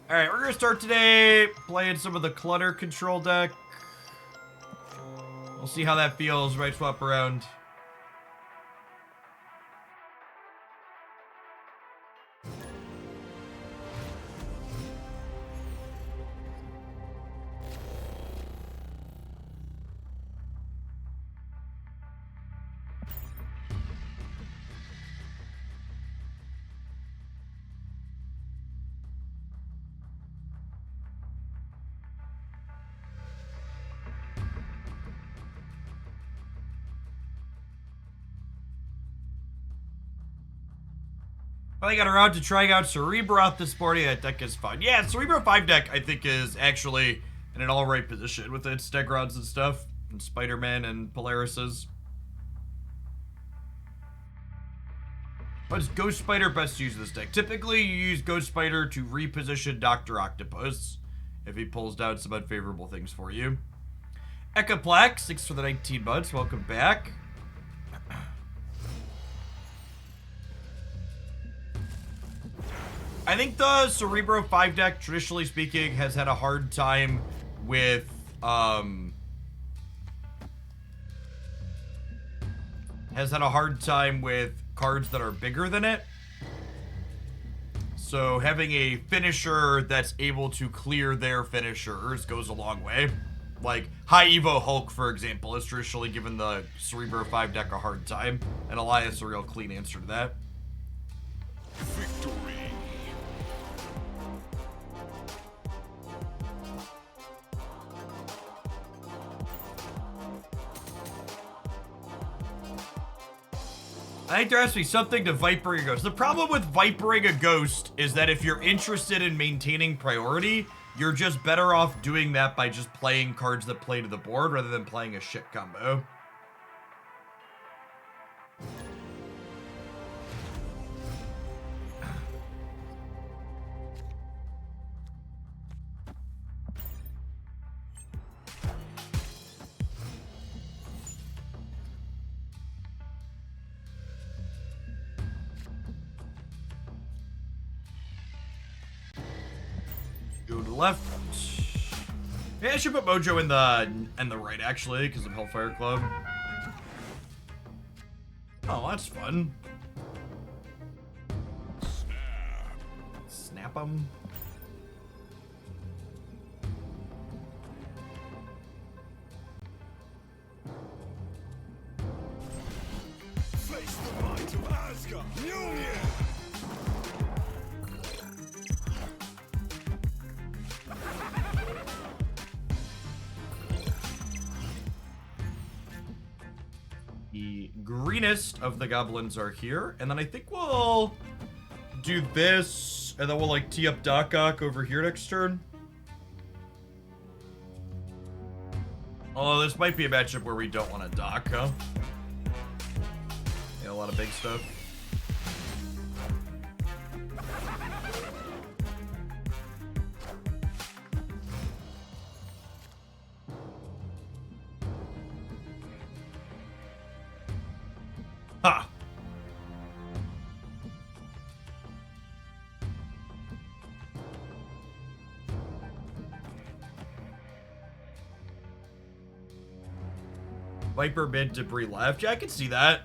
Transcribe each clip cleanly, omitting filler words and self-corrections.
Alright, we're gonna start today playing some of the clutter control deck. We'll see how that feels. Right, swap around. I got around to trying out Cerebro out this morning. That deck is fun. Yeah, Cerebro 5 deck, I think, is actually in an alright position with its Stegrods and stuff, and Spider-Man and Polarises. But is Ghost Spider best used in this deck? Typically, you use Ghost Spider to reposition Dr. Octopus if he pulls down some unfavorable things for you. Ekaplax, 6 for the 19 months. Welcome back. I think the Cerebro 5 deck, traditionally speaking, has had a hard time with, cards that are bigger than it. So having a finisher that's able to clear their finishers goes a long way. Like, High Evo Hulk, for example, has traditionally given the Cerebro 5 deck a hard time, and Elias a real clean answer to that. Victory. I think there has to be something to Vipering a Ghost. The problem with Vipering a Ghost is that if you're interested in maintaining priority, you're just better off doing that by just playing cards that play to the board rather than playing a shit combo. Go to the left. Yeah, I should put Mojo in the right, actually, because of Hellfire Club. Oh, that's fun. Snap him. Face the might of Asgard. Union. The greenest of the goblins are here, and then I think we'll do this, and then we'll like tee up Doc Ock over here next turn. Although this might be a matchup where we don't want to Doc, huh? Yeah, a lot of big stuff. Ha! Viper mid, debris left. Yeah, I can see that.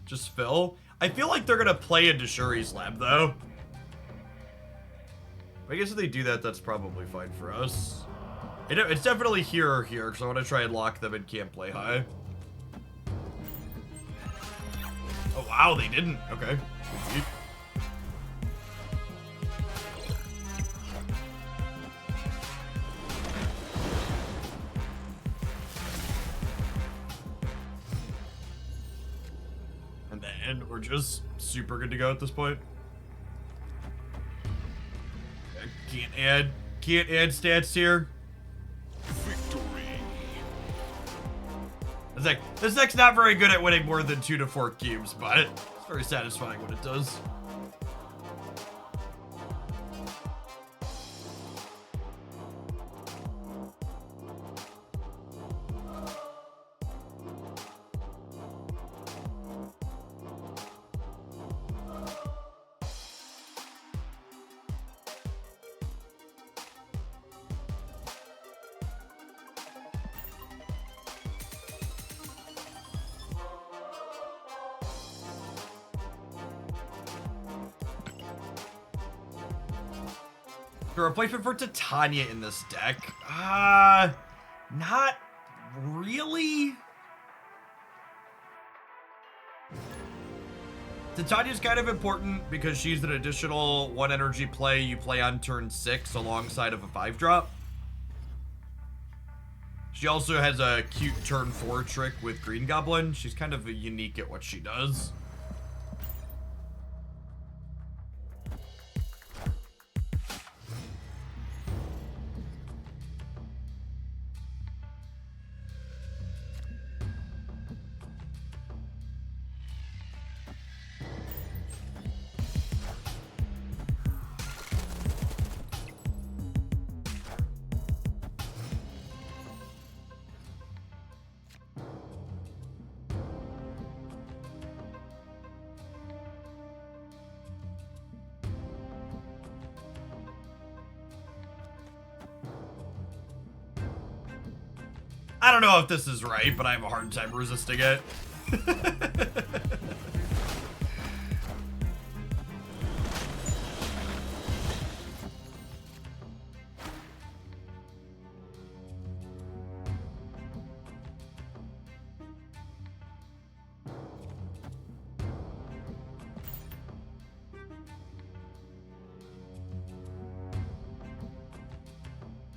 Just Phil. I feel like they're gonna play into Shuri's lab, though. I guess if they do that, that's probably fine for us. It's definitely here or here, because I want to try and lock them and can't play high. Oh, wow, they didn't. Okay. Sweet. And then we're just super good to go at this point. I can't add stats here. Victory. This deck's not very good at winning more than 2 to 4 cubes, but it's very satisfying when it does. The replacement for Titania in this deck? Not really. Titania's kind of important because she's an additional 1 energy play you play on turn 6 alongside of a 5-drop. She also has a cute turn 4 trick with Green Goblin. She's kind of unique at what she does. I don't know if this is right, but I have a hard time resisting it.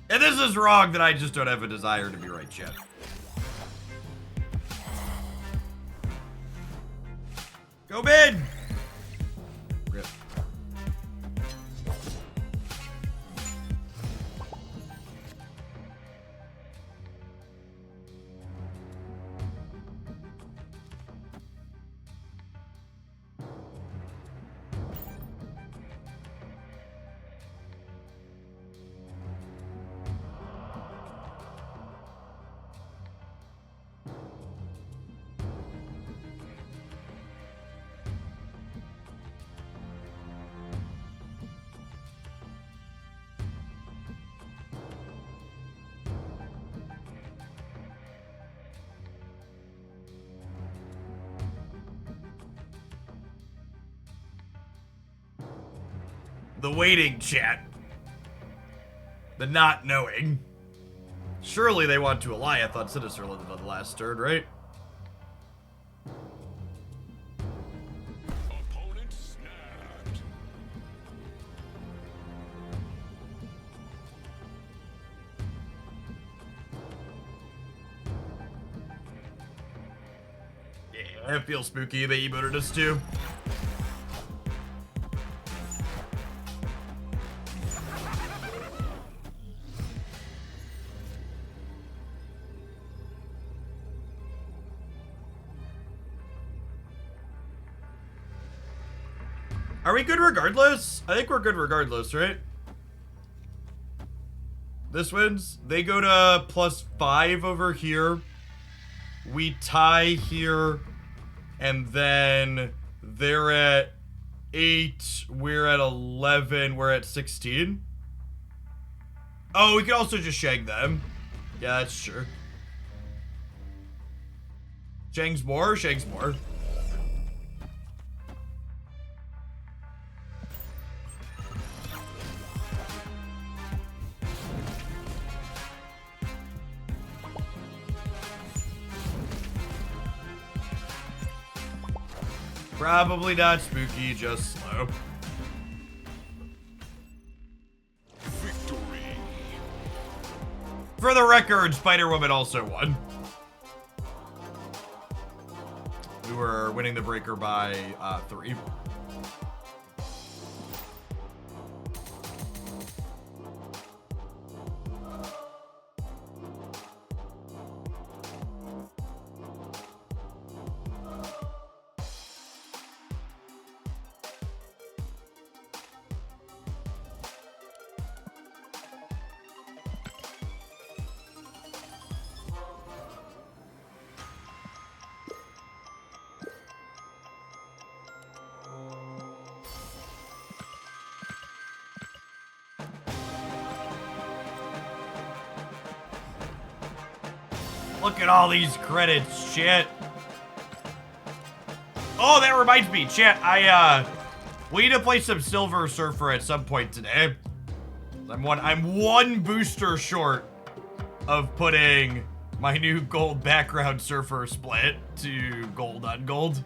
And this is wrong that I just don't have a desire to be right yet. Go mid! Rip. The waiting, chat. The not knowing. Surely they want to Alliath on Sinister London on the last turn, right? Opponent snapped. Yeah, it feels spooky. They emoted us too. Are we good regardless? I think we're good regardless, right? This wins. They go to +5 over here. We tie here. And then they're at 8. We're at 11. We're at 16. Oh, we could also just shag them. Yeah, that's true. Shang's more? Shang's more. Probably not spooky, just slow. Victory. For the record, Spider-Woman also won. We were winning the breaker by 3. Look at all these credits, shit. Oh, that reminds me, chat. We need to play some Silver Surfer at some point today. I'm one booster short of putting my new gold background surfer split to gold on gold.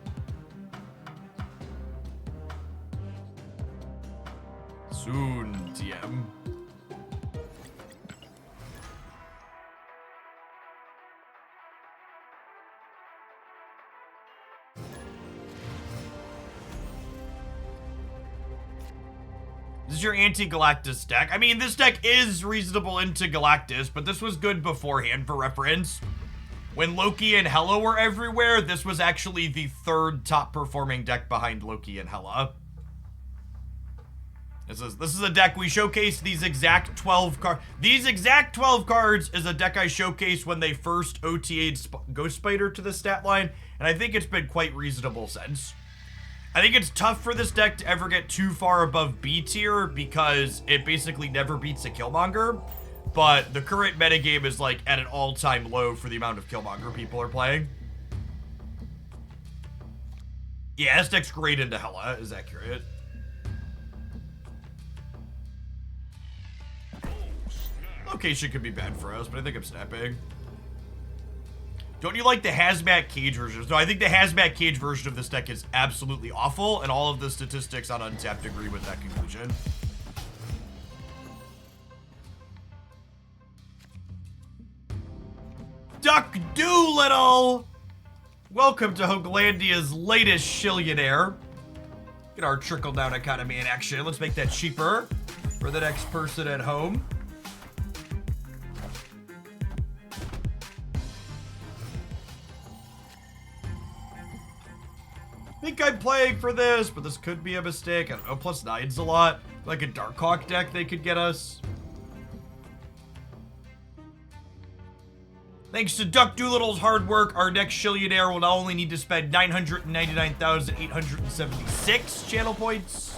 Soon, TM. This is your anti-Galactus deck. I mean, this deck is reasonable into Galactus, but this was good beforehand for reference. When Loki and Hela were everywhere, this was actually the third top performing deck behind Loki and Hela. This is a deck we showcased these exact 12 cards. These exact 12 cards is a deck I showcased when they first OTA'd Ghost Spider to the stat line, and I think it's been quite reasonable since. I think it's tough for this deck to ever get too far above B tier because it basically never beats a Killmonger, but the current metagame is like at an all-time low for the amount of Killmonger people are playing. Yeah, this deck's great into Hela, is accurate. Location could be bad for us, but I think I'm snapping. Don't you like the Hazmat Cage version? No, I think the Hazmat Cage version of this deck is absolutely awful, and all of the statistics on Untapped agree with that conclusion. Duck Doolittle! Welcome to Hoaglandia's latest Shillionaire. Get our trickle-down economy in action. Let's make that cheaper for the next person at home. I think I'm playing for this, but this could be a mistake. I don't know, +9's a lot. Like a Darkhawk deck they could get us. Thanks to Duck Doolittle's hard work, our next Shillionaire will now only need to spend 999,876 channel points.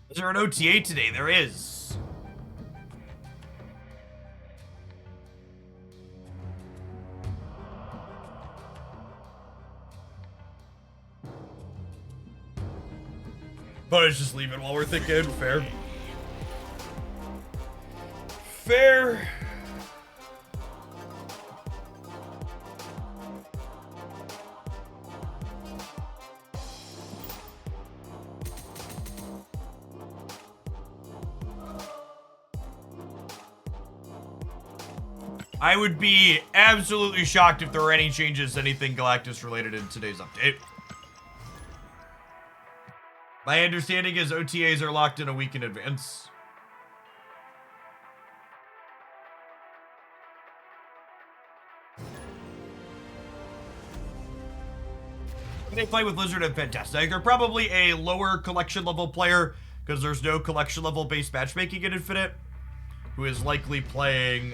Is there an OTA today? There is. But let's just leave it while we're thinking. Fair. Fair. I would be absolutely shocked if there were any changes to anything Galactus related in today's update. My understanding is OTAs are locked in a week in advance. They play with Lizard and Fantastic. They're probably a lower collection level player because there's no collection level based matchmaking in Infinite, who is likely playing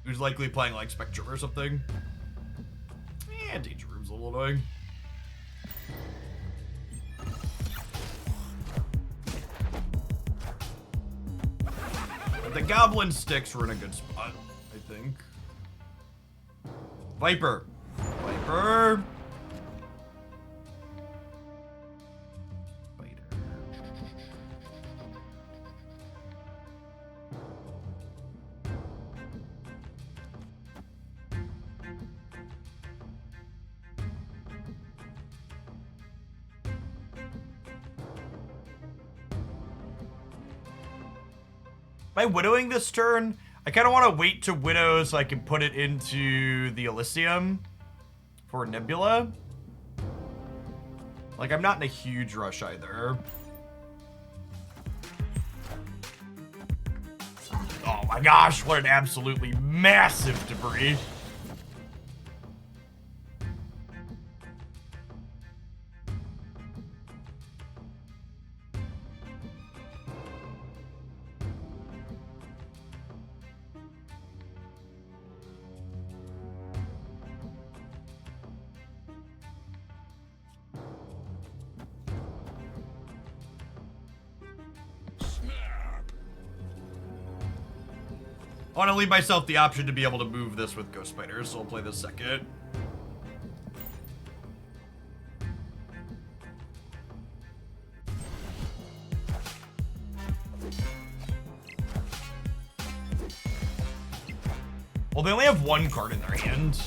who's likely playing like Spectrum or something. Yeah, Danger Room's a little annoying. But the Goblin Sticks were in a good spot, I think. Viper. Viper. Am I widowing this turn? I kind of want to wait to widow so I can put it into the Elysium for Nebula. Like, I'm not in a huge rush either. Oh my gosh, what an absolutely massive debris. I want to leave myself the option to be able to move this with Ghost Spiders, so I'll play this second. Well, they only have one card in their hand.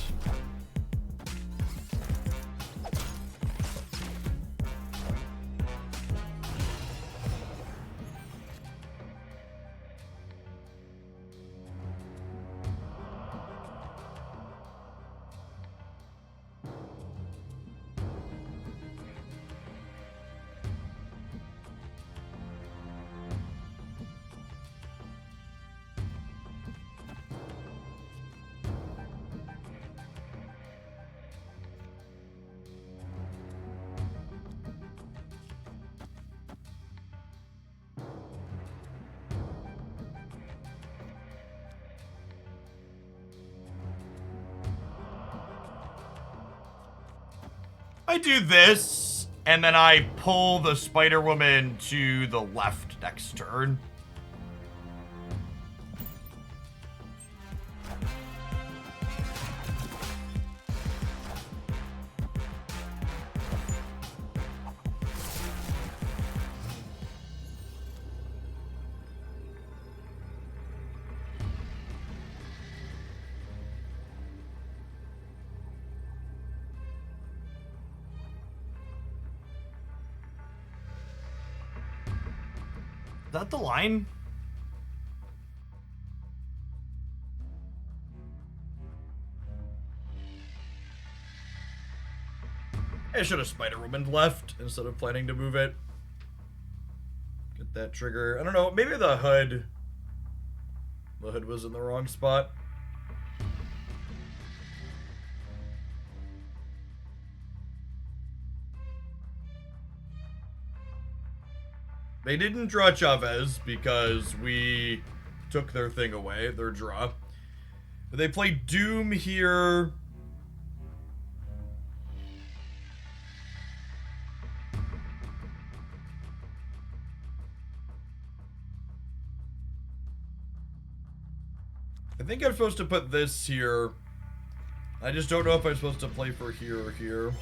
I do this, and then I pull the Spider-Woman to the left next turn. Is that the line? I should have Spider-Woman left instead of planning to move it. Get that trigger. I don't know, maybe the hood was in the wrong spot. They didn't draw Chavez because we took their thing away, their draw. They played Doom here. I think I'm supposed to put this here. I just don't know if I'm supposed to play for here or here.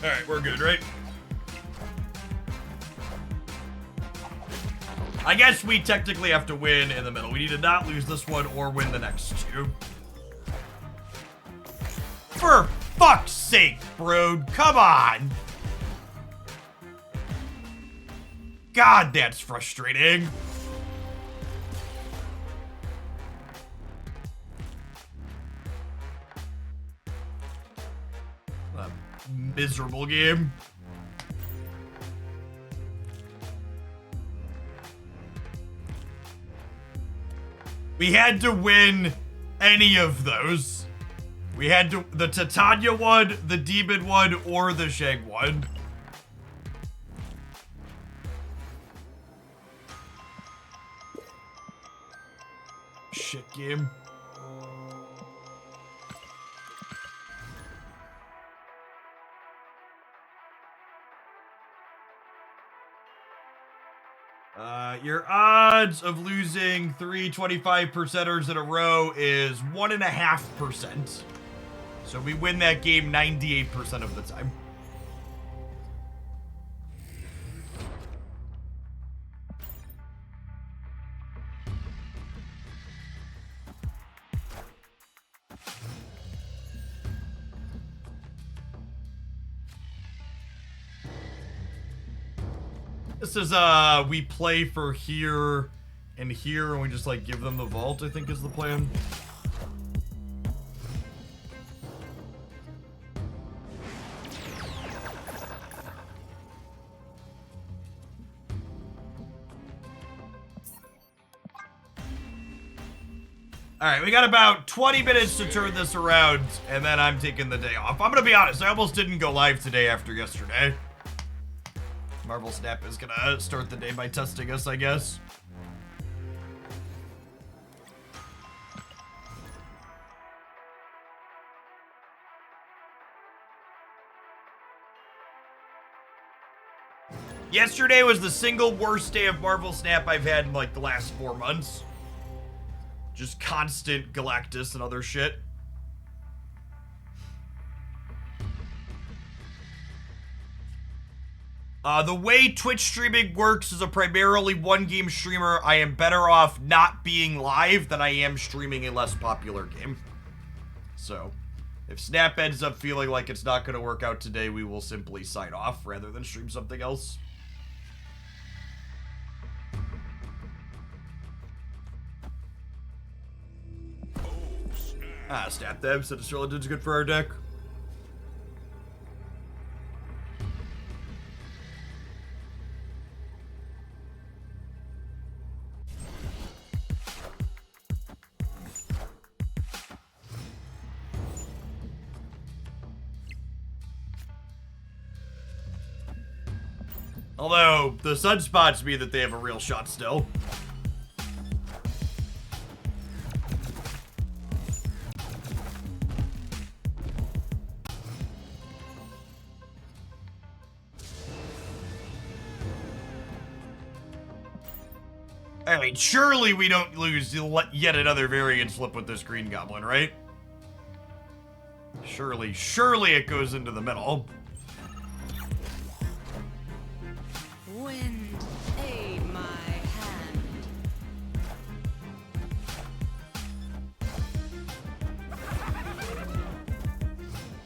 Alright, we're good, right? I guess we technically have to win in the middle. We need to not lose this one or win the next two. For fuck's sake, bro. Come on. God, that's frustrating. Miserable game. We had to win any of those. We had to, the Titania one, the Demon one, or the Shag one. Shit game. Your odds of losing 3 25%ers in a row is 1.5%. So we win that game 98% of the time. This is, we play for here and here, and we just, like, give them the vault, I think is the plan. Alright, we got about 20 minutes to turn this around, and then I'm taking the day off. I'm gonna be honest, I almost didn't go live today after yesterday. Marvel Snap is gonna start the day by testing us, I guess. Yesterday was the single worst day of Marvel Snap I've had in like the last 4 months. Just constant Galactus and other shit. The way Twitch streaming works as a primarily one-game streamer, I am better off not being live than I am streaming a less popular game. So, if Snap ends up feeling like it's not going to work out today, we will simply sign off rather than stream something else. Snap them, said Australian's good for our deck. Although, the sunspots mean that they have a real shot still. I mean, surely we don't lose yet another variant slip with this Green Goblin, right? Surely it goes into the middle. Wind, aid my hand.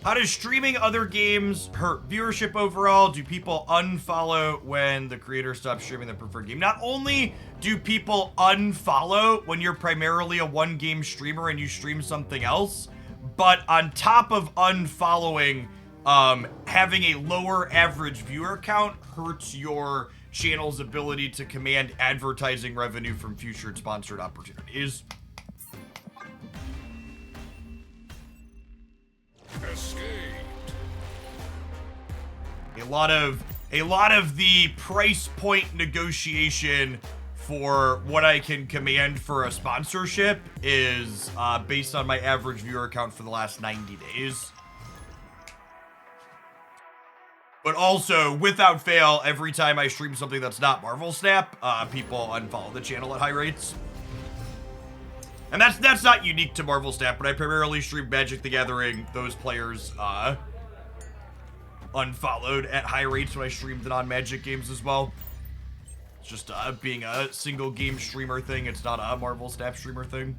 How does streaming other games hurt viewership overall? Do people unfollow when the creator stops streaming their preferred game? Not only do people unfollow when you're primarily a one-game streamer and you stream something else, but on top of unfollowing, having a lower average viewer count hurts your channel's ability to command advertising revenue from future sponsored opportunities. Escaped. A lot of the price point negotiation for what I can command for a sponsorship is based on my average viewer count for the last 90 days. But also, without fail, every time I stream something that's not Marvel Snap, people unfollow the channel at high rates. And that's not unique to Marvel Snap, but I primarily stream Magic the Gathering. Those players unfollowed at high rates when I streamed the non-Magic games as well. It's just being a single game streamer thing. It's not a Marvel Snap streamer thing.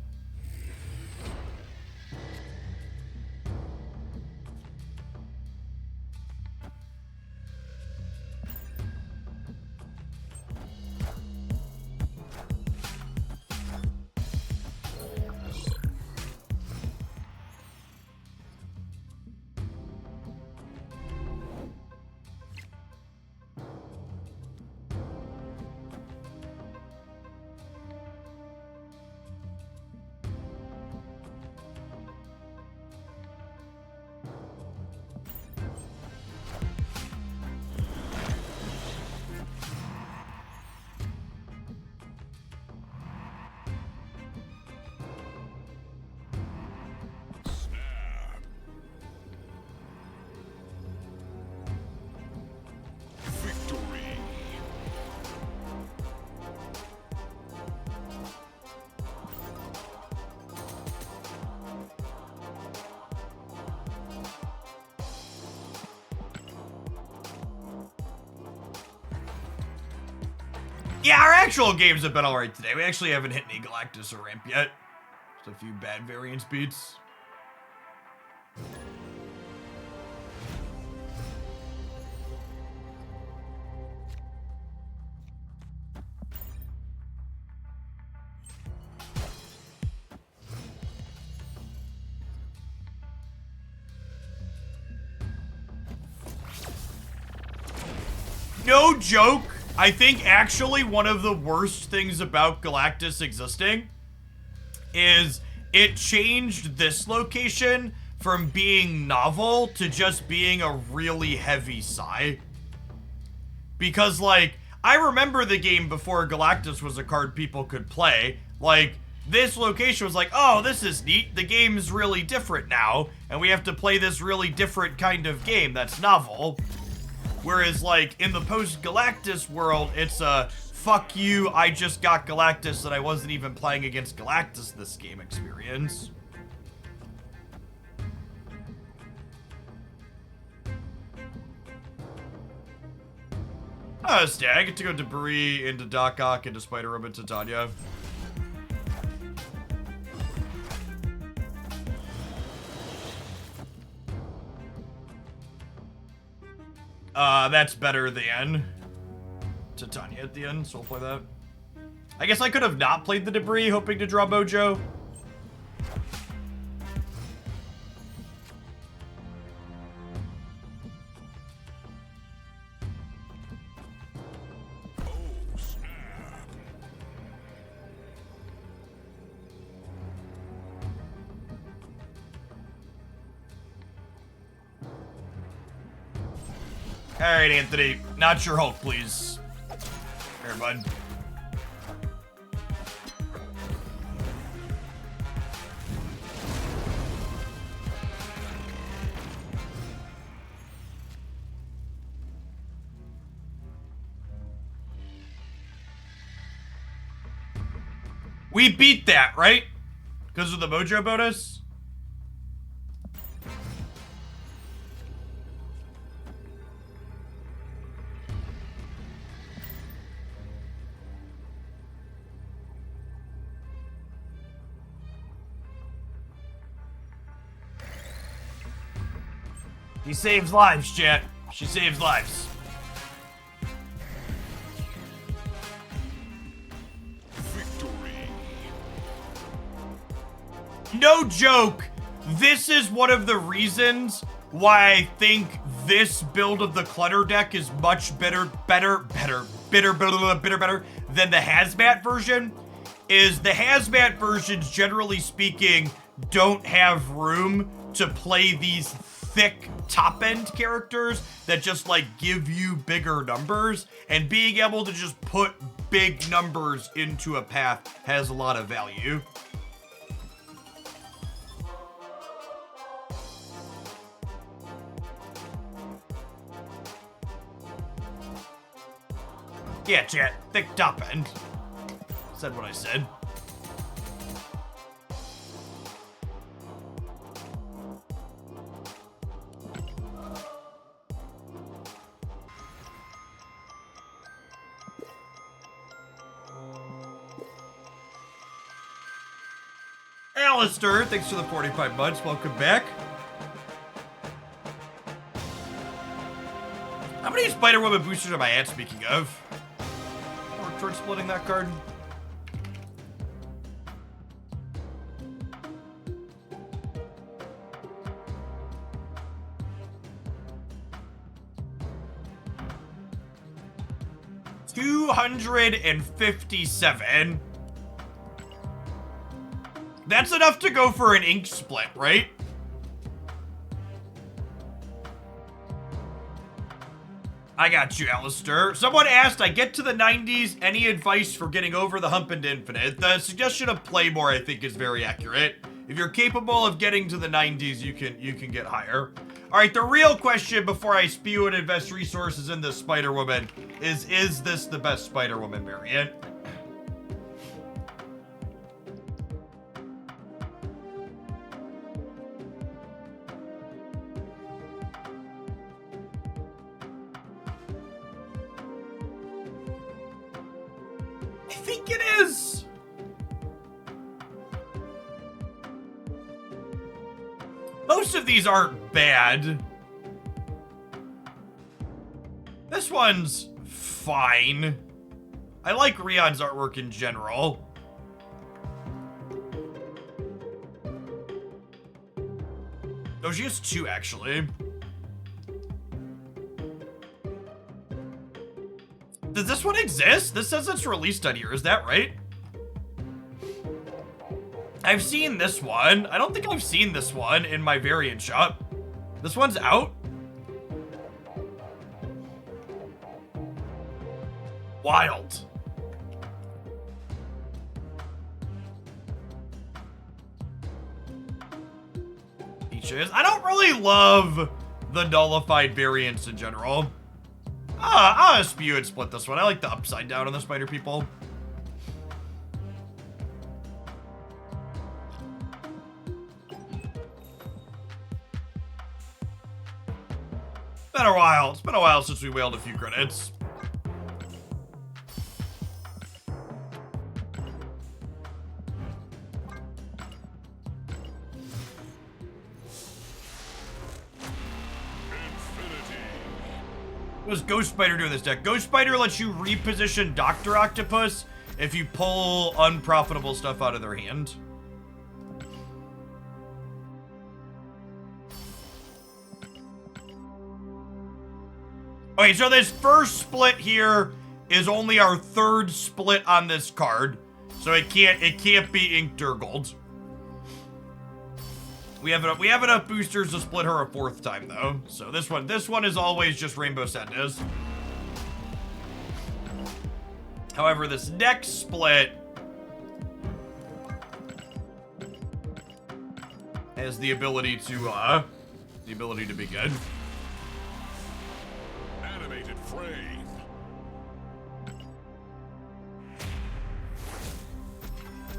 Yeah, our actual games have been alright today. We actually haven't hit any Galactus or Ramp yet. Just a few bad variance beats. No joke. I think actually one of the worst things about Galactus existing is it changed this location from being novel to just being a really heavy sigh. Because, like, I remember the game before Galactus was a card people could play. Like, this location was like, oh, this is neat. The game's really different now, and we have to play this really different kind of game that's novel. Whereas, like, in the post-Galactus world, it's a, fuck you, I just got Galactus and I wasn't even playing against Galactus this game experience. Stag, I get to go debris into Doc Ock, into Spider-Room, into Titania. That's better than Titania at the end, so I'll play that. I guess I could have not played the debris, hoping to draw Mojo. Alright, Anthony. Not your Hulk, please. Here, bud. We beat that, right? Because of the Mojo bonus? She saves lives, chat. She saves lives. Victory. No joke. This is one of the reasons why I think this build of the clutter deck is much better than the hazmat version. Is the hazmat versions, generally speaking, don't have room to play these thick top-end characters that just, like, give you bigger numbers, and being able to just put big numbers into a path has a lot of value. Yeah, chat, thick top-end. Said what I said. Alistair, thanks for the 45 months. Welcome back. How many Spider-Woman boosters am I at, speaking of? Work towards splitting that card. $257. That's enough to go for an ink split, right? I got you, Alistair. Someone asked, I get to the 90s, any advice for getting over the hump into infinite? The suggestion of play more, I think, is very accurate. If you're capable of getting to the 90s, you can get higher. All right, the real question before I spew and invest resources in this Spider-Woman is this the best Spider-Woman variant? I think it is. Most of these aren't bad. This one's fine. I like Rion's artwork in general. Oh, she has two, actually. Does this one exist? This says it's released on here. Is that right? I've seen this one. I don't think I've seen this one in my variant shop. This one's out? Wild. Peaches. I don't really love the nullified variants in general. I'll spew and split this one. I like the upside down on the spider people. Been a while. It's been a while since we whaled a few credits. What does Ghost Spider do in this deck? Ghost Spider lets you reposition Dr. Octopus if you pull unprofitable stuff out of their hand. Okay, so this first split here is only our third split on this card, so it can't be inked or gold. We have enough boosters to split her a fourth time though. So this one is always just Rainbow Sadness. However, this next split has the ability to be good. Animated frame.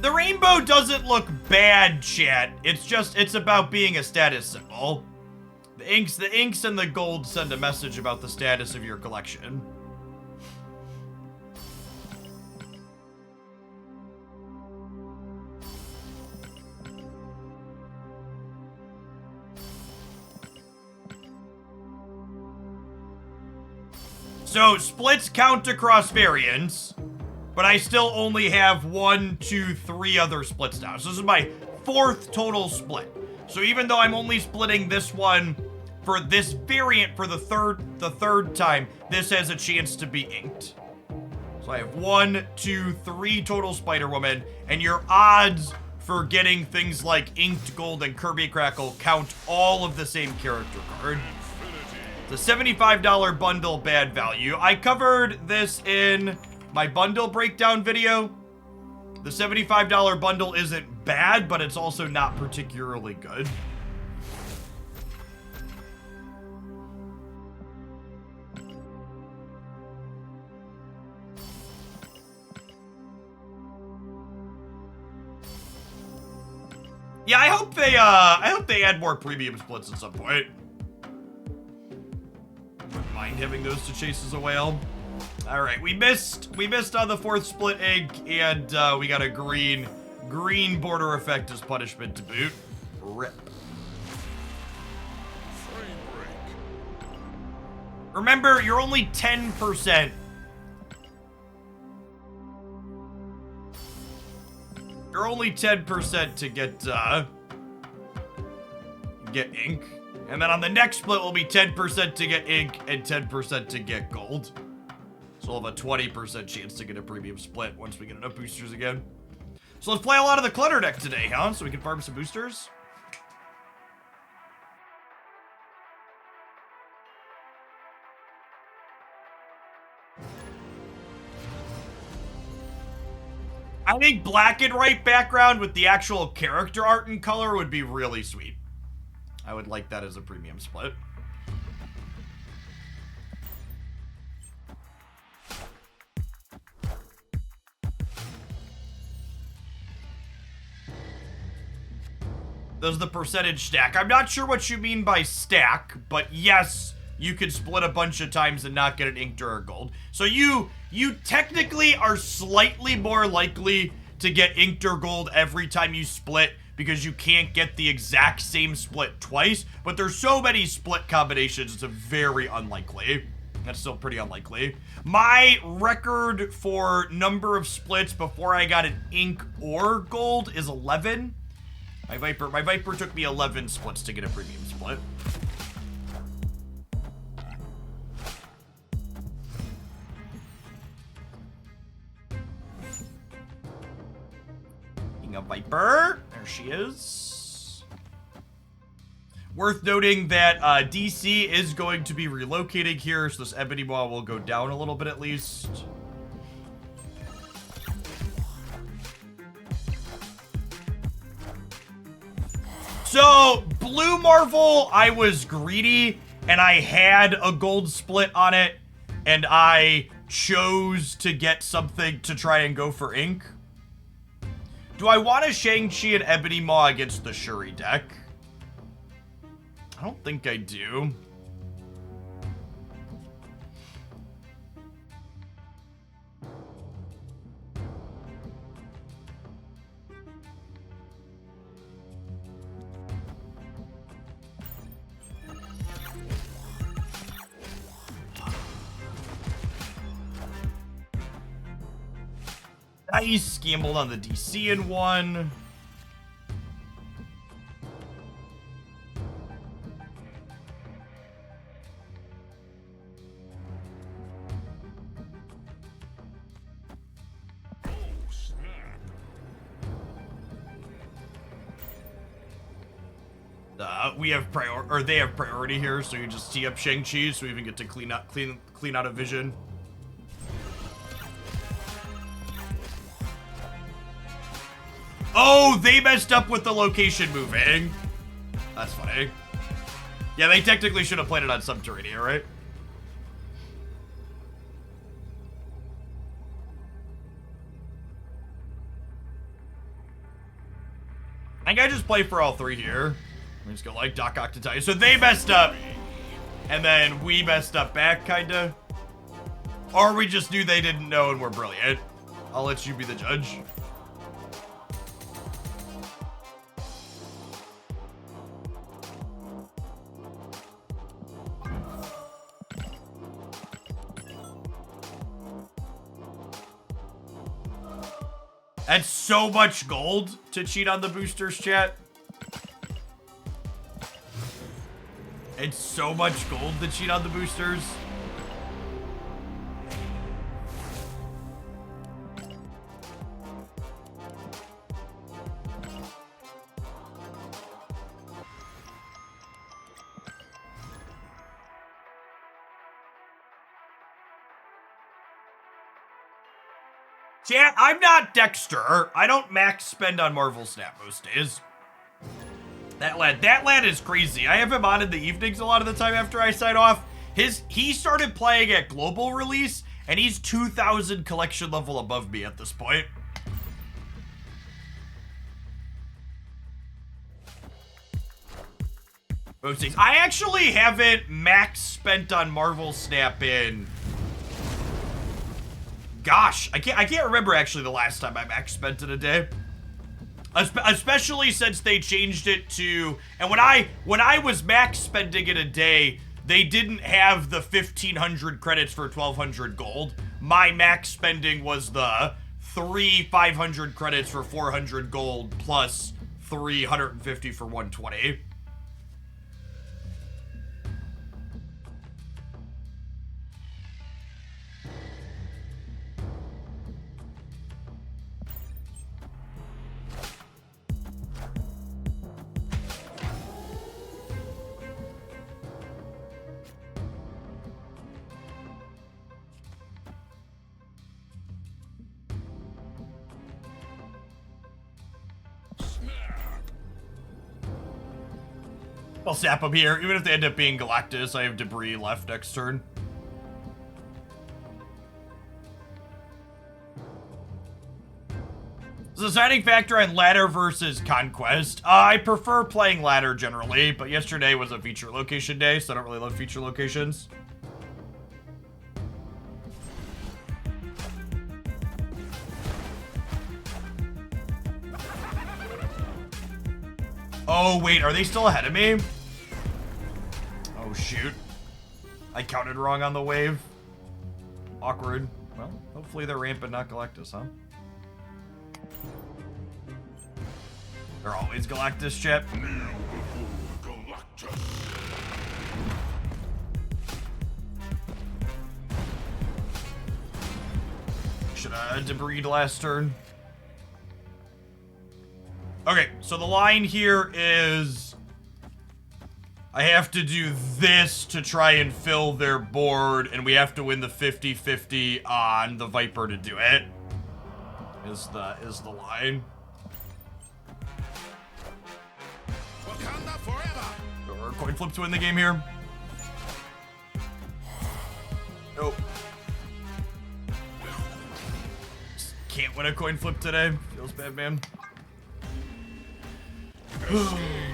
The rainbow doesn't look bad, chat. It's about being a status symbol. The inks and the gold send a message about the status of your collection. So splits count across variants. But I still only have 1, 2, 3 other splits now. So this is my fourth total split. So even though I'm only splitting this one for this variant for the third time, this has a chance to be inked. So I have 1, 2, 3 total Spider-Woman, and your odds for getting things like inked gold and Kirby Crackle count all of the same character card. The $75 bundle bad value. I covered this in my bundle breakdown video. The $75 bundle isn't bad, but it's also not particularly good. Yeah, I hope they add more premium splits at some point. Wouldn't mind having those to chase as a whale. All right, we missed on the fourth split egg, and we got a green border effect as punishment to boot. Rip. Frame break. Remember, you're only 10%. You're only 10% to get ink, and then on the next split will be 10% to get ink and 10% to get gold. So we'll have a 20% chance to get a premium split once we get enough boosters again. So let's play a lot of the clutter deck today, huh? So we can farm some boosters. I think black and white background with the actual character art and color would be really sweet. I would like that as a premium split. There's the percentage stack. I'm not sure what you mean by stack, but yes, you could split a bunch of times and not get an inked or a gold. So you technically are slightly more likely to get inked or gold every time you split because you can't get the exact same split twice, but there's so many split combinations, it's a very unlikely. That's still pretty unlikely. My record for number of splits before I got an ink or gold is 11. My Viper took me 11 splits to get a premium split. King of Viper. There she is. Worth noting that DC is going to be relocating here, so this Ebony Maw will go down a little bit at least. So, Blue Marvel, I was greedy, and I had a gold split on it, and I chose to get something to try and go for ink. Do I want a Shang-Chi and Ebony Maw against the Shuri deck? I don't think I do. Nice, gambled on the DC in one. We have they have priority here, so you just tee up Shang-Chi, so we even get to clean out a vision. Oh, they messed up with the location moving. That's funny. Yeah, they technically should have played it on Subterranean, right? I think I just play for all three here. We just go like Doc Octatius. So they messed up, and then we messed up back, kinda. Or we just knew they didn't know and we're brilliant. I'll let you be the judge. That's so much gold to cheat on the boosters, chat. It's so much gold to cheat on the boosters. Chat, I'm not Dexter. I don't max spend on Marvel Snap most days. That lad is crazy. I have him on in the evenings a lot of the time after I sign off. He started playing at global release, and he's 2,000 collection level above me at this point. Most days. I actually haven't max spent on Marvel Snap in... Gosh, I can't remember actually the last time I max spent in a day. Especially since they changed it to, and when I was max spending in a day, they didn't have the 1,500 credits for 1,200 gold. My max spending was the 500 credits for 400 gold plus 350 for 120. I'll sap them here. Even if they end up being Galactus, I have debris left next turn. The deciding factor on ladder versus conquest. I prefer playing ladder generally, but yesterday was a feature location day, so I don't really love feature locations. Oh, wait, are they still ahead of me? Oh, shoot. I counted wrong on the wave. Awkward. Well, hopefully they're ramping, not Galactus, huh? They're always Galactus, chat. Should I debris last turn? Okay, so the line here is I have to do this to try and fill their board, and we have to win the 50-50 on the Viper to do it. Is the line. coin flip to win the game here. Nope. Just can't win a coin flip today. Feels bad, man.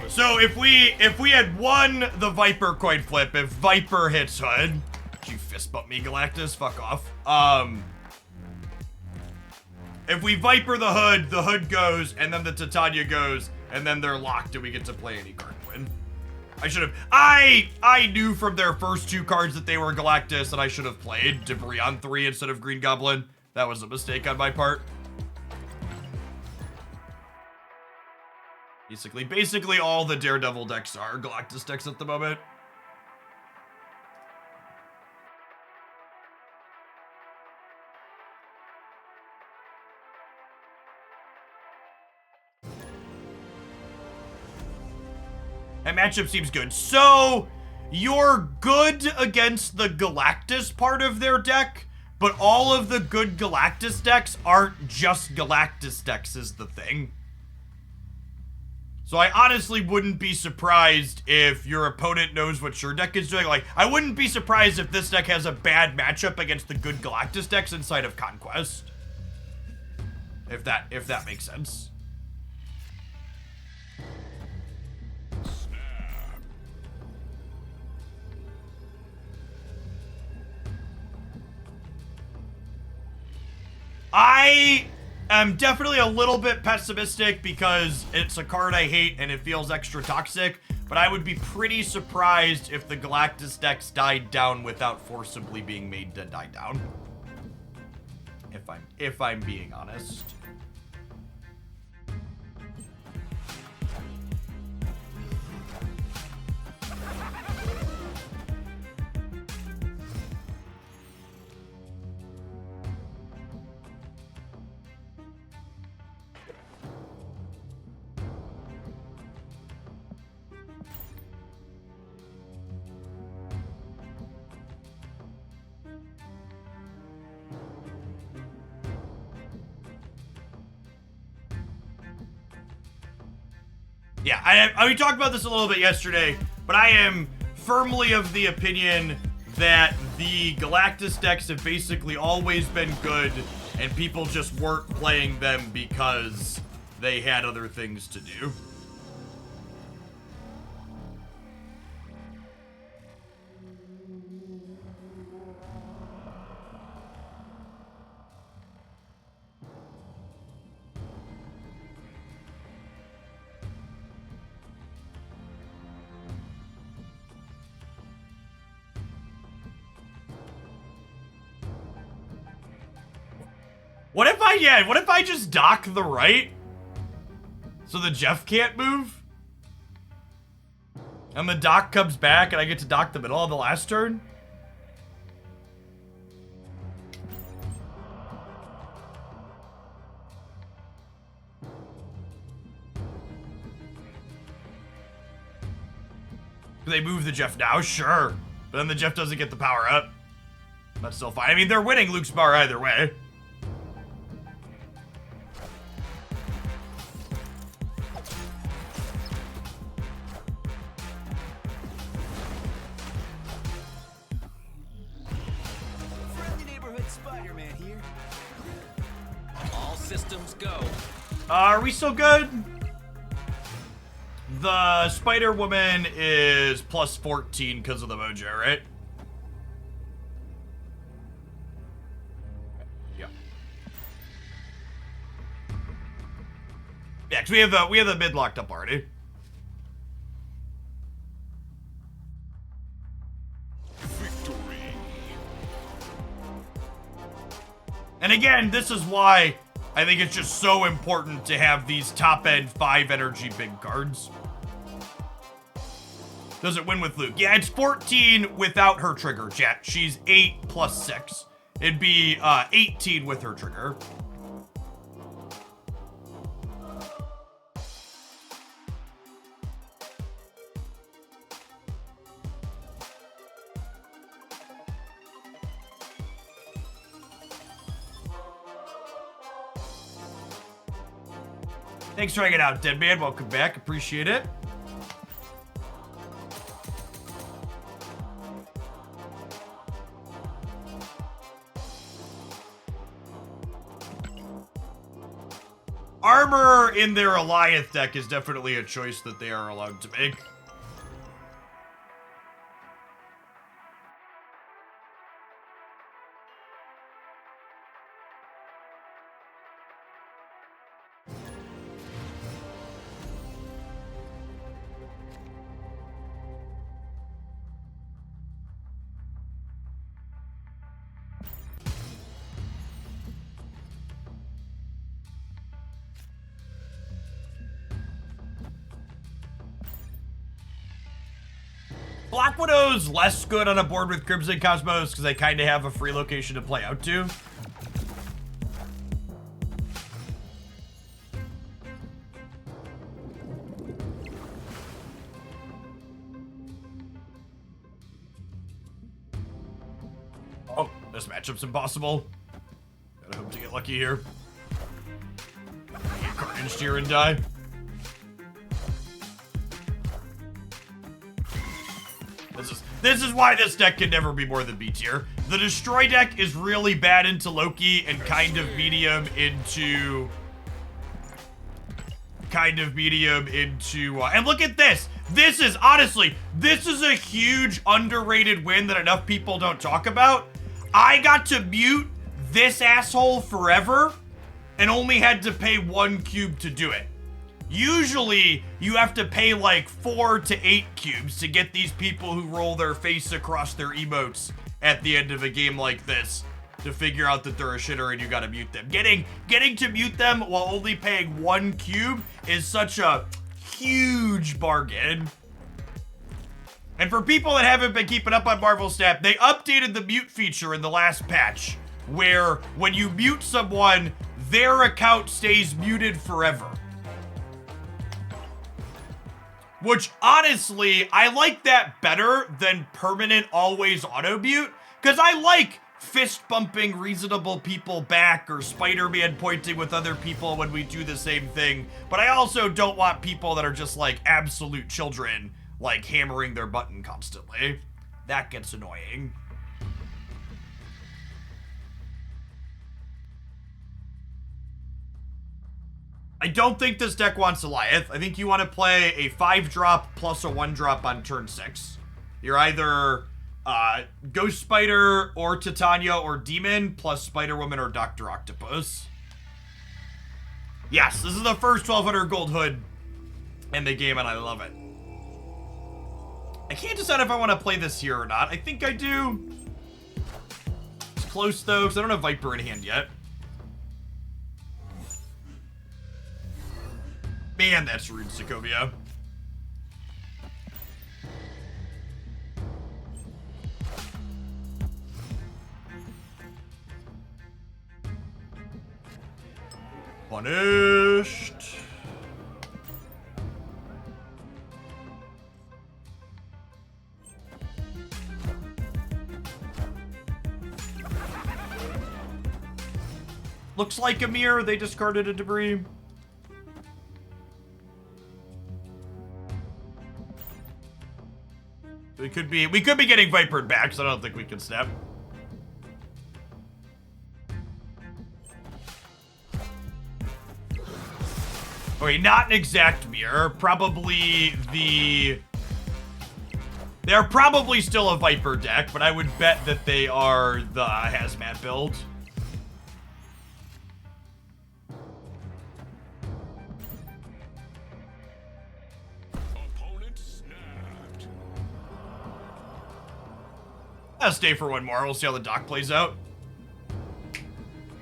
So if we had won the Viper coin flip, if Viper hits Hood, you fist bump me, Galactus, fuck off. If we Viper the Hood goes, and then the Titania goes, and then they're locked, and we get to play any card and win. I should have. I knew from their first 2 cards that they were Galactus, and I should have played Debris on 3 instead of Green Goblin. That was a mistake on my part. Basically all the Daredevil decks are Galactus decks at the moment. That matchup seems good. So, you're good against the Galactus part of their deck, but all of the good Galactus decks aren't just Galactus decks is the thing. So I honestly wouldn't be surprised if your opponent knows what your deck is doing. Like, I wouldn't be surprised if this deck has a bad matchup against the good Galactus decks inside of Conquest. If that makes sense. I am definitely a little bit pessimistic because it's a card I hate and it feels extra toxic, but I would be pretty surprised if the Galactus decks died down without forcibly being made to die down. If I'm being honest. Yeah, we talked about this a little bit yesterday, but I am firmly of the opinion that the Galactus decks have basically always been good, and people just weren't playing them because they had other things to do. What if I just dock the right? So the Jeff can't move? And the dock comes back and I get to dock the middle of the last turn? Do they move the Jeff now? Sure. But then the Jeff doesn't get the power up. That's still fine. I mean, they're winning Luke's bar either way. Are we still good? The Spider-Woman is plus 14 because of the mojo, right? Yeah. Yeah, because we have the mid locked up already. Victory. And again, this is why I think it's just so important to have these top-end 5 energy big cards. Does it win with Luke? Yeah, it's 14 without her trigger, chat. She's 8 plus 6. It'd be 18 with her trigger. Thanks for hanging out, Deadman. Welcome back. Appreciate it. Armor in their Alliance deck is definitely a choice that they are allowed to make. Black Widow's less good on a board with Crimson Cosmos because they kind of have a free location to play out to. Oh, this matchup's impossible. Gotta hope to get lucky here. Get Carnage here and die. This is why this deck can never be more than B tier. The Destroy deck is really bad into Loki and kind of medium into... and look at this! This is, honestly, this is a huge underrated win that enough people don't talk about. I got to mute this asshole forever and only had to pay 1 cube to do it. Usually, you have to pay like 4 to 8 cubes to get these people who roll their face across their emotes at the end of a game like this to figure out that they're a shitter and you gotta mute them. Getting to mute them while only paying 1 cube is such a huge bargain. And for people that haven't been keeping up on Marvel Snap, they updated the mute feature in the last patch, where when you mute someone, their account stays muted forever. Which, honestly, I like that better than permanent always auto-mute, because I like fist-bumping reasonable people back or Spider-Man pointing with other people when we do the same thing, but I also don't want people that are just, like, absolute children, like, hammering their button constantly. That gets annoying. I don't think this deck wants Goliath. I think you want to play a 5-drop plus a 1-drop on turn 6. You're either Ghost Spider or Titania or Demon plus Spider-Woman or Dr. Octopus. Yes, this is the first 1200 gold hood in the game and I love it. I can't decide if I want to play this here or not. I think I do. It's close though, because I don't have Viper in hand yet. Man, that's rude, Sokovia. Punished. Looks like a mirror. They discarded a debris. We could be getting Vipered back, so I don't think we can snap. Okay, not an exact mirror. Probably they're probably still a Viper deck, but I would bet that they are the Hazmat build. I'll stay for one more. We'll see how the dock plays out.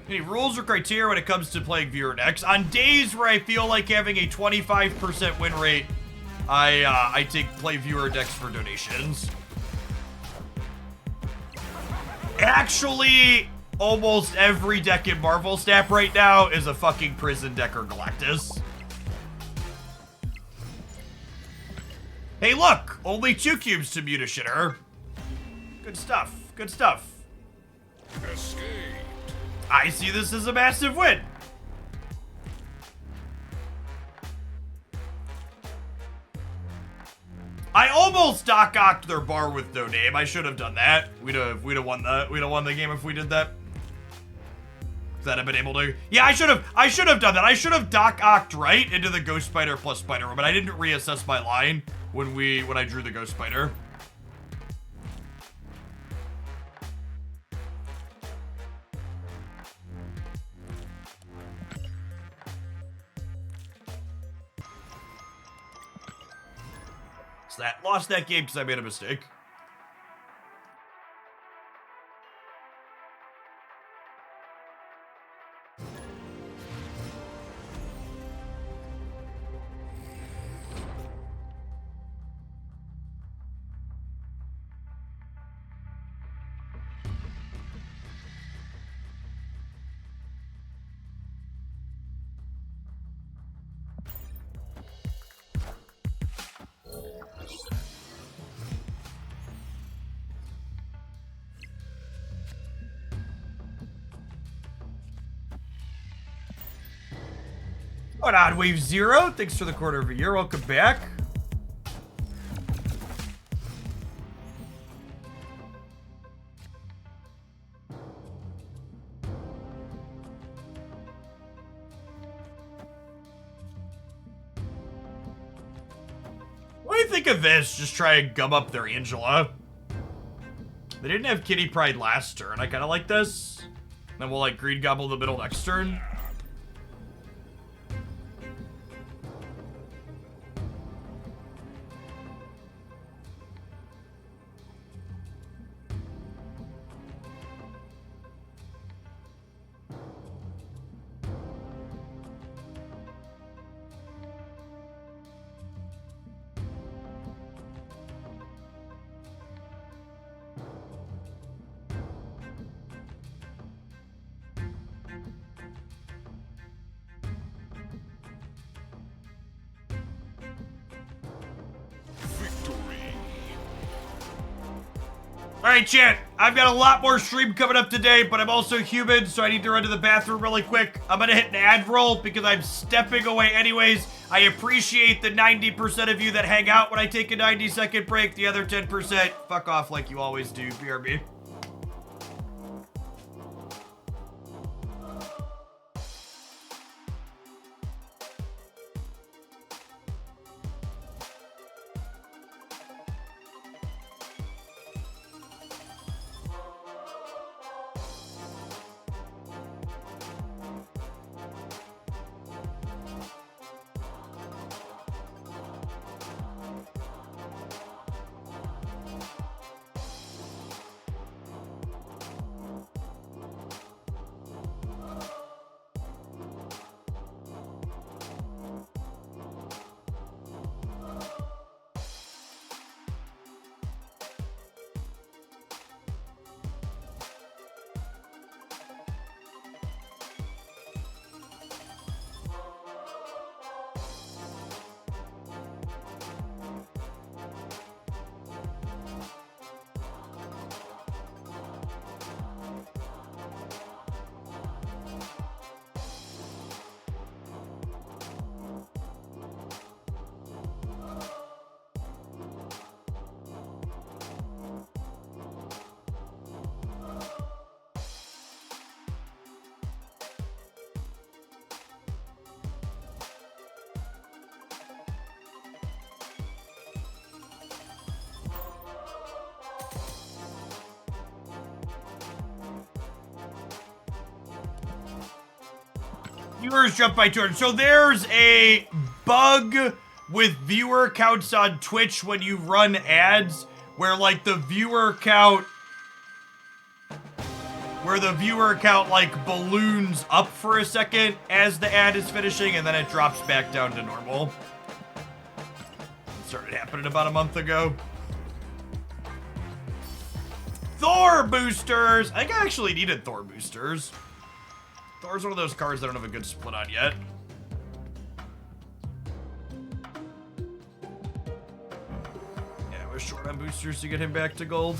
Any rules or criteria when it comes to playing viewer decks? On days where I feel like having a 25% win rate, I play viewer decks for donations. Actually, almost every deck in Marvel Snap right now is a fucking prison deck or Galactus. Hey, look! Only 2 cubes to mute a shitter. Good stuff. Good stuff. Escaped. I see this as a massive win. I almost Doc Ocked their bar with no name. I should have done that. We'd have won the game if we did that. that I've been able to. Yeah, I should have done that. I should have Doc-Ocked right into the Ghost Spider plus Spider Woman. I didn't reassess my line when I drew the Ghost Spider. So that lost that game because I made a mistake. What on, Wave Zero? Thanks for the quarter of a year. Welcome back. What do you think of this? Just try and gum up their Angela. They didn't have Kitty Pryde last turn. I kind of like this. Then we'll like Green Gobble the middle next turn. Alright, chat. I've got a lot more stream coming up today, but I'm also human, so I need to run to the bathroom really quick. I'm gonna hit an ad roll because I'm stepping away anyways. I appreciate the 90% of you that hang out when I take a 90-second break. The other 10%, fuck off like you always do. BRB. Viewers jump by 200. So there's a bug with viewer counts on Twitch when you run ads where like the viewer count like balloons up for a second as the ad is finishing and then it drops back down to normal. It started happening about a month ago. Thor boosters! I think I actually needed Thor boosters. Thor's one of those cards I don't have a good split on yet. Yeah, we're short on boosters to get him back to gold.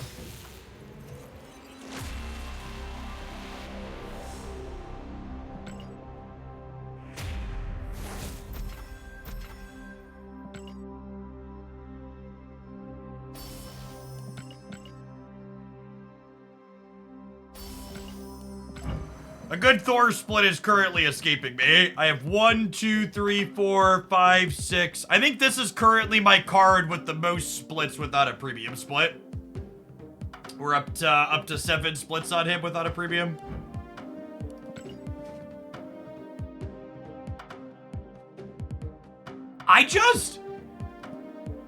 A good Thor split is currently escaping me. I have 1, 2, 3, 4, 5, 6. I think this is currently my card with the most splits without a premium split. We're up to 7 splits on him without a premium. I just,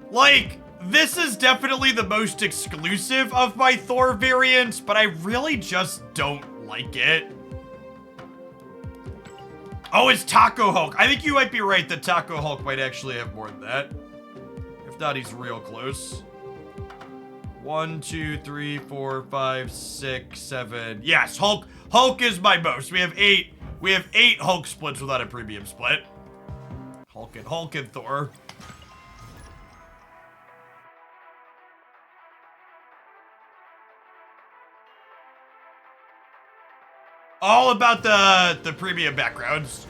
like, this is definitely the most exclusive of my Thor variants, but I really just don't like it. Oh, it's Taco Hulk. I think you might be right that Taco Hulk might actually have more than that. If not, he's real close. 1, 2, 3, 4, 5, 6, 7. Yes, Hulk is my most. We have 8. We have 8 Hulk splits without a premium split. Hulk and Thor. All about the premium backgrounds.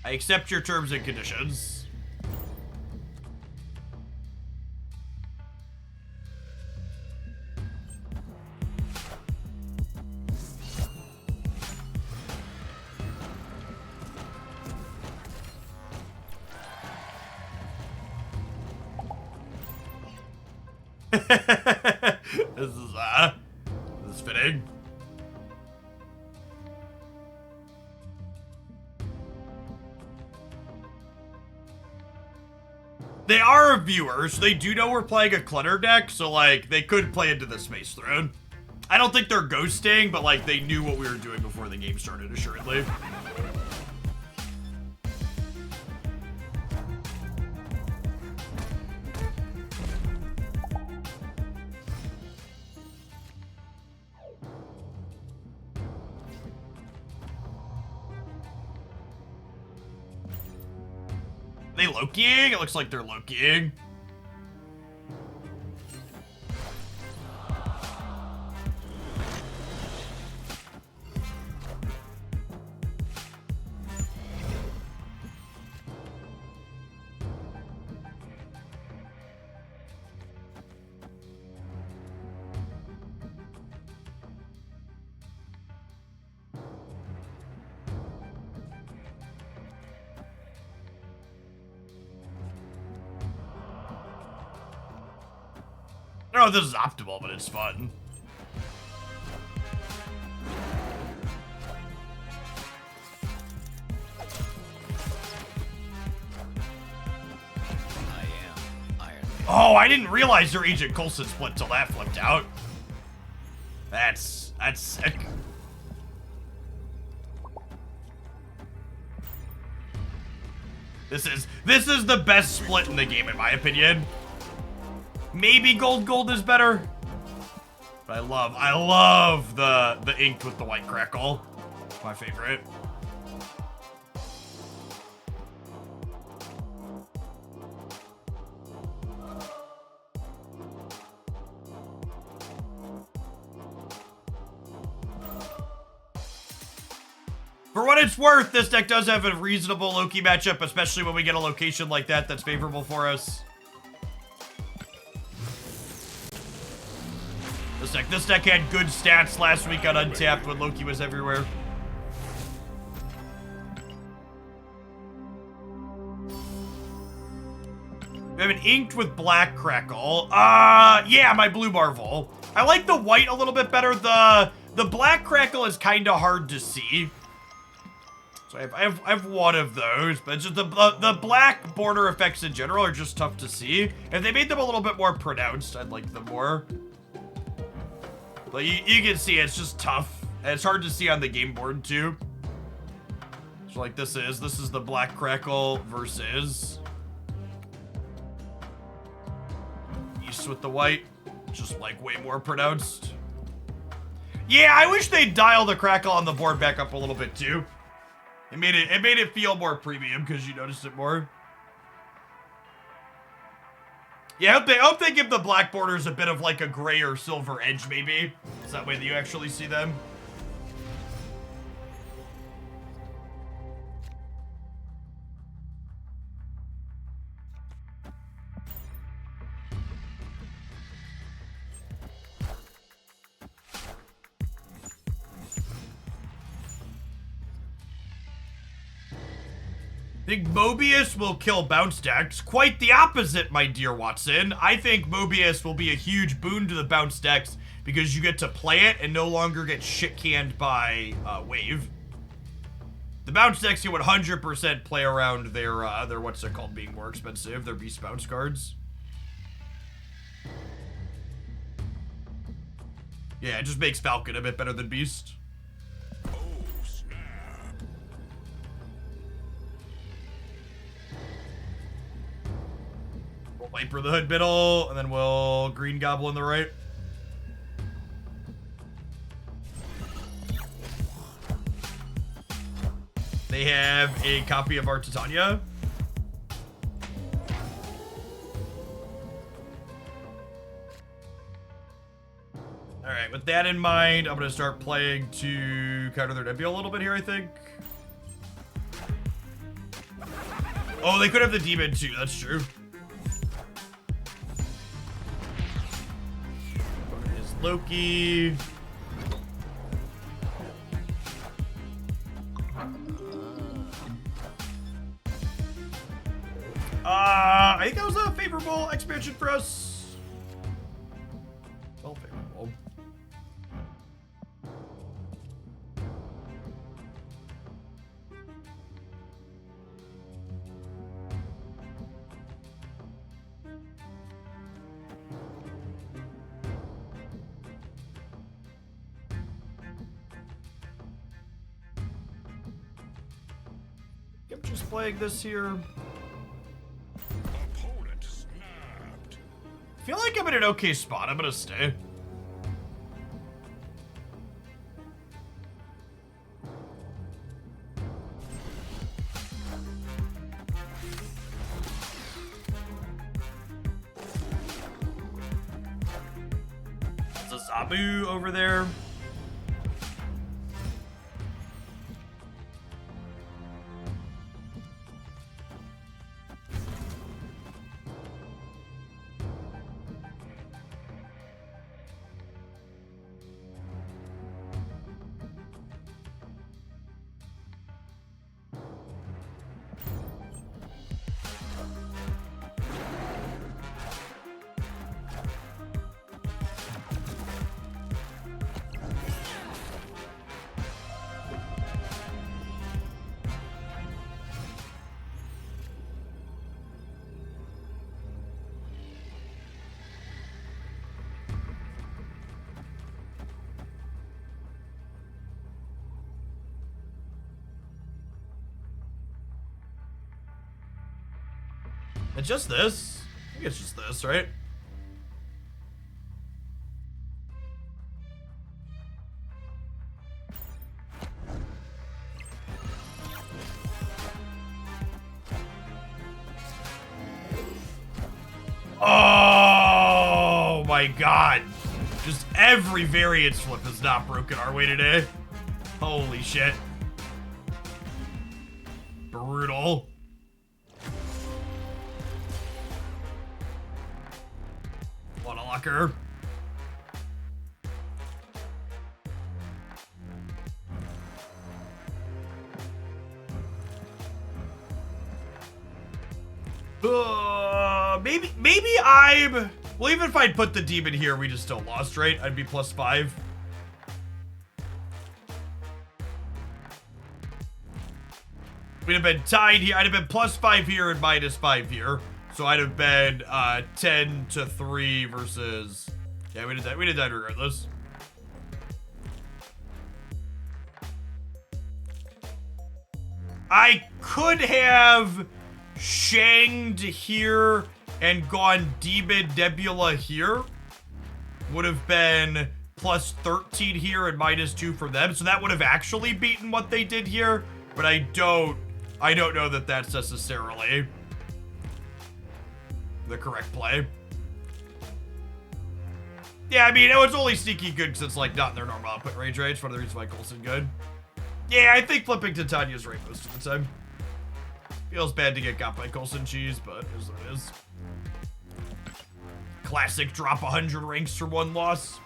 I accept your terms and conditions. This is fitting. They are viewers. They do know we're playing a clutter deck, so like they could play into this Mace Throne. I don't think they're ghosting, but like they knew what we were doing before the game started, assuredly. They Lokiing? It looks like they're Lokiing. I don't know if this is optimal, but it's fun. Oh, I didn't realize their Agent Coulson split till that flipped out. That's sick. This is the best split in the game, in my opinion. Maybe gold is better. But I love the inked with the white crackle. My favorite. For what it's worth, this deck does have a reasonable Loki matchup, especially when we get a location like that that's favorable for us. This deck had good stats last week on Untapped when Loki was everywhere. We have an inked with black crackle. Yeah, my blue Marvel. I like the white a little bit better. The black crackle is kind of hard to see. So I have one of those, but it's just the black border effects in general are just tough to see. If they made them a little bit more pronounced, I'd like them more. But you can see it's just tough. And it's hard to see on the game board too. So like this is the black crackle versus East with the white. Just like way more pronounced. Yeah, I wish they'd dial the crackle on the board back up a little bit too. It made it feel more premium because you noticed it more. Yeah, I hope they give the black borders a bit of like a gray or silver edge, maybe. So that way that you actually see them. I think Mobius will kill bounce decks. Quite the opposite, my dear Watson. I think Mobius will be a huge boon to the bounce decks because you get to play it and no longer get shit canned by wave. The bounce decks you 100% play around their what's it called being more expensive, their beast bounce cards. Yeah, it just makes Falcon a bit better than Beast. Viper the Hood middle, and then we'll Green Goblin the right. They have a copy of our Titania. Alright, with that in mind, I'm going to start playing to counter their Nebula a little bit here, I think. Oh, they could have the Demon too, that's true. Loki. I think that was a favorable expansion for us. Well, favorable. I'm just playing this here. Opponent snapped. I feel like I'm in an okay spot. I'm gonna stay. There's a Zabu over there. It's just this. I think it's just this, right? Oh my god. Just every variance flip is not broken our way today. Holy shit. Brutal. What a locker. Maybe I'm... Well, even if I'd put the demon here, we just still lost, right? I'd be +5. We'd have been tied here. I'd have been +5 here and -5 here. So I'd have been 10-3 versus... Yeah, we did that. We did that regardless. I could have shanged here and gone Demon Nebula here. Would have been +13 here and -2 for them. So that would have actually beaten what they did here. But I don't know that that's necessarily the correct play. Yeah, I mean, it was only sneaky good because it's like not in their normal output range, right? It's one of the reasons why Coulson good. Yeah, I think flipping Titania's right most of the time. Feels bad to get got by Coulson cheese, but it is what it is. Classic drop 100 ranks for one loss.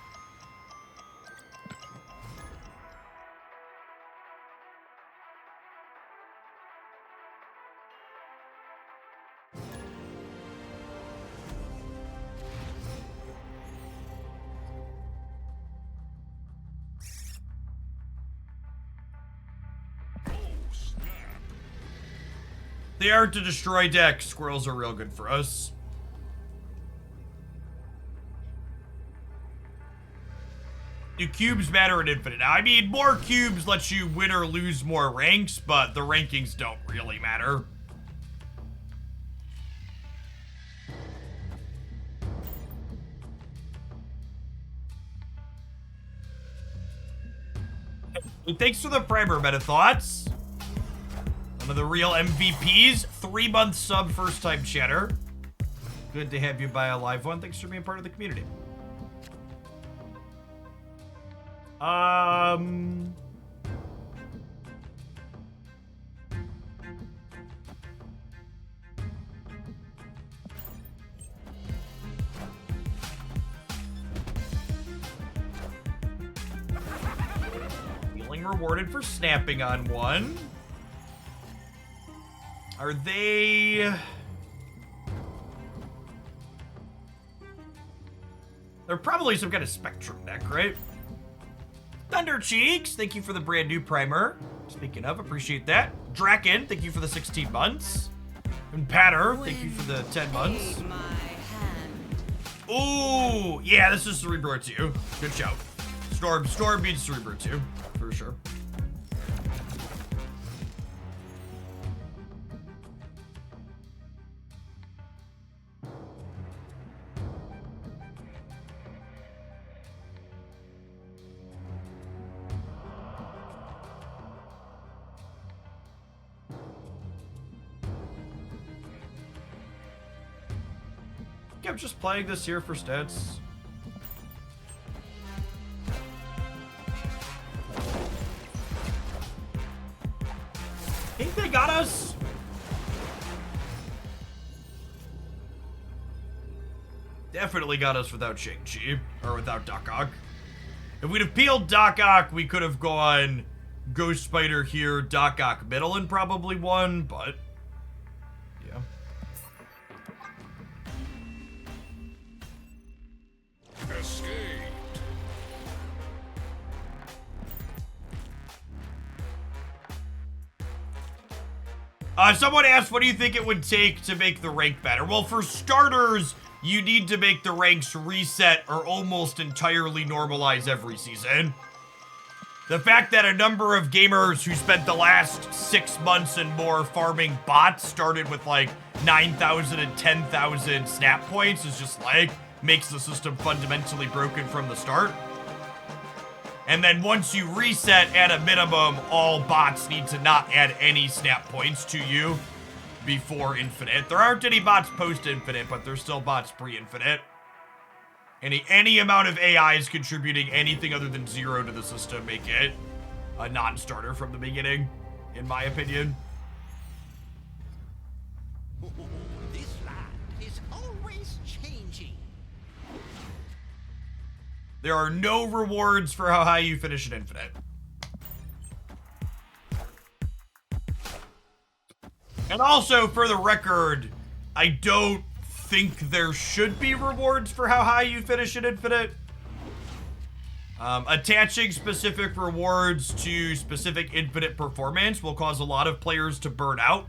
They are to destroy decks. Squirrels are real good for us. Do cubes matter in Infinite? Now, I mean, more cubes lets you win or lose more ranks, but the rankings don't really matter. Thanks for the primer, Meta Thoughts. One of the real MVPs. 3-month sub, first time chatter. Good to have you buy a live one. Thanks for being part of the community. Feeling rewarded for snapping on one. Are they... They're probably some kind of Spectrum deck, right? Thunder Cheeks, thank you for the brand new primer. Speaking of, appreciate that. Draken, thank you for the 16 months. And Patter, thank you for the 10 months. My hand. Ooh, yeah, this is Cerebro 2. Good show. Storm beats Cerebro 2, for sure. I'm just playing this here for stats. Think they got us? Definitely got us without Shang-Chi, or without Doc Ock. If we'd have peeled Doc Ock, we could have gone Ghost Spider here, Doc Ock middle, and probably won, but yeah. Someone asked, what do you think it would take to make the rank better? Well, for starters, you need to make the ranks reset or almost entirely normalize every season. The fact that a number of gamers who spent the last 6 months and more farming bots started with like 9,000 and 10,000 snap points is just like, makes the system fundamentally broken from the start. And then once you reset at a minimum, all bots need to not add any snap points to you before Infinite. There aren't any bots post-Infinite, but there's still bots pre-Infinite. Any amount of AIs contributing anything other than 0 to the system make it a non-starter from the beginning, in my opinion. This land is always changing. There are no rewards for how high you finish an Infinite. And also, for the record, I don't think there should be rewards for how high you finish an Infinite. Attaching specific rewards to specific Infinite performance will cause a lot of players to burn out.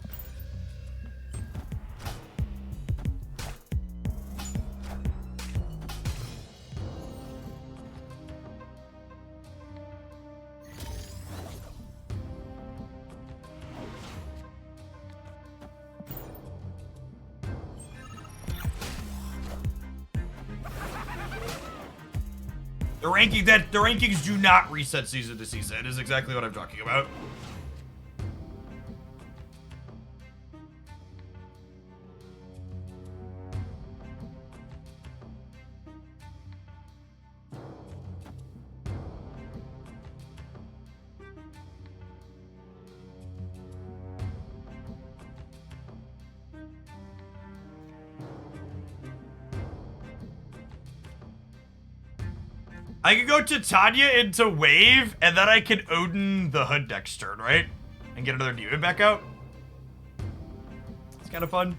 The rankings do not reset season to season, is exactly what I'm talking about. I can go Titania into Wave, and then I can Odin the Hood next turn, right? And get another demon back out. It's kind of fun.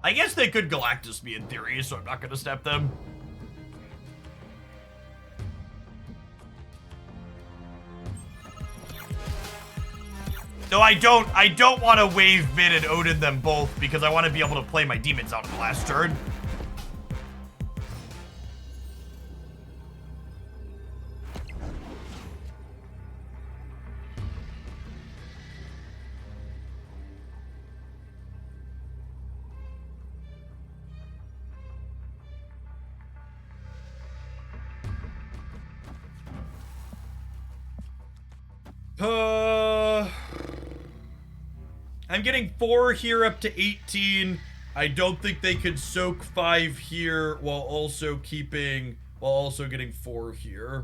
I guess they could Galactus me in theory, so I'm not gonna step them. No, I don't want to Wave Mid and Odin them both because I want to be able to play my demons out in the last turn. I'm getting 4 here up to 18. I don't think they could soak 5 here while also getting 4 here.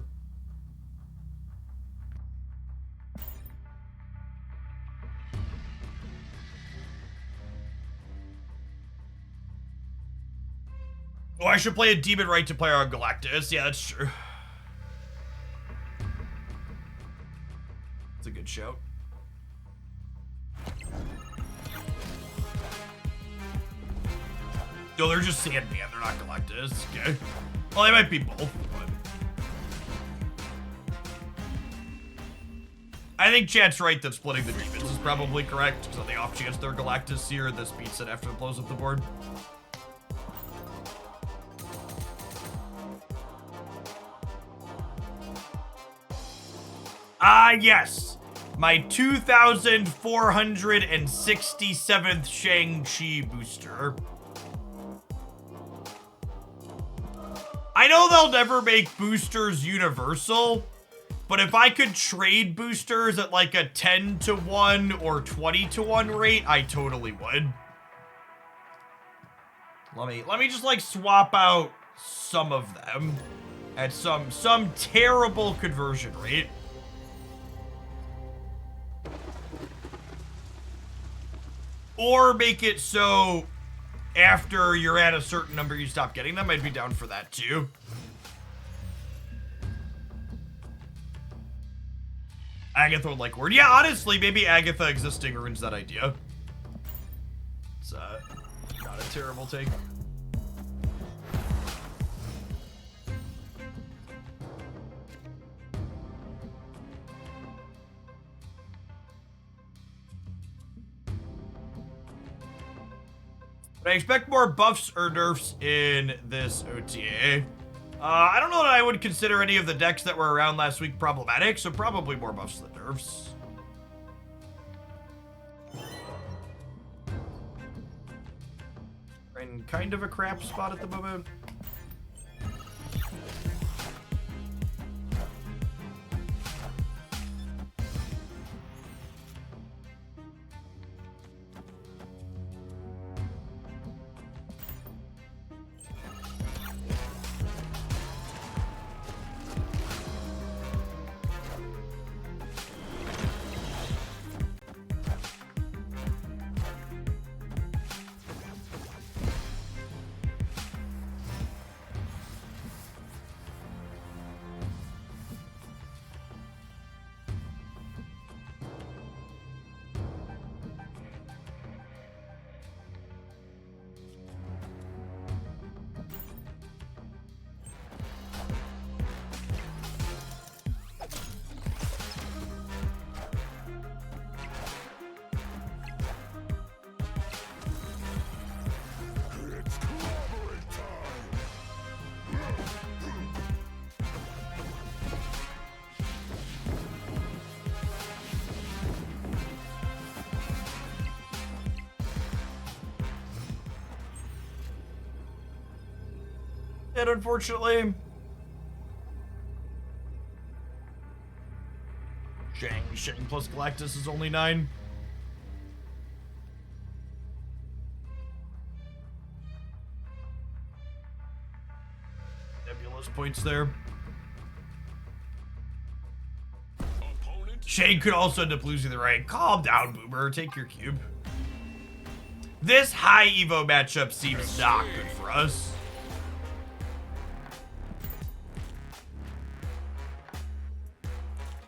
Oh, I should play a demon right to play on Galactus. Yeah, that's true. That's a good shout. No, they're just Sandman. They're not Galactus. Okay. Well, they might be both, but... I think Chad's right that splitting the demons is probably correct, because on the off chance they're Galactus here, this beats it after it blows up the board. Yes! My 2,467th Shang-Chi booster. I know they'll never make boosters universal, but if I could trade boosters at like a 10-to-1 or 20-to-1 rate, I totally would. Let me just like swap out some of them at some terrible conversion rate. Or make it so after you're at a certain number you stop getting them. I'd be down for that too. Agatha would like word. Yeah, honestly, maybe Agatha existing ruins that idea. It's not a terrible take. But I expect more buffs or nerfs in this OTA. I don't know that I would consider any of the decks that were around last week problematic, so probably more buffs than nerfs. We're in kind of a crap spot at the moment. And unfortunately, Shang plus Galactus is only 9. Nebula plus points there. Opponent Shane could also end up losing the rank. Calm down, Boomer. Take your cube. This high Evo matchup seems not good for us.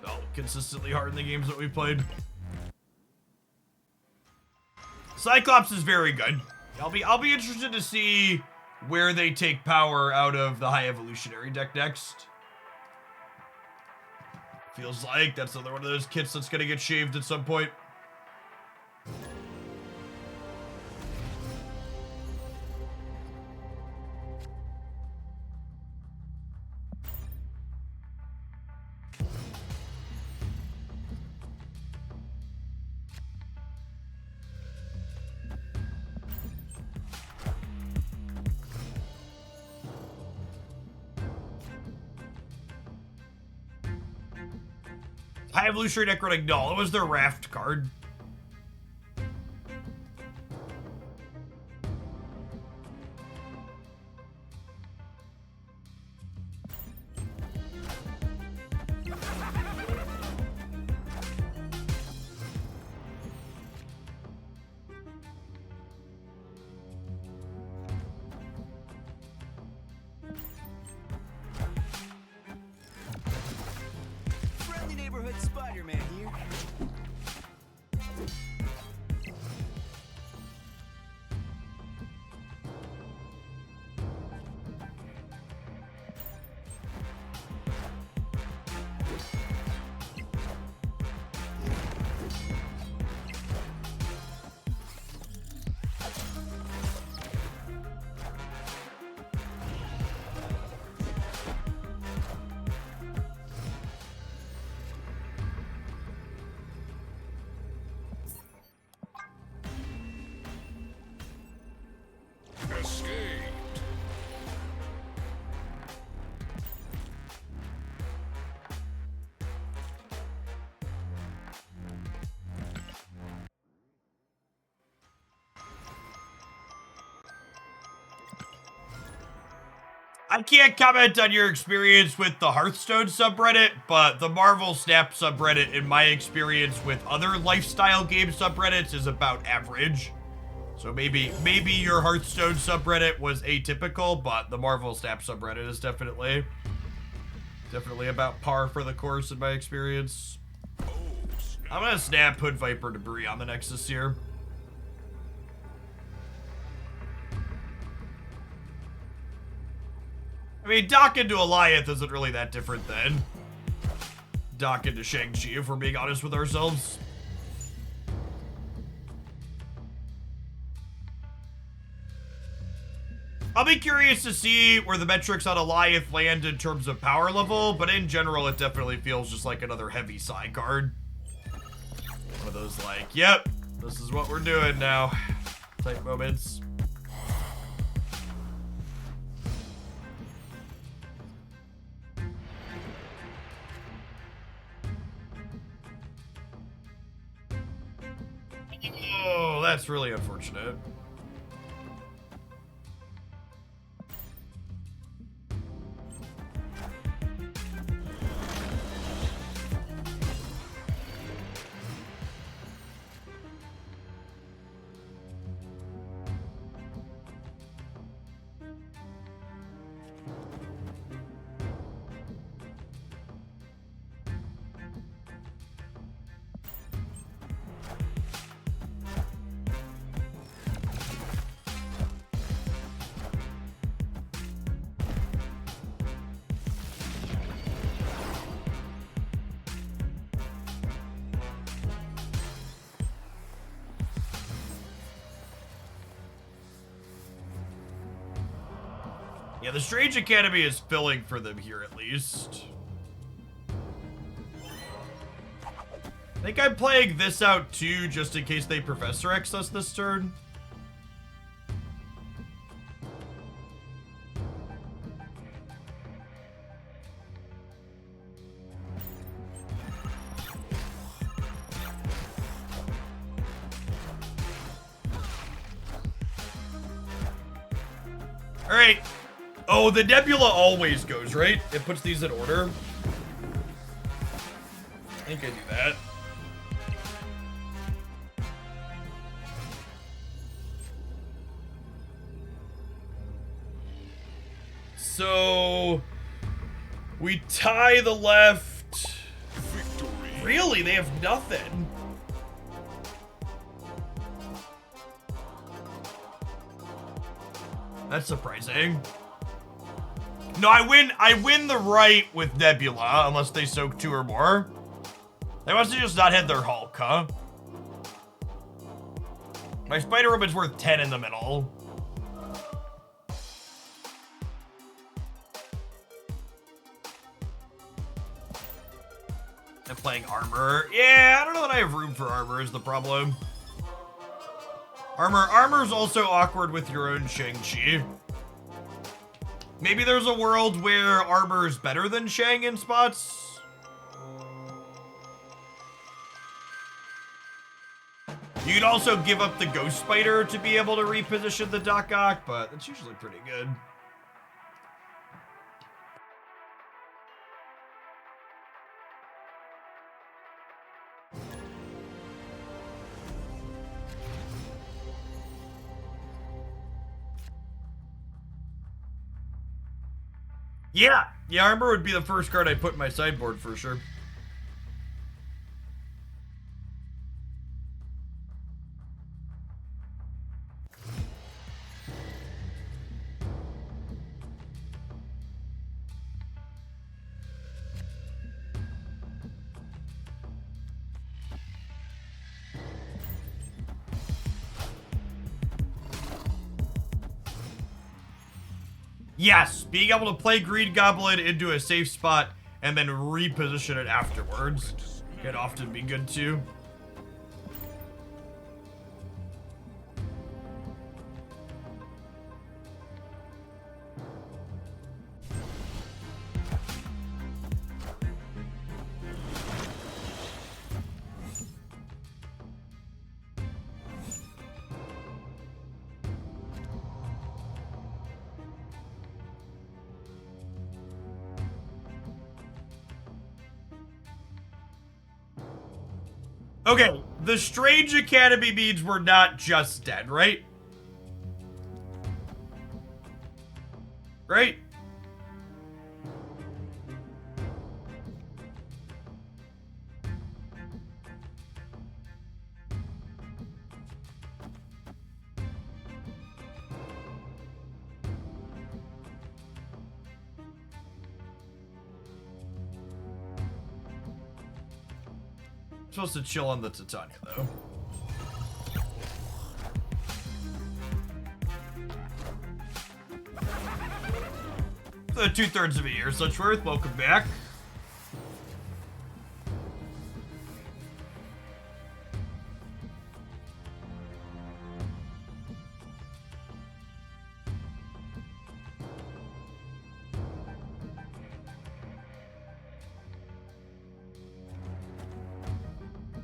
Felt consistently hard in the games that we've played. Cyclops is very good. I'll be interested to see where they take power out of the high evolutionary deck next. Feels like that's another one of those kits that's gonna get shaved at some point. High evolutionary deck running Null. It was their raft card. Friendly neighborhood Spider-Man here. escaped. I can't comment on your experience with the Hearthstone subreddit, but the Marvel Snap subreddit, in my experience with other lifestyle game subreddits, is about average. So maybe your Hearthstone subreddit was atypical, but the Marvel Snap subreddit is definitely about par for the course in my experience. Oh, snap. I'm gonna snap Hood Viper Debris on the Nexus here. I mean, Dock into Goliath isn't really that different than Dock into Shang-Chi, if we're being honest with ourselves. I'll be curious to see where the metrics on Goliath land in terms of power level, but in general, it definitely feels just like another heavy side card. One of those like, yep, this is what we're doing now type moments. Oh, that's really unfortunate. Yeah, the Strange Academy is filling for them here, at least. I think I'm playing this out, too, just in case they Professor X us this turn. Alright. Oh, the Nebula always goes, right? It puts these in order. I think I do that. So we tie the left. Victory. Really? They have nothing. That's surprising. No, I win the right with Nebula, unless they soak 2 or more. They must have just not hit their Hulk, huh? My Spider Woman's worth 10 in the middle. I'm playing armor. Yeah, I don't know that I have room for armor is the problem. Armor's also awkward with your own Shang-Chi. Maybe there's a world where armor is better than Shang in spots. You could also give up the Ghost Spider to be able to reposition the Doc Ock, but that's usually pretty good. Yeah, armor would be the first card I put in my sideboard for sure. Yes, being able to play Green Goblin into a safe spot and then reposition it afterwards can often be good too. Okay, the Strange Academy means we're not just dead, right? Right? Supposed to chill on the Titania, though. For the 2/3 of a year, Suchworth, welcome back.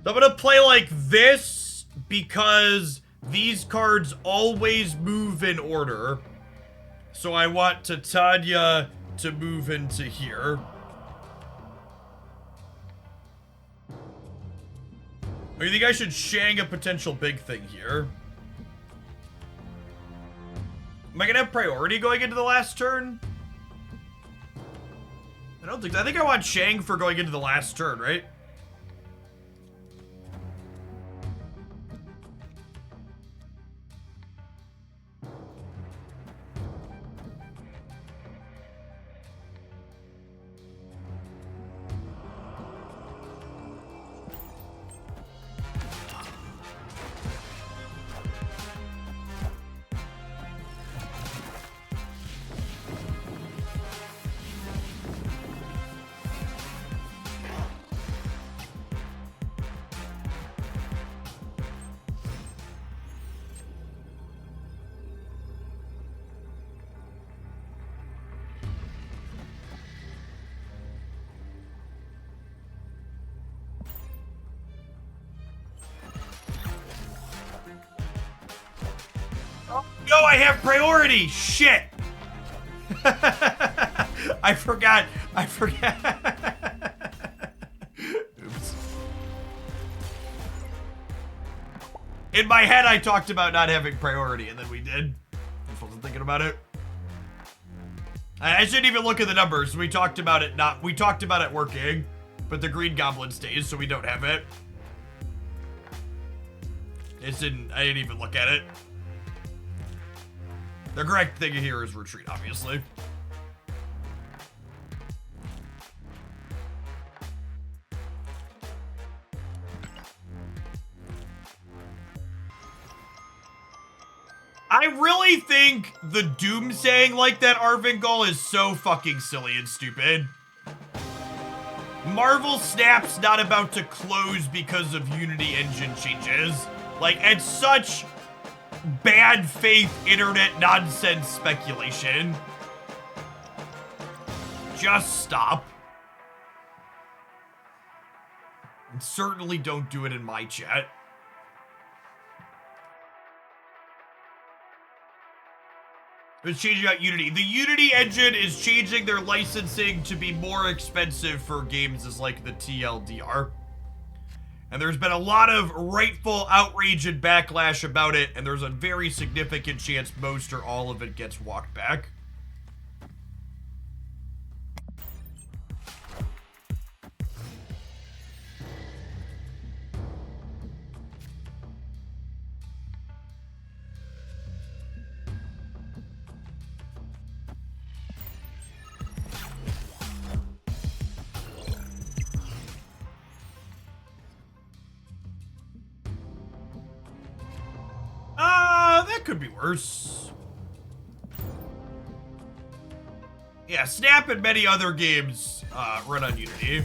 So I'm gonna play like this because these cards always move in order. So I want Titania to move into here. Or you think I should Shang a potential big thing here? Am I gonna have priority going into the last turn? I don't think so. I think I want Shang for going into the last turn, right? No, I have priority! Shit! I forgot. Oops. In my head, I talked about not having priority, and then we did. I wasn't thinking about it. I shouldn't even look at the numbers. We talked about it we talked about it working, but the green goblin stays, so we don't have it. I didn't even look at it. The correct thing here is retreat, obviously. I really think the doomsaying like that Arvingol is so fucking silly and stupid. Marvel Snap's not about to close because of Unity engine changes. Like, it's such bad faith internet nonsense speculation. Just stop. And certainly don't do it in my chat. It's changing out Unity. The Unity engine is changing their licensing to be more expensive for games as like the TLDR. And there's been a lot of rightful outrage and backlash about it, and there's a very significant chance most or all of it gets walked back. That could be worse. Yeah, Snap and many other games run on Unity.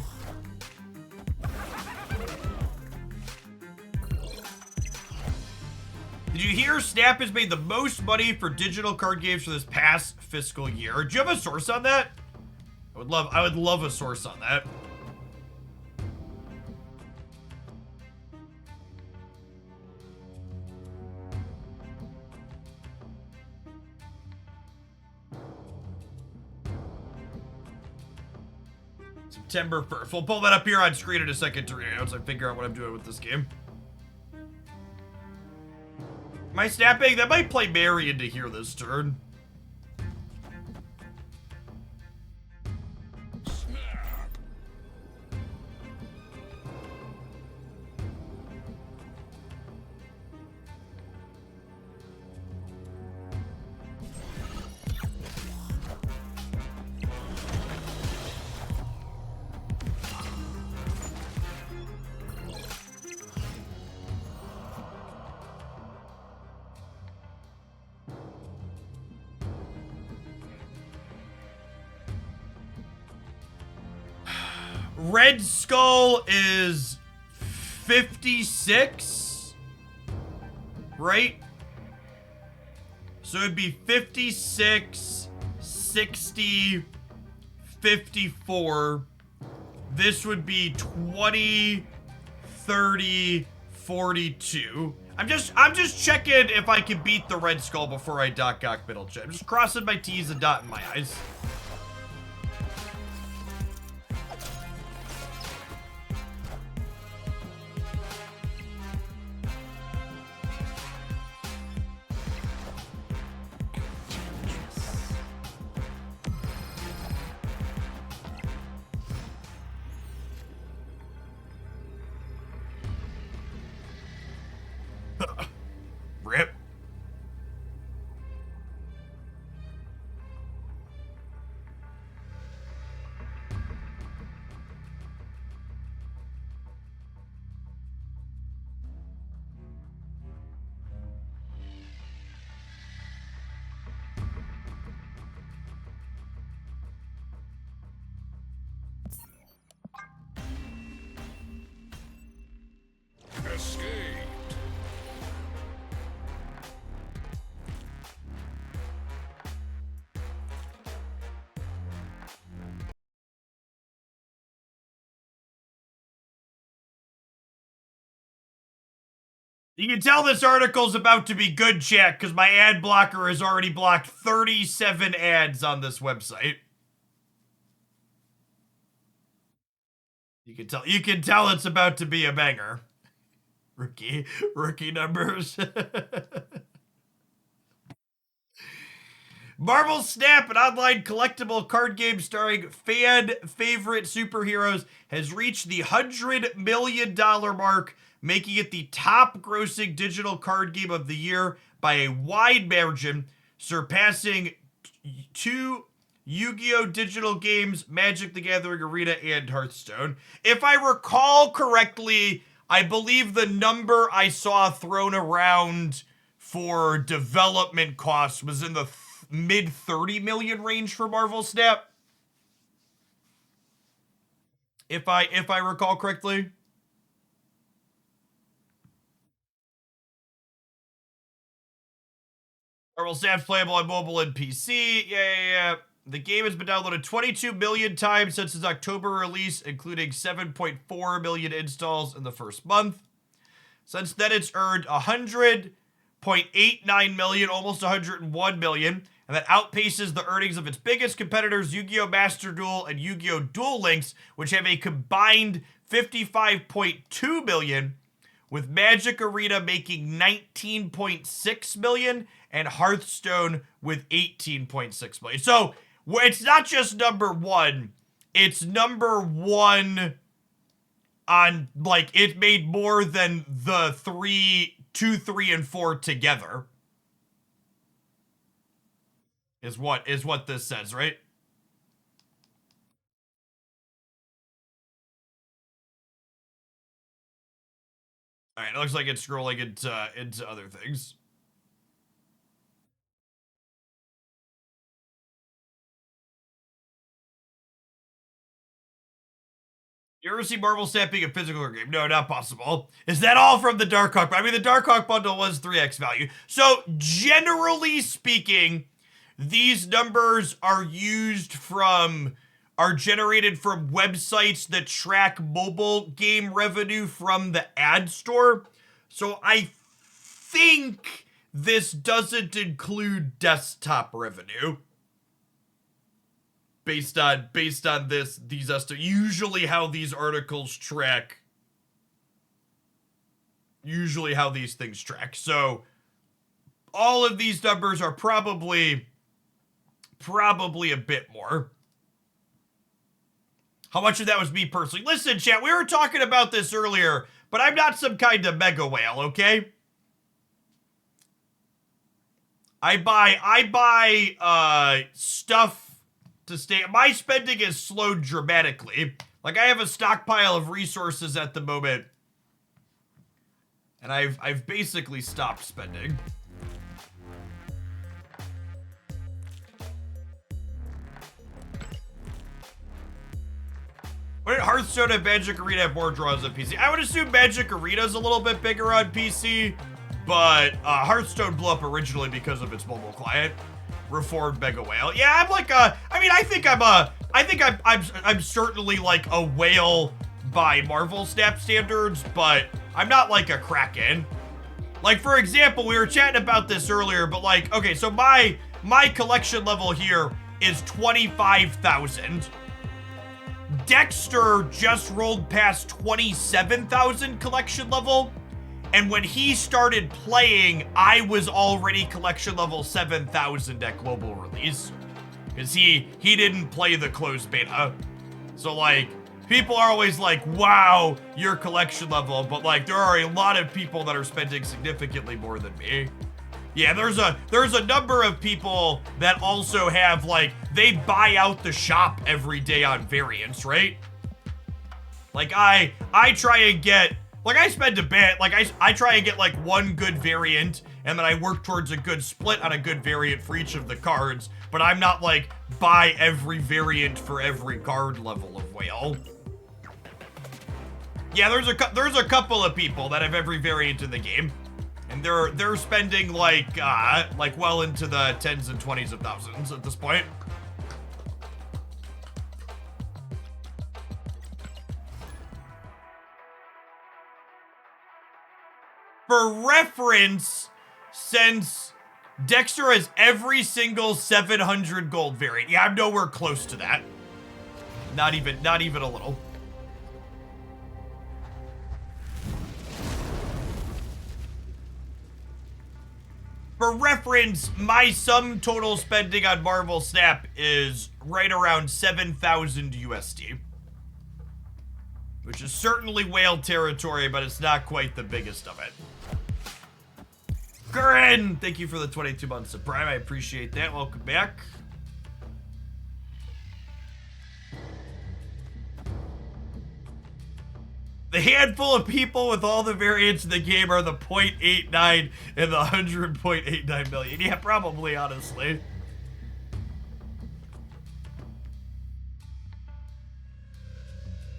Did you hear Snap has made the most money for digital card games for this past fiscal year? Do you have a source on that? I would love a source on that. September 1st. We'll pull that up here on screen in a second to read once I figure out what I'm doing with this game. Am I snapping? That might play Mary into here this turn. Red Skull is 56, right? So it'd be 56, 60, 54. This would be 20, 30, 42. I'm just checking if I can beat the Red Skull before I dot gawk middle check. I'm just crossing my T's and dotting my I's. Rip. Escape. You can tell this article's about to be good, chat, because my ad blocker has already blocked 37 ads on this website. You can tell it's about to be a banger. Rookie numbers. Marvel Snap, an online collectible card game starring fan favorite superheroes, has reached the $100 million mark, making it the top grossing digital card game of the year by a wide margin, surpassing two Yu-Gi-Oh! Digital games, Magic the Gathering Arena, and Hearthstone. If I recall correctly, I believe the number I saw thrown around for development costs was in the mid 30 million range for Marvel Snap. If I recall correctly. Marvel Snap's playable on mobile and PC. Yeah. The game has been downloaded 22 million times since its October release, including 7.4 million installs in the first month. Since then, it's earned 100.89 million, almost 101 million, and that outpaces the earnings of its biggest competitors, Yu-Gi-Oh! Master Duel and Yu-Gi-Oh! Duel Links, which have a combined 55.2 million, with Magic Arena making 19.6 million and Hearthstone with 18.6 million. So it's not just number one, it's number one on, like, it made more than the 2, 3, and 4 together. Is what this says, right? All right, it looks like it's scrolling into other things. You ever see Marvel Snap being a physical game? No, not possible. Is that all from the Darkhawk? I mean, the Darkhawk bundle was 3x value. So, generally speaking, these numbers are generated from websites that track mobile game revenue from the ad store. So I think this doesn't include desktop revenue. Based on these estimates. Usually how these articles track. Usually how these things track. So all of these numbers are probably a bit more. How much of that was me personally? Listen, chat, we were talking about this earlier, but I'm not some kind of mega whale, okay? I buy stuff to stay. My spending is slowed dramatically. Like, I have a stockpile of resources at the moment, and I've basically stopped spending. When did Hearthstone and Magic Arena have more draws on PC? I would assume Magic Arena's a little bit bigger on PC, but Hearthstone blew up originally because of its mobile client. Reformed Mega Whale. Yeah, I'm like I'm certainly like a whale by Marvel Snap standards, but I'm not like a Kraken. Like, for example, we were chatting about this earlier, but like, okay, so my collection level here is 25,000. Dexter just rolled past 27,000 collection level, and when he started playing, I was already collection level 7,000 at global release, because he didn't play the closed beta. So like, people are always like, wow, your collection level, but like, there are a lot of people that are spending significantly more than me. Yeah, there's a number of people that also have, like, they buy out the shop every day on variants, right? Like, I try and get, like, I spend a bit, like, I try and get, like, one good variant, and then I work towards a good split on a good variant for each of the cards, but I'm not, like, buy every variant for every card level of whale. Yeah, there's a couple of people that have every variant in the game. And they're spending like well into the tens and 20s of thousands at this point. For reference, since Dexter has every single 700 gold variant. Yeah, I'm nowhere close to that. Not even a little. For reference, my sum total spending on Marvel Snap is right around 7,000 USD. Which is certainly whale territory, but it's not quite the biggest of it. Gurren, thank you for the 22 months of Prime. I appreciate that. Welcome back. The handful of people with all the variants in the game are the 0.89 and the 100.89 million. Yeah, probably, honestly.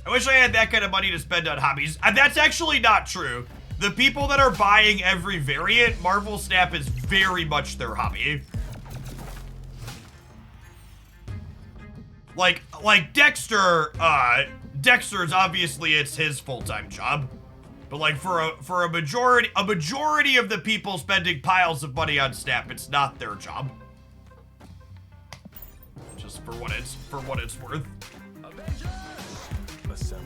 I wish I had that kind of money to spend on hobbies. That's actually not true. The people that are buying every variant, Marvel Snap is very much their hobby. Like Dexter, Dexter's obviously it's his full-time job. But like for a majority of the people spending piles of money on Snap, it's not their job. Just for what it's worth. Assemble.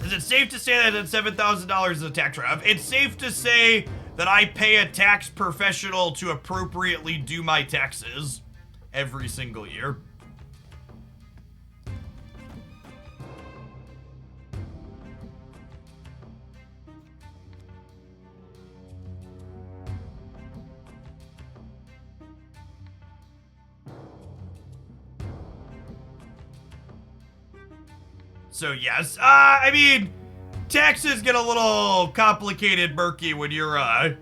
Is it safe to say that $7,000 is a tax write-off? It's safe to say that I pay a tax professional to appropriately do my taxes every single year. So yes, I mean, taxes get a little complicated, murky when you're a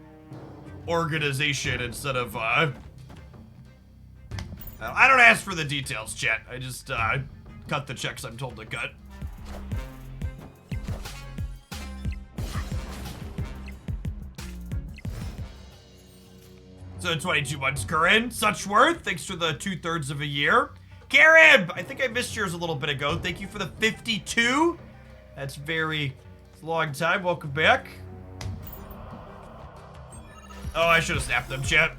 organization instead of I don't ask for the details, chat. I just cut the checks I'm told to cut. So 22 months, Corinne. Such worth. Thanks for the 2/3 of a year. Garib, I think I missed yours a little bit ago. Thank you for the 52. That's a long time. Welcome back. Oh, I should have snapped them, chat.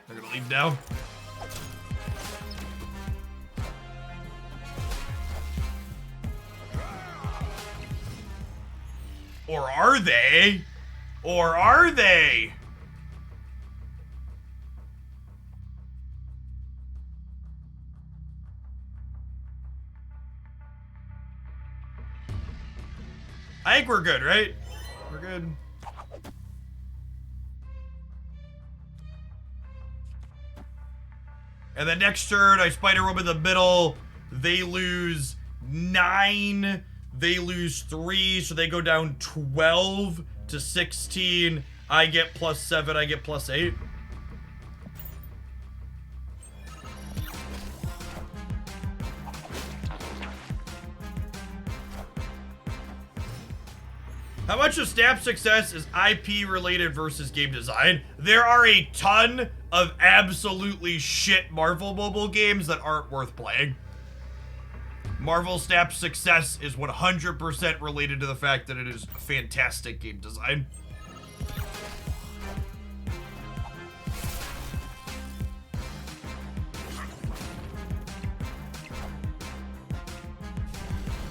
They're gonna leave now. Or are they? Or are they? I think we're good, right? We're good. And the next turn, I Spider Room in the middle. They lose 9. They lose 3, so they go down 12 to 16. I get +7, I get +8. How much of Snap's success is IP related versus game design? There are a ton of absolutely shit Marvel mobile games that aren't worth playing. Marvel Snap's success is 100% related to the fact that it is fantastic game design.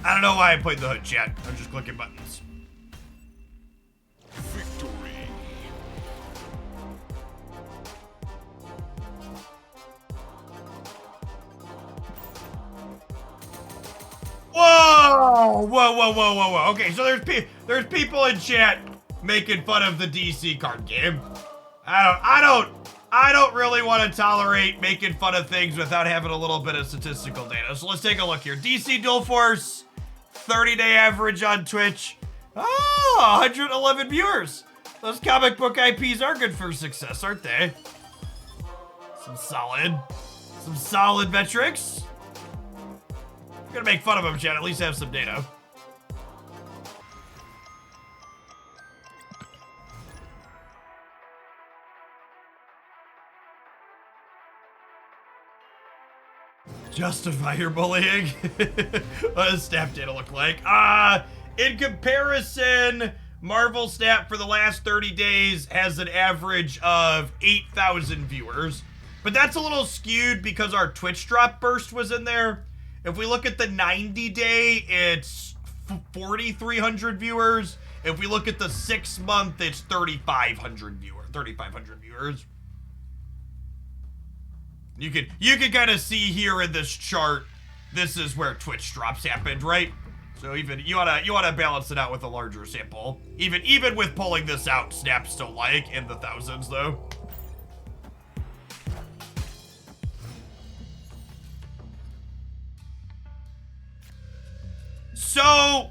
I don't know why I played the hood, chat. I'm just clicking buttons. Victory. Whoa! Whoa. Okay, so there's people in chat making fun of the DC card game. I don't really want to tolerate making fun of things without having a little bit of statistical data. So let's take a look here. DC Dual Force, 30-day average on Twitch. Oh, 111 viewers. Those comic book IPs are good for success, aren't they? Some solid metrics. I'm gonna make fun of them, chat. At least have some data. Justify your bullying. What does Snap data look like? In comparison, Marvel Snap for the last 30 days has an average of 8,000 viewers. But that's a little skewed because our Twitch drop burst was in there. If we look at the 90-day, it's 4,300 viewers. If we look at the 6-month, it's 3,500 viewers. You can kind of see here in this chart, this is where Twitch drops happened, right? So even you wanna balance it out with a larger sample. Even with pulling this out, Snap's still like in the thousands though. So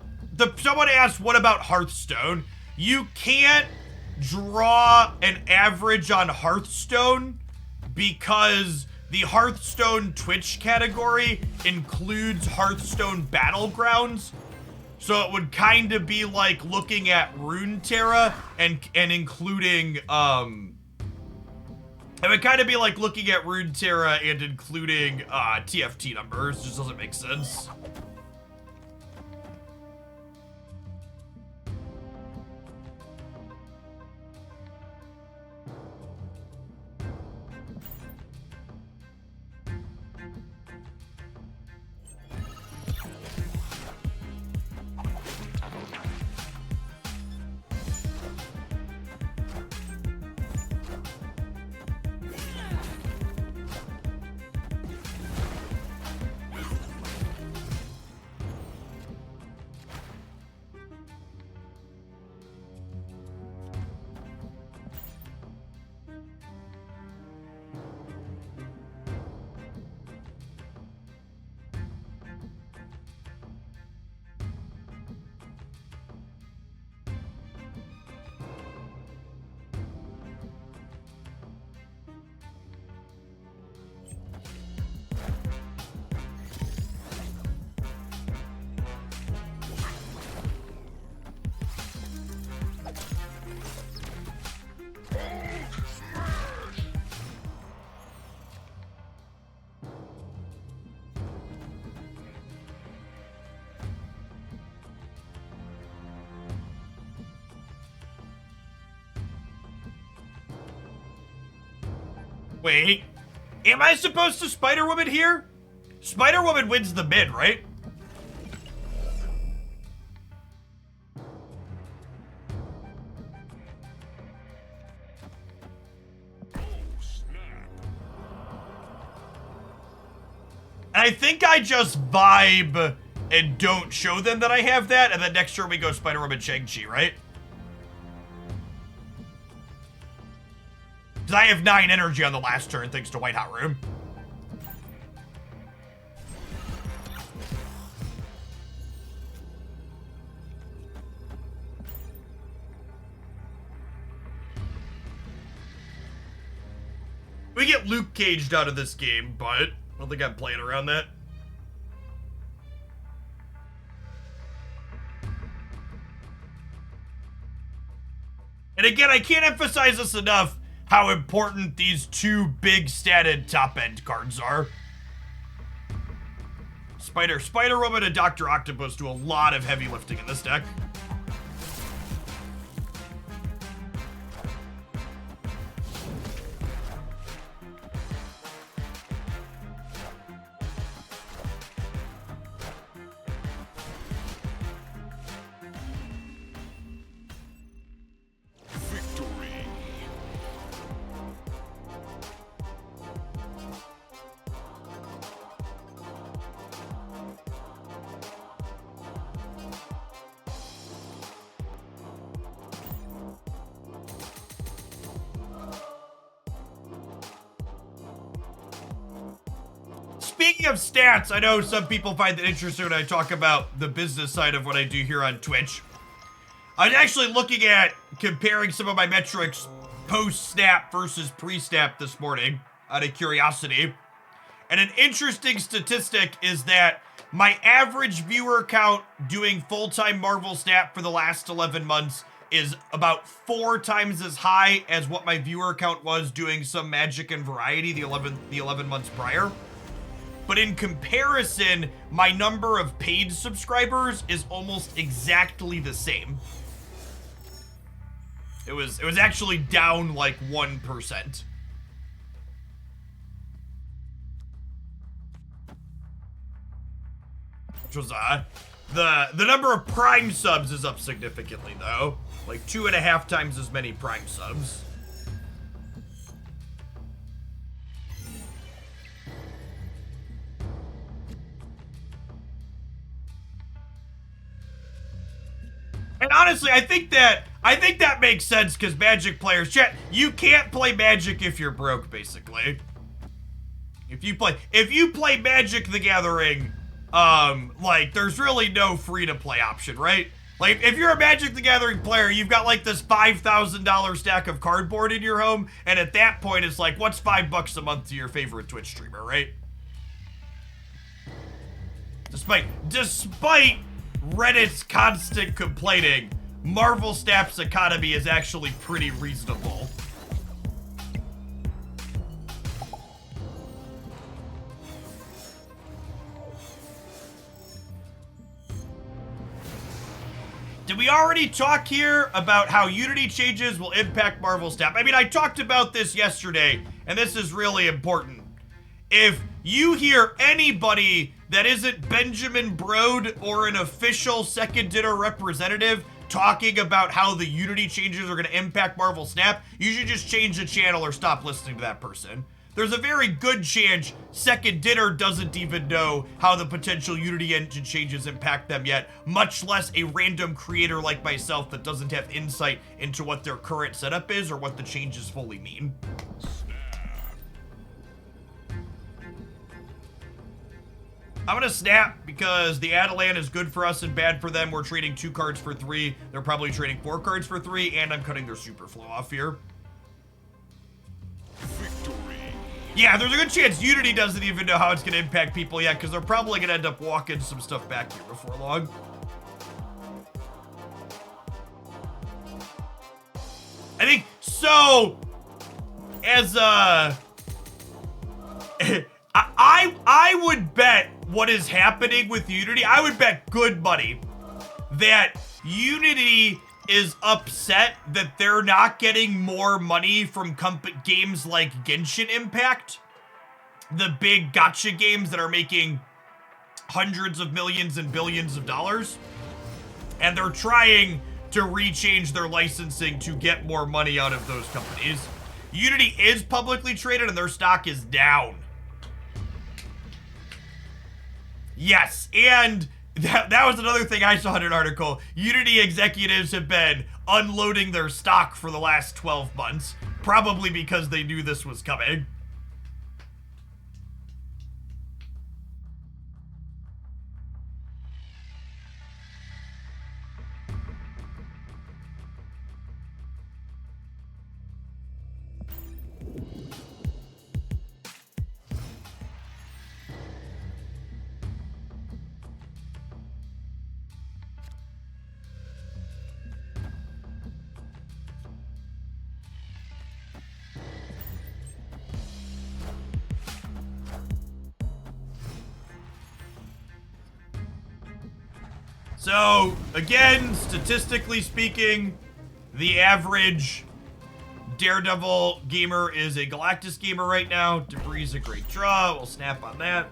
someone asked, what about Hearthstone? You can't draw an average on Hearthstone because the Hearthstone Twitch category includes Hearthstone Battlegrounds. So it would kind of be like looking at Runeterra and including, it would kind of be like looking at Runeterra and including, TFT numbers. Just doesn't make sense. Wait, am I supposed to Spider-Woman here? Spider-Woman wins the mid, right? I think I just vibe and don't show them that I have that, and then next turn we go Spider-Woman Shang-Chi, right? Because I have 9 energy on the last turn thanks to White Hot Room. We get Luke Caged out of this game, but I don't think I'm playing around that. And again, I can't emphasize this enough, how important these 2 big statted top-end cards are. Spider-Woman and Dr. Octopus do a lot of heavy lifting in this deck. Speaking of stats, I know some people find it interesting when I talk about the business side of what I do here on Twitch. I was actually looking at comparing some of my metrics post-snap versus pre-snap this morning out of curiosity. And an interesting statistic is that my average viewer count doing full-time Marvel Snap for the last 11 months is about 4 times as high as what my viewer count was doing some Magic and Variety the 11 months prior. but in comparison, my number of paid subscribers is almost exactly the same. It was actually down like 1%. Which was the number of Prime subs is up significantly though. Like 2.5 times as many Prime subs. And honestly, I think that makes sense because Magic players, chat, you can't play Magic if you're broke, basically. If you play Magic the Gathering, like there's really no free to play option, right? Like if you're a Magic the Gathering player, you've got like this $5,000 stack of cardboard in your home, and at that point it's like, what's $5 a month to your favorite Twitch streamer, right? Despite Reddit's constant complaining, Marvel Snap's economy is actually pretty reasonable. Did we already talk here about how Unity changes will impact Marvel Snap? I mean, I talked about this yesterday, and this is really important. If you hear anybody that isn't Benjamin Brode or an official Second Dinner representative talking about how the Unity changes are going to impact Marvel Snap, you should just change the channel or stop listening to that person. There's a very good chance Second Dinner doesn't even know how the potential Unity engine changes impact them yet, much less a random creator like myself that doesn't have insight into what their current setup is or what the changes fully mean. I'm gonna snap because the Adelan is good for us and bad for them. We're trading 2 cards for 3. They're probably trading 4 cards for 3, and I'm cutting their super flow off here. Victory. Yeah, there's a good chance Unity doesn't even know how it's gonna impact people yet, because they're probably gonna end up walking some stuff back here before long. I think so. As I would bet what is happening with Unity, I would bet good money that Unity is upset that they're not getting more money from games like Genshin Impact, the big gacha games that are making hundreds of millions and billions of dollars, and they're trying to rechange their licensing to get more money out of those companies. Unity is publicly traded and their stock is down. Yes, and that was another thing I saw in an article. Unity executives have been unloading their stock for the last 12 months, probably because they knew this was coming. So, again, statistically speaking, the average Daredevil gamer is a Galactus gamer right now. Debris is a great draw. We'll snap on that.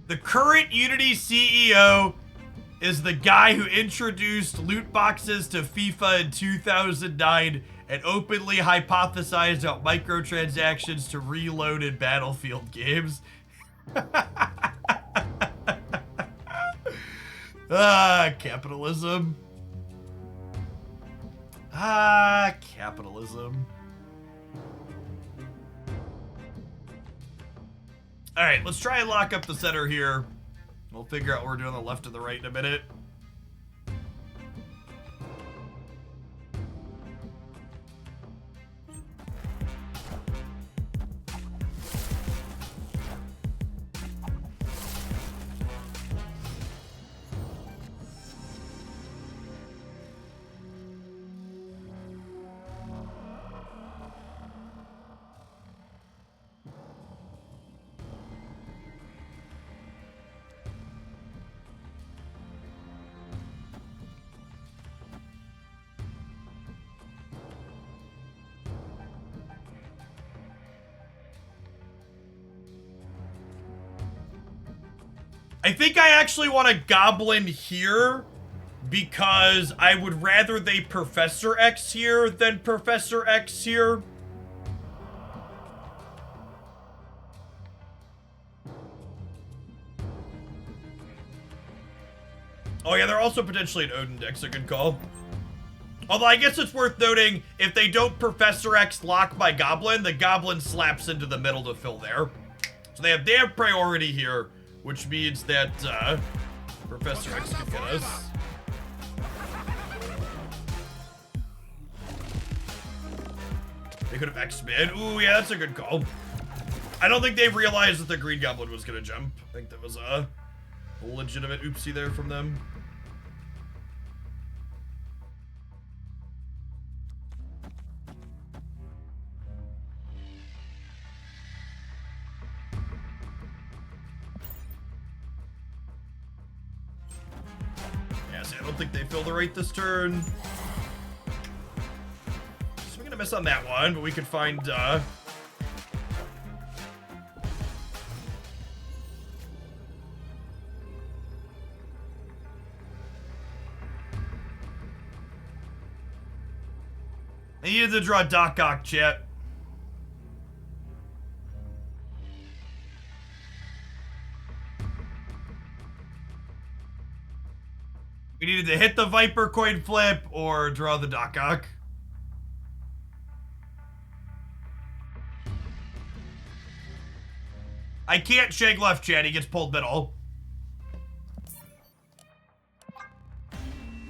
The current Unity CEO is the guy who introduced loot boxes to FIFA in 2009 and openly hypothesized out microtransactions to reload in Battlefield games. Capitalism. Capitalism. All right, let's try and lock up the center here. We'll figure out what we're doing on the left and the right in a minute. I think I actually want a goblin here because I would rather they Professor X here than Professor X here. Oh yeah, they're also potentially an Odin deck, so good call. Although I guess it's worth noting, if they don't Professor X lock by Goblin, the Goblin slaps into the middle to fill there. So they have priority here, which means that Professor X can get us. They could have X-Men. Ooh, yeah, that's a good call. I don't think they realized that the Green Goblin was gonna jump. I think that was a legitimate oopsie there from them. I don't think they fill the right this turn. So we're gonna miss on that one, but we could find I needed to draw Doc Ock, chat. We needed to hit the Viper coin flip or draw the Doc Ock. I can't shake left, chat. He gets pulled middle.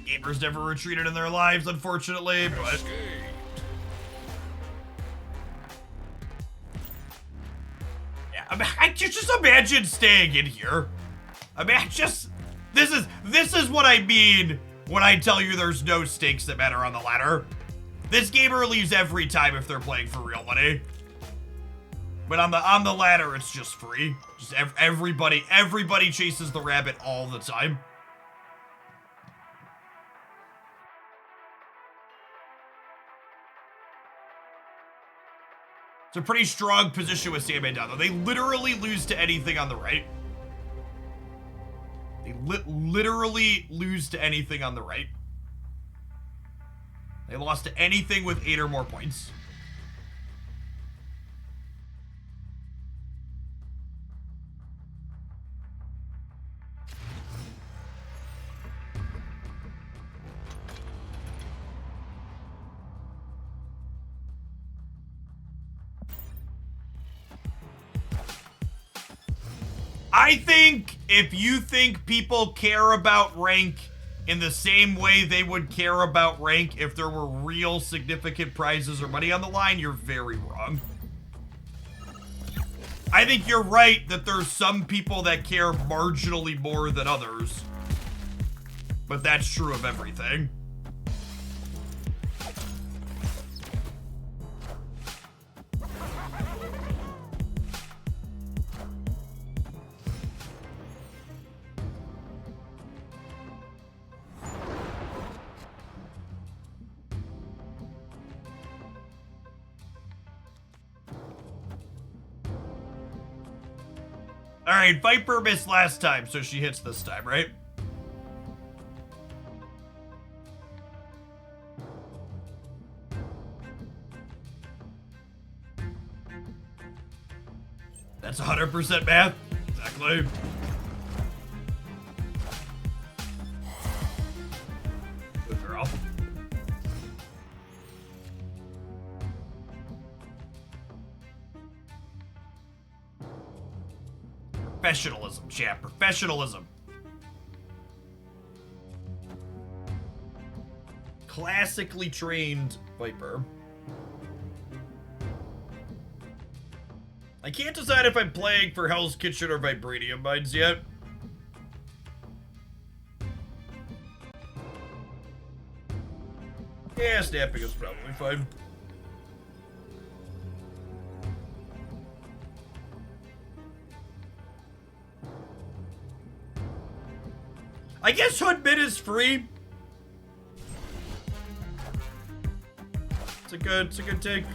Gamers never retreated in their lives, unfortunately, but... Yeah, I just imagine staying in here. I mean, this is what I mean when I tell you there's no stakes that matter on the ladder. This gamer leaves every time if they're playing for real money. But on the ladder, it's just free. Just everybody chases the rabbit all the time. It's a pretty strong position with Sandman down, though. They literally lose to anything on the right. They literally lose to anything on the right. They lost to anything with 8 or more points. I think if you think people care about rank in the same way they would care about rank if there were real significant prizes or money on the line, you're very wrong. I think you're right that there's some people that care marginally more than others. But that's true of everything. Alright, Viper missed last time, so she hits this time, right? That's 100% math. Exactly. Good girl. Professionalism, chat. Professionalism. Classically trained Viper. I can't decide if I'm playing for Hell's Kitchen or Vibranium Mines yet. Yeah, snapping is probably fine. I guess Hood Mid is free. It's a good take.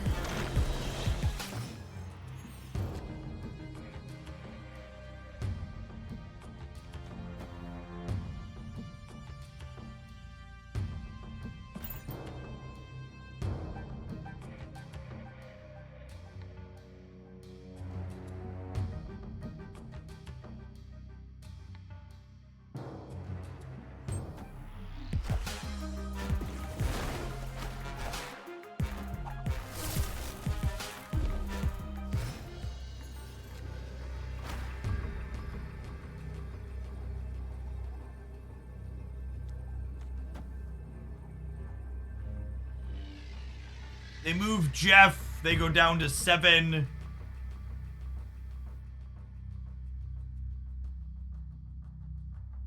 They move Jeff. They go down to 7.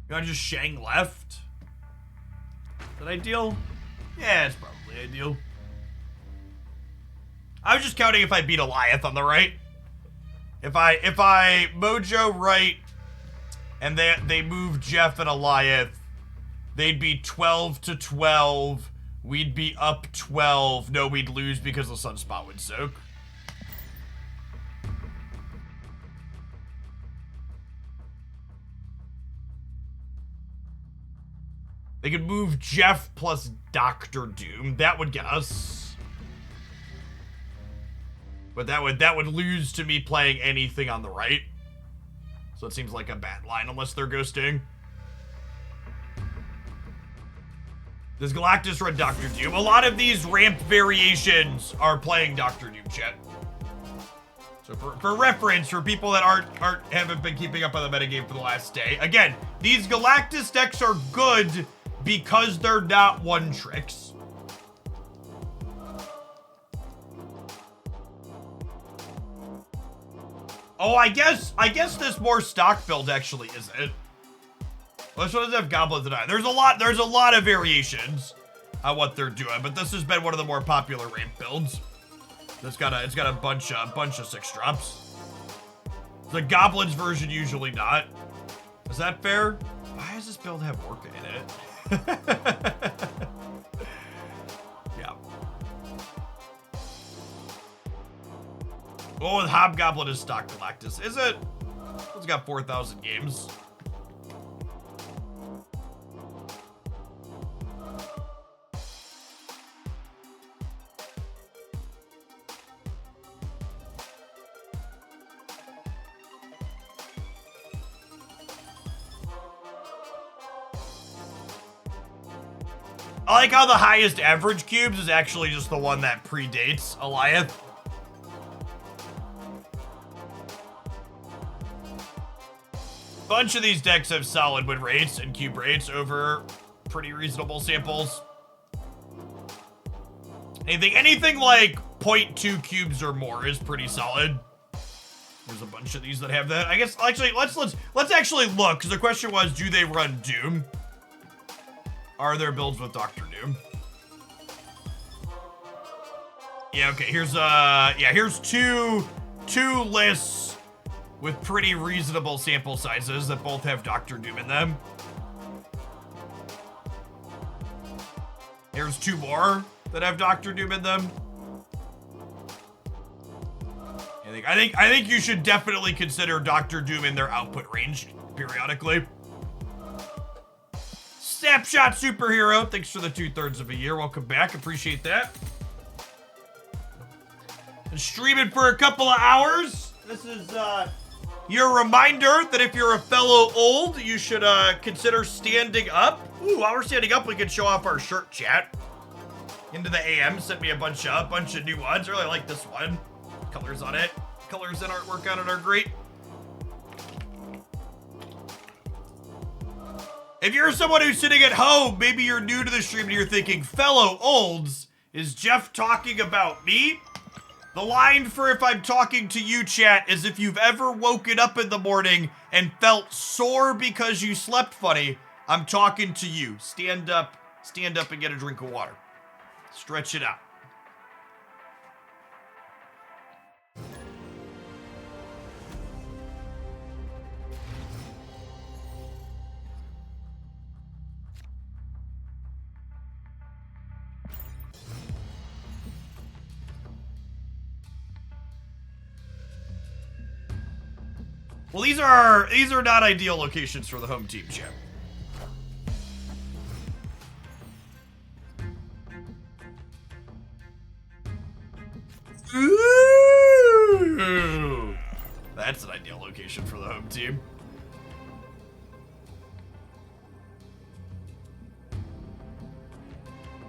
You want just Shang left? Is that ideal? Yeah, it's probably ideal. I was just counting if I beat Eliath on the right. If I Mojo right and they move Jeff and Eliath, they'd be 12 to 12. We'd be up 12. No, we'd lose because the Sunspot would soak. They could move Jeff plus Dr. Doom. That would get us. But that would lose to me playing anything on the right. So it seems like a bad line unless they're ghosting. Does Galactus run Dr. Doom? A lot of these ramp variations are playing Dr. Doom, chat. So for reference, for people that haven't been keeping up on the metagame for the last day, again, these Galactus decks are good because they're not one tricks. Oh, I guess this more stock build actually isn't. Well, this one doesn't have Goblins and I. There's a lot of variations on what they're doing, but this has been one of the more popular ramp builds. It's got a bunch of 6 drops. The Goblins version usually not. Is that fair? Why does this build have Orca in it? Yeah. Oh, and Hobgoblin is stock Galactus. Is it? It's got 4,000 games. I like how the highest average cubes is actually just the one that predates Eliath. Bunch of these decks have solid win rates and cube rates over pretty reasonable samples. Anything like 0.2 cubes or more is pretty solid. There's a bunch of these that have that. I guess actually let's actually look, because the question was, do they run Doom? Are there builds with Dr. Doom? Yeah, okay, here's two lists with pretty reasonable sample sizes that both have Dr. Doom in them. Here's 2 more that have Dr. Doom in them. I think you should definitely consider Dr. Doom in their output range periodically. Snapshot Superhero, thanks for the 2/3 of a year. Welcome back, appreciate that. Been streaming for a couple of hours. This is your reminder that if you're a fellow old, you should consider standing up. Ooh, while we're standing up, we can show off our shirt, chat. Into the AM, sent me a bunch of new ones. I really like this one. Colors on it, colors and artwork on it are great. If you're someone who's sitting at home, maybe you're new to the stream and you're thinking, fellow olds, is Jeff talking about me? The line for if I'm talking to you, chat, is if you've ever woken up in the morning and felt sore because you slept funny, I'm talking to you. Stand up and get a drink of water. Stretch it out. Well, these are not ideal locations for the home team, chat. Ooh, that's an ideal location for the home team.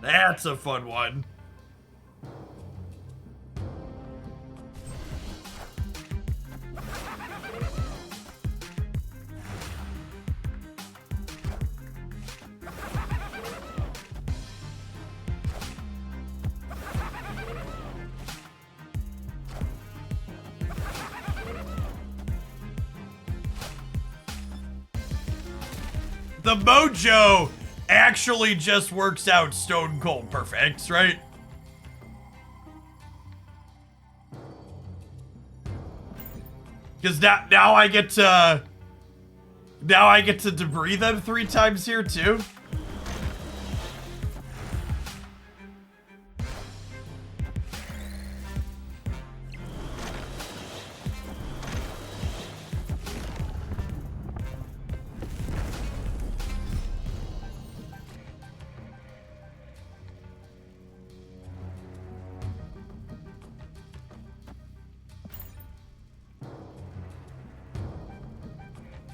That's a fun one. The mojo actually just works out stone cold perfect, right? Because now I get to debris them 3 times here too.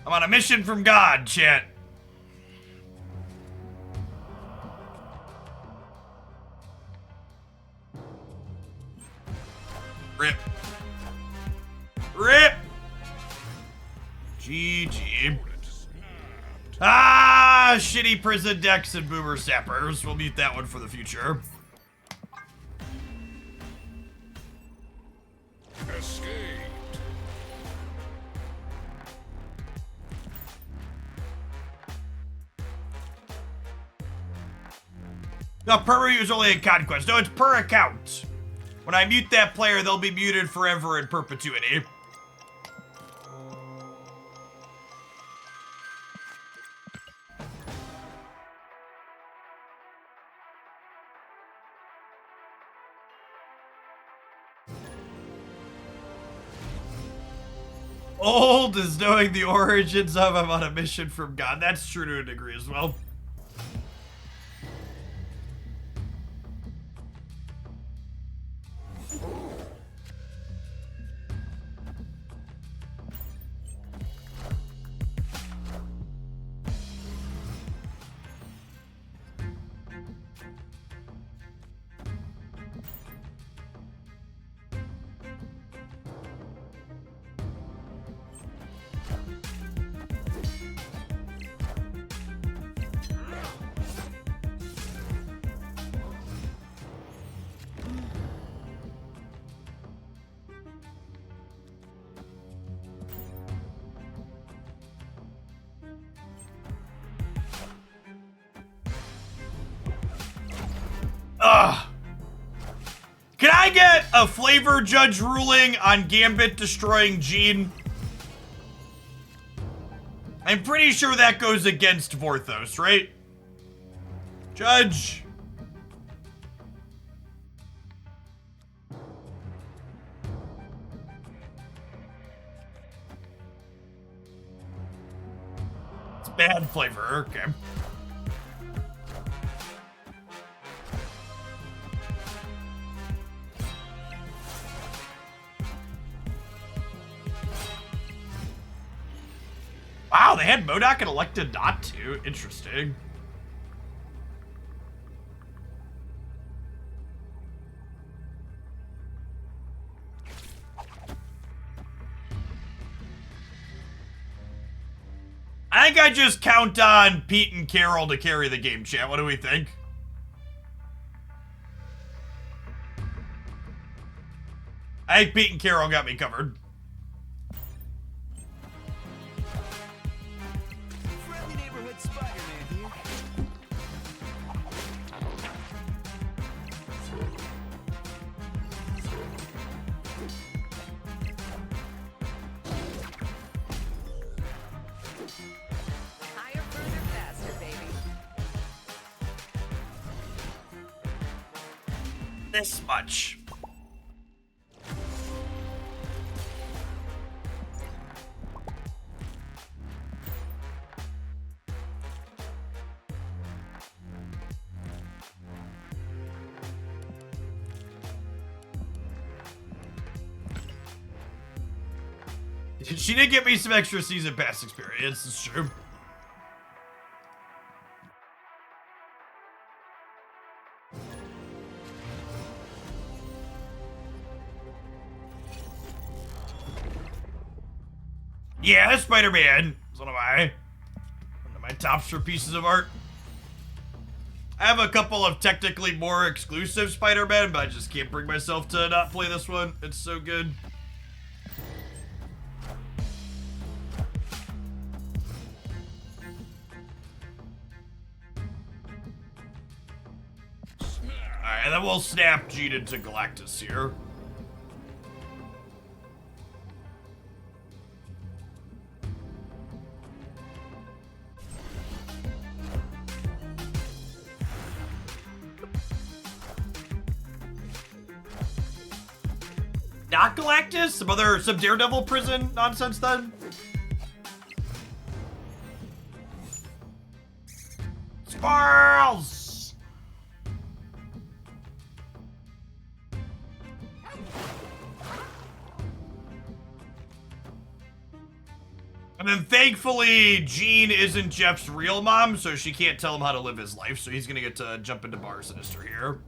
I'm on a mission from God, chat. Rip. Rip! GG. Ah, shitty prison decks and boomer sappers. We'll mute that one for the future. Escaped. No, per review is only a conquest. No, it's per account. When I mute that player, they'll be muted forever in perpetuity. Old is knowing the origins of I'm on a mission from God. That's true to a degree as well. Ugh. Can I get a flavor judge ruling on Gambit destroying Jean? I'm pretty sure that goes against Vorthos, right? Judge. It's bad flavor, okay. Wow, they had MODOK and elected not to. Interesting. I think I just count on Pete and Carol to carry the game, chat. What do we think? I think Pete and Carol got me covered. Friendly neighborhood Spider-Man here. Higher, further, faster, baby. This much. She did get me some extra season pass experience, it's true. Yeah, Spider-Man is one of my tops for pieces of art. I have a couple of technically more exclusive Spider-Man, but I just can't bring myself to not play this one. It's so good. Alright, and then we'll snap Jean into Galactus here. Not Galactus? Some Daredevil prison nonsense then? Squirrels! And then thankfully, Jean isn't Jeff's real mom, so she can't tell him how to live his life, so he's gonna get to jump into Bar Sinister here.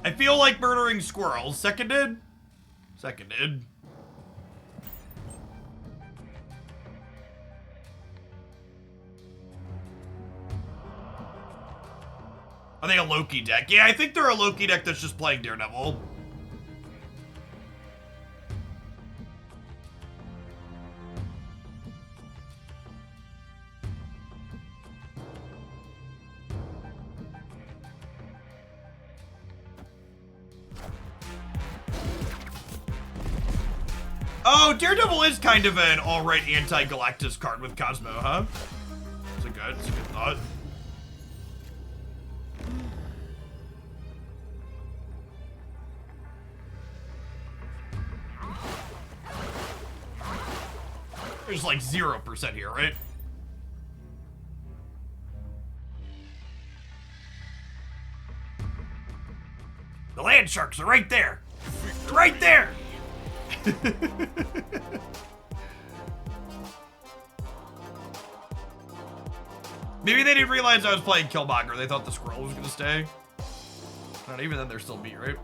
I feel like murdering squirrels. Seconded? Seconded. Are they a Loki deck? Yeah, I think they're a Loki deck that's just playing Daredevil. Oh, Daredevil is kind of an all-right anti-Galactus card with Cosmo, huh? It's a good thought. There's like 0% here, right? The land sharks are right there. They're right there. Maybe they didn't realize I was playing Killmonger. They thought the squirrel was gonna stay. Not even then, they're still beat, right?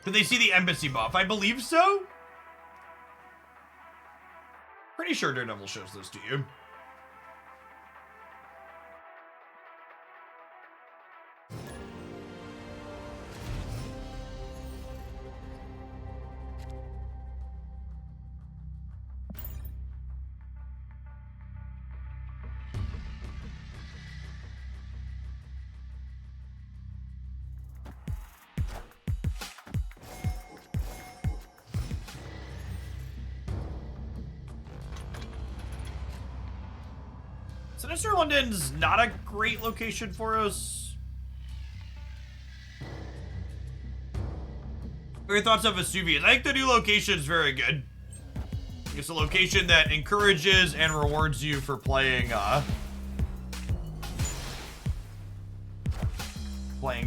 Did they see the embassy buff? I believe so. Pretty sure Daredevil shows this to you. Sinister London's not a great location for us. What are your thoughts on Vesuvius? I think the new location is very good. It's a location that encourages and rewards you for playing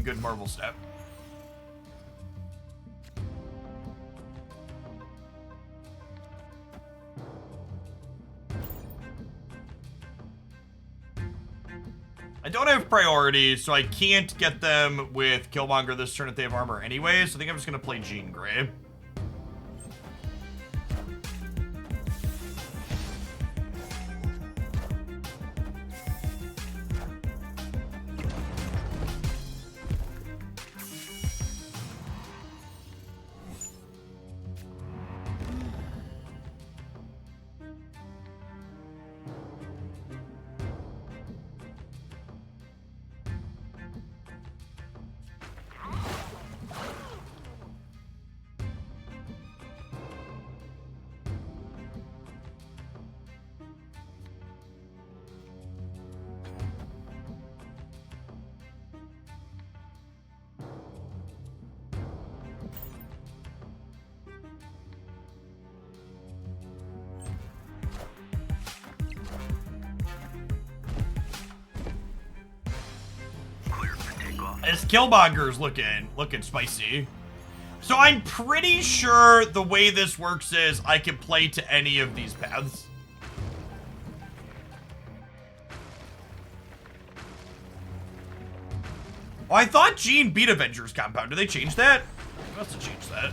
good Marvel stuff. I don't have priorities, so I can't get them with Killmonger this turn if they have armor anyway, so I think I'm just gonna play Jean Grey. This Killmonger's looking spicy. So I'm pretty sure the way this works is I can play to any of these paths. Oh, I thought Gene beat Avengers Compound. Did they change that? They must have changed that.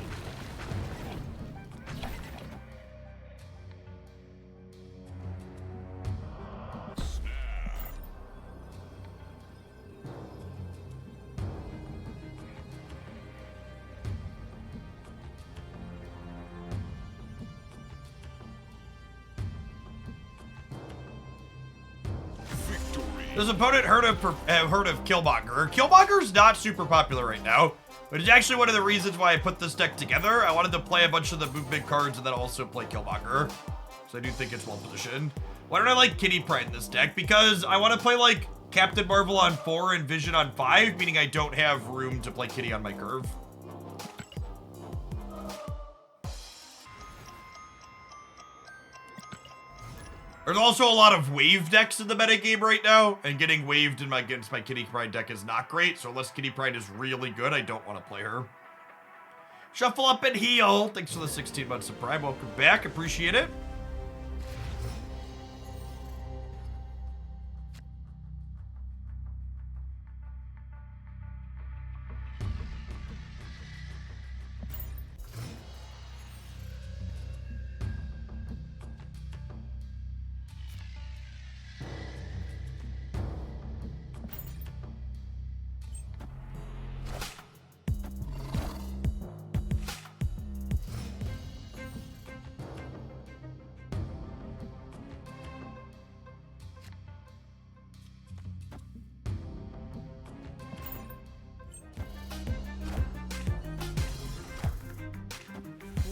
Does opponent heard of Killmonger? Killmonger's not super popular right now, but it's actually one of the reasons why I put this deck together. I wanted to play a bunch of the movement cards and then also play Killmonger, so I do think it's well positioned. Why don't I like Kitty Pryde in this deck? Because I want to play like Captain Marvel on 4 and Vision on 5, meaning I don't have room to play Kitty on my curve. There's also a lot of wave decks in the metagame right now, and getting waved against my Kitty Pryde deck is not great, so unless Kitty Pryde is really good, I don't want to play her. Shuffle up and heal. Thanks for the 16 months of Prime. Welcome back. Appreciate it.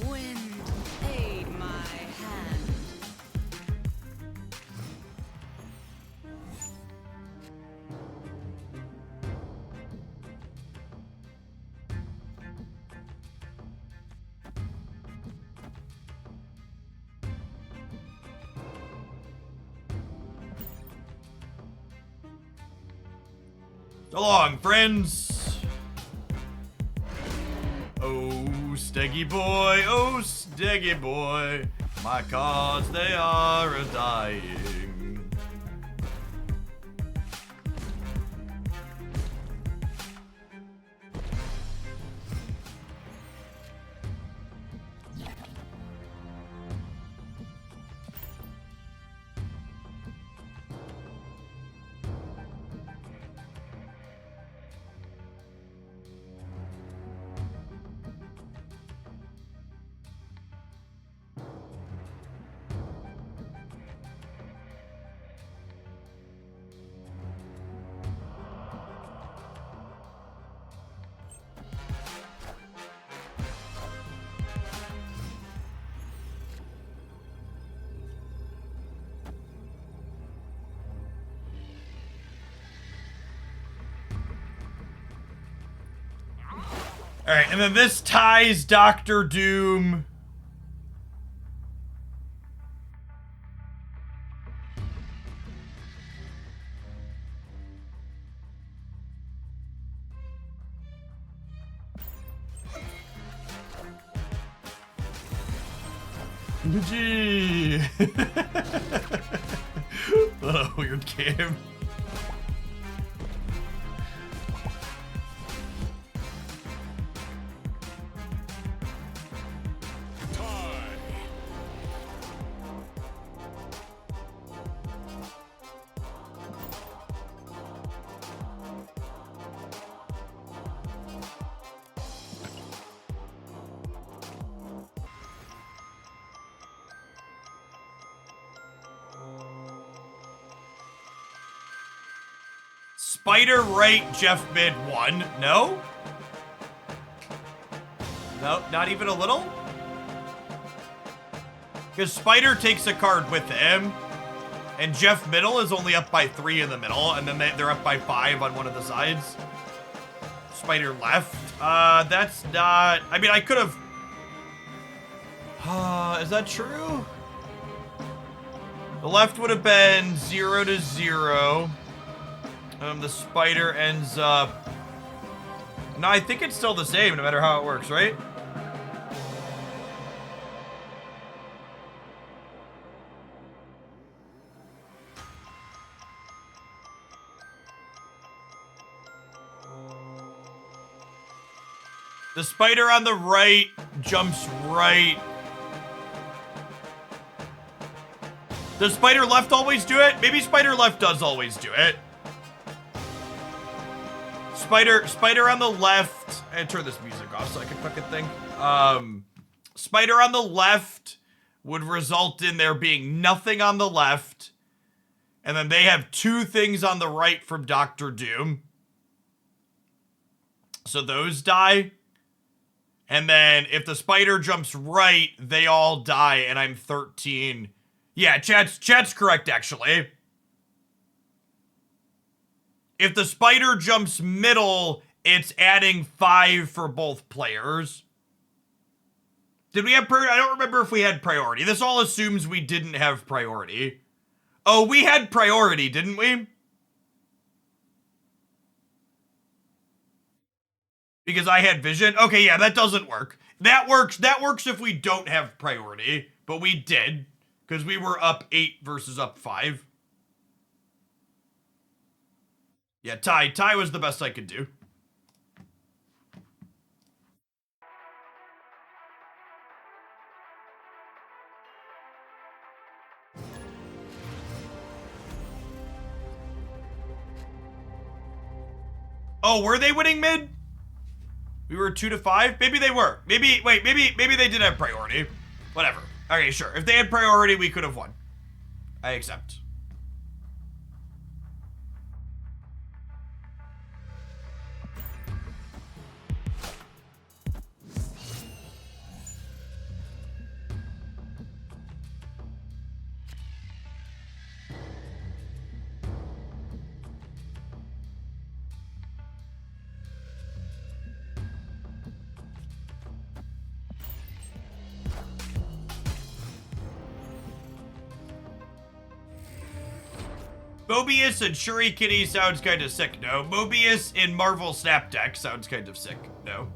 Wind aid my hand. So long, friends. Oh, Steggy boy, oh, Steggy boy, my cards, they are a-dying. All right, and then this ties Doctor Doom. Gee. What a weird game. Spider right, Jeff mid 1. No? No, not even a little? Because Spider takes a card with him, and Jeff middle is only up by 3 in the middle, and then they're up by 5 on one of the sides. Spider left. That's not... I mean, I could have... is that true? The left would have been 0 to 0. The Spider ends up No, I think it's still the same no matter how it works, right? The spider on the right jumps right. Does spider left always do it? Maybe spider left does always do it. Spider on the left. And turn this music off so I can fucking think. Spider on the left would result in there being nothing on the left. And then they have 2 things on the right from Doctor Doom. So those die. And then if the spider jumps right, they all die, and I'm 13. Yeah, chat's correct, actually. If the spider jumps middle, it's adding 5 for both players. Did we have I don't remember if we had priority. This all assumes we didn't have priority. Oh, we had priority, didn't we? Because I had vision? Okay, yeah, that doesn't work. That works if we don't have priority. But we did. Because we were up 8 versus up 5. Yeah, tie was the best I could do. Oh, were they winning mid? We were 2 to 5? Maybe they were. Maybe they did have priority. Whatever. Okay, sure. If they had priority, we could have won. I accept. Mobius and Shuri Kitty sounds kind of sick, no? Mobius in Marvel Snap Deck sounds kind of sick, no?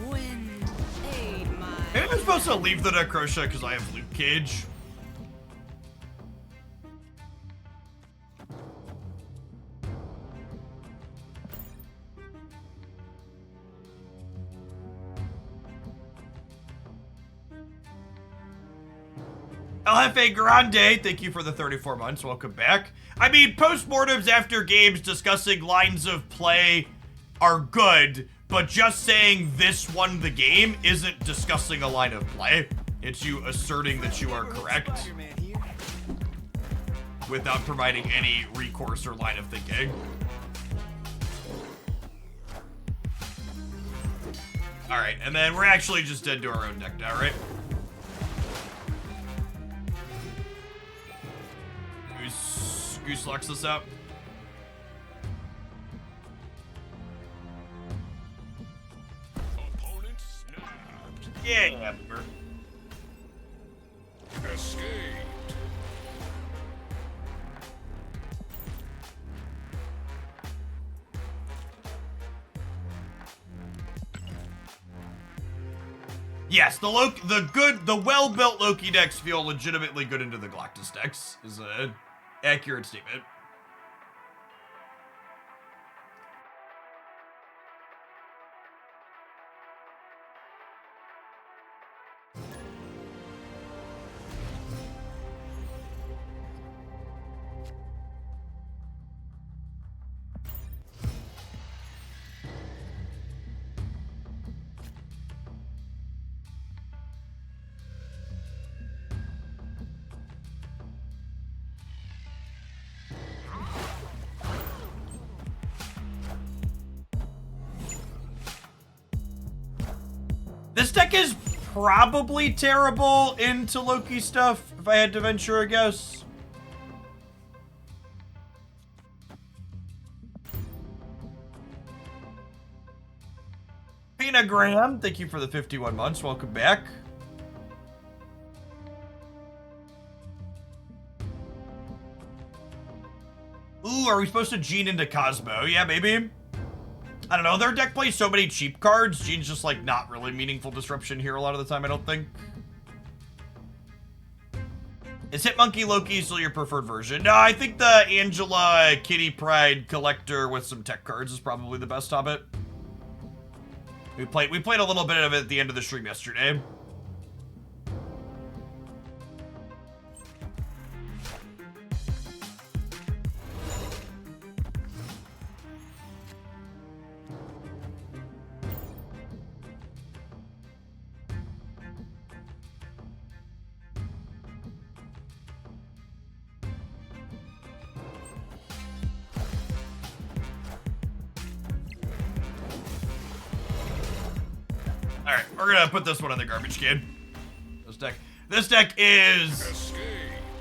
Wind, aid my Maybe I'm supposed to leave the Necrosha because I have Luke Cage. LFA Grande, thank you for the 34 months. Welcome back. I mean, postmortems after games discussing lines of play are good, but just saying this won the game isn't discussing a line of play. It's you asserting that you are correct Spider-Man here. without providing any recourse or line of thinking. Alright, and then we're actually just dead to our own deck now, right? Goose locks us out. Opponent snapped. Yeah. Escaped. Yes, the well-built Loki decks feel legitimately good into the Galactus decks, is an accurate statement. This deck is probably terrible into Loki stuff, if I had to venture a guess. Pina Graham, thank you for the 51 months. Welcome back. Ooh, are we supposed to Gene into Cosmo? Yeah, maybe. I don't know. Their deck plays so many cheap cards. Gene's just, like, not really meaningful disruption here a lot of the time, I don't think. Is Hitmonkey Loki still your preferred version? No, I think the Angela Kitty Pride Collector with some tech cards is probably the best Hobbit. We played a little bit of it at the end of the stream yesterday. Alright, we're gonna put this one in the garbage can. This deck is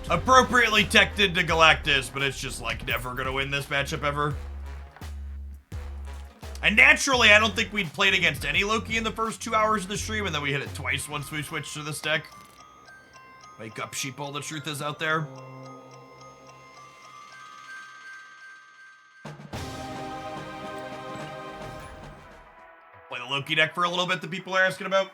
appropriately teched into Galactus, but it's just like never gonna win this matchup ever. And naturally, I don't think we'd played against any Loki in the first 2 hours of the stream, and then we hit it twice once we switched to this deck. Wake up, sheeple, the truth is out there. Play the Loki deck for a little bit that people are asking about.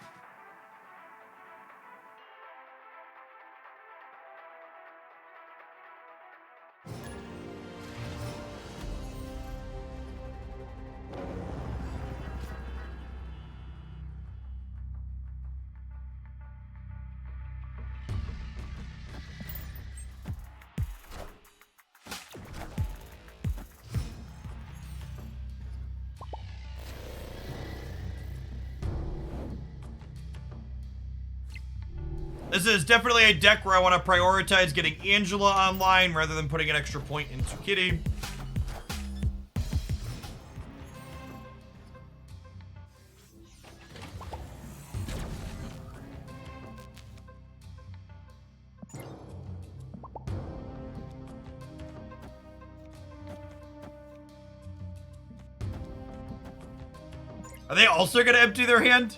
This is definitely a deck where I want to prioritize getting Angela online rather than putting an extra point into Kitty. Are they also going to empty their hand?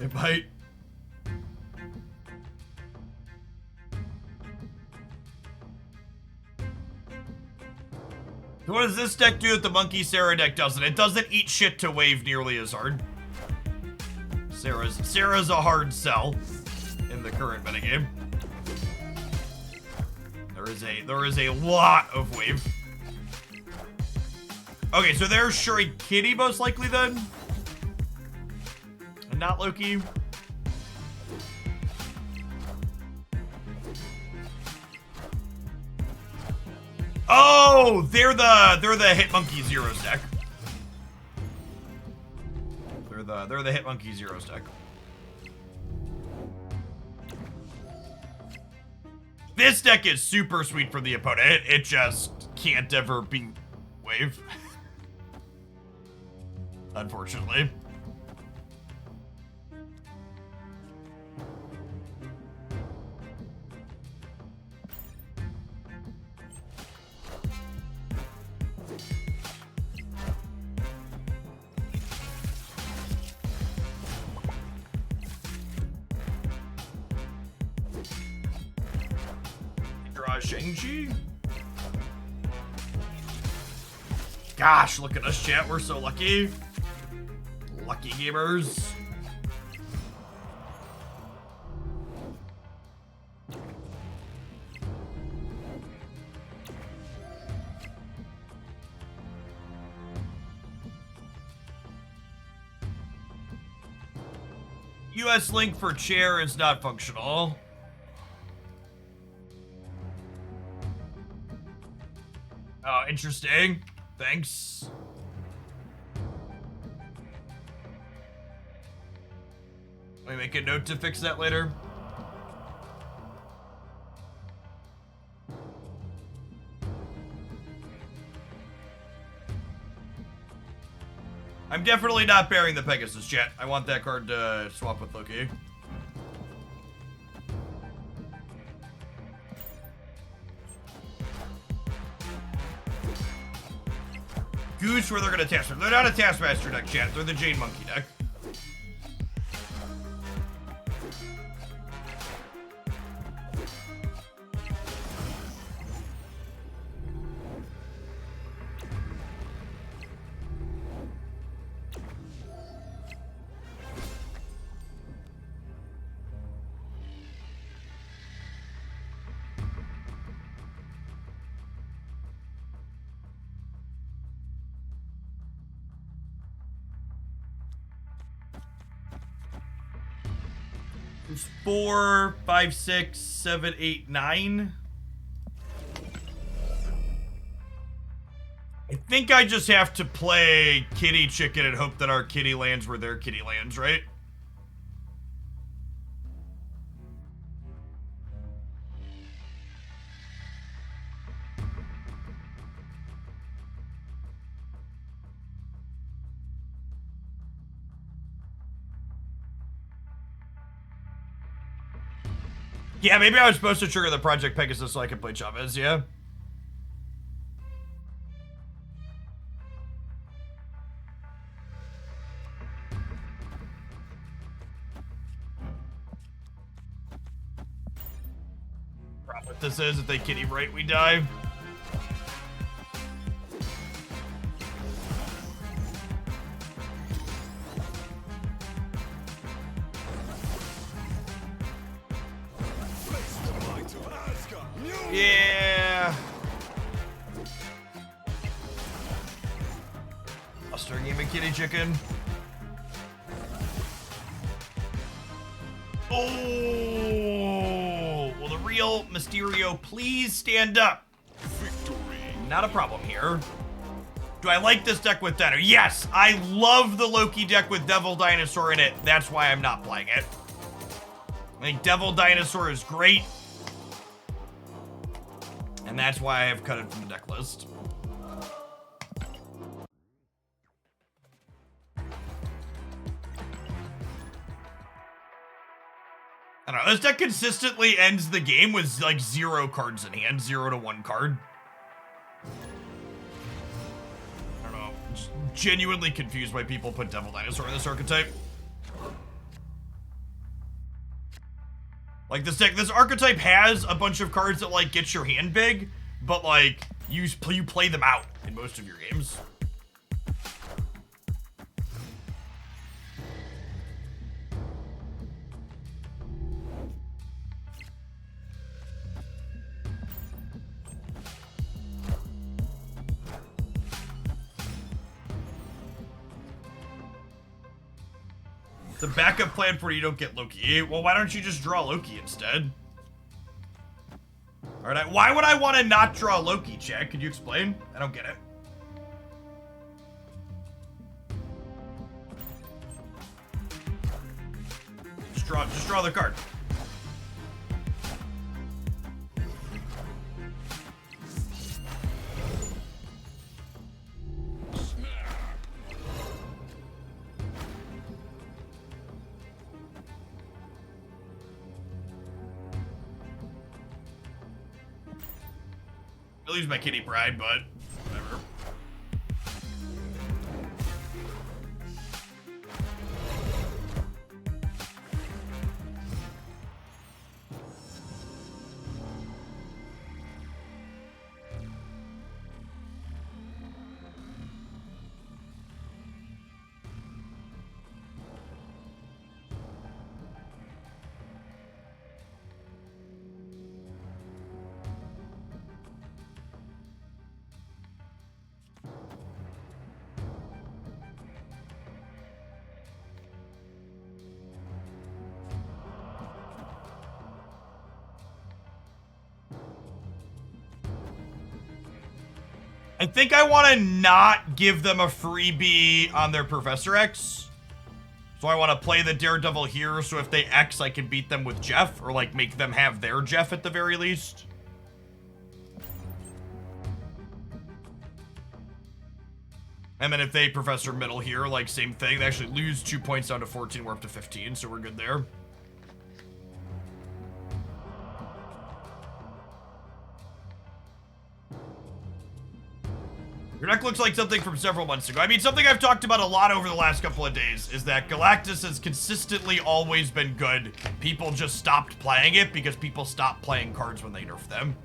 It might. What does this deck do that the Monkey Sarah deck doesn't? It doesn't eat shit to wave nearly as hard. Sarah's a hard sell in the current metagame. There is a lot of wave. Okay, so there's Shuri Kitty most likely then. And not Loki. Oh, they're the Hitmonkey Zeros deck. They're the Hitmonkey Zeros deck. This deck is super sweet for the opponent. It just can't ever beat wave. Unfortunately. Draw Shang-Chi? Gosh, look at us, chat. We're so lucky. Lucky gamers. US link for chair is not functional. Oh, interesting. Thanks. Let me make a note to fix that later. I'm definitely not bearing the Pegasus, chat. I want that card to swap with Loki. Goose where they're gonna Taskmaster. They're not a Taskmaster deck, chat. They're the Jade Monkey deck. It's 4, 5, 6, 7, 8, 9. I think I just have to play Kitty Chicken and hope that our kitty lands were their kitty lands, right? Yeah, maybe I was supposed to trigger the Project Pegasus so I could play Chavez, yeah? Problem with this is, if they kitty right, we die. Face the might of Asgard. Yeah. I'll start gaming Kitty Chicken. Oh, will the real Mysterio please stand up? Victory. Not a problem here. Do I like this deck with Dino? Yes, I love the Loki deck with Devil Dinosaur in it. That's why I'm not playing it. I think Devil Dinosaur is great. And that's why I have cut it from the deck list. I don't know, this deck consistently ends the game with like 0 cards in hand, 0 to 1 card. I don't know, just genuinely confused why people put Devil Dinosaur in this archetype. Like this deck, this archetype has a bunch of cards that like get your hand big, but like you play them out in most of your games. The backup plan for you don't get Loki. Well, why don't you just draw Loki instead? Alright, why would I want to not draw Loki, chat? Could you explain? I don't get it. Just draw the card. I lose my kitty pride, but whatever. I think I want to not give them a freebie on their Professor X. So I want to play the Daredevil here, so if they X, I can beat them with Jeff, or like make them have their Jeff at the very least. And then if they Professor Middle here, like same thing, they actually lose 2 points down to 14, we're up to 15, so we're good there. Your deck looks like something from several months ago. I mean, something I've talked about a lot over the last couple of days is that Galactus has consistently always been good. People just stopped playing it because people stopped playing cards when they nerf them.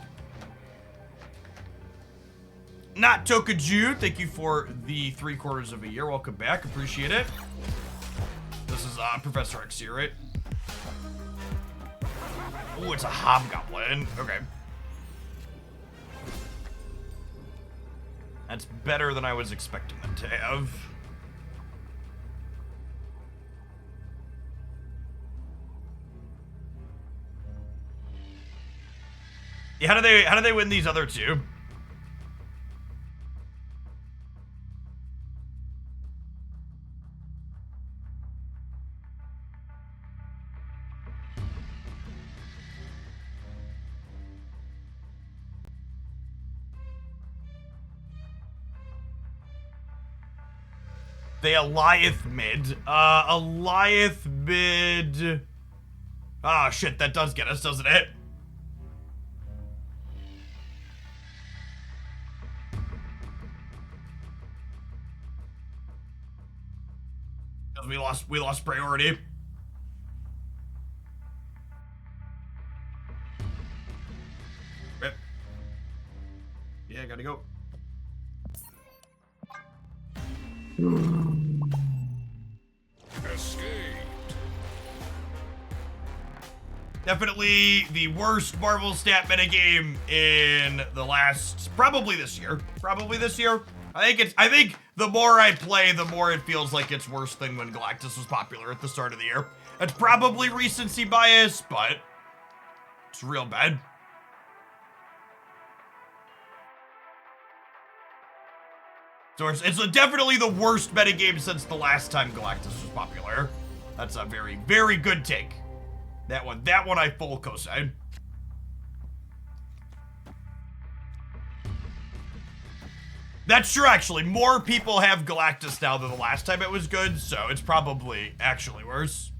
Not Tokaju, thank you for the 3/4 of a year. Welcome back, appreciate it. This is Professor X here, right? Oh, it's a Hobgoblin. Okay. That's better than I was expecting them to have. Yeah, how do they win these other two? They Alioth mid. Alioth mid. Ah, shit, that does get us, doesn't it? Because we lost priority. Rip. Yeah, gotta go. Escape. Definitely the worst Marvel stat metagame in the last, probably this year. I think the more I play, the more it feels like it's worse than when Galactus was popular at the start of the year. It's probably recency bias, but it's real bad. So it's definitely the worst metagame since the last time Galactus was popular. That's a very, very good take. That one I full cosign. That's true, actually. More people have Galactus now than the last time it was good, so it's probably actually worse.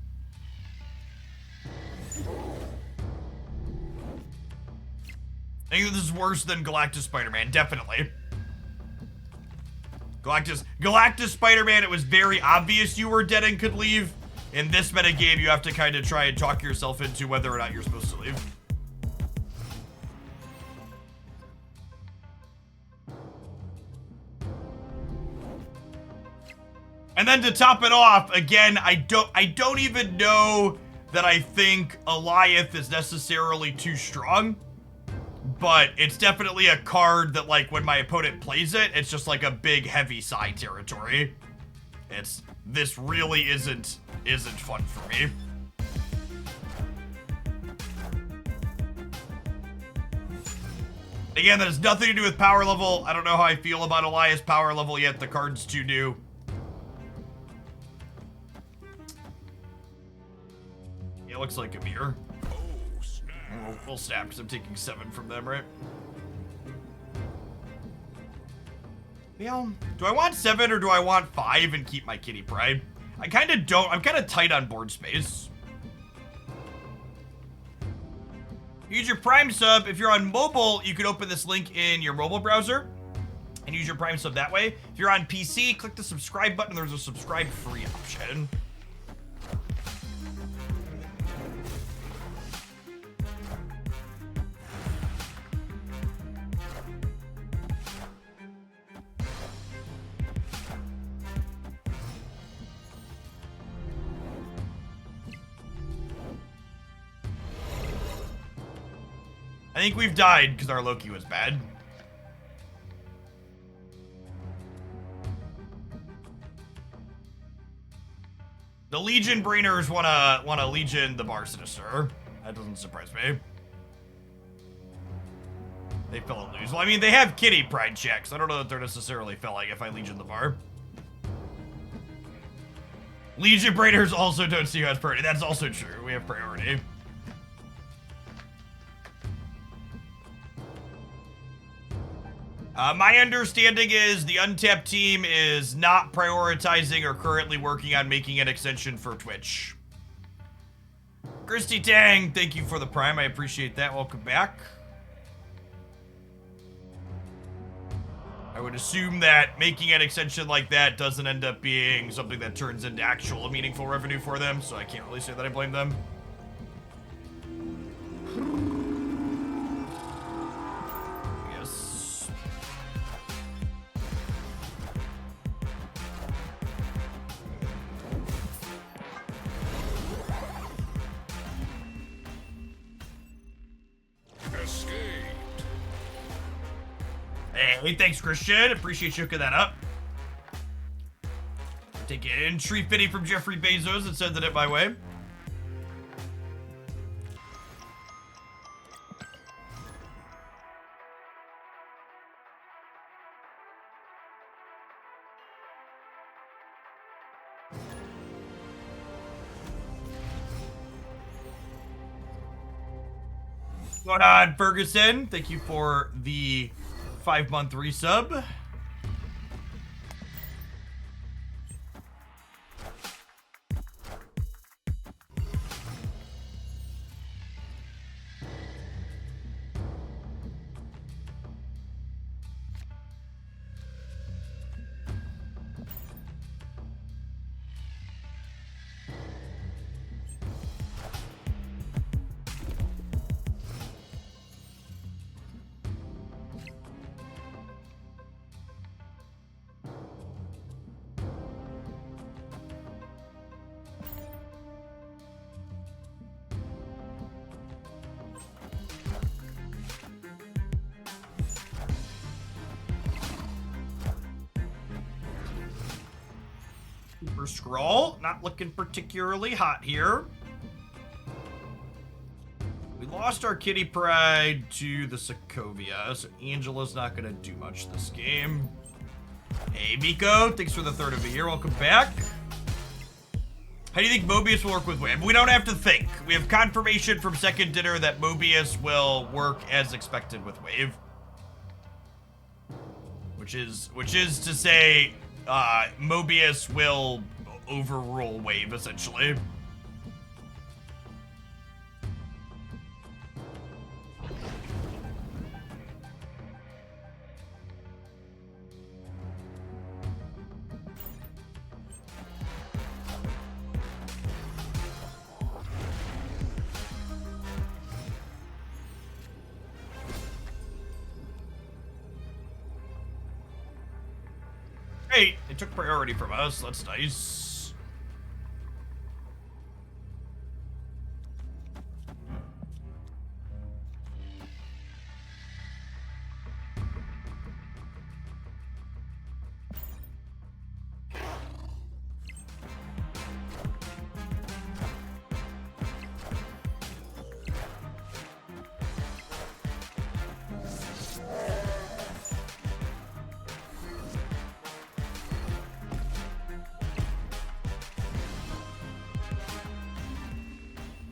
I think this is worse than Galactus Spider-Man, definitely. Galactus Spider-Man, it was very obvious you were dead and could leave. In this metagame, you have to kind of try and talk yourself into whether or not you're supposed to leave. And then to top it off, again, I don't even know that I think Alioth is necessarily too strong. But it's definitely a card that, like, when my opponent plays it, it's just like a big, heavy side territory. This really isn't fun for me. Again, that has nothing to do with power level. I don't know how I feel about Elias' power level yet. The card's too new. Yeah, it looks like a mirror. We'll snap because I'm taking 7 from them, right? Yeah. Do I want 7 or do I want 5 and keep my kitty pride? I kind of don't. I'm kind of tight on board space. Use your Prime sub. If you're on mobile, you can open this link in your mobile browser and use your Prime sub that way. If you're on PC, click the subscribe button. There's a subscribe free option. I think we've died because our Loki was bad. The Legion Brainers wanna Legion the Bar Sinister. That doesn't surprise me. They fell and lose. Well, I mean, they have kitty pride checks. I don't know that they're necessarily felling if I Legion the Bar. Legion Brainers also don't see who has priority. That's also true. We have priority. My understanding is the Untapped team is not prioritizing or currently working on making an extension for Twitch. Christy Tang, thank you for the Prime. I appreciate that. Welcome back. I would assume that making an extension like that doesn't end up being something that turns into actual meaningful revenue for them, so I can't really say that I blame them. Yes. Escape. Hey, thanks, Christian. Appreciate you hooking that up. Take an entry fitty from Jeffrey Bezos and sending it my way. What's going on, Ferguson? Thank you for the 5-month resub. Super Scroll, not looking particularly hot here. We lost our Kitty Pride to the Sokovia, so Angela's not gonna do much this game. Hey, Miko, thanks for the third of the year. Welcome back. How do you think Mobius will work with Wave? We don't have to think. We have confirmation from Second Dinner that Mobius will work as expected with Wave. Which is to say, Mobius will overrule Wave, essentially. Great, they took priority from us. That's nice.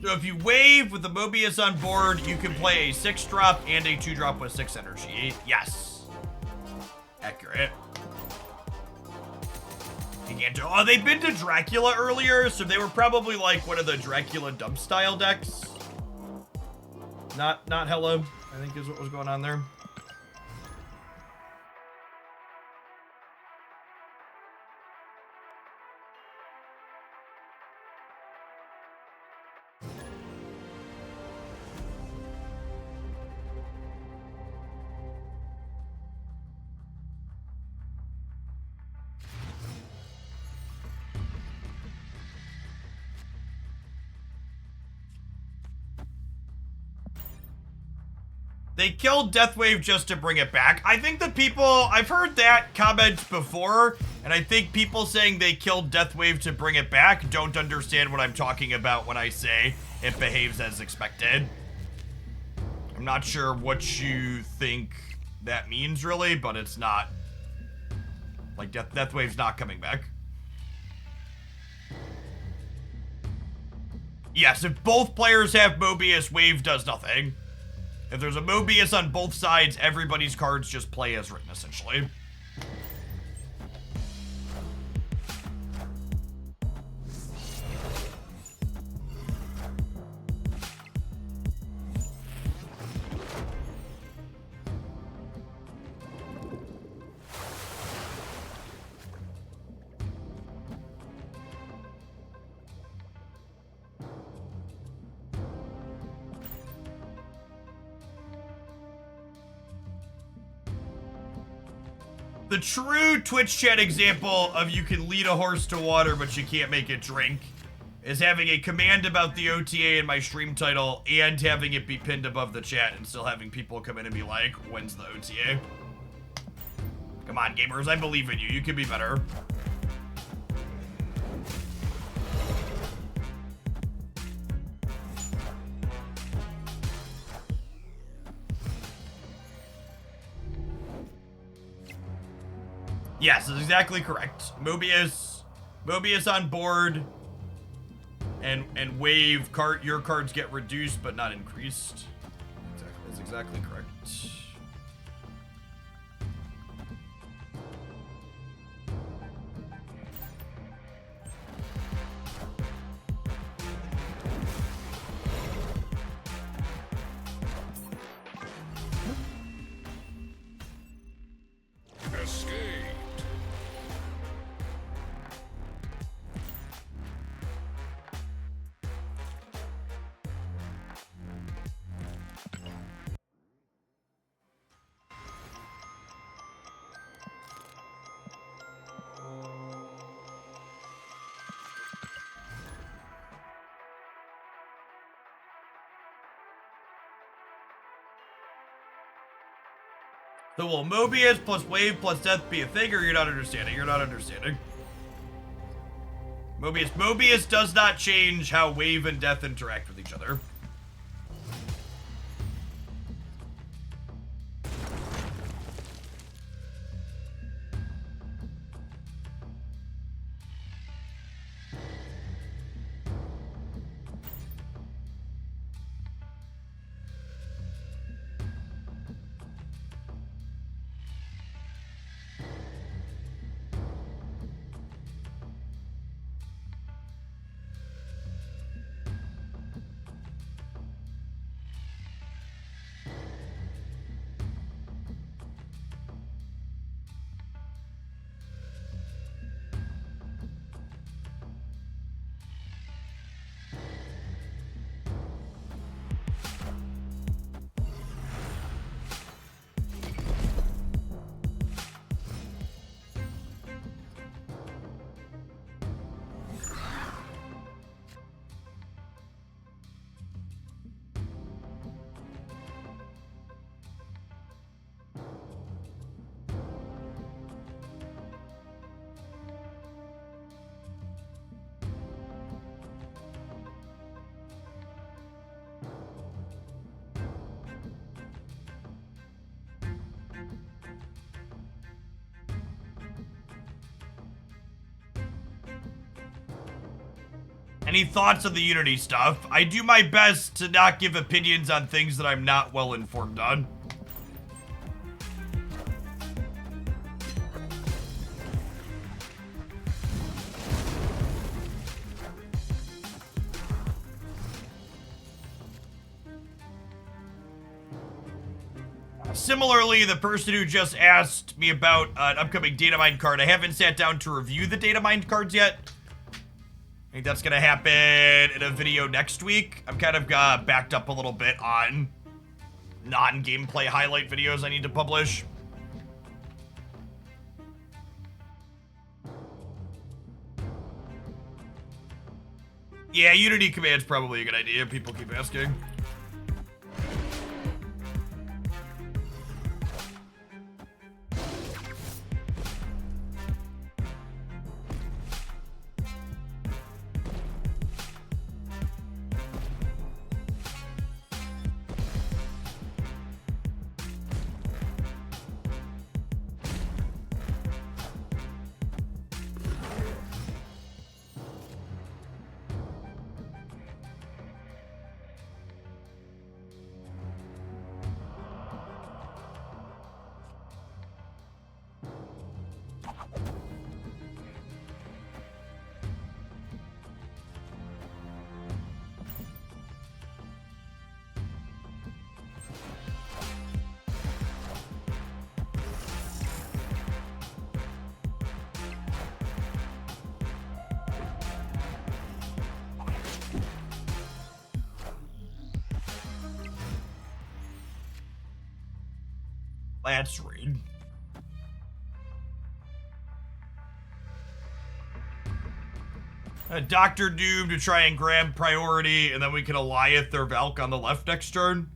So if you wave with the Mobius on board, you can play a 6-drop and a 2-drop with 6 energy. Yes. Accurate. Giganto. Oh, they've been to Dracula earlier, so they were probably like one of the Dracula dump style decks. Not Hello, I think is what was going on there. They killed Deathwave just to bring it back. I think the people, I've heard that comment before, and I think people saying they killed Deathwave to bring it back don't understand what I'm talking about when I say it behaves as expected. I'm not sure what you think that means really, but it's not. Like, Deathwave's not coming back. Yes, if both players have Mobius, Wave does nothing. If there's a Mobius on both sides, everybody's cards just play as written, essentially. The true Twitch chat example of you can lead a horse to water but you can't make it drink is having a command about the OTA in my stream title and having it be pinned above the chat and still having people come in and be like, when's the OTA? Come on, gamers, I believe in you. You can be better. Yes, that's exactly correct. Mobius on board, and wave your cards get reduced but not increased. Exactly, that's exactly correct. Escaped. So will Mobius plus wave plus death be a thing, or you're not understanding? You're not understanding. Mobius does not change how wave and death interact with each other. Any thoughts on the Unity stuff? I do my best to not give opinions on things that I'm not well informed on. Similarly, the person who just asked me about an upcoming data mine card, I haven't sat down to review the data mine cards yet. I think that's gonna happen in a video next week. I'm kind of backed up a little bit on non-gameplay highlight videos I need to publish. Yeah, Unity Command's probably a good idea. People keep asking. Let's read. Dr. Doom to try and grab priority, and then we can Alioth their Valk on the left next turn.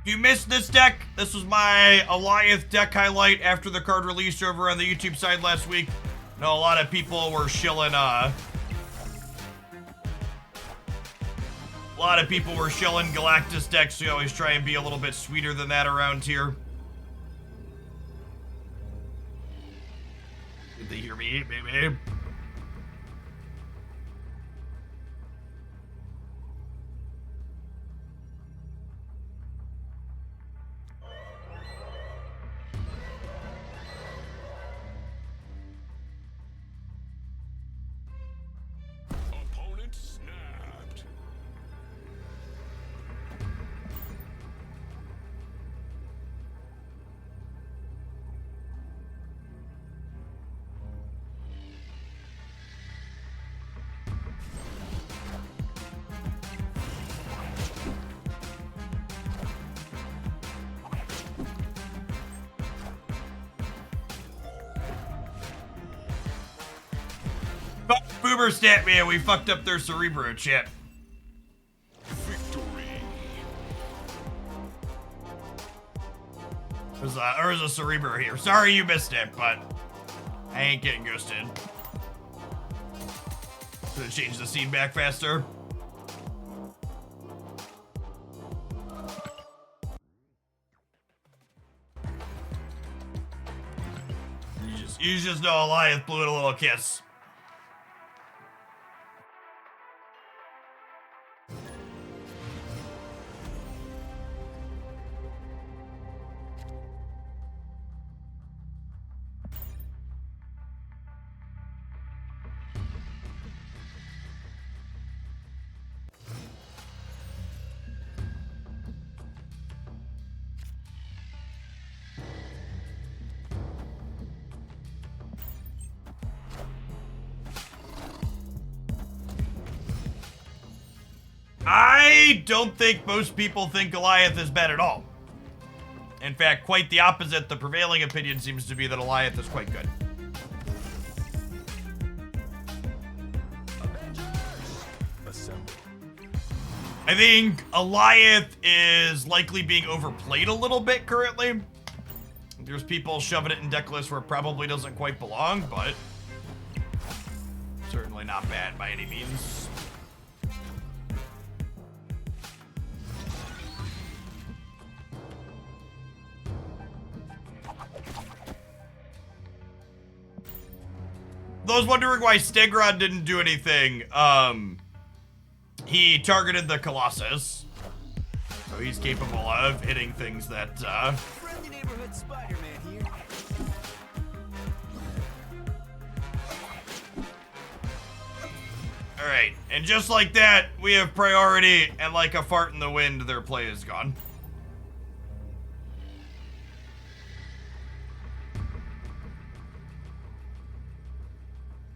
If you missed this deck, this was my Alioth deck highlight after the card released over on the YouTube side last week. I know a lot of people were shilling, Galactus decks, so we always try and be a little bit sweeter than that around here. Did they hear me, baby? Opponent snapped. Boomer stat man, we fucked up their Cerebro chip. Victory. There's a Cerebro here. Sorry you missed it, but I ain't getting ghosted. Gonna change the scene back faster. You just know Alioth blew it a little kiss. I don't think most people think Alioth is bad at all. In fact, quite the opposite. The prevailing opinion seems to be that Alioth is quite good. Assemble. I think Alioth is likely being overplayed a little bit currently. There's people shoving it in deck lists where it probably doesn't quite belong, but certainly not bad by any means. Those wondering why Stegrod didn't do anything, he targeted the Colossus. So he's capable of hitting things that, Friendly neighborhood Spider-Man here. Alright, and just like that, we have priority, and like a fart in the wind, their play is gone.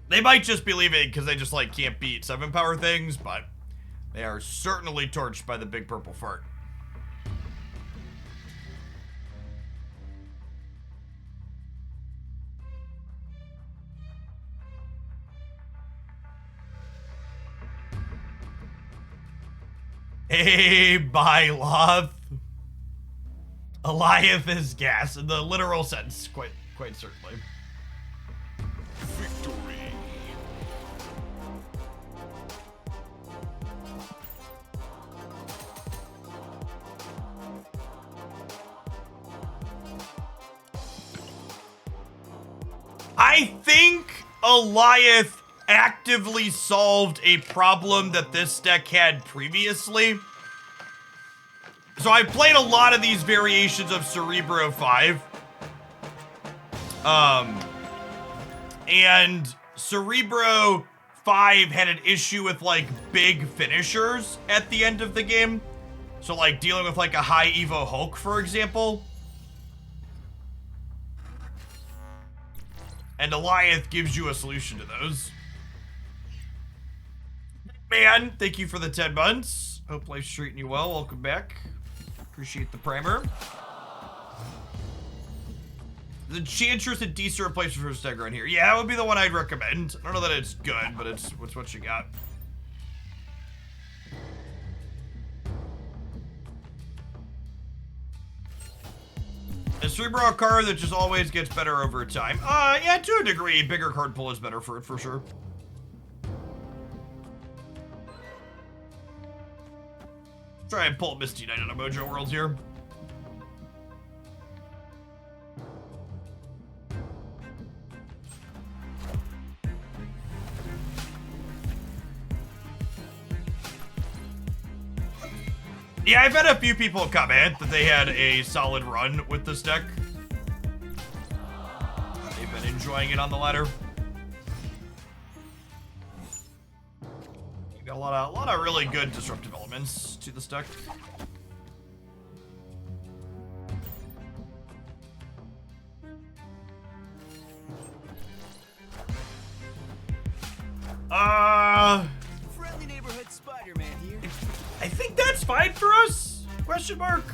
They might just be leaving because they just, like, can't beat 7-power things, but they are certainly torched by the big purple fart. Hey, Byloth. Alioth is gas in the literal sense, quite certainly. Victory. I think Alioth actively solved a problem that this deck had previously. So I played a lot of these variations of Cerebro 5. And Cerebro 5 had an issue with, like, big finishers at the end of the game. So, like, dealing with, like, a high Evo Hulk, for example. And Alioth gives you a solution to those. Man, thank you for the 10 months. Hope life's treating you well. Welcome back. Appreciate the primer. The Enchantress a decent replacement for Stagger on here. Yeah, that would be the one I'd recommend. I don't know that it's good, but it's what you got. Is Cerebro a card that just always gets better over time? Yeah, to a degree. Bigger card pull is better for it, for sure. Try and pull Misty Knight out of Mojo Worlds here. Yeah, I've had a few people comment that they had a solid run with this deck. They've been enjoying it on the ladder. You got a lot of really good disruptive elements to this deck. Friendly neighborhood Spider-Man here. I think that's fine for us? Question mark.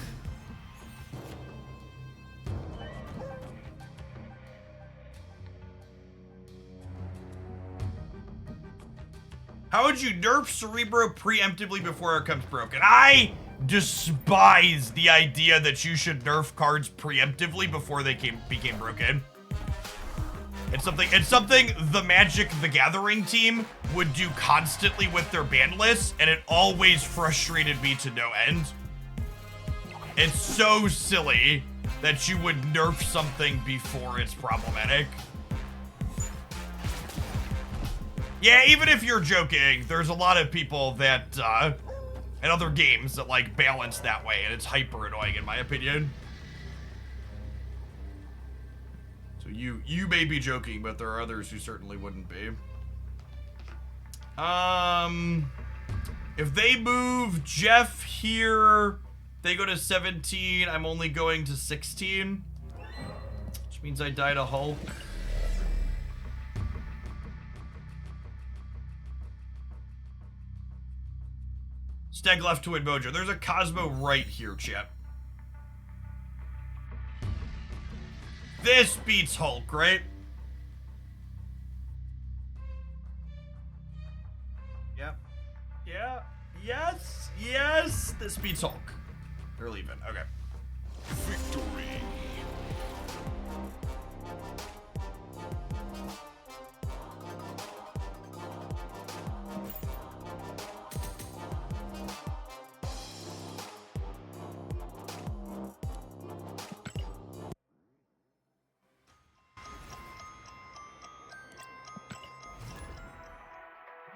How would you nerf Cerebro preemptively before it comes broken? I despise the idea that you should nerf cards preemptively before they became broken. It's something the Magic the Gathering team would do constantly with their ban lists, and it always frustrated me to no end. It's so silly that you would nerf something before it's problematic. Yeah, even if you're joking, there's a lot of people that, in other games that, like, balance that way, and it's hyper annoying in my opinion. So you may be joking, but there are others who certainly wouldn't be. If they move Jeff here, they go to 17, I'm only going to 16. Which means I die to Hulk. Steg left to win Mojo. There's a Cosmo right here, chat. This beats Hulk, right? Yep. Yeah. Yes. Yes. This beats Hulk. They're leaving. Okay. Victory.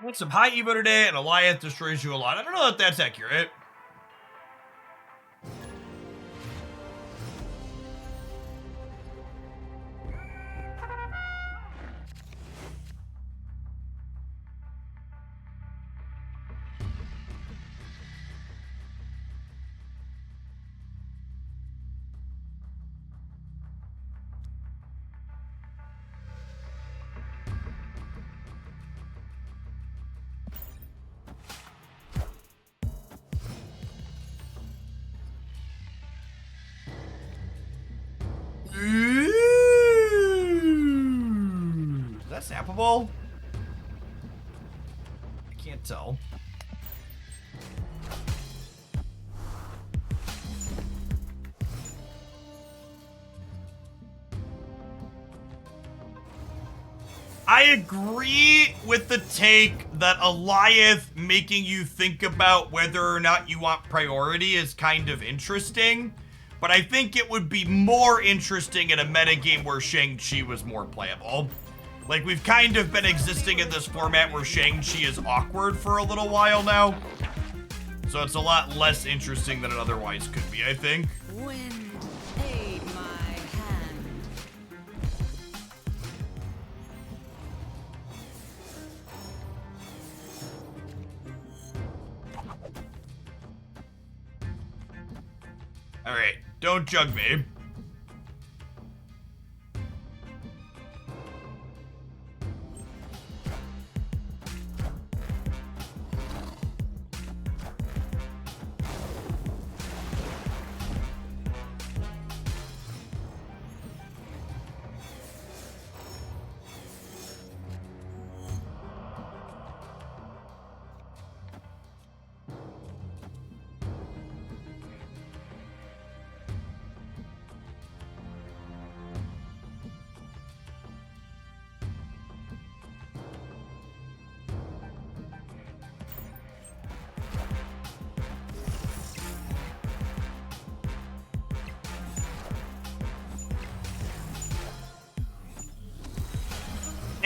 Went some high Evo today, and Alliance destroys you a lot. I don't know if that's accurate. Is that snappable? I can't tell. I agree with the take that Alliance making you think about whether or not you want priority is kind of interesting, but I think it would be more interesting in a metagame where Shang-Chi was more playable. Like, we've kind of been existing in this format where Shang-Chi is awkward for a little while now, so it's a lot less interesting than it otherwise could be, I think. Wind aid my hand. Alright, don't jug me.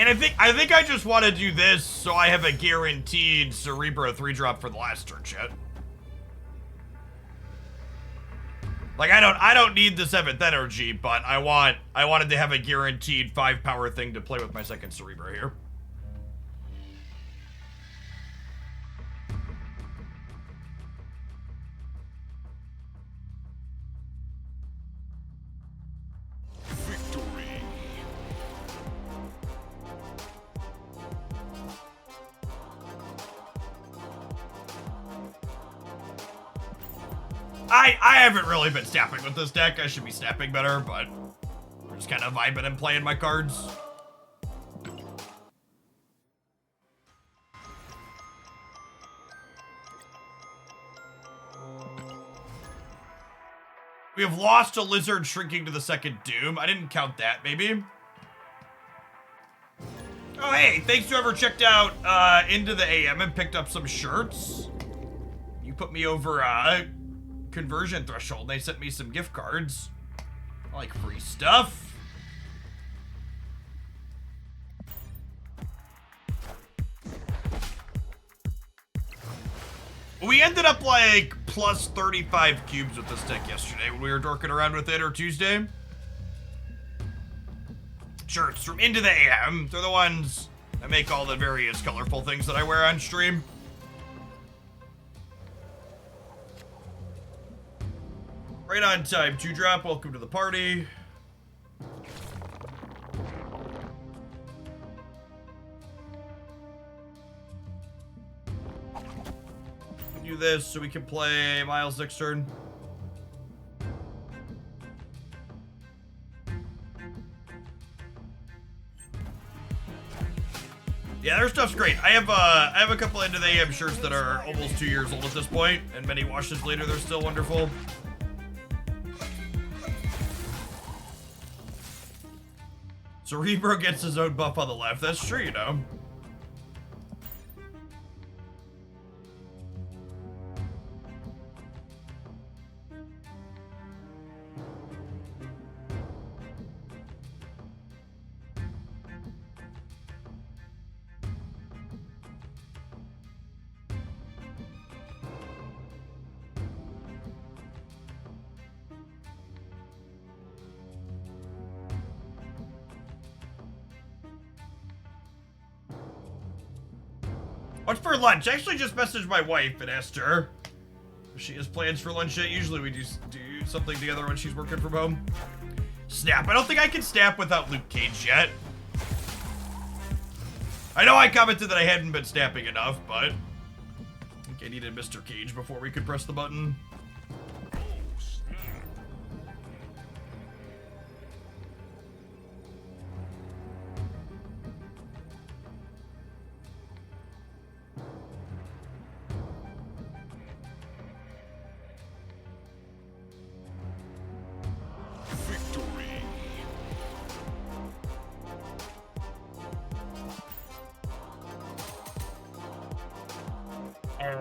And I think I just want to do this so I have a guaranteed Cerebro 3-drop for the last turn shit. Like, I don't need the 7th energy, but I wanted to have a guaranteed 5-power thing to play with my second Cerebro here. I haven't really been snapping with this deck. I should be snapping better, but I'm just kind of vibing and playing my cards. We have lost a lizard shrinking to the second doom. I didn't count that, maybe. Oh, hey, thanks to whoever checked out Into the AM and picked up some shirts. You put me over conversion threshold. They sent me some gift cards. I like free stuff. We ended up like plus 35 cubes with this deck yesterday when we were dorking around with it, or Tuesday. Shirts from Into the AM. They're the ones that make all the various colorful things that I wear on stream. Right on time, 2-drop. Welcome to the party. Do this so we can play Miles next turn. Yeah, their stuff's great. I have a couple Into the AM shirts that are almost 2 years old at this point, and many washes later, they're still wonderful. Cerebro gets his own buff on the left. That's true, you know. What's for lunch? I actually just messaged my wife and asked her if she has plans for lunch yet. Usually we do something together when she's working from home. Snap. I don't think I can snap without Luke Cage yet. I know I commented that I hadn't been snapping enough, but I think I needed Mr. Cage before we could press the button.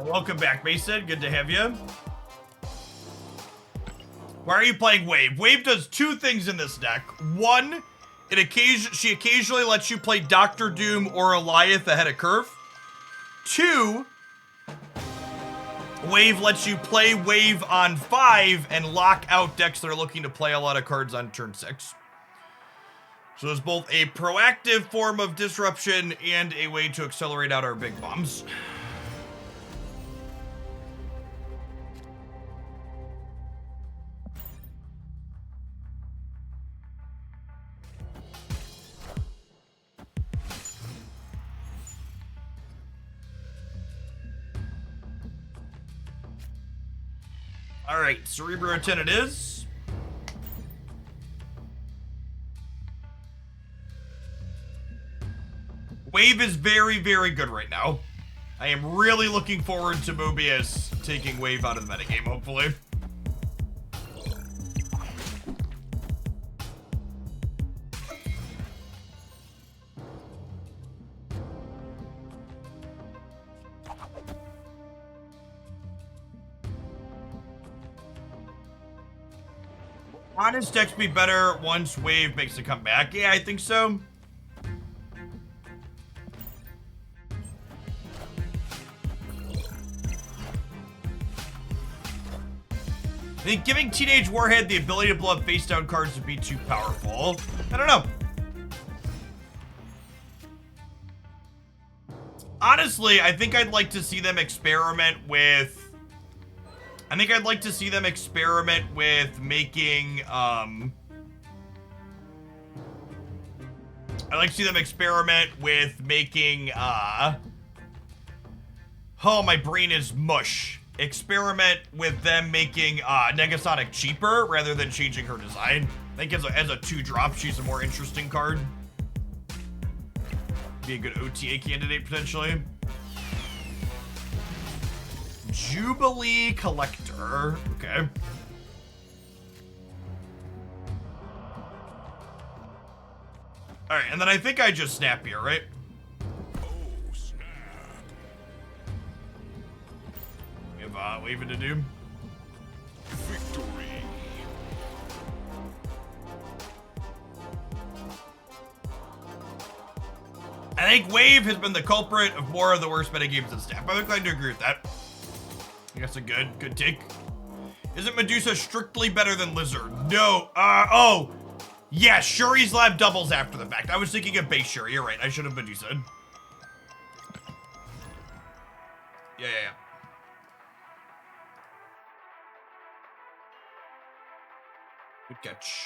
Welcome back, Mason. Good to have you. Why are you playing Wave? Wave does two things in this deck. One, she occasionally lets you play Doctor Doom or Eliath ahead of curve. Two, Wave lets you play Wave on 5 and lock out decks that are looking to play a lot of cards on turn 6. So it's both a proactive form of disruption and a way to accelerate out our big bombs. Alright, Cerebro 10 it is. Wave is very, very good right now. I am really looking forward to Mobius taking Wave out of the metagame, hopefully. Honest decks be better once Wave makes a comeback. Yeah, I think so. think giving Teenage Warhead the ability to blow up face-down cards would be too powerful. I don't know. Honestly, I think I'd like to see them experiment with... making, I'd like to see them experiment with making, oh, my brain is mush. Experiment with them making, Negasonic cheaper rather than changing her design. I think as a 2-drop, she's a more interesting card. Be a good OTA candidate, potentially. Jubilee Collector. Okay. Alright, and then I think I just snap here, right? Oh, snap. We have Waving to do. Victory. I think Wave has been the culprit of more of the worst metagames than Snap. I'm inclined to agree with that. I guess a good take. Isn't Medusa strictly better than Lizard? No. Oh. Yeah, Shuri's Lab doubles after the fact. I was thinking of base Shuri. You're right. I should have Medusa. Yeah. Good catch.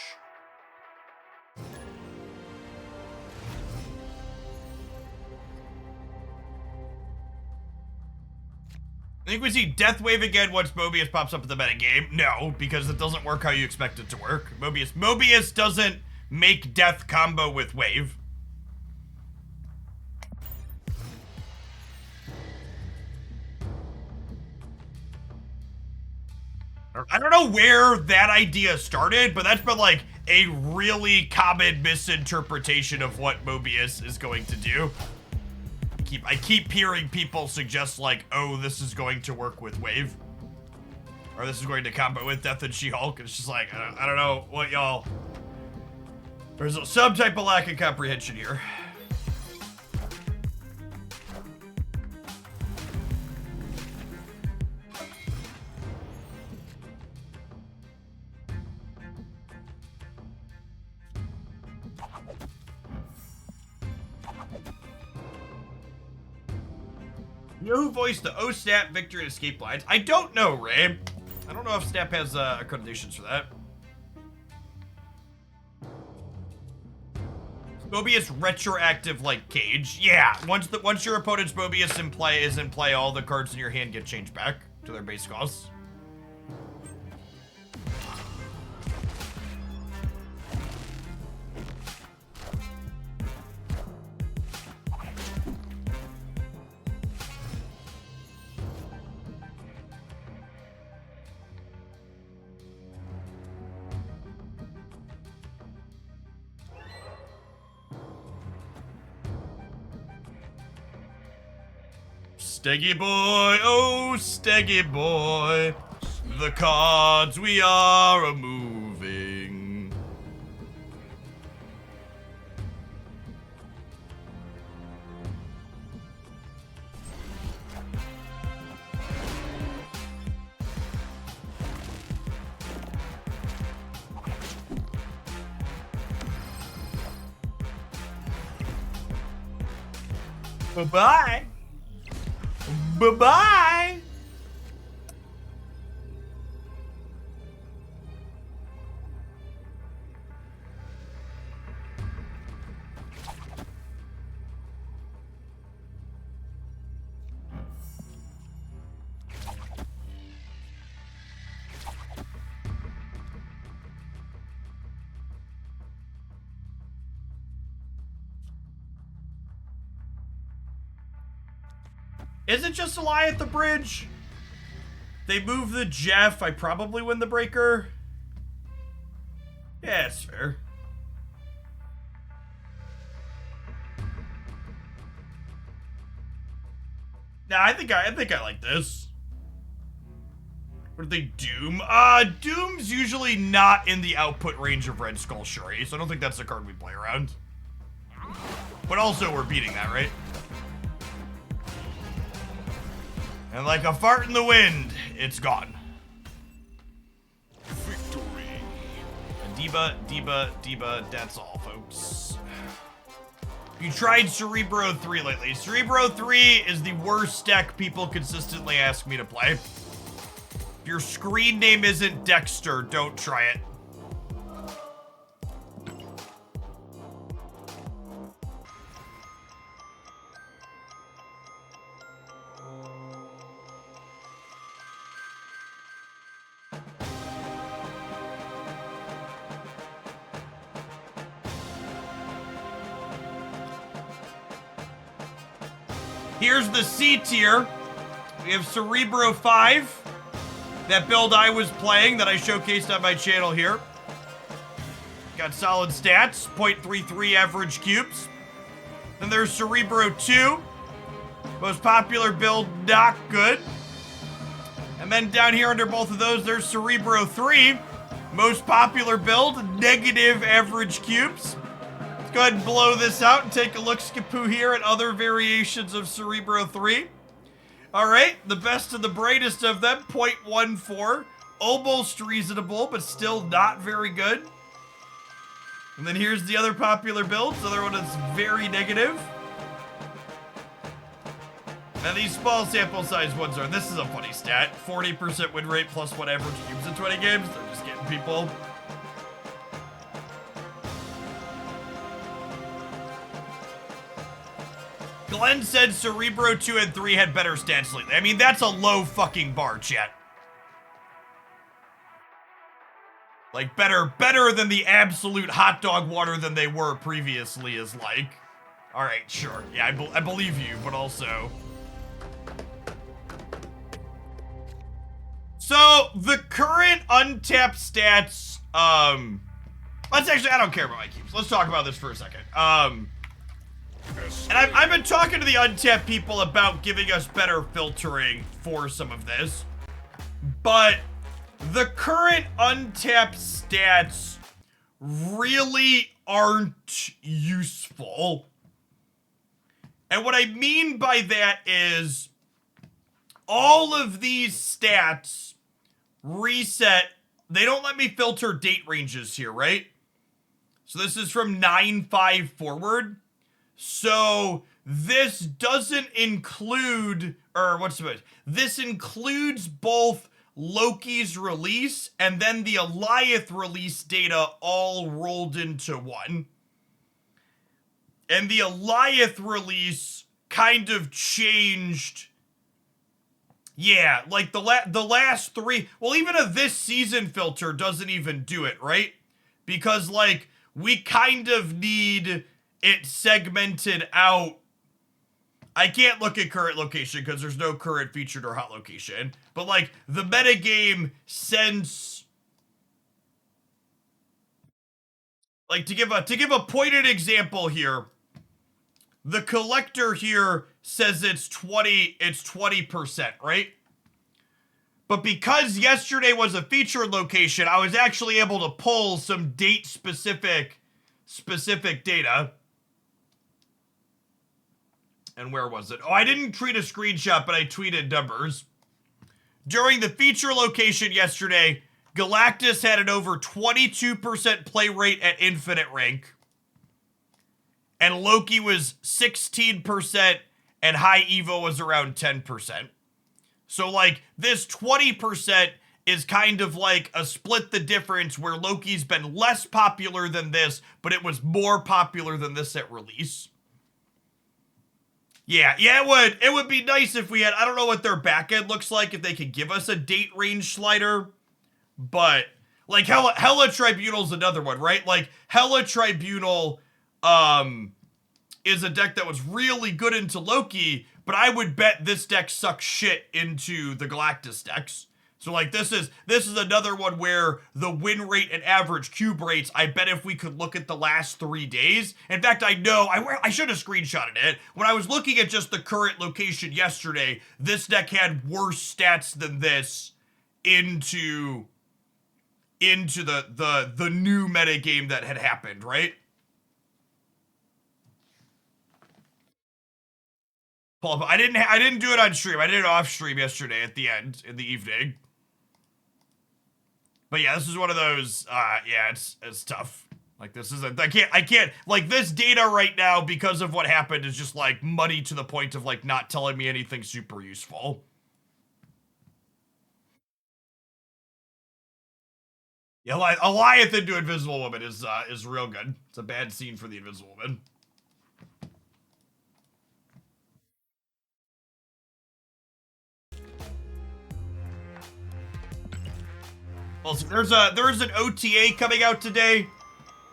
I think we see Death Wave again once Mobius pops up in the metagame. No, because it doesn't work how you expect it to work. Mobius doesn't make Death combo with Wave. I don't know where that idea started, but that's been like a really common misinterpretation of what Mobius is going to do. I keep hearing people suggest like, oh, this is going to work with Wave. Or this is going to combo with Death and She-Hulk. It's just like, I don't know what y'all... There's some type of lack of comprehension here. You know who voiced the O-Snap Victory and Escape lines? I don't know, Ray. I don't know if Snap has accreditations for that. Mobius retroactive like Cage. Yeah, once your opponent's Mobius is in play, all the cards in your hand get changed back to their base costs. Steggy boy, oh Steggy boy, the cards we are a-moving. Bye-bye. Bye-bye! Is it just a lie at the bridge? They move the Jeff. I probably win the breaker. Yeah, it's fair. Nah, I think I like this. What did they Doom? Doom's usually not in the output range of Red Skull Shuri, so I don't think that's the card we play around. But also, we're beating that, right? And like a fart in the wind, it's gone. Diva, that's all, folks. You tried Cerebro 3 lately. Cerebro 3 is the worst deck people consistently ask me to play. If your screen name isn't Dexter, don't try it. Here's the C tier. We have Cerebro 5. That build I was playing that I showcased on my channel here. Got solid stats, 0.33 average cubes. Then there's Cerebro 2. Most popular build, not good. And then down here under both of those, there's Cerebro 3. Most popular build, negative average cubes. Let's go ahead and blow this out and take a look, Skipoo, here at other variations of Cerebro 3. All right, the best and the brightest of them, 0.14. Almost reasonable, but still not very good. And then here's the other popular builds. The other one is very negative. And these small sample size ones are, this is a funny stat, 40% win rate plus 1 average cubes in 20 games. They're just getting people. Glenn said Cerebro 2 and 3 had better stats lately. I mean, that's a low fucking bar, chat. Like, better than the absolute hot dog water than they were previously is like. Alright, sure. Yeah, I believe you, but also... So, the current untapped stats, let's actually, I don't care about my cubes. Let's talk about this for a second. And I've been talking to the untapped people about giving us better filtering for some of this. But the current untapped stats really aren't useful. And what I mean by that is all of these stats reset. They don't let me filter date ranges here, right? So this is from 9/5 forward. So this doesn't include, or what's the word? This includes both Loki's release and then the Alioth release data all rolled into one. And the Alioth release kind of changed. Yeah, like the last three, well, even a this season filter doesn't even do it, right? Because, like, we kind of need it segmented out. I can't look at current location because there's no current featured or hot location. But, like, the metagame sense, like, to give a pointed example here, the collector here says it's 20%, right? But because yesterday was a featured location, I was actually able to pull some date specific data. And where was it? Oh, I didn't tweet a screenshot, but I tweeted numbers. During the feature location yesterday, Galactus had an over 22% play rate at infinite rank. And Loki was 16%, and high Evo was around 10%. So, like, this 20% is kind of like a split the difference where Loki's been less popular than this, but it was more popular than this at release. Yeah, it would be nice if we had, I don't know what their backend looks like, if they could give us a date range slider, but, like, Hella Tribunal's another one, right? Like, Hella Tribunal, is a deck that was really good into Loki, but I would bet this deck sucks shit into the Galactus decks. So, like, this is another one where the win rate and average cube rates, I bet if we could look at the last 3 days. In fact, I know, I should have screenshotted it. When I was looking at just the current location yesterday, this deck had worse stats than this into the new metagame that had happened, right? I didn't do it on stream. I did it off stream yesterday at the end, in the evening. But yeah, this is one of those, yeah, it's tough. Like, this isn't, I can't, like, this data right now, because of what happened, is just, like, muddy to the point of, like, not telling me anything super useful. Yeah, like, Alliance into Invisible Woman is real good. It's a bad scene for the Invisible Woman. Also, there's an OTA coming out today,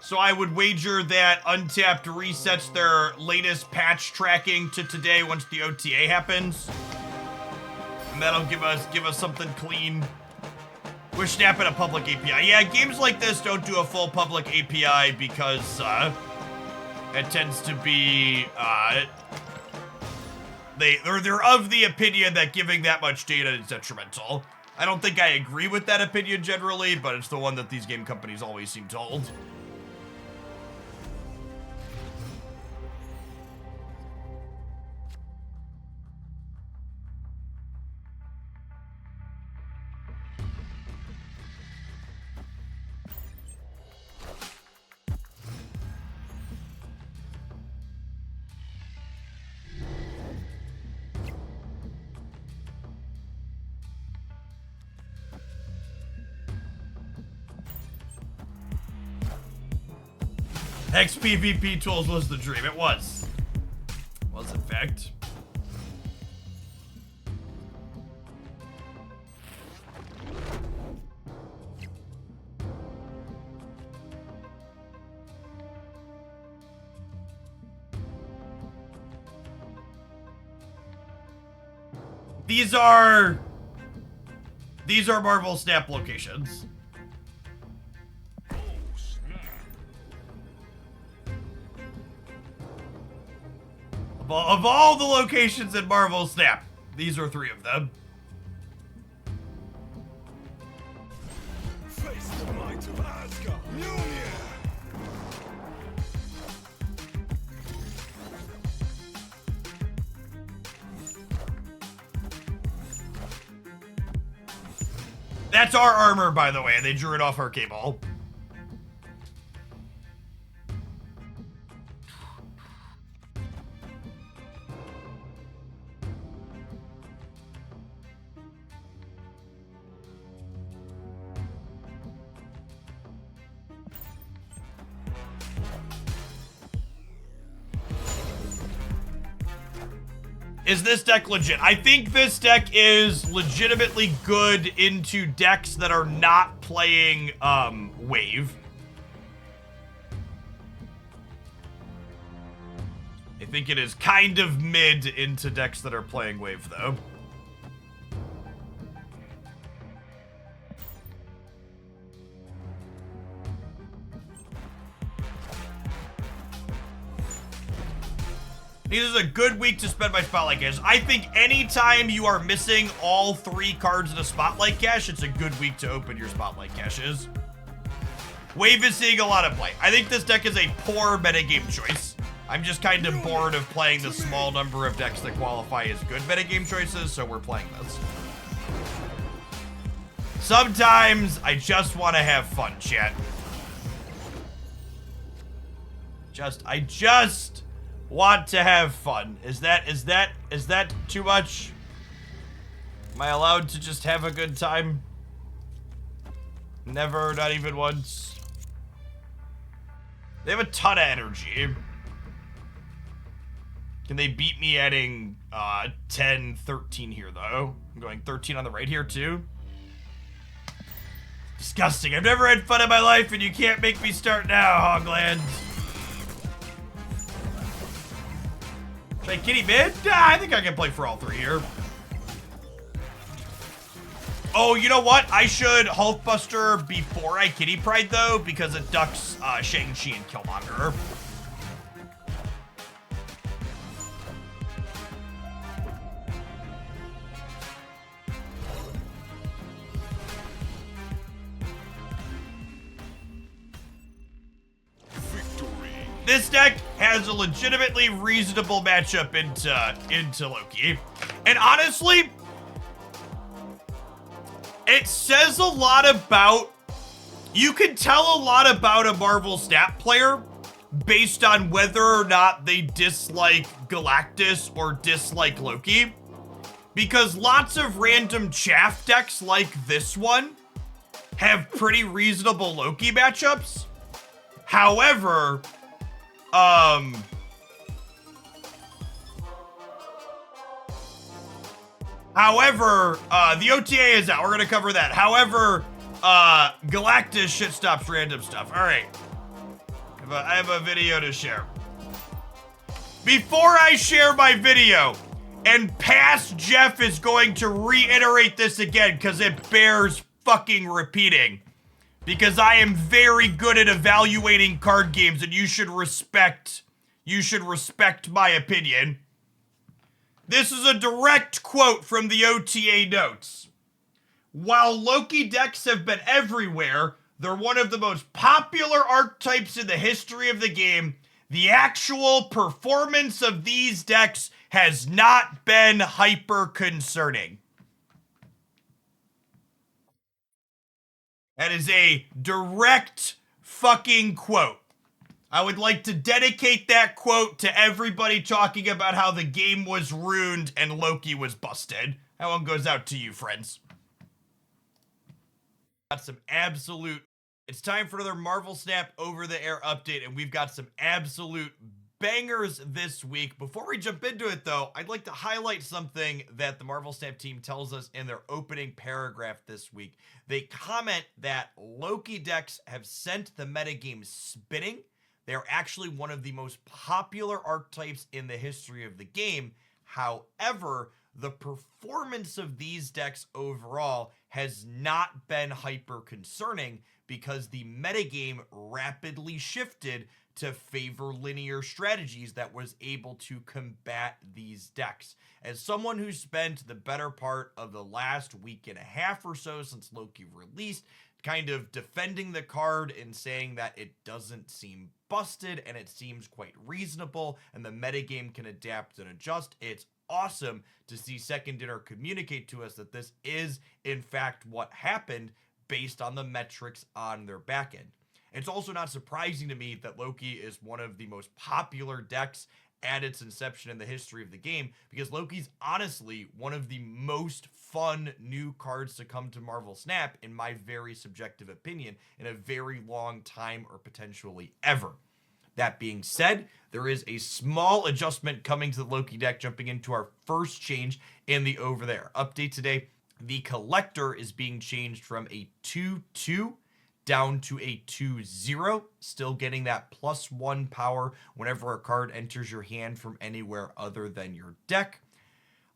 so I would wager that Untapped resets their latest patch tracking to today once the OTA happens, and that'll give us something clean. We're snapping a public API. Yeah, games like this don't do a full public API because it tends to be they're of the opinion that giving that much data is detrimental. I don't think I agree with that opinion generally, but it's the one that these game companies always seem to hold. XPVP tools was the dream. It was. Was in fact. These are Marvel Snap locations. Of all the locations in Marvel Snap, these are 3 of them. Face the might of Asgard. Mjolnir. That's our armor, by the way. They drew it off our cable. Is this deck legit? I think this deck is legitimately good into decks that are not playing Wave. I think it is kind of mid into decks that are playing Wave, though. This is a good week to spend my Spotlight Cache. I think anytime you are missing all 3 cards in a Spotlight Cache, it's a good week to open your Spotlight Caches. Wave is seeing a lot of play. I think this deck is a poor metagame choice. I'm just kind of bored of playing the small number of decks that qualify as good metagame choices, so we're playing this. Sometimes I just want to have fun, chat. I just want to have fun. Is that too much? Am I allowed to just have a good time? Never, not even once. They have a ton of energy. Can they beat me adding 10, 13 here, though? I'm going 13 on the right here, too. Disgusting. I've never had fun in my life, and you can't make me start now, Hogland. Play Kitty mid? I think I can play for all 3 here. Oh, you know what? I should Hulkbuster before I Kitty Pride, though, because it ducks Shang-Chi and Killmonger. This deck has a legitimately reasonable matchup into Loki. And honestly, it says a lot about You can tell a lot about a Marvel Snap player based on whether or not they dislike Galactus or dislike Loki. Because lots of random chaff decks like this one have pretty reasonable Loki matchups. However, the OTA is out. We're gonna cover that. However, Galactus shit stops random stuff. All right, I have a video to share. Before I share my video, and past Jeff is going to reiterate this again because it bears fucking repeating. Because I am very good at evaluating card games and you should respect my opinion. This is a direct quote from the OTA notes. While Loki decks have been everywhere, they're one of the most popular archetypes in the history of the game. The actual performance of these decks has not been hyper concerning. That is a direct fucking quote. I would like to dedicate that quote to everybody talking about how the game was ruined and Loki was busted. That one goes out to you, friends. Got some absolute... It's time for another Marvel Snap over-the-air update, and we've got some absolute bangers this week. Before we jump into it, though, I'd like to highlight something that the Marvel Snap team tells us in their opening paragraph this week. They comment that Loki decks have sent the metagame spinning. They're actually one of the most popular archetypes in the history of the game. However, the performance of these decks overall has not been hyper concerning because the metagame rapidly shifted to favor linear strategies that was able to combat these decks. As someone who spent the better part of the last week and a half or so since Loki released, kind of defending the card and saying that it doesn't seem busted and it seems quite reasonable and the metagame can adapt and adjust, it's awesome to see Second Dinner communicate to us that this is in fact what happened based on the metrics on their back end. It's also not surprising to me that Loki is one of the most popular decks at its inception in the history of the game, because Loki's honestly one of the most fun new cards to come to Marvel Snap, in my very subjective opinion, in a very long time or potentially ever. That being said, there is a small adjustment coming to the Loki deck, jumping into our first change in the over-there update today. The Collector is being changed from a 2/2 down to a 2/0, still getting that +1 power whenever a card enters your hand from anywhere other than your deck.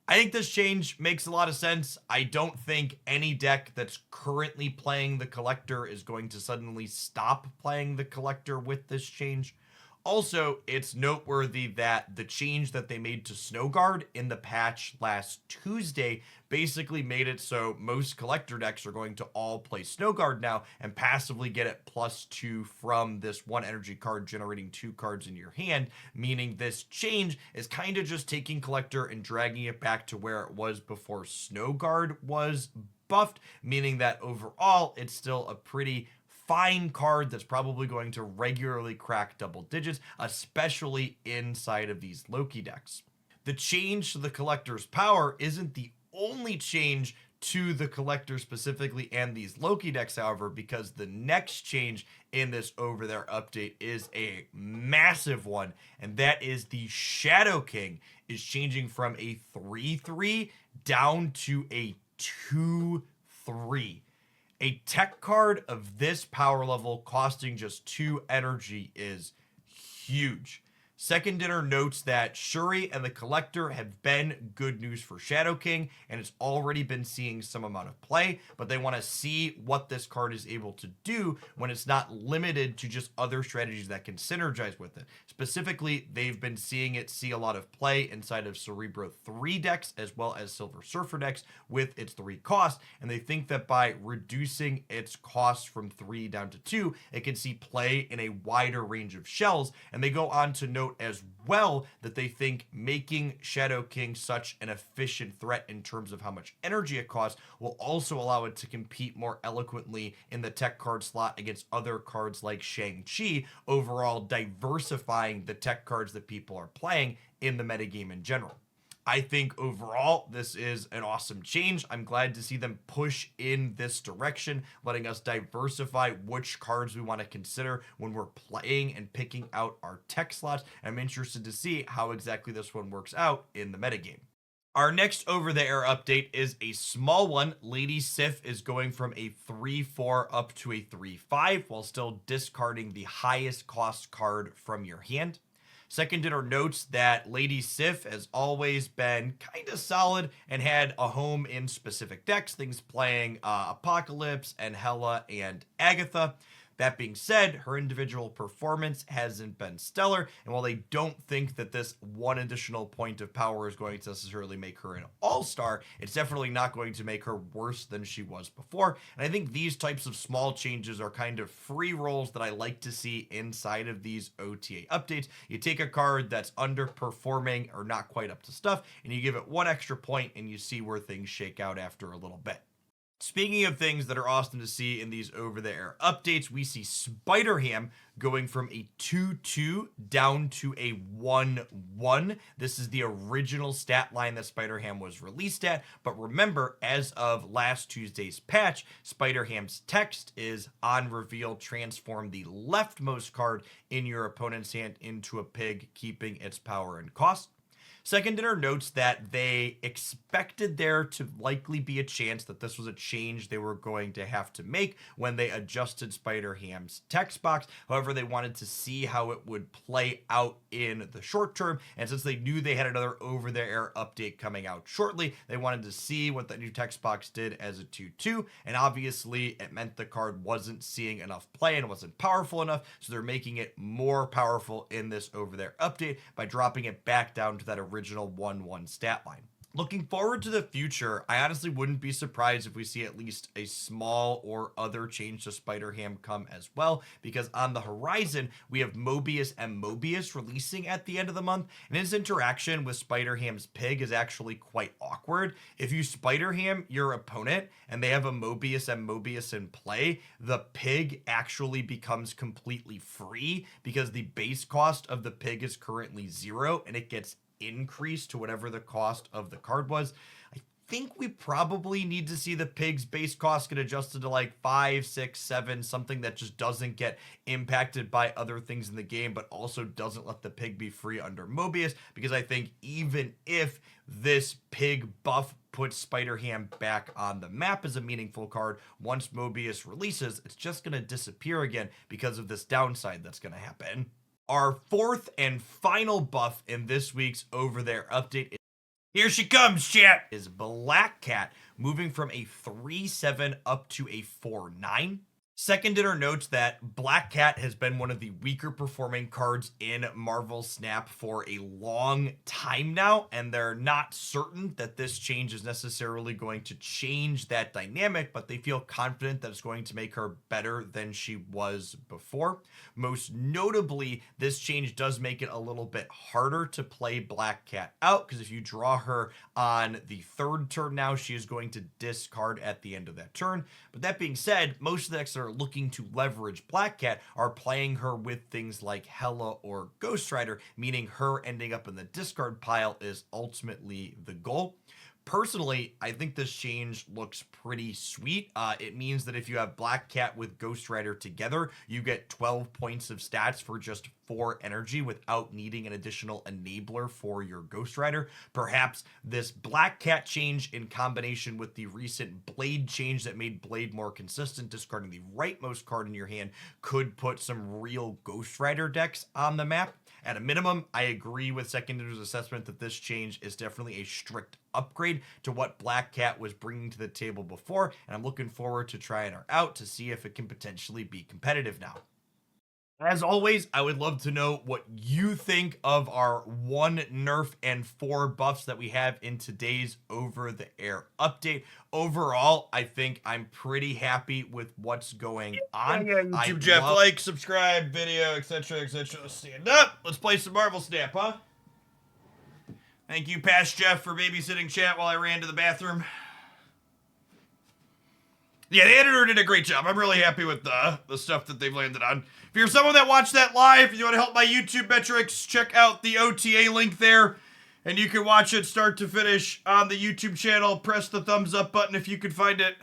I think this change makes a lot of sense. I don't think any deck that's currently playing the Collector is going to suddenly stop playing the Collector with this change. Also, it's noteworthy that the change that they made to Snow Guard in the patch last Tuesday basically made it so most Collector decks are going to all play Snow Guard now and passively get it +2 from this one energy card generating 2 cards in your hand, meaning this change is kind of just taking Collector and dragging it back to where it was before Snow Guard was buffed, meaning that overall it's still a pretty fine card that's probably going to regularly crack double digits, especially inside of these Loki decks. The change to the Collector's power isn't the only change to the Collector specifically and these Loki decks, however, because the next change in this over-there update is a massive one, and that is the Shadow King is changing from a 3/3 down to a 2/3. A tech card of this power level costing just 2 energy is huge. Second Dinner notes that Shuri and the Collector have been good news for Shadow King, and it's already been seeing some amount of play, but they want to see what this card is able to do when it's not limited to just other strategies that can synergize with it. Specifically, they've been seeing it see a lot of play inside of Cerebro 3 decks as well as Silver Surfer decks with its 3 cost, and they think that by reducing its cost from 3 down to 2, it can see play in a wider range of shells, and they go on to note note as well that they think making Shadow King such an efficient threat in terms of how much energy it costs will also allow it to compete more eloquently in the tech card slot against other cards like Shang-Chi, overall diversifying the tech cards that people are playing in the metagame in general. I think overall, this is an awesome change. I'm glad to see them push in this direction, letting us diversify which cards we want to consider when we're playing and picking out our tech slots. I'm interested to see how exactly this one works out in the metagame. Our next over-the-air update is a small one. Lady Sif is going from a 3-4 up to a 3-5 while still discarding the highest cost card from your hand. Second in our notes that Lady Sif has always been kind of solid and had a home in specific decks, things playing Apocalypse and Hela and Agatha. That being said, her individual performance hasn't been stellar, and while they don't think that this one additional point of power is going to necessarily make her an all-star, it's definitely not going to make her worse than she was before. And I think these types of small changes are kind of free rolls that I like to see inside of these OTA updates. You take a card that's underperforming or not quite up to stuff, and you give it one extra point, and you see where things shake out after a little bit. Speaking of things that are awesome to see in these over-the-air updates, we see Spider-Ham going from a 2-2 down to a 1-1. This is the original stat line that Spider-Ham was released at, but remember, as of last Tuesday's patch, Spider-Ham's text is, on reveal, transform the leftmost card in your opponent's hand into a pig, keeping its power and cost. Second in our notes that they expected there to likely be a chance that this was a change they were going to have to make when they adjusted Spider-Ham's text box. However, they wanted to see how it would play out in the short term, and since they knew they had another over-the-air update coming out shortly, they wanted to see what that new text box did as a 2-2, and obviously it meant the card wasn't seeing enough play and wasn't powerful enough, so they're making it more powerful in this over-the-air update by dropping it back down to that original 1-1 stat line. Looking forward to the future, I honestly wouldn't be surprised if we see at least a small or other change to Spider-Ham come as well, because on the horizon, we have Mobius and Mobius releasing at the end of the month, and his interaction with Spider-Ham's pig is actually quite awkward. If you Spider-Ham your opponent and they have a Mobius and Mobius in play, the pig actually becomes completely free because the base cost of the pig is currently 0 and it gets increase to whatever the cost of the card was. I think we probably need to see the pig's base cost get adjusted to like 5, 6, 7, something that just doesn't get impacted by other things in the game, but also doesn't let the pig be free under Mobius, because I think even if this pig buff puts Spider-Ham back on the map as a meaningful card, once Mobius releases, it's just going to disappear again because of this downside that's going to happen. Our fourth and final buff in this week's over-there update is, here she comes, chat, is Black Cat, moving from a 3-7 up to a 4-9. Second in our notes that Black Cat has been one of the weaker performing cards in Marvel Snap for a long time now, and they're not certain that this change is necessarily going to change that dynamic, but they feel confident that it's going to make her better than she was before. Most notably, this change does make it a little bit harder to play Black Cat out, because if you draw her on the third turn now, she is going to discard at the end of that turn. But that being said, most of the decks that are looking to leverage Black Cat are playing her with things like Hela or Ghost Rider, meaning her ending up in the discard pile is ultimately the goal. Personally, I think this change looks pretty sweet. It means that if you have Black Cat with Ghost Rider together, you get 12 points of stats for just 4 energy without needing an additional enabler for your Ghost Rider. Perhaps this Black Cat change in combination with the recent Blade change that made Blade more consistent, discarding the rightmost card in your hand, could put some real Ghost Rider decks on the map. At a minimum, I agree with Secondary's assessment that this change is definitely a strict upgrade to what Black Cat was bringing to the table before, and I'm looking forward to trying her out to see if it can potentially be competitive now. As always, I would love to know what you think of our 1 nerf and 4 buffs that we have in today's over-the-air update. Overall, I think I'm pretty happy with what's going on. YouTube Jeff, like, subscribe, video, etc., etc. Stand up. Let's play some Marvel Snap, huh? Thank you, Past Jeff, for babysitting chat while I ran to the bathroom. Yeah, the editor did a great job. I'm really happy with the stuff that they've landed on. If you're someone that watched that live and you want to help my YouTube metrics, check out the OTA link there. And you can watch it start to finish on the YouTube channel. Press the thumbs up button if you can find it.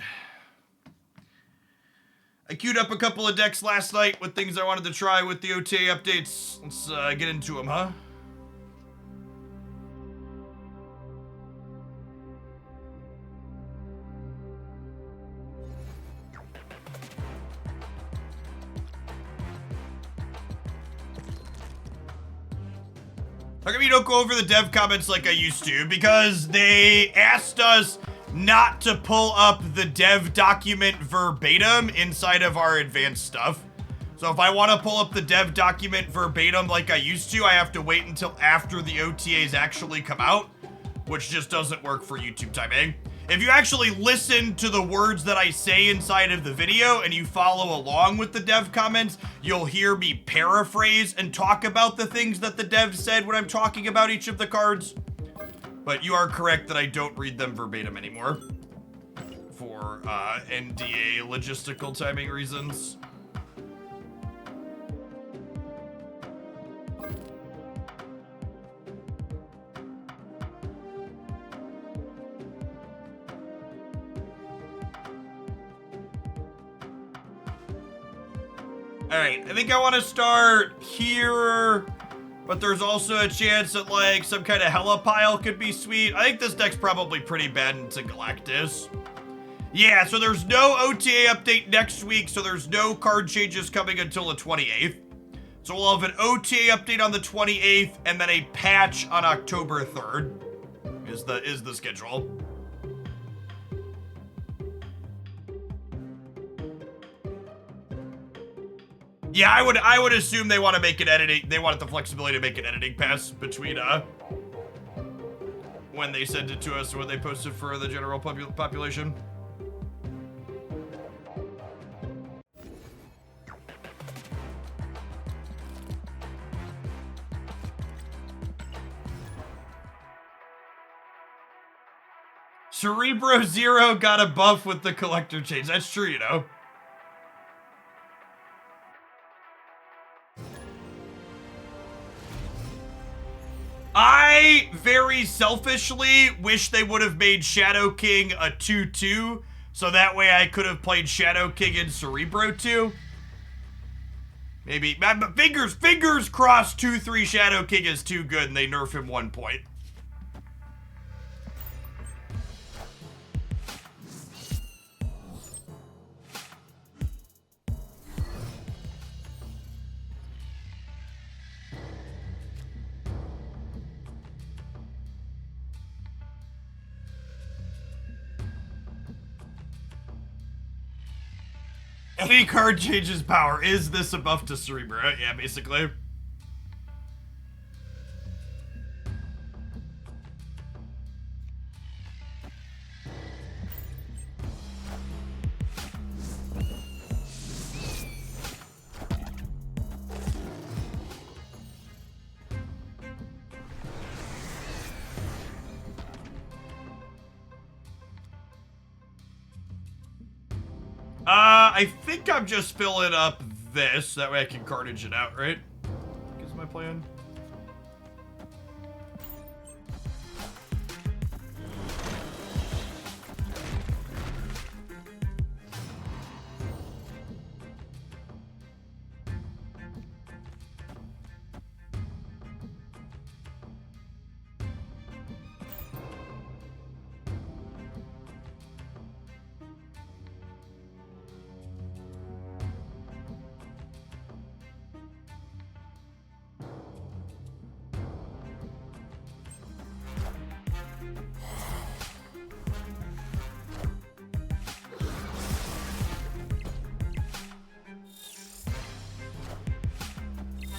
I queued up a couple of decks last night with things I wanted to try with the OTA updates. Let's get into them, huh? How come you don't go over the dev comments like I used to? Because they asked us not to pull up the dev document verbatim inside of our advanced stuff. So if I want to pull up the dev document verbatim like I used to, I have to wait until after the OTAs actually come out, which just doesn't work for YouTube timing. If you actually listen to the words that I say inside of the video and you follow along with the dev comments, you'll hear me paraphrase and talk about the things that the dev said when I'm talking about each of the cards. But you are correct that I don't read them verbatim anymore for NDA logistical timing reasons. Alright, I think I want to start here, but there's also a chance that, like, some kind of hella pile could be sweet. I think this deck's probably pretty bad into Galactus. Yeah, so there's no OTA update next week, so there's no card changes coming until the 28th. So we'll have an OTA update on the 28th, and then a patch on October 3rd is the schedule. Yeah, I would assume they want to make an editing. They wanted the flexibility to make an editing pass between when they sent it to us and when they posted for the general population. Cerebro 0 got a buff with the collector change. That's true, you know. I very selfishly wish they would have made Shadow King a 2/2, so that way I could have played Shadow King in Cerebro 2. Maybe, fingers crossed 2/3 Shadow King is too good and they nerf him 1 point. Any card changes power. Is this a buff to Cerebro? Yeah, basically. I think I'm just filling up this. That way I can carnage it out, right? Is my plan.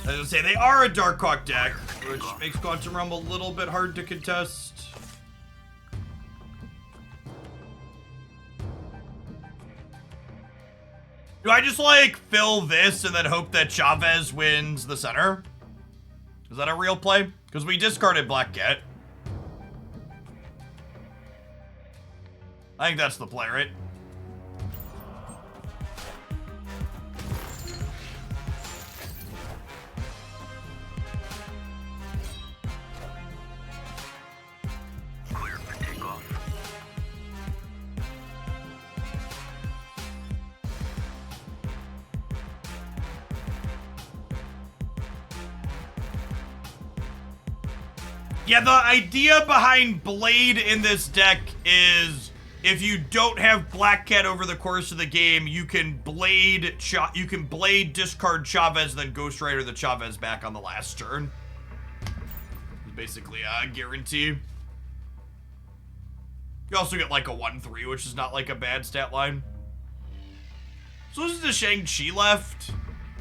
I was gonna say, they are a Darkhawk deck, which makes Quantum Realm a little bit hard to contest. Do I just, like, fill this and then hope that Chavez wins the center? Is that a real play? Because we discarded Black Cat. I think that's the play, right? Clear for takeoff. Yeah, the idea behind Blade in this deck is if you don't have Black Cat over the course of the game, you can Blade discard Chavez, then Ghost Rider the Chavez back on the last turn. It's basically a guarantee. You also get like a 1-3, which is not like a bad stat line. So this is the Shang-Chi left.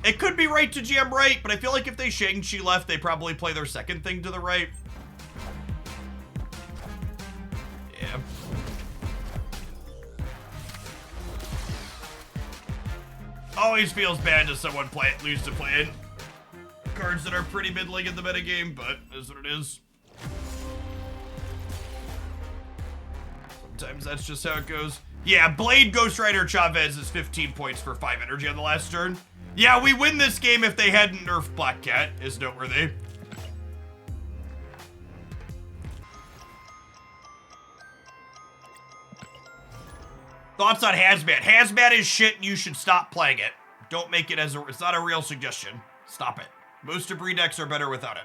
It could be right to GM right, but I feel like if they Shang-Chi left, they probably play their second thing to the right. Yeah. Always feels bad to someone lose to play cards that are pretty middling in the metagame, but that's what it is. Sometimes that's just how it goes. Yeah, Blade Ghost Rider Chavez is 15 points for 5 energy on the last turn. Yeah, we win this game if they hadn't nerfed Black Cat, is noteworthy. Thoughts on Hazmat? Hazmat is shit and you should stop playing it. Don't make it as a... It's not a real suggestion. Stop it. Most debris decks are better without it.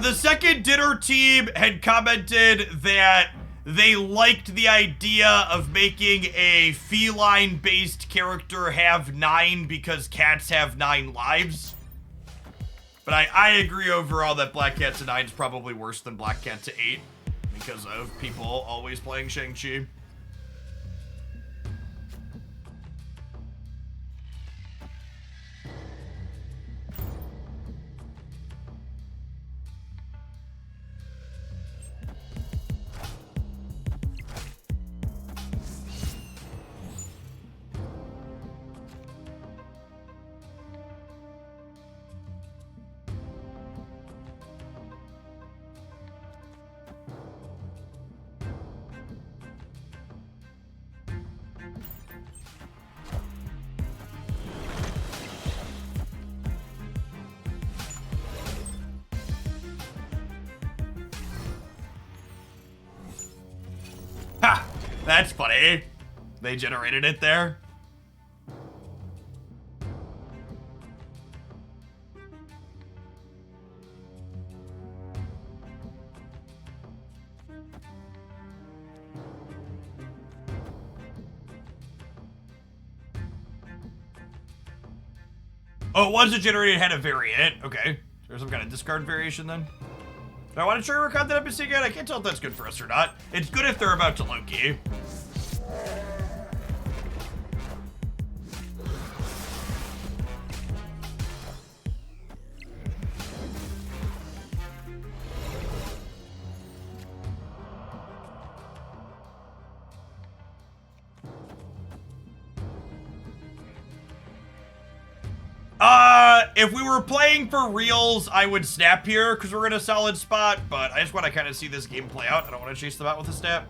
The second dinner team had commented that they liked the idea of making a feline-based character have 9 because cats have 9 lives. But I agree overall that Black Cat to 9 is probably worse than Black Cat to 8 because of people always playing Shang-Chi. Ha! That's funny. They generated it there. Oh, it was a generated, had a variant. Okay. There's some kind of discard variation then. Do I want to trigger count that NPC again? I can't tell if that's good for us or not. It's good if they're about to Loki. If we were playing for reals, I would snap here because we're in a solid spot, but I just want to kind of see this game play out. I don't want to chase them out with a snap.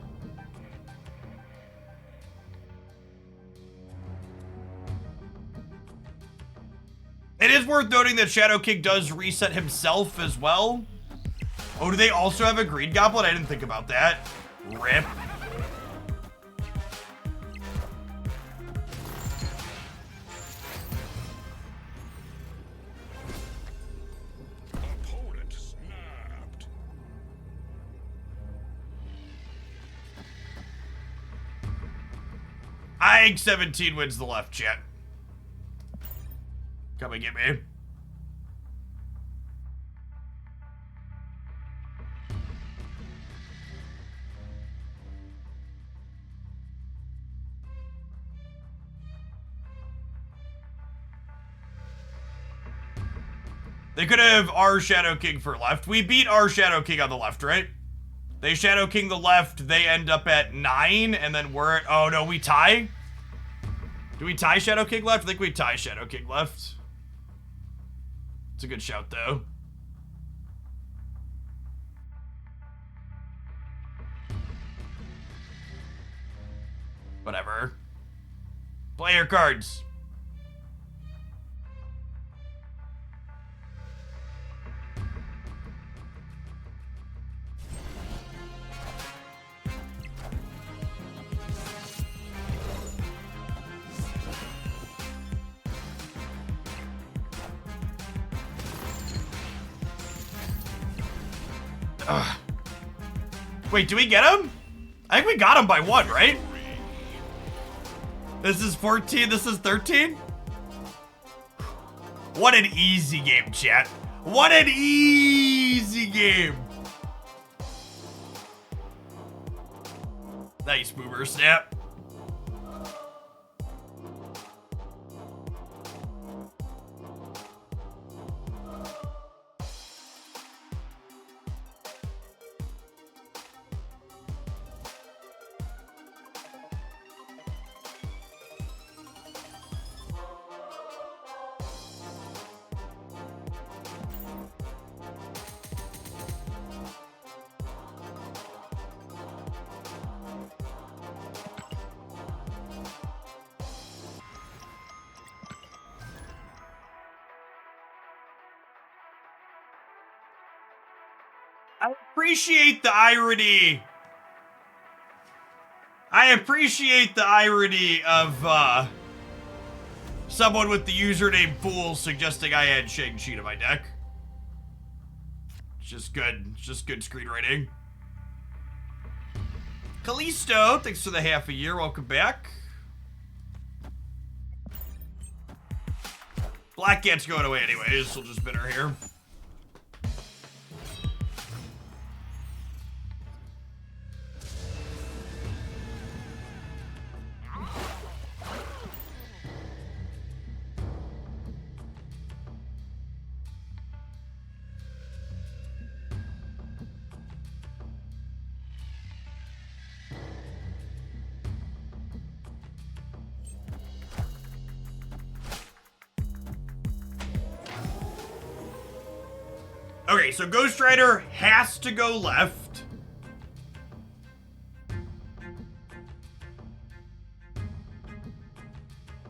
It is worth noting that Shadow King does reset himself as well. Oh, do they also have a Green Goblin? I didn't think about that. Rip. Opponent snapped. I think 17 wins the left, chat. Come and get me. They could have our Shadow King for left. We beat our Shadow King on the left, right? They Shadow King the left. They end up at 9, and then we're at... Oh, no, we tie? Do we tie Shadow King left? I think we tie Shadow King left. It's a good shout, though. Whatever. Play your cards. Ugh. Wait, do we get him? I think we got him by 1, right? This is 14, this is 13? What an easy game, chat. What an easy game. Nice boomer snap. I appreciate the irony. I appreciate the irony of someone with the username Fool suggesting I had Shang-Chi to my deck. It's just good. It's just good screenwriting. Callisto, thanks for the half a year. Welcome back. Black Cat's going away anyways, so we'll just bin her here. Okay, so Ghost Rider has to go left.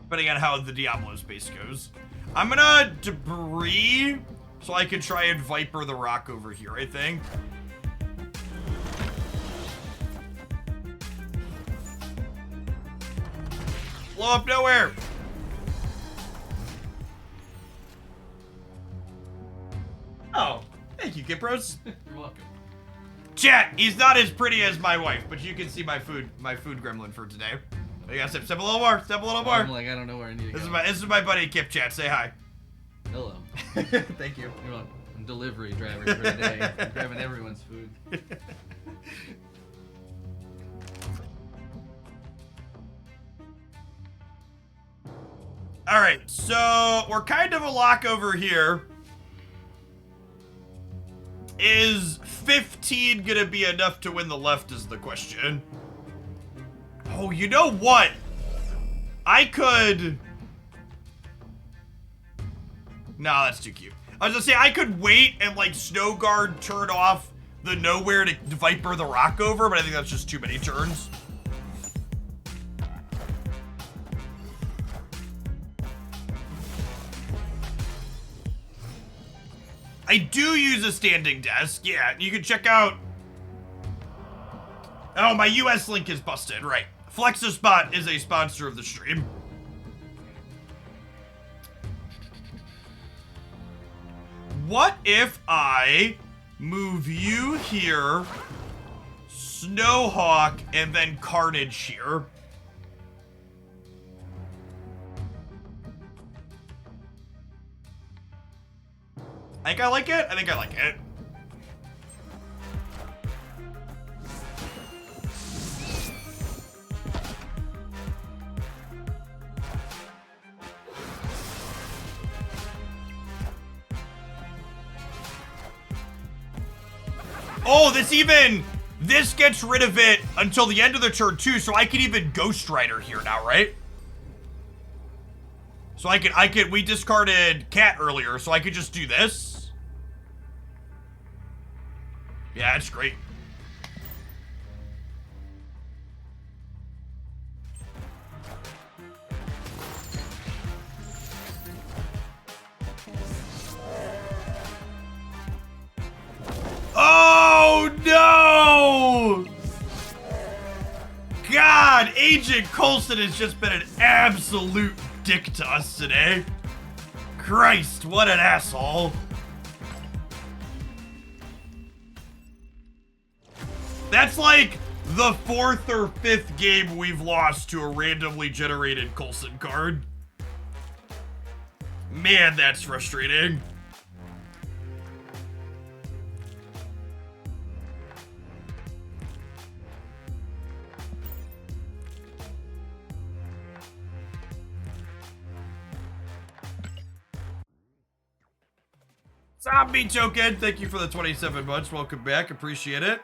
Depending on how the Diablo space goes. I'm gonna debris so I can try and Viper the Rock over here, I think. Blow up nowhere. Oh, thank you, Kipros. You're welcome. Chat, he's not as pretty as my wife, but you can see my food gremlin for today. You gotta step a little more, step a little more. I'm like, I don't know where I need to go. This is my buddy Kip, chat. Say hi. Hello. Thank you. You're welcome. I'm delivery driver for today. I'm grabbing everyone's food. All right, so we're kind of a lock over here. Is 15 gonna be enough to win the left is the question. Oh, you know what? I could... No, that's too cute. I was gonna say, I could wait and, like, Snow Guard turn off the nowhere to Viper the Rock over, but I think that's just too many turns. I do use a standing desk, yeah. You can check out... Oh, my US link is busted, right. Flexispot is a sponsor of the stream. What if I move you here, Snowhawk, and then Carnage here? I think I like it. I think I like it. Oh, this gets rid of it until the end of the turn too, so I can even Ghost Rider here now, right? So we discarded Cat earlier, so I could just do this. Yeah, that's great. Oh no! God, Agent Coulson has just been an absolute dick to us today. Christ, what an asshole. That's like the 4th or 5th game we've lost to a randomly generated Coulson card. Man, that's frustrating. Zombie Token, thank you for the 27 months. Welcome back. Appreciate it.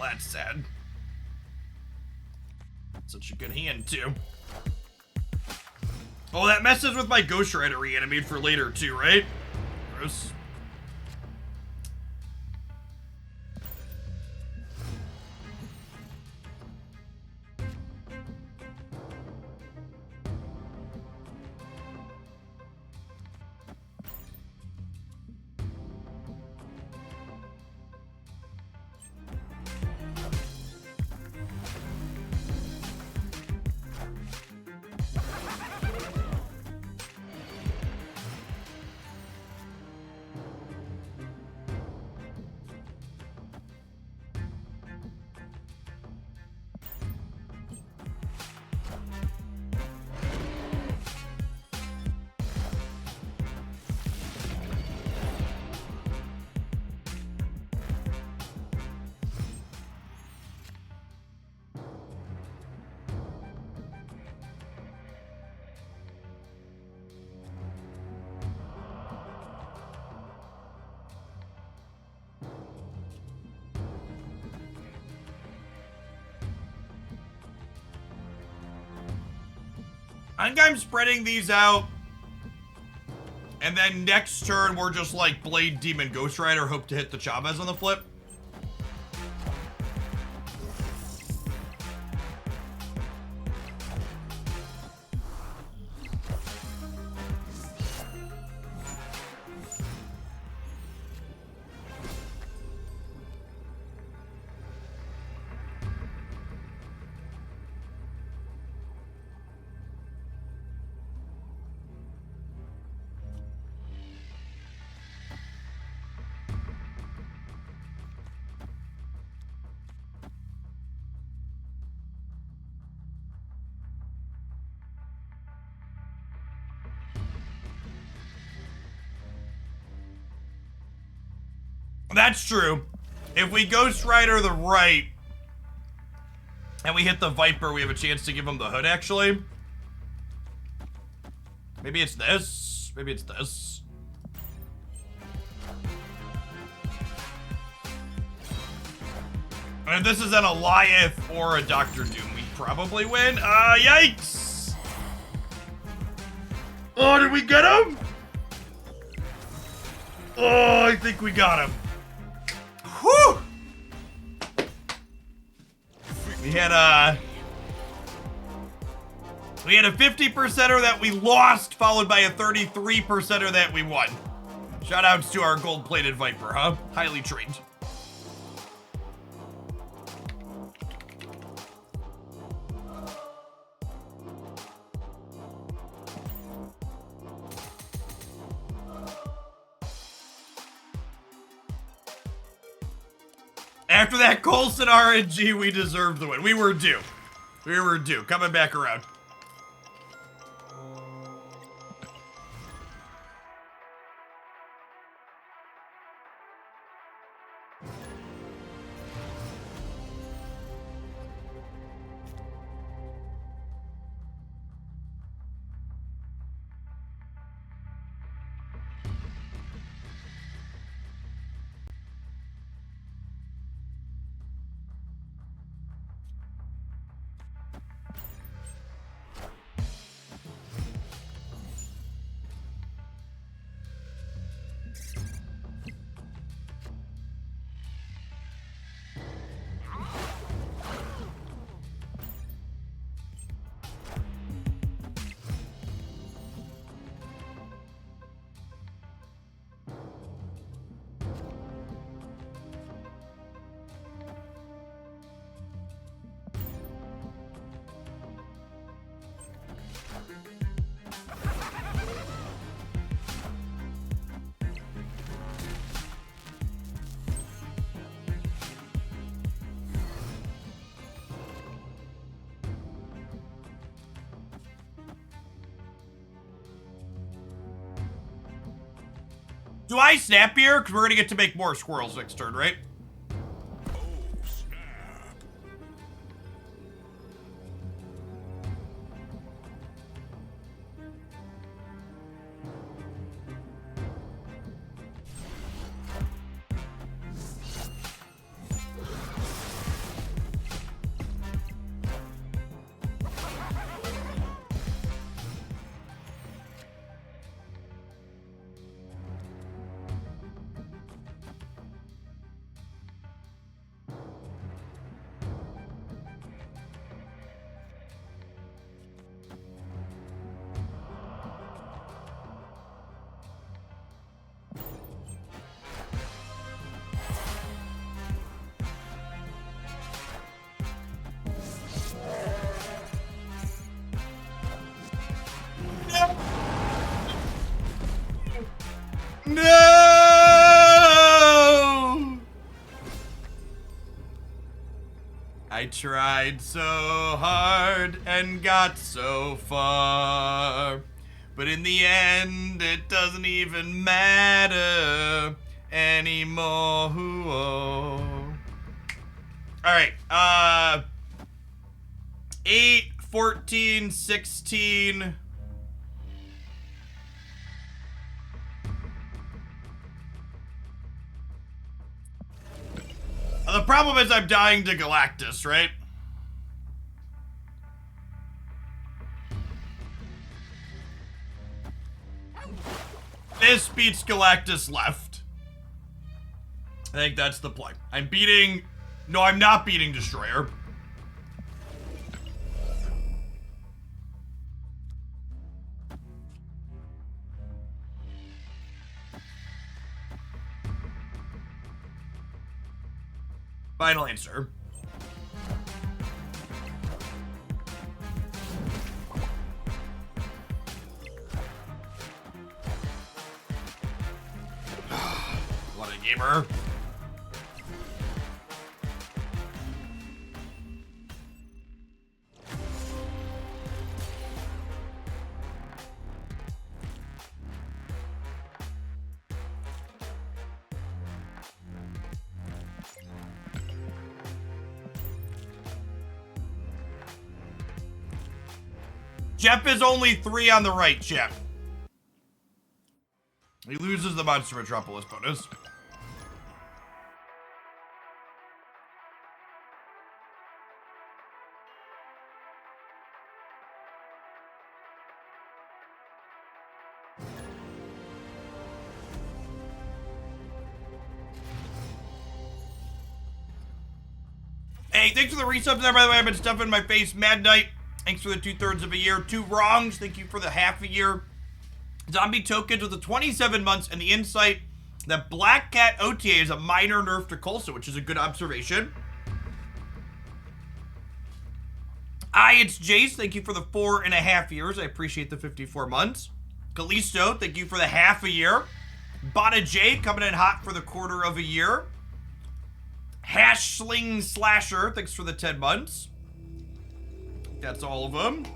That's sad. Such a good hand, too. Oh, that messes with my Ghost Rider reanimate for later, too, right? Gross. I think I'm spreading these out. And then next turn, we're just like Blade Demon Ghost Rider, hope to hit the Chavez on the flip. That's true. If we Ghost Rider the right, and we hit the Viper, we have a chance to give him the hood, actually. Maybe it's this. Maybe it's this. And if this is an Eliath or a Dr. Doom, we probably win. Yikes! Oh, did we get him? Oh, I think we got him. Whew! We had a 50%er that we lost, followed by a 33%er that we won. Shoutouts to our gold-plated Viper, huh? Highly trained. After that Coulson RNG, we deserved the win. We were due. We were due. Coming back around. Do I snap here? Because we're going to get to make more squirrels next turn, right? Oh, snap. No! I tried so hard and got so far, but in the end, it doesn't even matter anymore. Alright, 8, 14, 16... The problem is I'm dying to Galactus, right? This beats Galactus left. I think that's the play. I'm beating... No, I'm not beating Destroyer. Final answer. What a gamer. Jeff is only 3 on the right, Jeff. He loses the Monster Metropolis bonus. Hey, thanks for the resubs there, by the way. I've been stuffing my face. Mad Knight, thanks for the 2/3 of a year. 2 Wrongs, thank you for the half a year. Zombie Tokens with the 27 months and the insight that Black Cat OTA is a minor nerf to Coulson, which is a good observation. It's Jace, thank you for the 4.5 years. I appreciate the 54 months. Kalisto, thank you for the half a year. Bada J coming in hot for the 1/4 of a year. Hashling Slasher, thanks for the 10 months. That's all of them.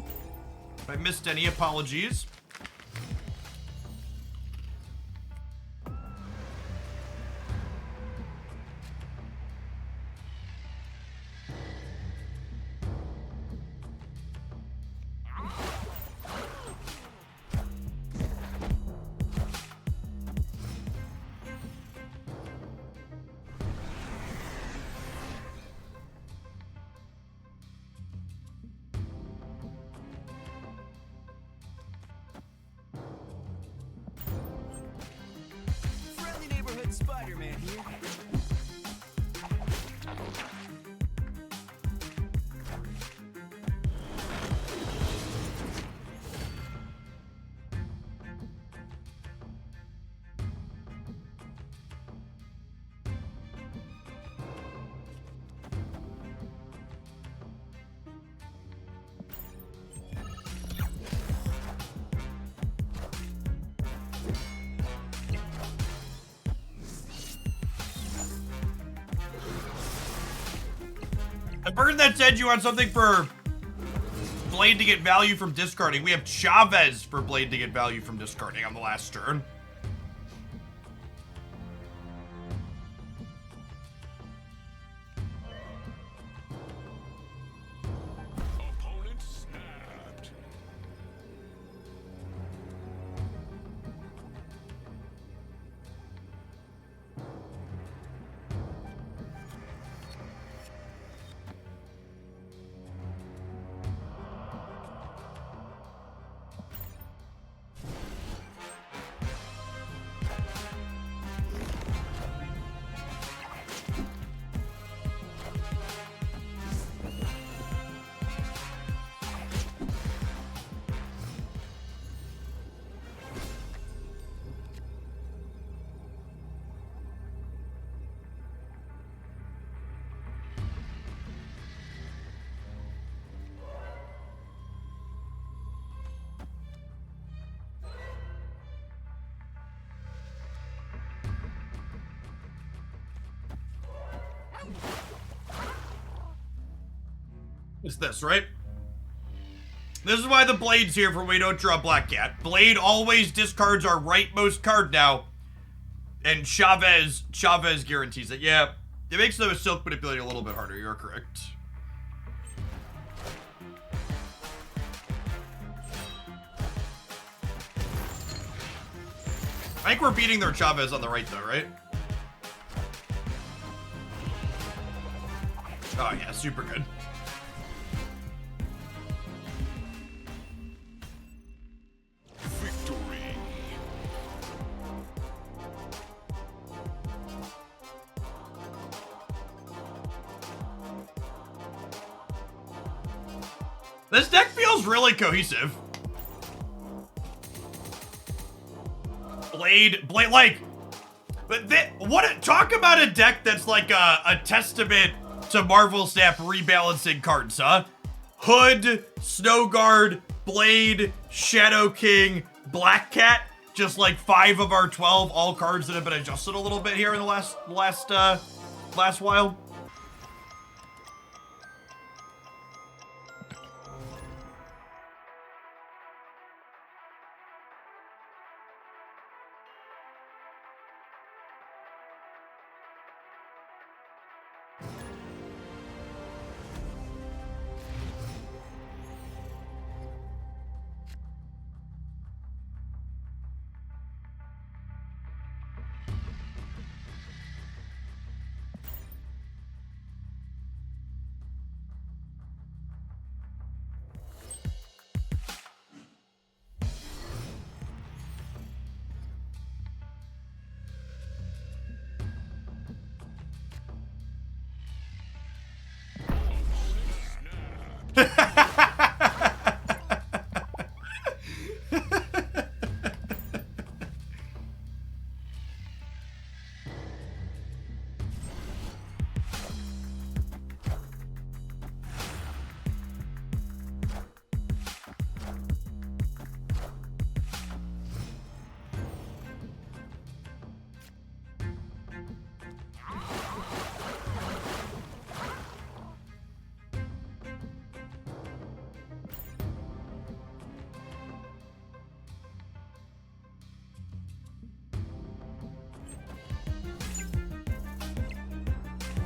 If I missed any, apologies. Friendly neighborhood Spider-Man here. The person that said you want something for Blade to get value from discarding. We have Chavez for Blade to get value from discarding on the last turn. It's this, right? This is why the Blade's here for when we don't draw Black Cat. Blade always discards our rightmost card now. And Chavez guarantees it. Yeah, it makes the Silk Manipulator a little bit harder. You're correct. I think we're beating their Chavez on the right, though, right? Oh, yeah, super good. Victory. This deck feels really cohesive. Blade, like, talk about a deck that's like a testament to Marvel Snap rebalancing cards, huh? Hood, Snowguard, Blade, Shadow King, Black Cat, just like 5 of our 12, all cards that have been adjusted a little bit here in the last while.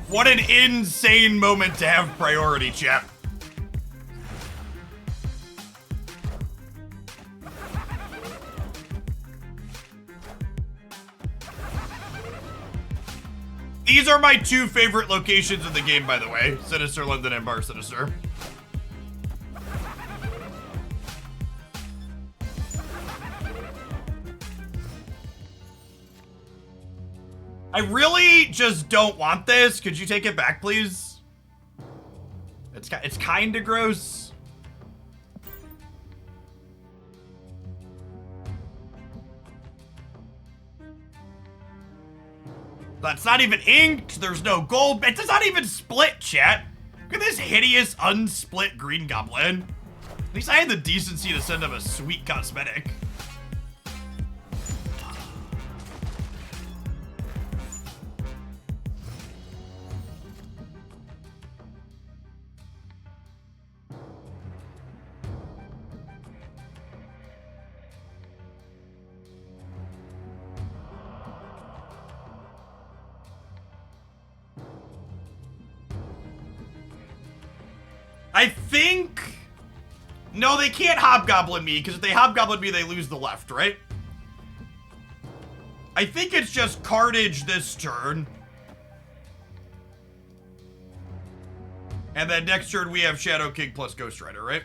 What an insane moment to have priority, chat. These are my 2 favorite locations in the game, by the way. Sinister London and Bar Sinister. I really just don't want this. Could you take it back, please? It's kind of gross. That's not even inked. There's no gold. It does not even split, chat. Look at this hideous unsplit green goblin. At least I had the decency to send him a sweet cosmetic. I think... No, they can't Hobgoblin me, because if they Hobgoblin me, they lose the left, right? I think it's just Carnage this turn. And then next turn, we have Shadow King plus Ghost Rider, right?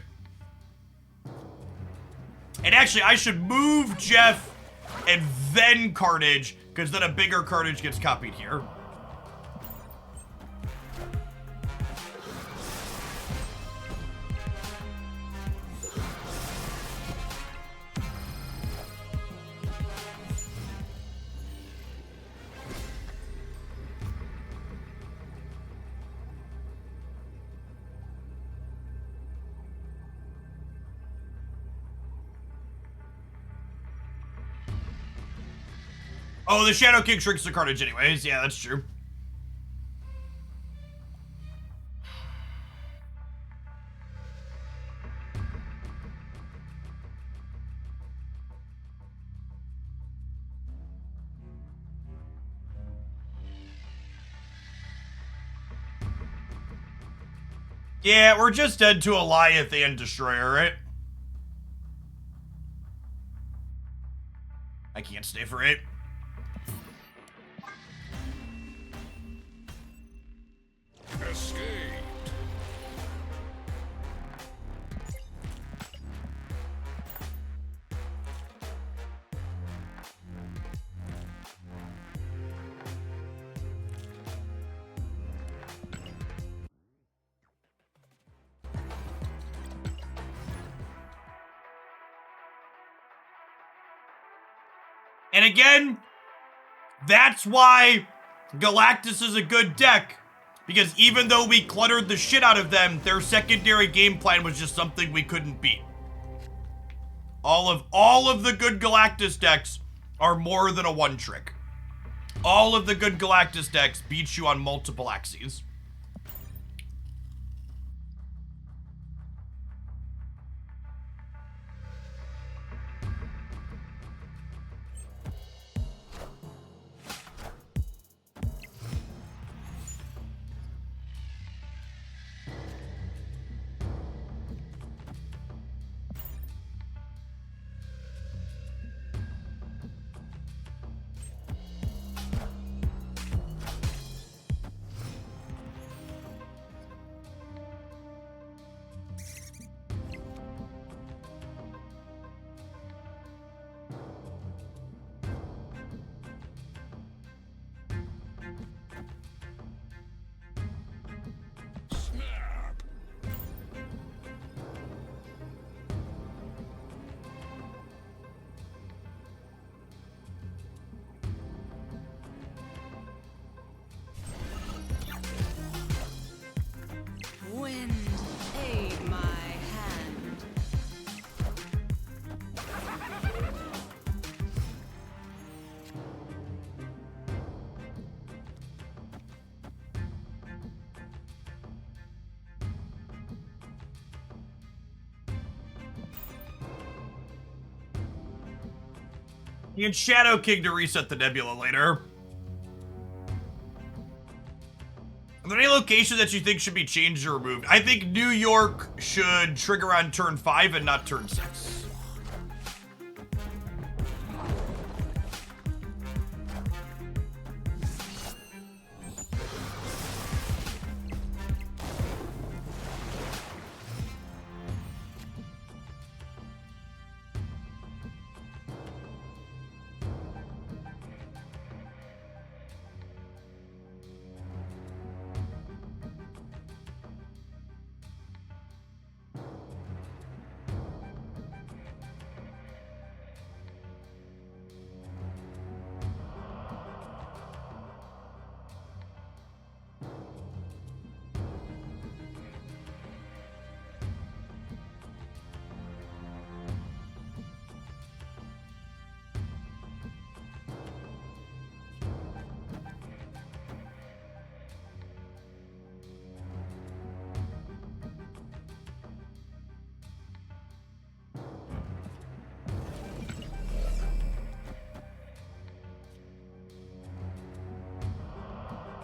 And actually, I should move Jeff and then Carnage, because then a bigger Carnage gets copied here. Oh, the Shadow King shrinks the Carnage anyways. Yeah, that's true. Yeah, we're just dead to Goliath and Destroyer, right? I can't stay for 8. Escape. And again, that's why Galactus is a good deck. Because even though we cluttered the shit out of them, their secondary game plan was just something we couldn't beat. All of the good Galactus decks are more than a one trick. All of the good Galactus decks beat you on multiple axes. Snap. Wind, aid my hand. You can Shadow King to reset the Nebula later. Are there any locations that you think should be changed or removed? I think New York should trigger on turn 5 and not turn 6.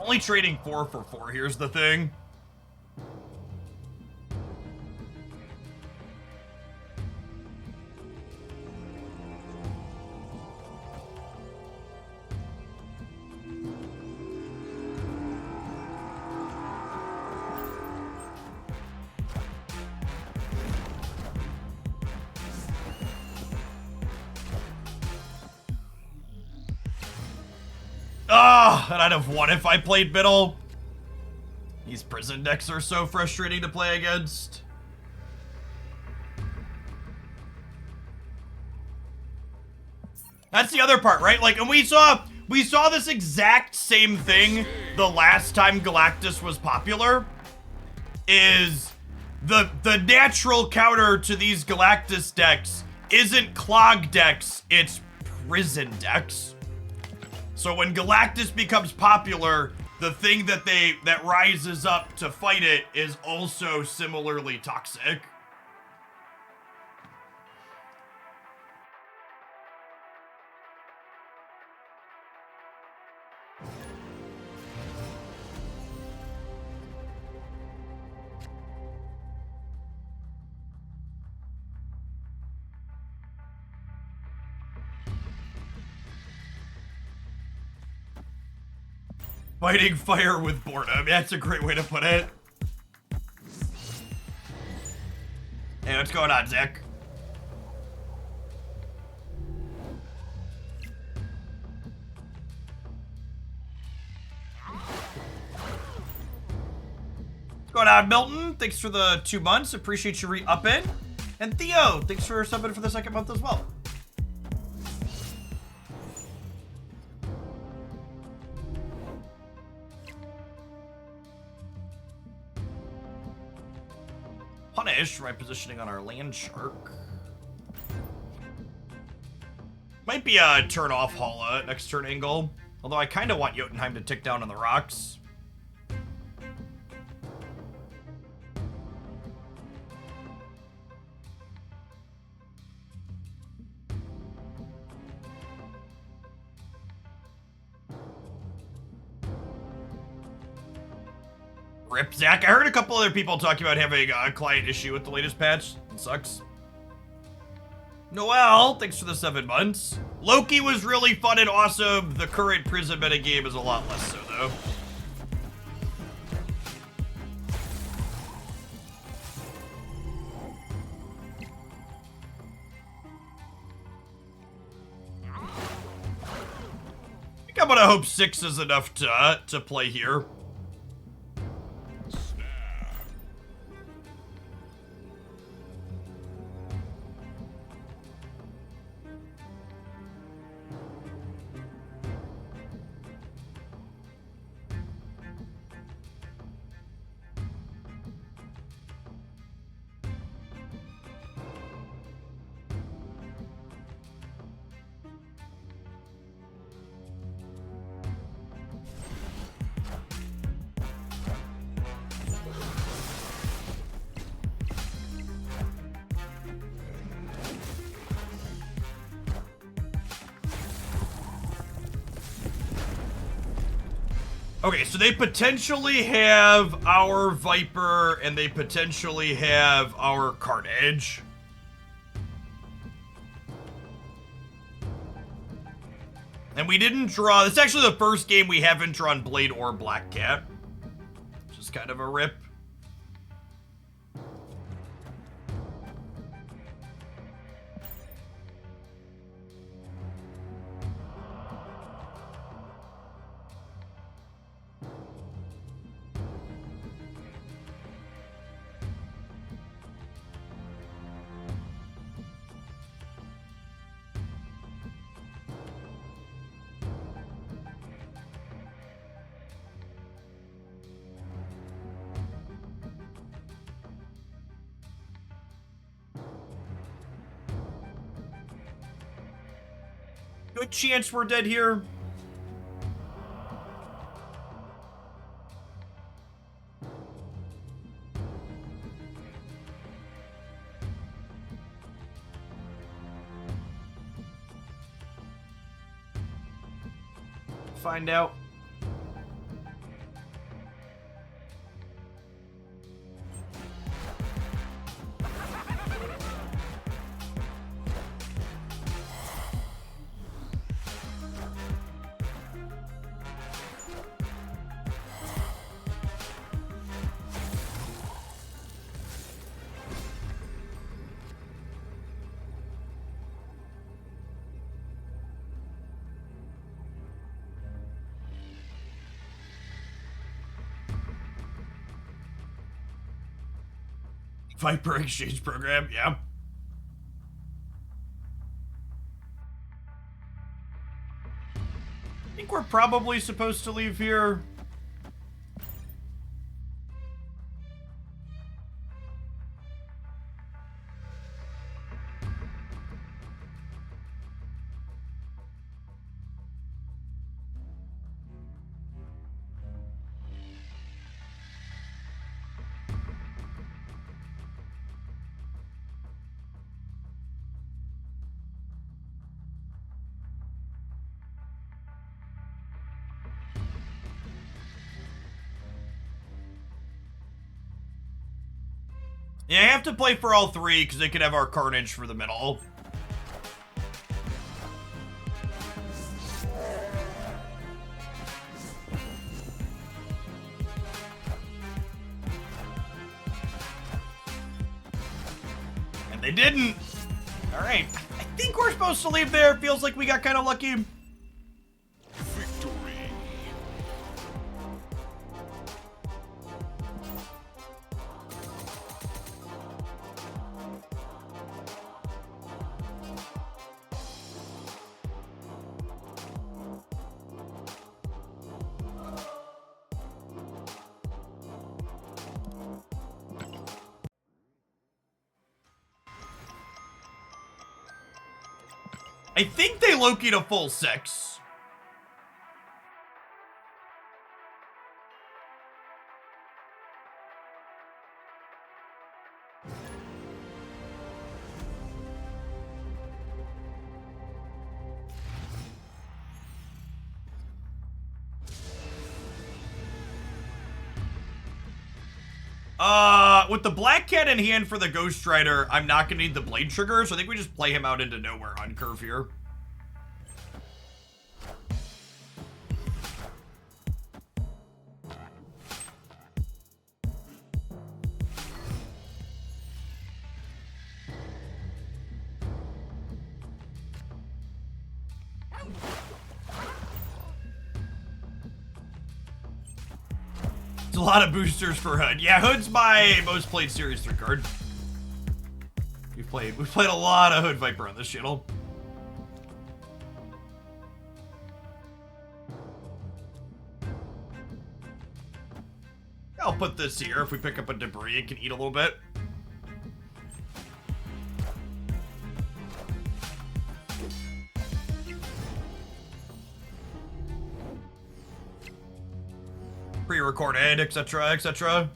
Only trading 4 for 4, here's the thing. And I'd have won if I played middle. These prison decks are so frustrating to play against. That's the other part, right? Like, and we saw this exact same thing the last time Galactus was popular. Is the natural counter to these Galactus decks isn't clog decks, it's prison decks. So when Galactus becomes popular, the thing that rises up to fight it is also similarly toxic. Fighting fire with boredom. That's a great way to put it. Hey, what's going on, Zach? What's going on, Milton? Thanks for the 2 months. Appreciate you re-upping. And Theo, thanks for subbing for the 2nd month as well. Punish, right positioning on our land shark. Might be a turn off Hala next turn angle. Although I kind of want Jotunheim to tick down on the rocks. Rip, Zach. I heard a couple other people talking about having a client issue with the latest patch. It sucks. Noel, thanks for the 7 months. Loki was really fun and awesome. The current prison metagame is a lot less so, though. I think I'm gonna hope 6 is enough to play here. Okay, so they potentially have our Viper, and they potentially have our Carnage. And we didn't draw... This is actually the first game we haven't drawn Blade or Black Cat. Which is kind of a rip. Good chance we're dead here. Find out. Viper exchange program, yeah. I think we're probably supposed to leave here. Yeah, I have to play for all three because they could have our Carnage for the middle. They didn't. All right. I think we're supposed to leave there. Feels like we got kind of lucky. Victory. I think they Loki to full 6. With the Black Cat in hand for the Ghost Rider, I'm not gonna need the Blade Trigger, so I think we just play him out into nowhere on curve here. It's a lot of boosters for Hood. Yeah, Hood's my most played Series 3 card. We've played a lot of Hood Viper on this channel. I'll put this here. If we pick up a debris, it can eat a little bit. Pre-recorded, etc., etc.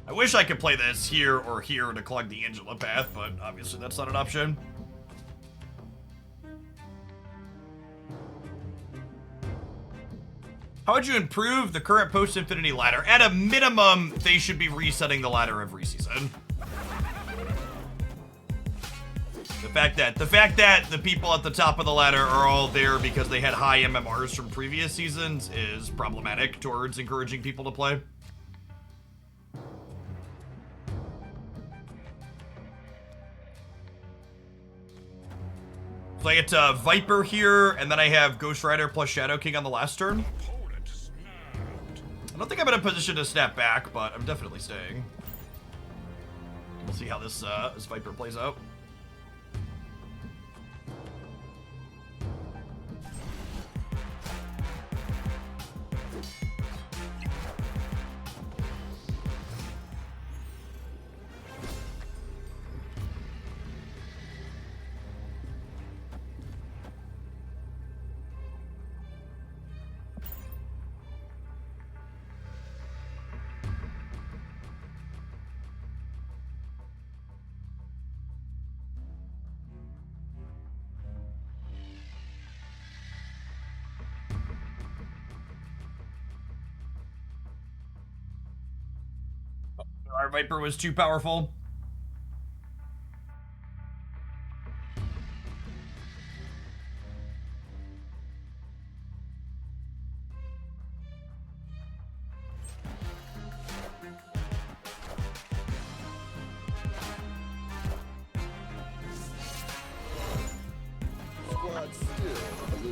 I wish I could play this here or here to clog the Angela path, but obviously that's not an option. How would you improve the current post-infinity ladder? At a minimum, they should be resetting the ladder every season. The fact that the people at the top of the ladder are all there because they had high MMRs from previous seasons is problematic towards encouraging people to play. So I get Viper here, and then I have Ghost Rider plus Shadow King on the last turn. I don't think I'm in a position to snap back, but I'm definitely staying. We'll see how this Viper plays out. Our Viper was too powerful.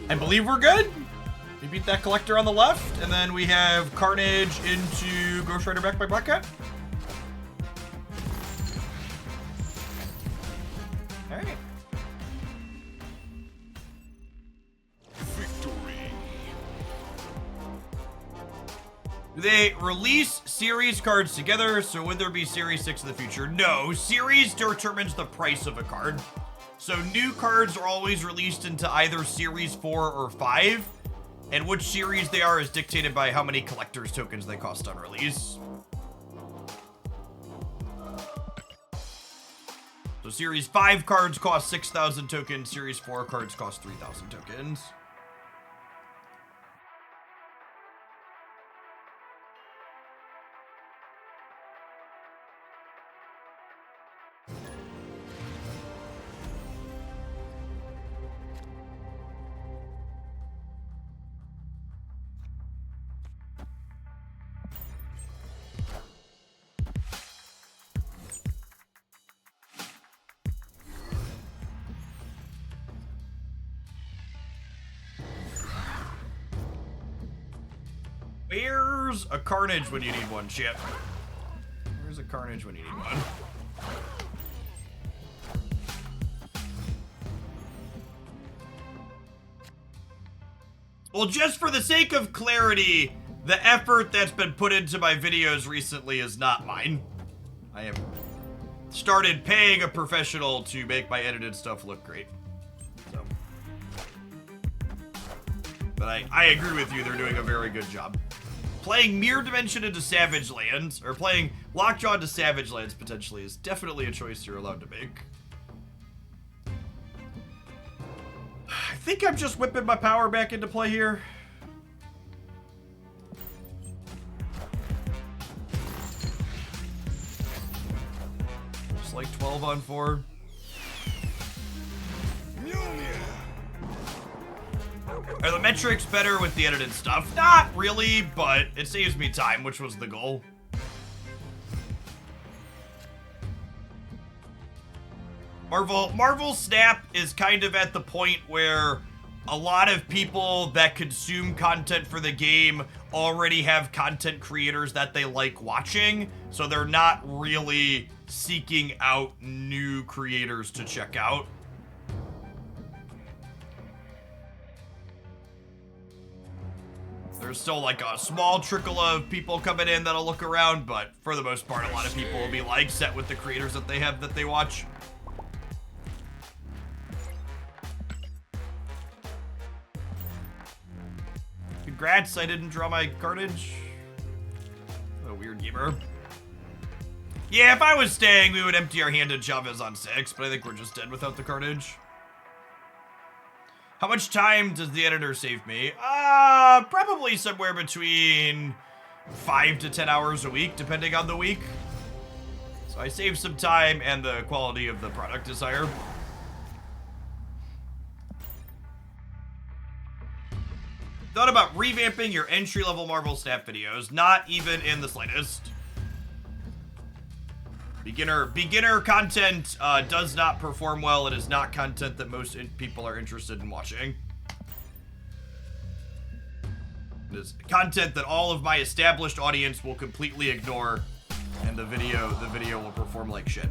I believe we're good. We beat that collector on the left, and then we have Carnage into Ghost Rider back by Black Cat. Alright. Victory. Do they release series cards together? So would there be Series 6 in the future? No. Series determines the price of a card. So new cards are always released into either Series 4 or 5. And which series they are is dictated by how many collector's tokens they cost on release. So Series 5 cards cost 6,000 tokens, Series 4 cards cost 3,000 tokens. Where's a Carnage when you need one, Chip? Where's a Carnage when you need one? Well, just for the sake of clarity, the effort that's been put into my videos recently is not mine. I have started paying a professional to make my edited stuff look great. So. But I agree with you, they're doing a very good job. Playing Mirror Dimension into Savage Lands, or playing Lockjaw into Savage Lands potentially, is definitely a choice you're allowed to make. I think I'm just whipping my power back into play here. Just like 12 on 4. Are the metrics better with the edited stuff? Not really, but it saves me time, which was the goal. Marvel Snap is kind of at the point where a lot of people that consume content for the game already have content creators that they like watching, so they're not really seeking out new creators to check out. There's still like a small trickle of people coming in that'll look around, but for the most part, a lot of people will be like set with the creators that they have that they watch. Congrats, I didn't draw my Carnage. What a weird gamer. Yeah, if I was staying, we would empty our hand in Chavez on 6, but I think we're just dead without the Carnage. How much time does the editor save me? Probably somewhere between 5 to 10 hours a week, depending on the week. So I save some time and the quality of the product is higher. Thought about revamping your entry-level Marvel Snap videos, not even in the slightest. Beginner content does not perform well. It is not content that most people are interested in watching. It is content that all of my established audience will completely ignore, and the video will perform like shit.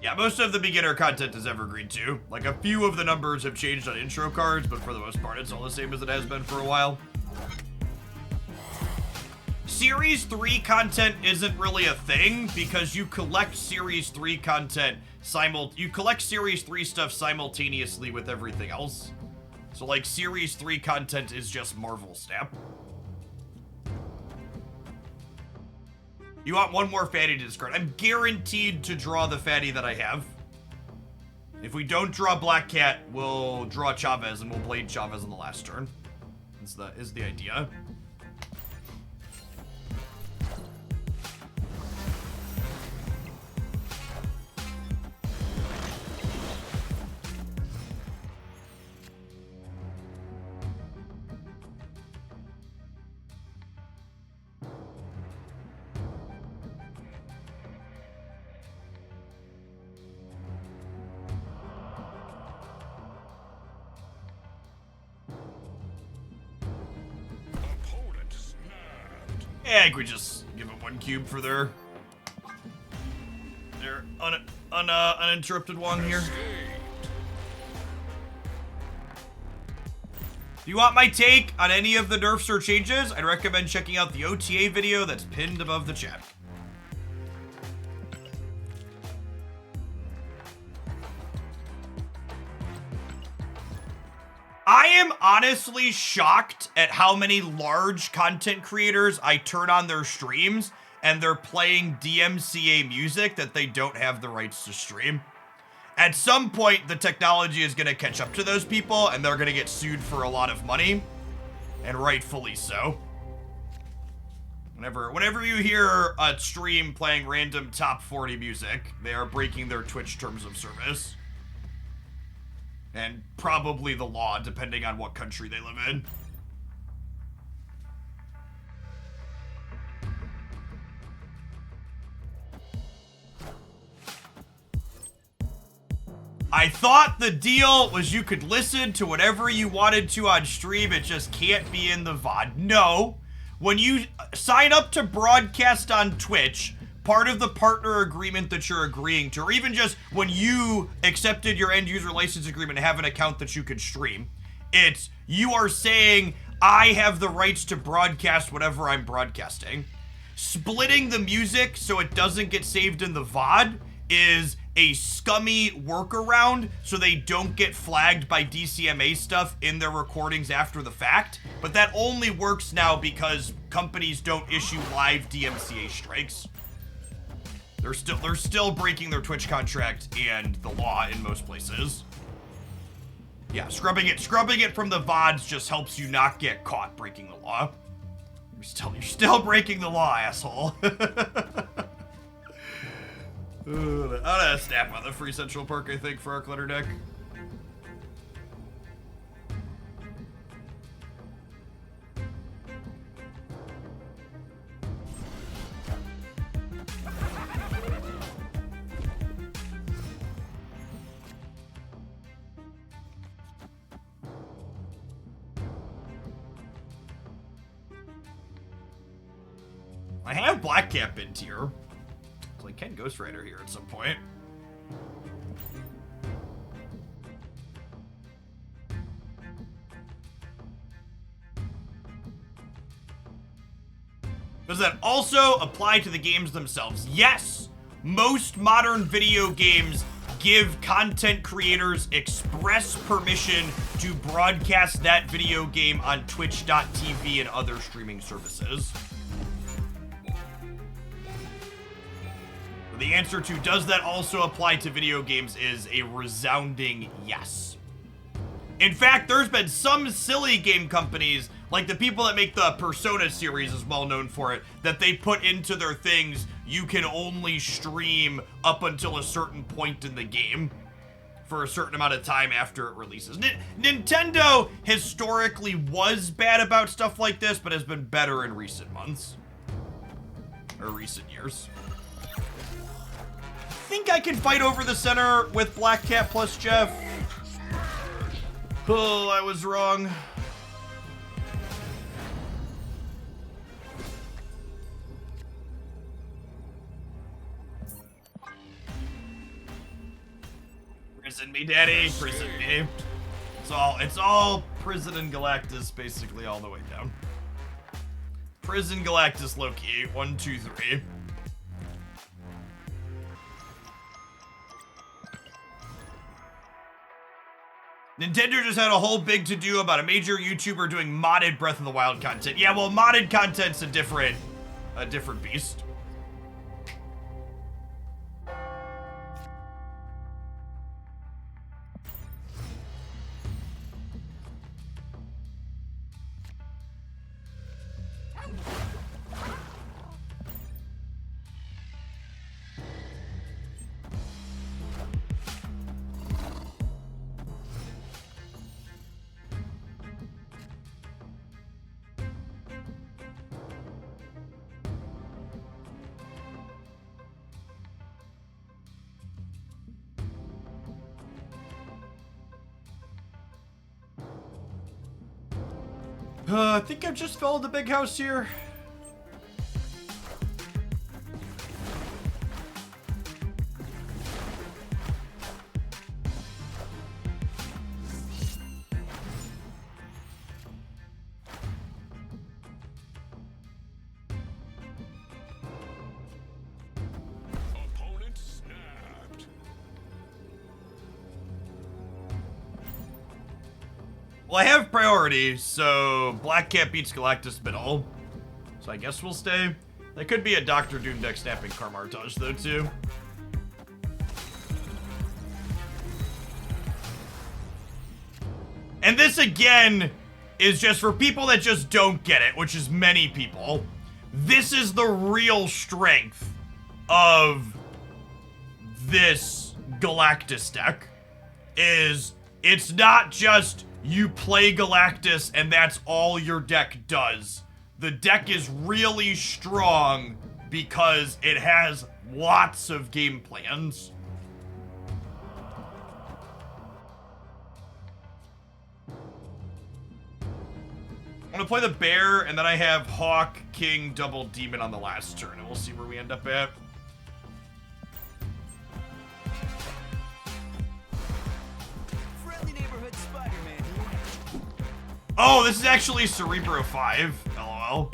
Yeah, most of the beginner content is evergreen too. Like, a few of the numbers have changed on intro cards, but for the most part, it's all the same as it has been for a while. Series 3 content isn't really a thing because you collect Series 3 content you collect Series 3 stuff simultaneously with everything else. So, like, Series 3 content is just Marvel Snap. You want one more fatty to discard. I'm guaranteed to draw the fatty that I have. If we don't draw Black Cat, we'll draw Chavez and we'll blade Chavez on the last turn. Is the idea. Yeah, I think we just give them 1 cube for their uninterrupted Wong here. If you want my take on any of the nerfs or changes, I'd recommend checking out the OTA video that's pinned above the chat. I am honestly shocked at how many large content creators I turn on their streams and they're playing DMCA music that they don't have the rights to stream. At some point, the technology is going to catch up to those people and they're going to get sued for a lot of money, and rightfully so. Whenever you hear a stream playing random top 40 music, they are breaking their Twitch terms of service. And probably the law, depending on what country they live in. I thought the deal was you could listen to whatever you wanted to on stream, it just can't be in the VOD. No. When you sign up to broadcast on Twitch, part of the partner agreement that you're agreeing to, or even just when you accepted your end user license agreement and have an account that you could stream, it's you are saying, I have the rights to broadcast whatever I'm broadcasting. Splitting the music so it doesn't get saved in the VOD is a scummy workaround so they don't get flagged by DCMA stuff in their recordings after the fact. But that only works now because companies don't issue live DMCA strikes. They're still breaking their Twitch contract and the law in most places. Yeah, scrubbing it from the VODs just helps you not get caught breaking the law. You're still breaking the law, asshole. I'm gonna snap on the free Central Park, I think, for our clutter deck. I have Black Cap in tier. So I can Ghost Rider here at some point. Does that also apply to the games themselves? Yes! Most modern video games give content creators express permission to broadcast that video game on Twitch.tv and other streaming services. The answer to does that also apply to video games is a resounding yes. In fact, there's been some silly game companies, like the people that make the Persona series is well known for it, that they put into their things, you can only stream up until a certain point in the game for a certain amount of time after it releases. Nintendo historically was bad about stuff like this, but has been better in recent months. Or recent years. I think I can fight over the center with Black Cat plus Jeff. Oh, I was wrong. Prison me, daddy. Prison me. It's all Prison and Galactus basically all the way down. Prison, Galactus, Loki. 1, 2, 3. Nintendo just had a whole big to-do about a major YouTuber doing modded Breath of the Wild content. Yeah, well, modded content's a different beast. I think I've just fell in the big house here. Opponent snapped. Well, I have priority, so Black Cat beats Galactus middle. So I guess we'll stay. That could be a Dr. Doom deck snapping Karmartage, though, too. And this, again, is just for people that just don't get it, which is many people. This is the real strength of this Galactus deck. It's not just you play Galactus and that's all your deck does. The deck is really strong because it has lots of game plans. gonna play the bear, and then I have Hawk, King, double demon on the last turn, and we'll see where we end up at. Friendly neighborhood Spider-Man here. Oh, this is actually Cerebro 5. LOL.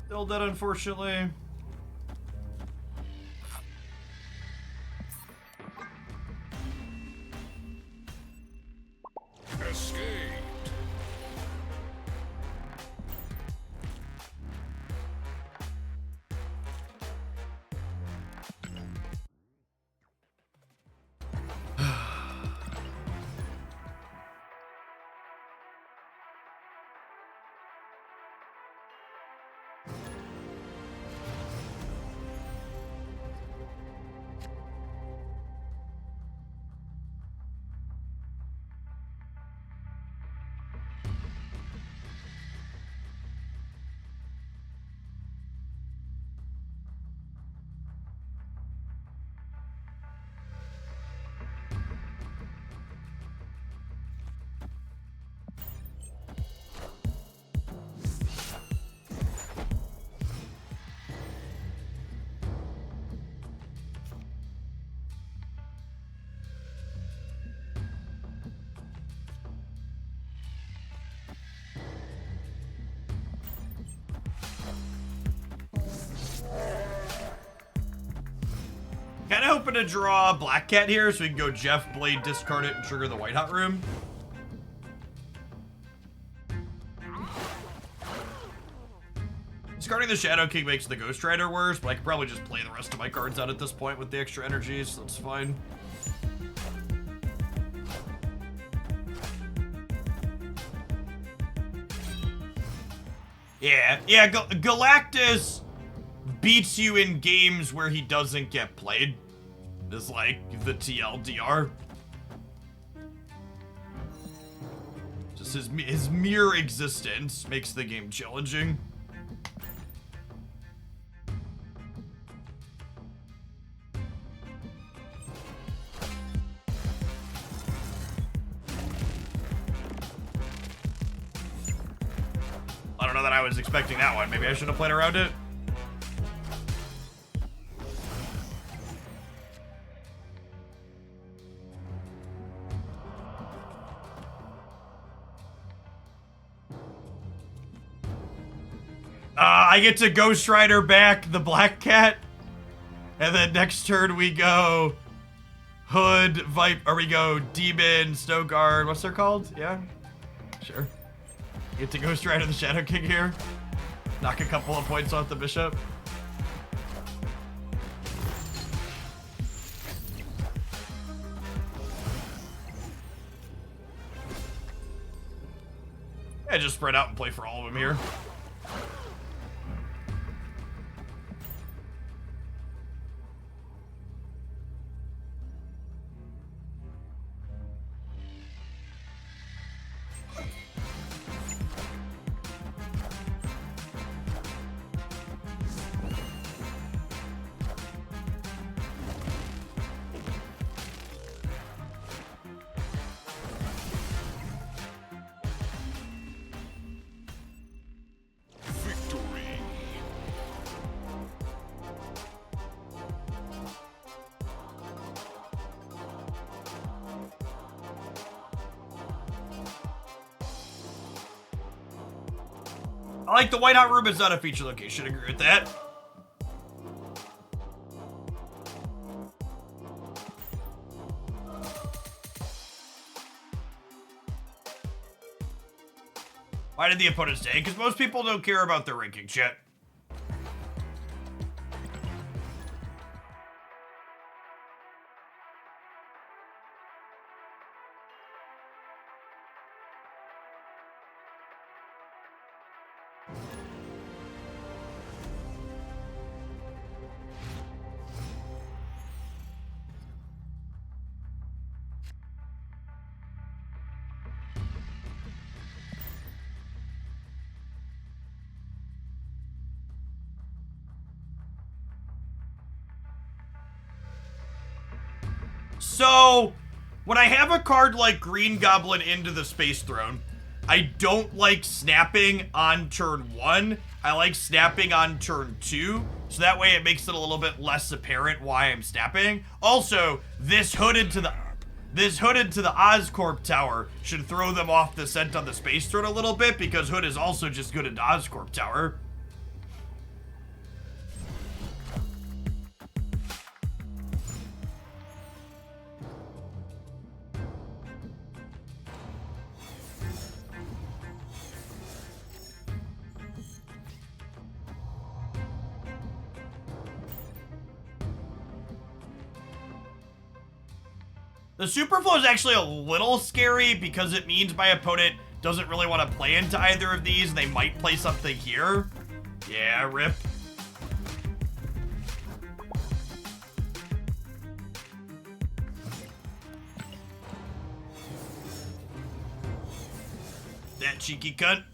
Still dead, unfortunately. Escaped. Kind of hoping to draw Black Cat here so we can go Jeff, Blade, discard it, and trigger the White Hot Room. Discarding the Shadow King makes the Ghost Rider worse, but I could probably just play the rest of my cards out at this point with the extra energy, so that's fine. Yeah, Galactus beats you in games where he doesn't get played. Is like the TLDR. Just his mere existence makes the game challenging. I don't know that I was expecting that one. Maybe I should have played around it. I get to Ghost Rider back the Black Cat, and then next turn we go Hood, or we go Demon, Snow Guard, what's they're called? Yeah? Sure. Get to Ghost Rider the Shadow King here. Knock a couple of points off the Bishop. Yeah, just spread out and play for all of them here. Victory. I like the White Hot Room is not a feature location. Agree with that. Why did the opponent stay? Because most people don't care about their ranking shit. So, when I have a card like Green Goblin into the Space Throne, I don't like snapping on turn 1. I like snapping on turn 2, so that way it makes it a little bit less apparent why I'm snapping. Also, this hooded to the Oscorp tower should throw them off the scent on the Space Throne a little bit, because Hood is also just good into Oscorp tower. The Superflow is actually a little scary because it means my opponent doesn't really want to play into either of these, and they might play something here. Yeah, rip. That cheeky cunt.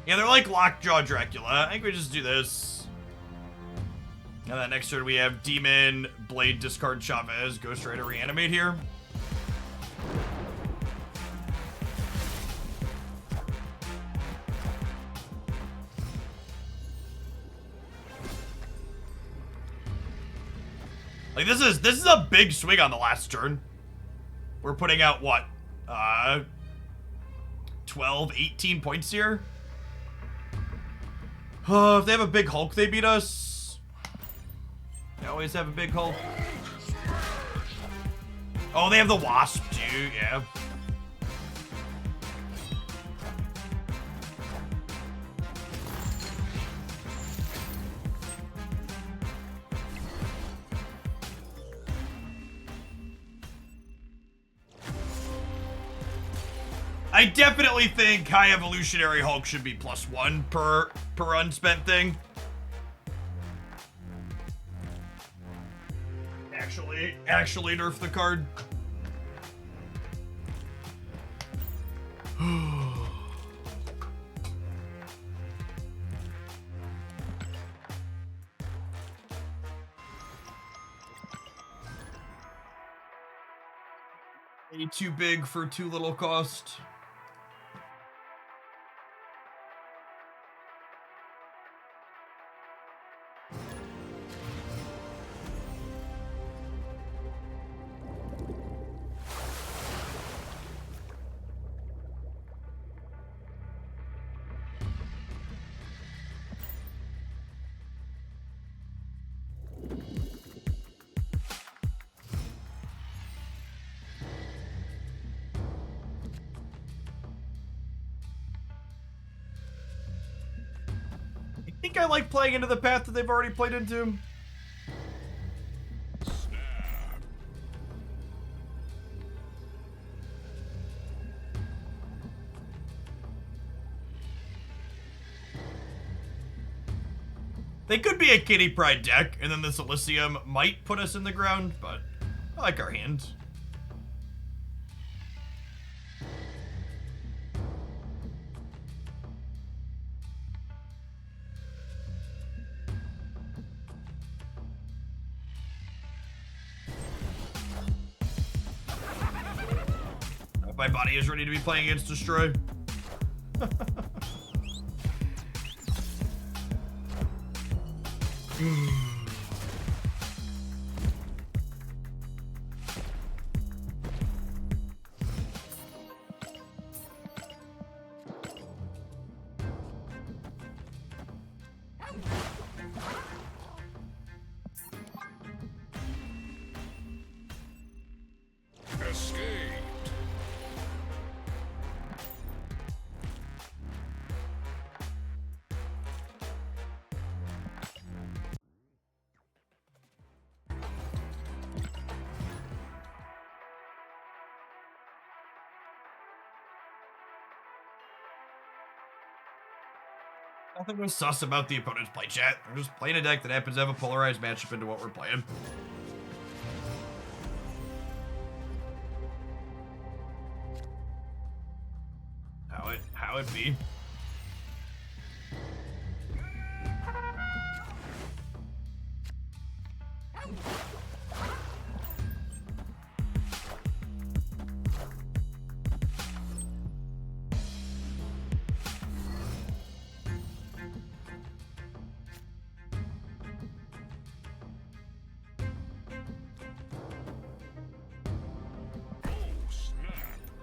Yeah, they're like Lockjaw Dracula. I think we just do this. And then next turn we have Demon, Blade, discard Chavez, Ghost Rider, reanimate here. Like this is a big swing on the last turn. We're putting out what? 12, 18 points here. If they have a big Hulk, they beat us. They always have a big Hulk. Oh, they have the Wasp too, yeah. I definitely think High Evolutionary Hulk should be +1 per unspent thing. Actually nerf the card. Way too big for too little cost. I think I like playing into the path that they've already played into. They could be a Kitty Pride deck, and then this Elysium might put us in the ground, but I like our hand. My body is ready to be playing against Destroy. Nothing was sus about the opponent's play, chat. They're just playing a deck that happens to have a polarized matchup into what we're playing. How it be.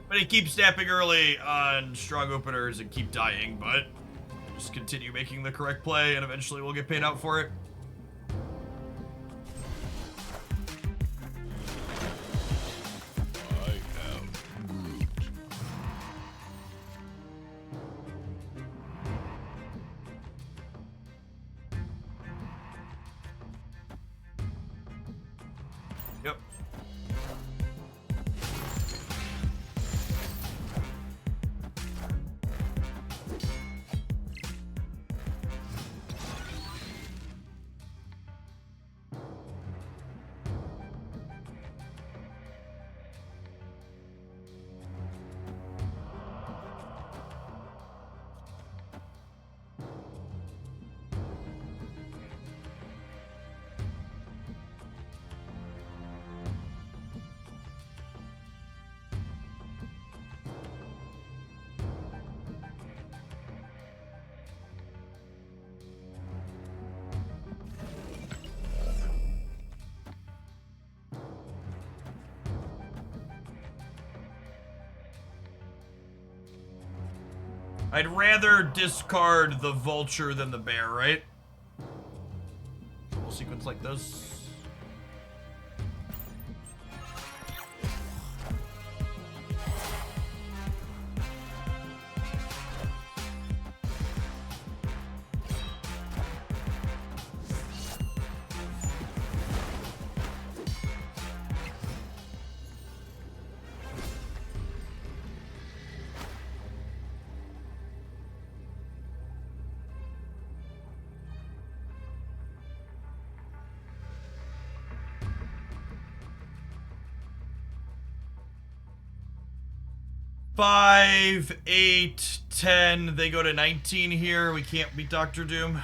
But he keeps snapping early on strong openers and keep dying, but just continue making the correct play and eventually we'll get paid out for it. I am Groot. Yep. I'd rather discard the vulture than the bear, right? We'll sequence like this. Five, 8, 10. They go to 19 here. We can't beat Dr. Doom.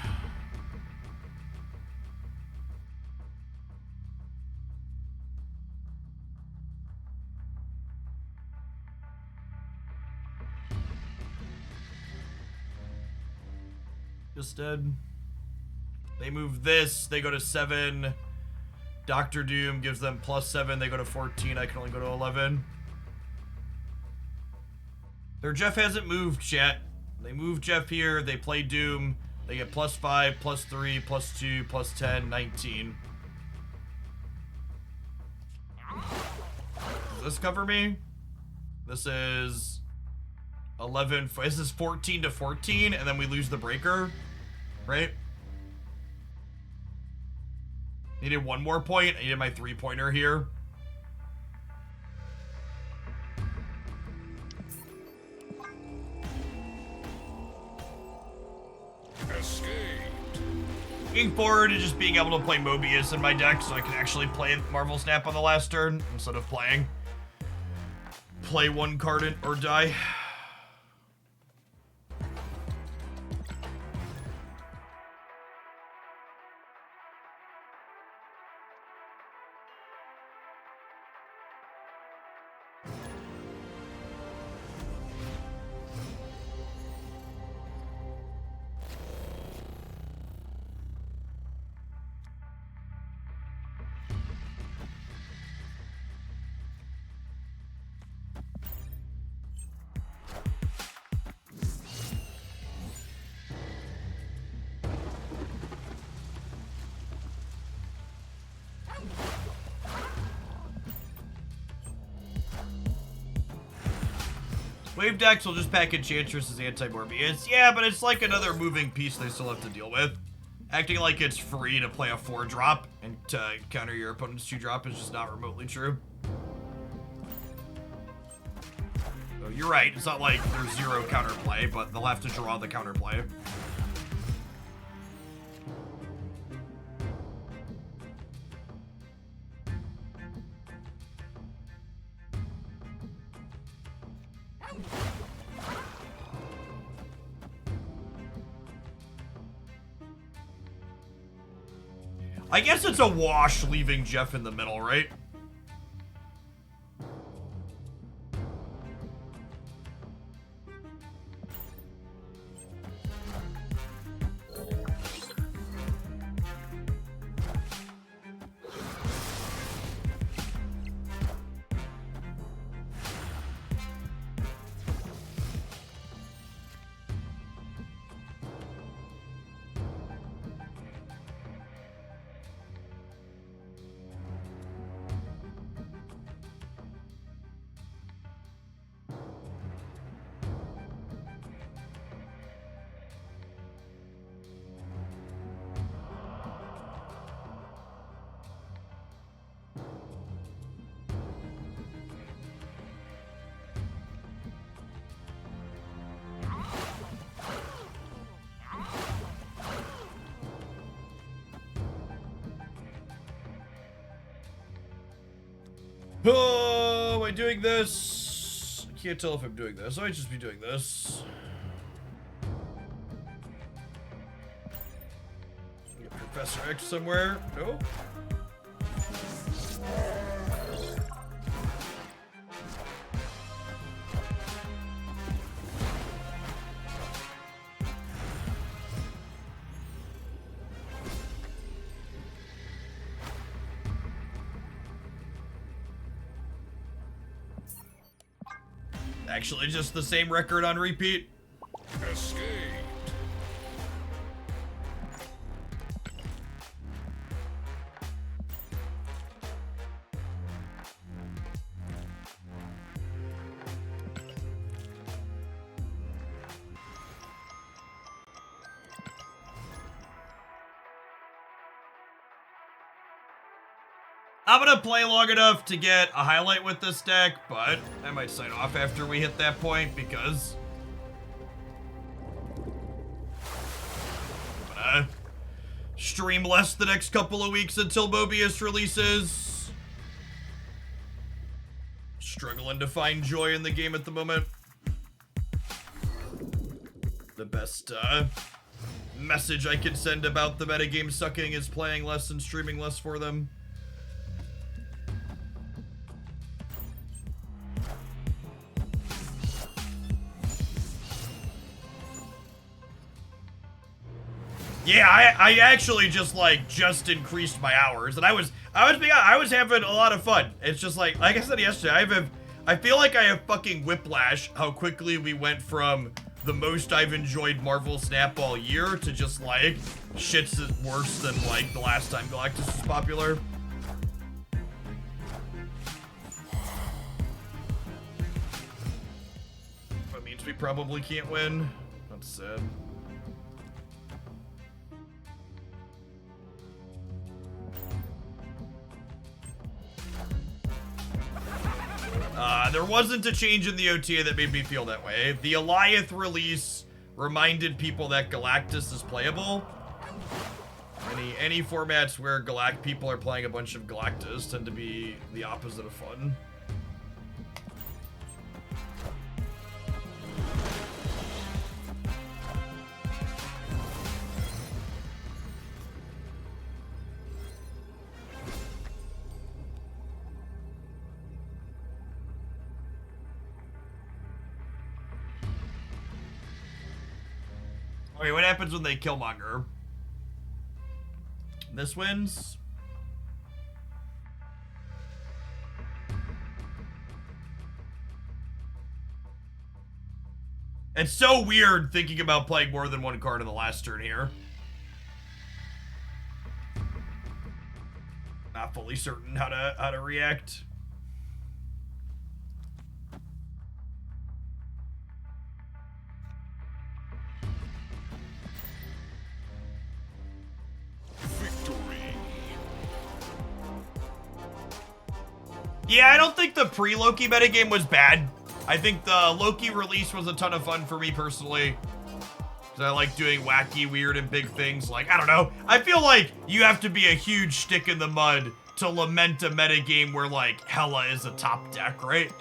Just dead. They move this. They go to 7. Dr. Doom gives them +7. They go to 14. I can only go to 11. Their Jeff hasn't moved, chat. They move Jeff here. They play Doom. They get +5, +3, +2, +10, 19. Does this cover me? This is 11. This is 14 to 14, and then we lose the breaker, right? Needed one more point. I needed my 3-pointer here. Looking forward to just being able to play Mobius in my deck so I can actually play Marvel Snap on the last turn instead of play one card or die. Wave decks will just pack Enchantress as anti-Morbius. Yeah, but it's like another moving piece they still have to deal with. Acting like it's free to play a 4-drop and to counter your opponent's 2-drop is just not remotely true. So you're right, it's not like there's zero counterplay, but they'll have to draw the counterplay. I guess it's a wash leaving Jeff in the middle, right? Oh, am I doing this? I can't tell if I'm doing this. I might just be doing this. Professor X somewhere? No? Actually, just the same record on repeat. Escape. I'm gonna play long enough to get a highlight with this deck, but I might sign off after we hit that point because I'm gonna stream less the next couple of weeks until Mobius releases. Struggling to find joy in the game at the moment. The best message I can send about the metagame sucking is playing less and streaming less for them. Yeah, I actually just increased my hours, and I was having a lot of fun. It's just like I said yesterday, I feel like I have fucking whiplash how quickly we went from the most I've enjoyed Marvel Snap all year to just like shit's worse than like the last time Galactus was popular. That means we probably can't win. That's sad. There wasn't a change in the OTA that made me feel that way. The Alioth release reminded people that Galactus is playable. Any formats where people are playing a bunch of Galactus tend to be the opposite of fun. Okay, what happens when they Killmonger? This wins. It's so weird thinking about playing more than one card in the last turn here. Not fully certain how to react. Yeah, I don't think the pre-Loki metagame was bad. I think the Loki release was a ton of fun for me personally. Because I like doing wacky, weird, and big things. Like, I don't know. I feel like you have to be a huge stick in the mud to lament a metagame where, like, Hela is a top deck, right?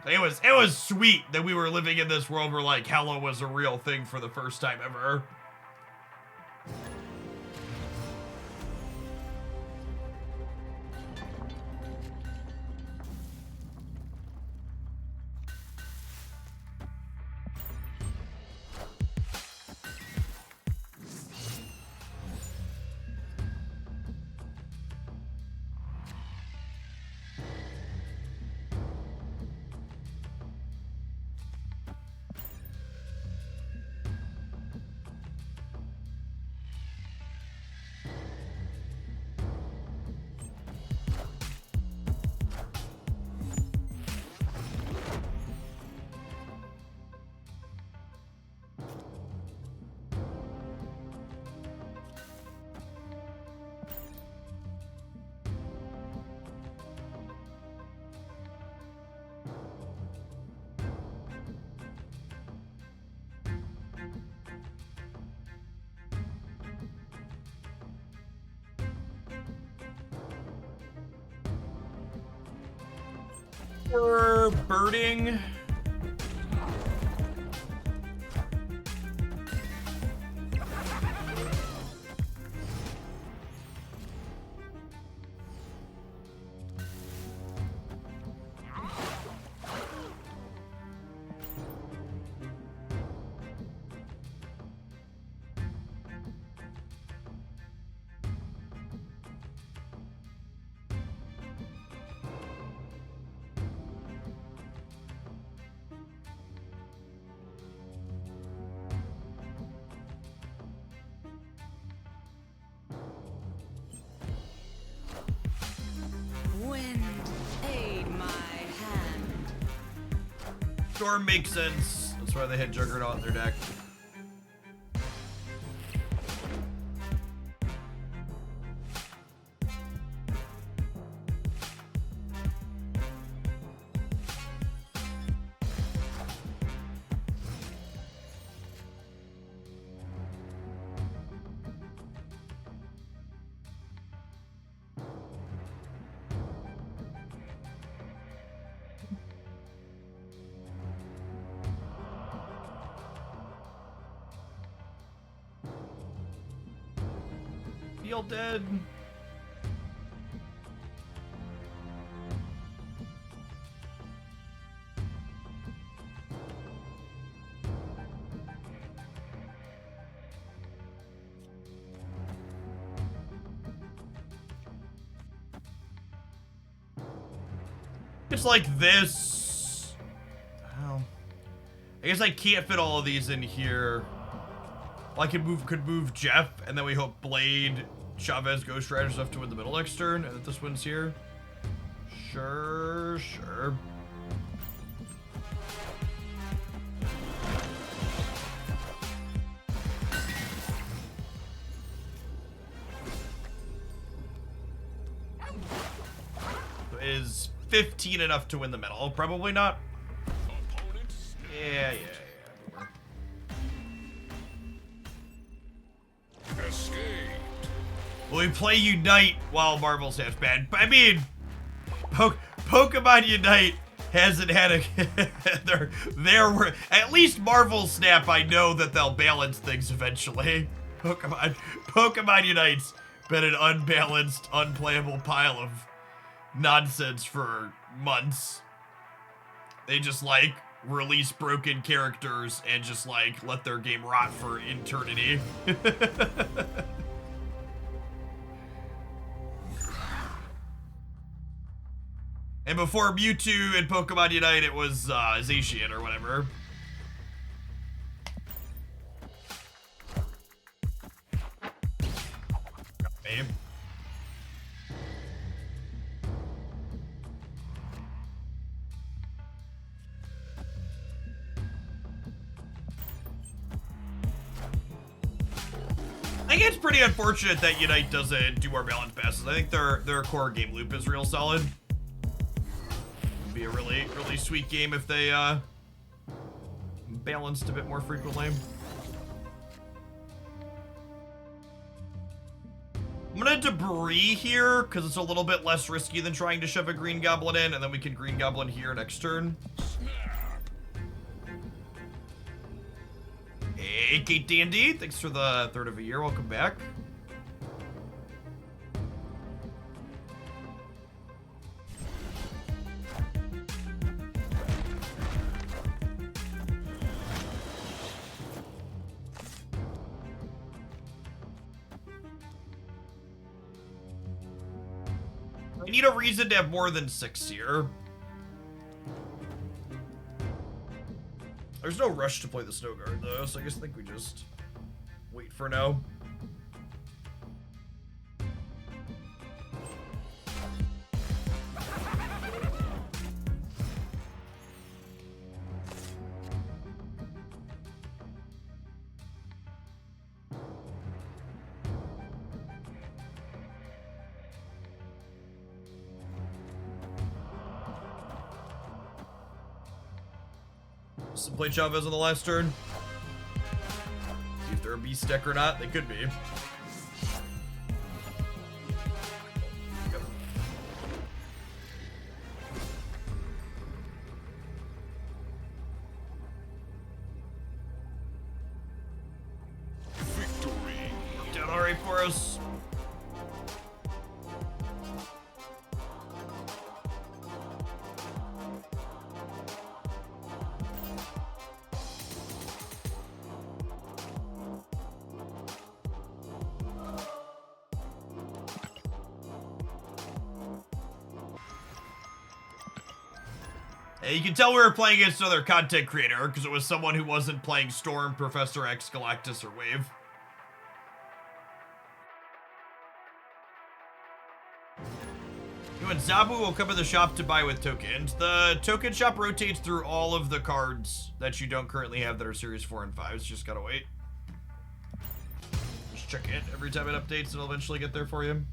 It was sweet that we were living in this world where, like, Hela was a real thing for the first time ever. we're birding. Wind, aid my hand. Storm makes sense. That's why they had Juggernaut in their deck. Feel dead. It's like this. Well, I guess I can't fit all of these in here. Well, I could move Jeff, and then we hope Blade, Chavez, Ghost Rider stuff to win the middle next turn, and that this wins here. Sure. Is 15 enough to win the middle? Probably not. Yeah. Escape. Well, we play Unite while Marvel Snap's bad. I mean, Pokemon Unite hasn't had a... there were... At least Marvel Snap, I know that they'll balance things eventually. Pokemon Unite's been an unbalanced, unplayable pile of nonsense for months. They just, like, release broken characters and just, like, let their game rot for eternity. And before Mewtwo and Pokemon Unite, it was Zacian or whatever. Babe. I think it's pretty unfortunate that Unite doesn't do more balance passes. I think their core game loop is real solid. It'd be a really sweet game if they balanced a bit more frequently. I'm gonna debris here because it's a little bit less risky than trying to shove a Green Goblin in, and then we can Green Goblin here next turn. Hey, Kate D&D, thanks for the third of a year. Welcome back. I need a reason to have more than 6 here. There's no rush to play the Snow Guard, though, so I think we just wait for now. Some play Chavez on the last turn. See if they're a beast deck or not. They could be. Yep. You can tell we were playing against another content creator because it was someone who wasn't playing Storm, Professor X, Galactus, or Wave. And Zabu will come to the shop to buy with tokens. The token shop rotates through all of the cards that you don't currently have that are Series 4 and 5s. Just gotta wait. Just check it every time it updates and it'll eventually get there for you.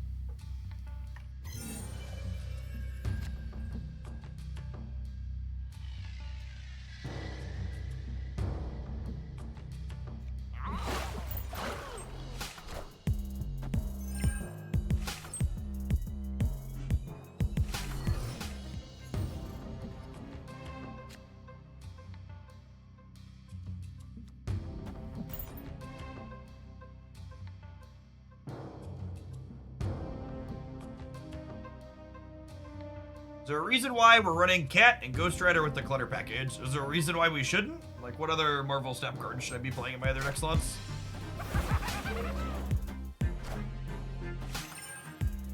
Is there a reason why we're running Cat and Ghost Rider with the Clutter package? Is there a reason why we shouldn't? Like, what other Marvel Snap cards should I be playing in my other deck slots?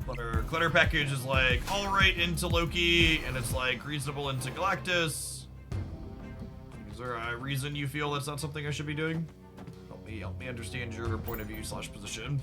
Clutter package is like alright into Loki, and it's like reasonable into Galactus. Is there a reason you feel that's not something I should be doing? Help me understand your point of view / position.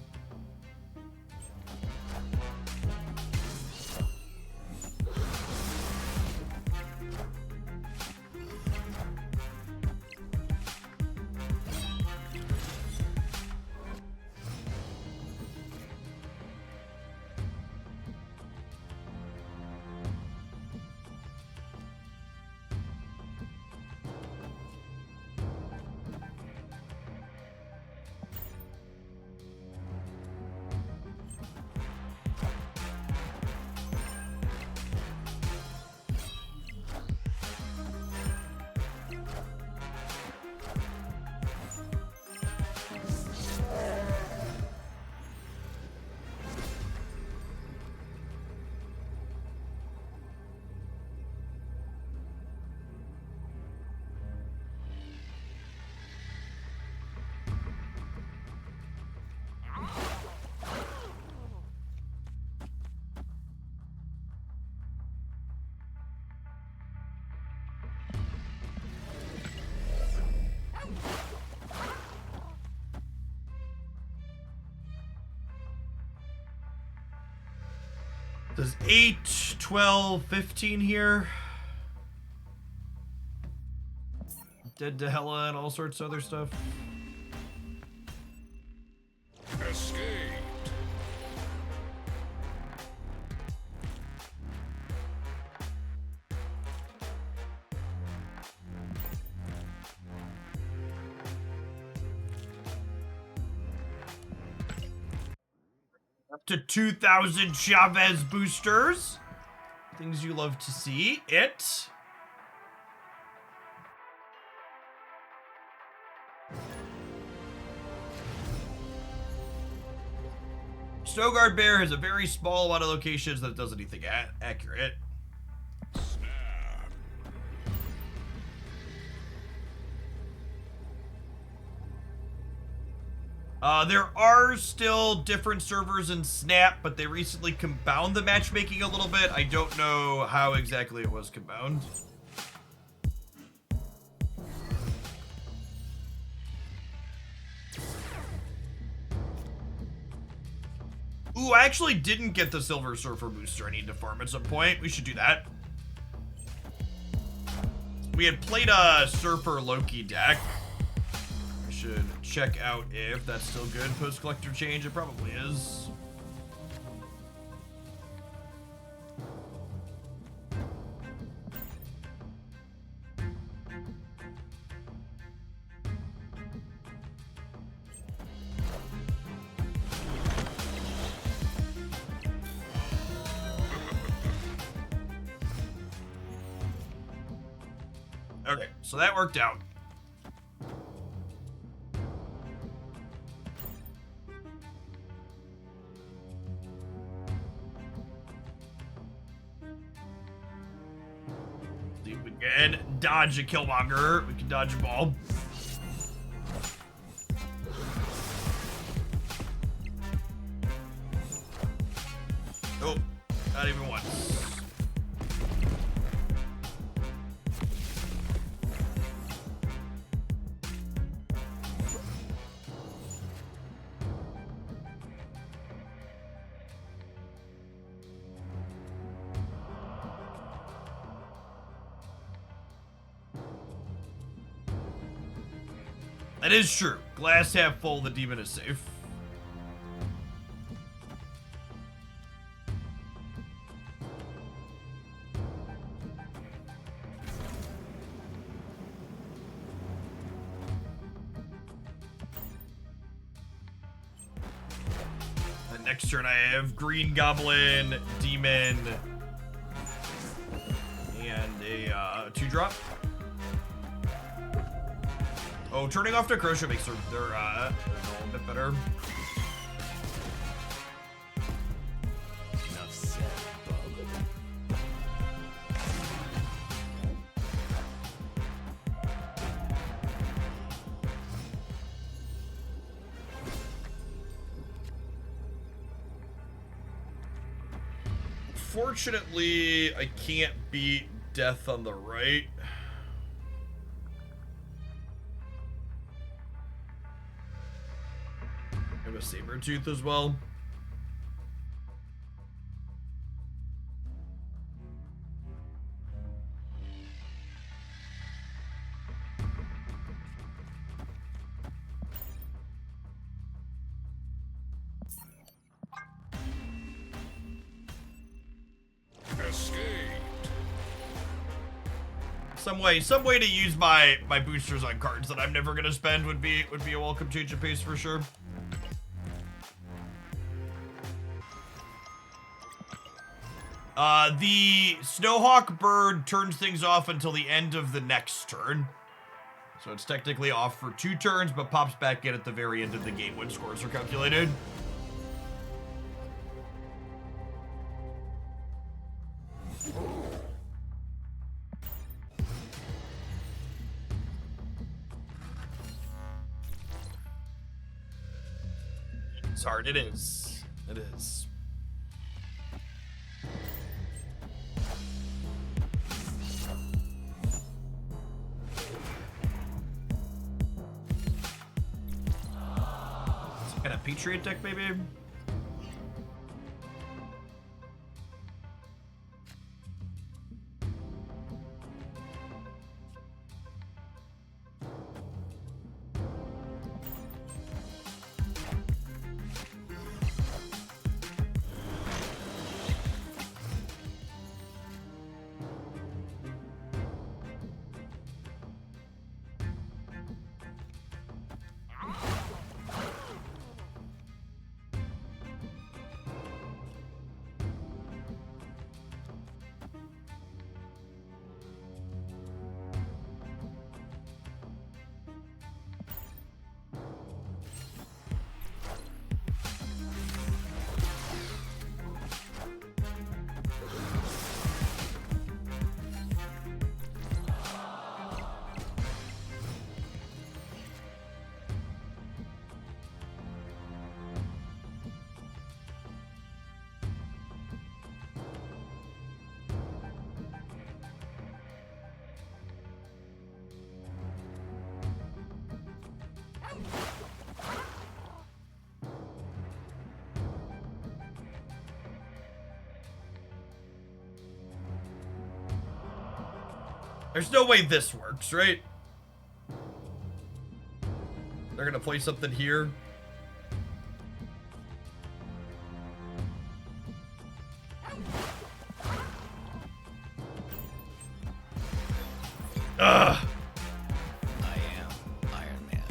Does 8, 12, 15 here? Dead to Hella and all sorts of other stuff. Escaped. Up to 2,000 Chavez boosters. Things you love to see. It. Snowguard Bear has a very small amount of locations that it does anything accurate. There are still different servers in Snap, but they recently compound the matchmaking a little bit. I don't know how exactly it was compound. Ooh, I actually didn't get the Silver Surfer booster I need to farm at some point. We should do that. We had played a Surfer Loki deck. We should check out if that's still good post-collector change. It probably is. Okay, so that worked out. See if we can dodge a Killmonger. We can dodge a ball. Oh, not even once. That is true. Glass half full, the demon is safe. Next turn I have Green Goblin, Demon, and a 2-drop. Oh, turning off Necrotia makes their a little bit better. Enough said, bub. Fortunately, I can't beat Death on the right. I have a Sabertooth as well. Some way to use my boosters on cards that I'm never gonna spend would be a welcome change of pace for sure. The Snowhawk bird turns things off until the end of the next turn. So it's technically off for 2 turns, but pops back in at the very end of the game when scores are calculated. It's hard, it is. It is. Some kind of Patriot deck, maybe? There's no way this works, right? They're gonna play something here. Ugh. I am Iron Man.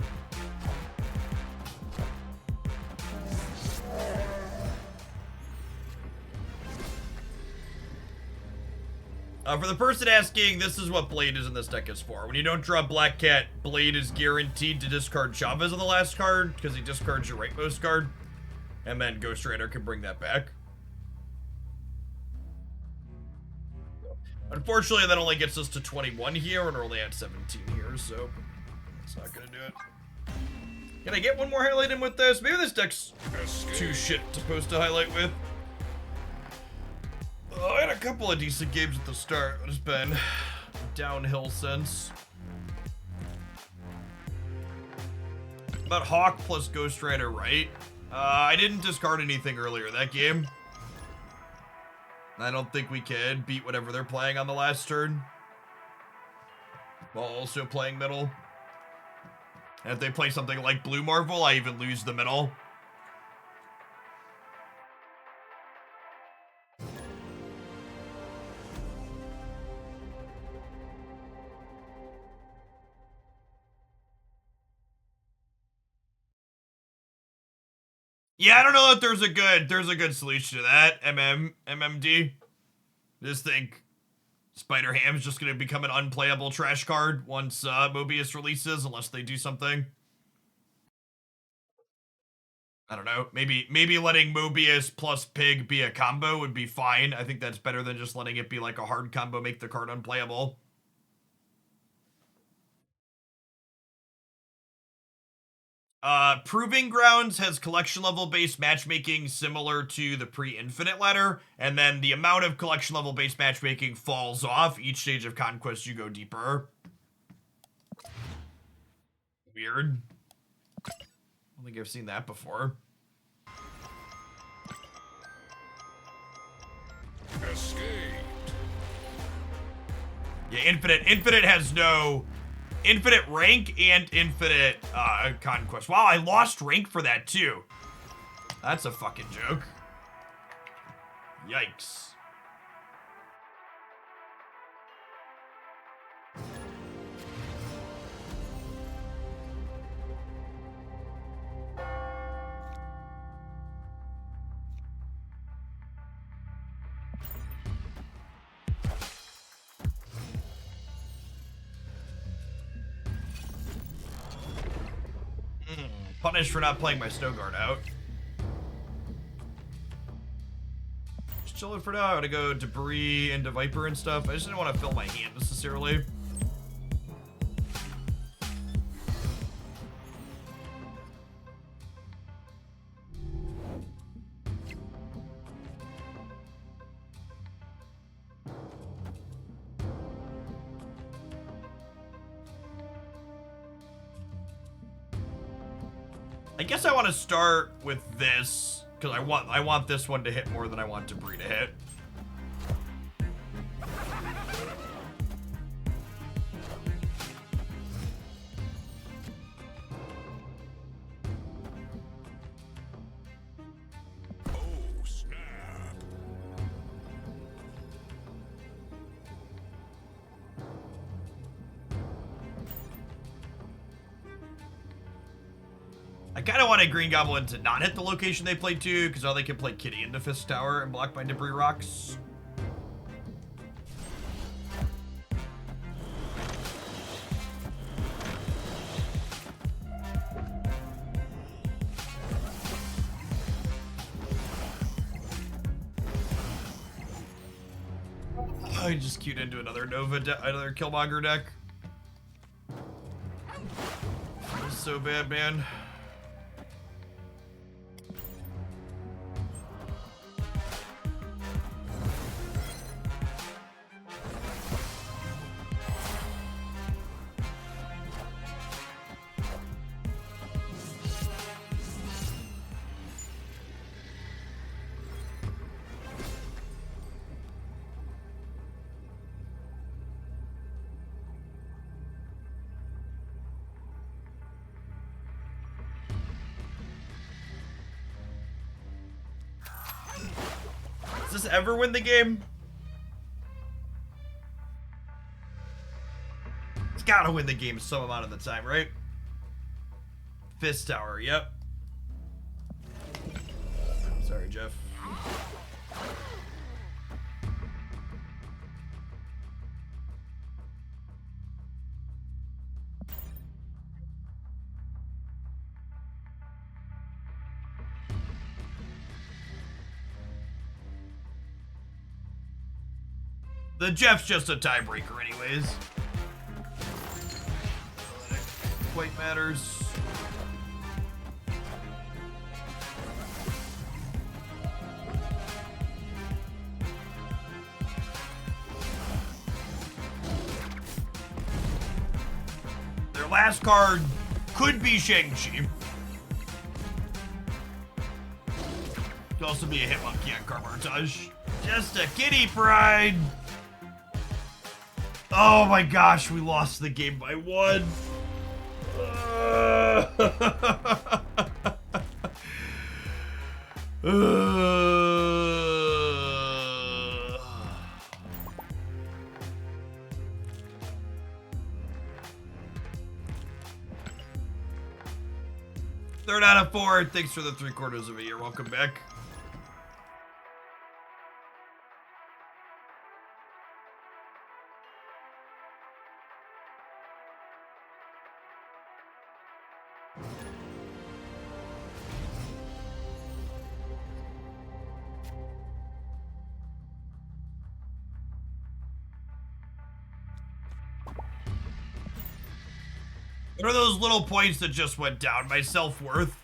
For the person asking, this is what Blade is in this deck is for. When you don't draw Black Cat, Blade is guaranteed to discard Chavez on the last card, because he discards your rightmost card. And then Ghost Rider can bring that back. Unfortunately, that only gets us to 21 here, and we're only at 17 here, so it's not gonna do it. Can I get one more highlight in with this? Maybe this deck's too shit to post a highlight with. Oh, I had a couple of decent games at the start, but it's been downhill since. About Hawk plus Ghost Rider, right? I didn't discard anything earlier that game. I don't think we can beat whatever they're playing on the last turn, while also playing middle. And if they play something like Blue Marvel, I even lose the middle. Yeah, I don't know if there's a good solution to that, MMD. Just think Spider Ham's just gonna become an unplayable trash card once Mobius releases, unless they do something. I don't know. Maybe letting Mobius plus Pig be a combo would be fine. I think that's better than just letting it be like a hard combo, make the card unplayable. Proving Grounds has collection level based matchmaking similar to the pre-infinite ladder, and then the amount of collection level based matchmaking falls off each stage of conquest you go deeper. Weird. I don't think I've seen that before. Escaped. Yeah, Infinite has no infinite rank and infinite conquest. Wow, I lost rank for that too. That's a fucking joke. Yikes. Punished for not playing my Snow Guard out. Just chilling for now. I gotta go Debris into Viper and stuff. I just didn't want to fill my hand necessarily. I guess I want to start with this because I want this one to hit more than I want Debris to hit. Oh, snap. I kind of wanted Green Goblin to not hit the location they played to, because now they can play Kitty into Fist Tower and block my Debris Rocks. I just queued into another another Killmonger deck. This is so bad, man. Does this ever win the game? It's gotta win the game some amount of the time, right? Fist Tower, yep. Sorry, Jeff. The Jeff's just a tiebreaker anyways. Quite matters. Their last card could be Shang-Chi. Could also be a Hitmonkey on Carmartage. Just a kitty pride. Oh my gosh, we lost the game by 1. Third out of 4. Thanks for the 3/4 of a year. Welcome back. What are those little points that just went down? My self-worth.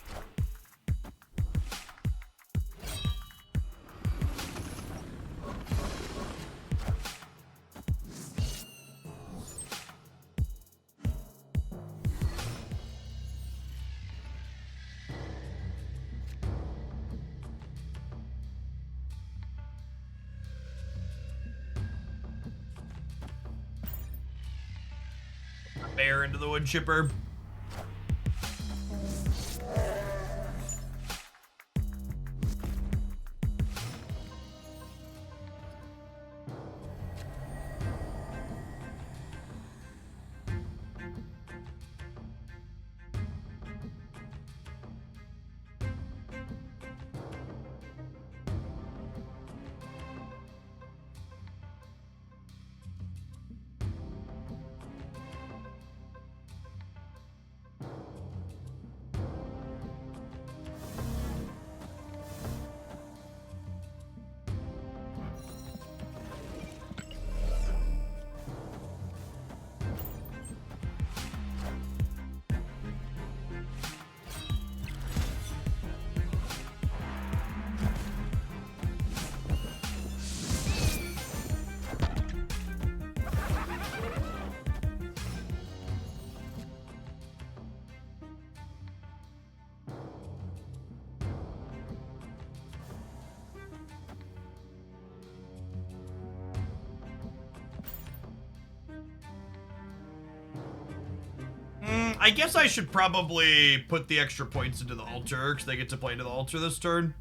Bear into the wood chipper. I guess I should probably put the extra points into the altar, because they get to play into the altar this turn.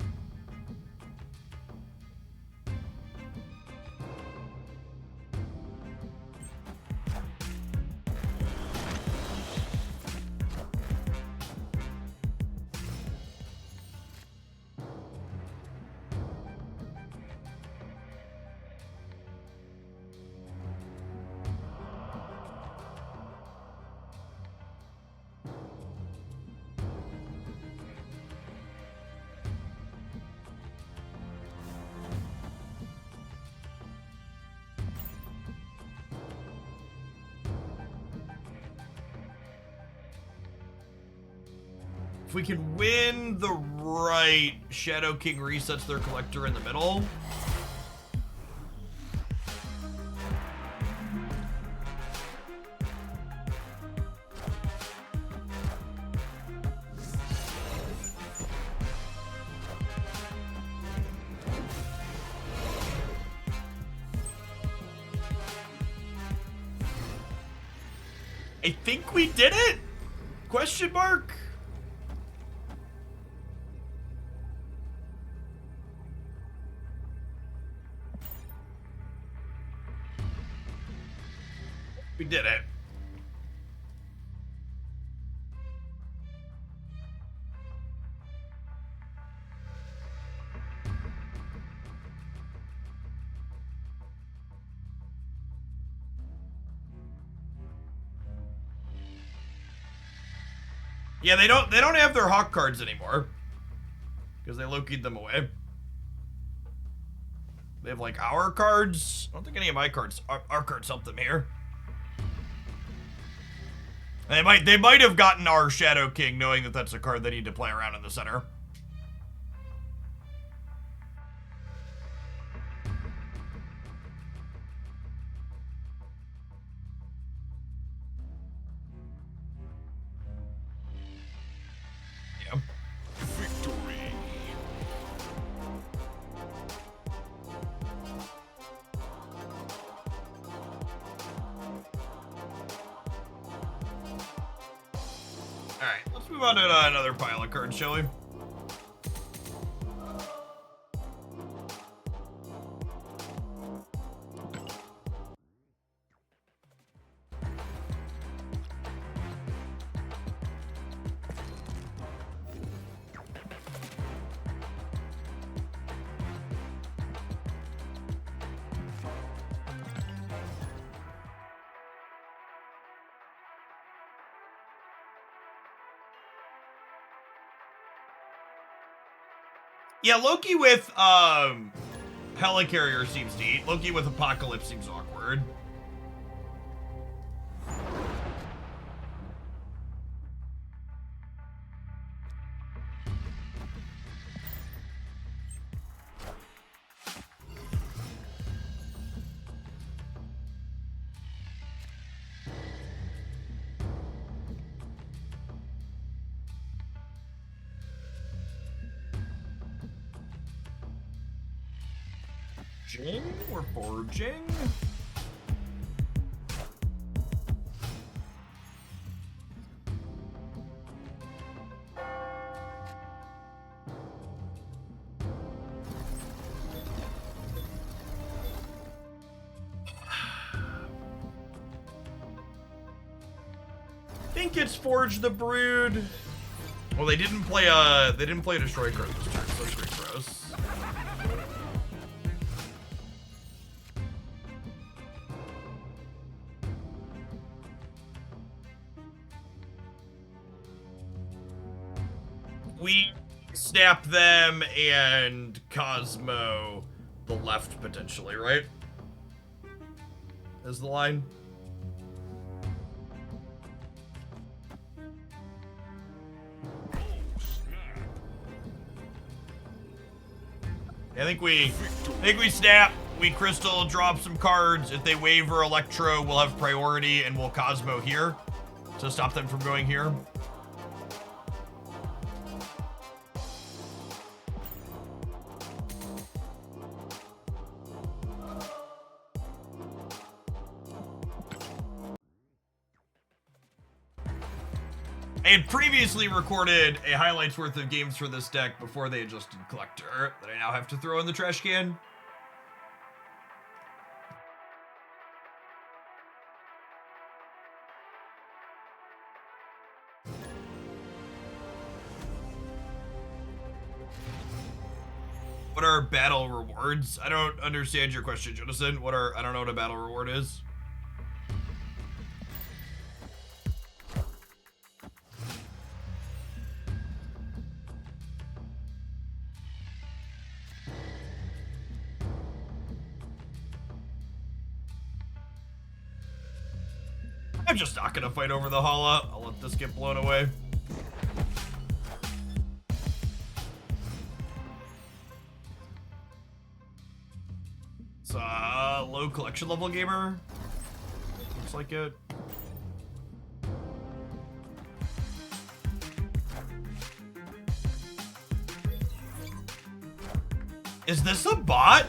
If we can win the right, Shadow King resets their collector in the middle. I think we did it? Question mark? We did it. Yeah, they don't have their Hawk cards anymore. Because they Loki'd them away. They have like our cards. I don't think any of my cards, our cards help them here. They might have gotten our Shadow King, knowing that that's a card they need to play around in the center. Yeah. Victory. Alright, let's move on to another pile of cards, shall we? Yeah, Loki with Helicarrier seems neat. Loki with Apocalypse seems awkward. We're forging. Think it's Forge the Brood. Well, they didn't play a destroy card this turn, so it's pretty gross. We snap them and Cosmo the left potentially, right? Is the line? I think we snap, we crystal, drop some cards. If they waver Electro, we'll have priority and we'll Cosmo here to stop them from going here. I had previously recorded a highlights worth of games for this deck before they adjusted Collector that I now have to throw in the trash can. What are battle rewards? I don't understand your question, Jonathan. I don't know what a battle reward is. I'm just not gonna fight over the Hala. I'll let this get blown away. It's a low collection level gamer. Looks like it. Is this a bot?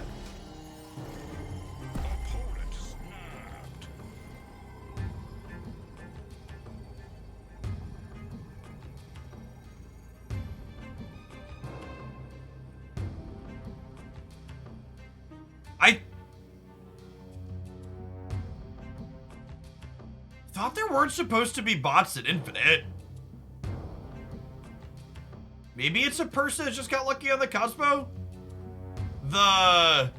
I thought there weren't supposed to be bots at Infinite. Maybe it's a person that just got lucky on the Cosmo? The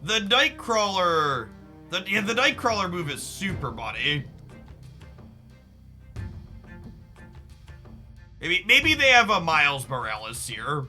Nightcrawler, the Nightcrawler move is super body. Maybe they have a Miles Morales here.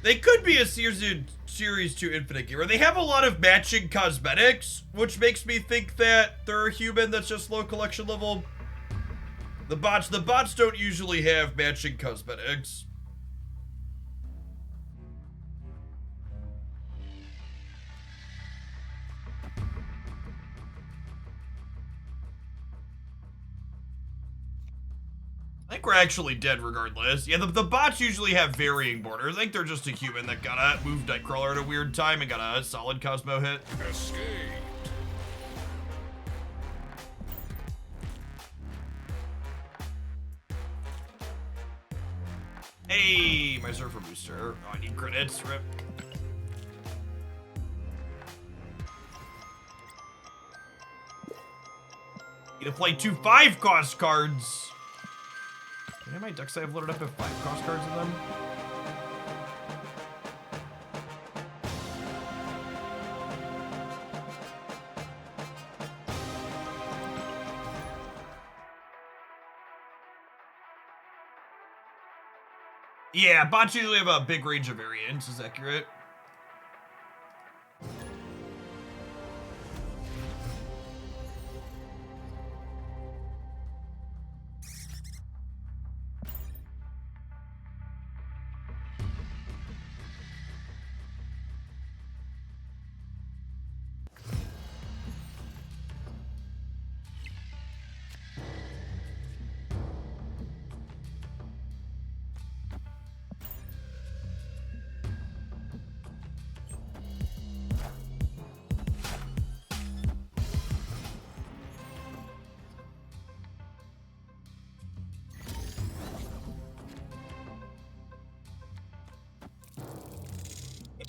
They could be a Series 2 Infinite Gamer. They have a lot of matching cosmetics, which makes me think that they're a human that's just low collection level. The bots don't usually have matching cosmetics. I think we're actually dead regardless. Yeah, the bots usually have varying borders. I think they're just a human that got a moved Nightcrawler at a weird time and got a solid Cosmo hit. Escape. Hey, my Surfer Booster. Oh, I need credits. Rip. Need to play 2 5-cost cards. How many decks I have loaded up have 5-cost cards in them? Yeah, bots usually have a big range of variants, is accurate.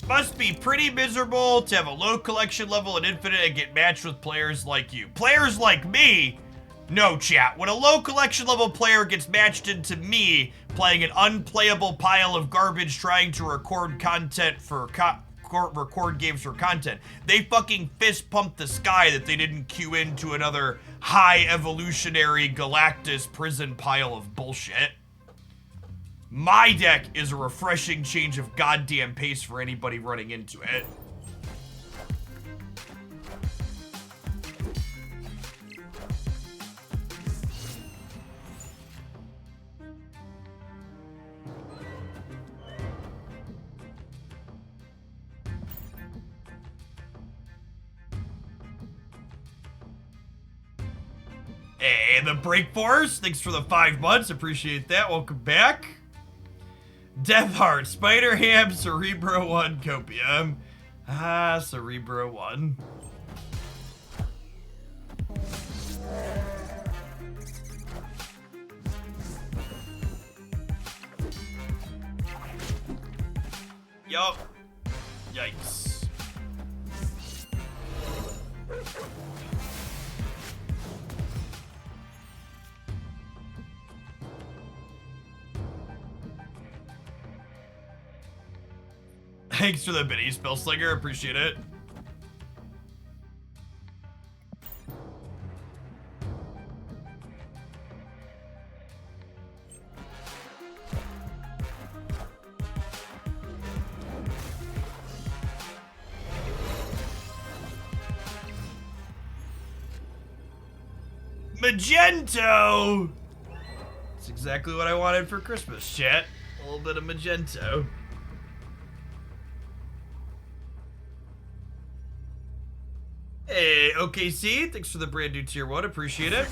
Must be pretty miserable to have a low collection level in Infinite and get matched with players like you. Players like me? No, chat. When a low collection level player gets matched into me playing an unplayable pile of garbage trying to record content for record games for content, they fucking fist pump the sky that they didn't queue into another high evolutionary Galactus prison pile of bullshit. My deck is a refreshing change of goddamn pace for anybody running into it. Hey, the Break Force, thanks for the 5 months, appreciate that, welcome back. Deathheart, Spider Ham, Cerebro 1, Copium. Ah, Cerebro 1. Yup. Yikes. Thanks for the mini, Spellslinger. Appreciate it. Magento! That's exactly what I wanted for Christmas, chat. A little bit of Magento. Hey, OKC, thanks for the brand new tier 1, appreciate it.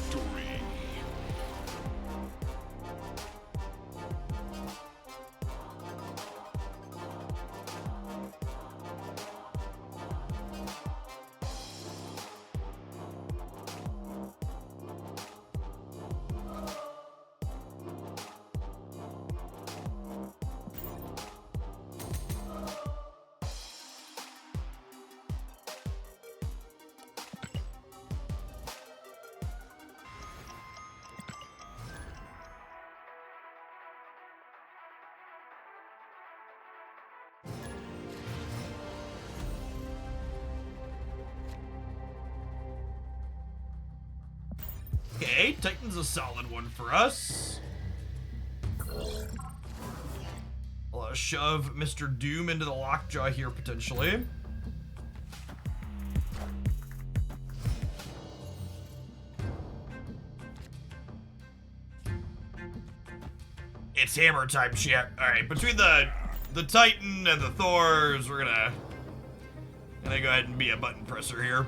Okay, Titan's a solid one for us. A I'll shove Mr. Doom into the lockjaw here, potentially. It's hammer time, chat. Alright, between the Titan and the Thors, we're gonna go ahead and be a button presser here.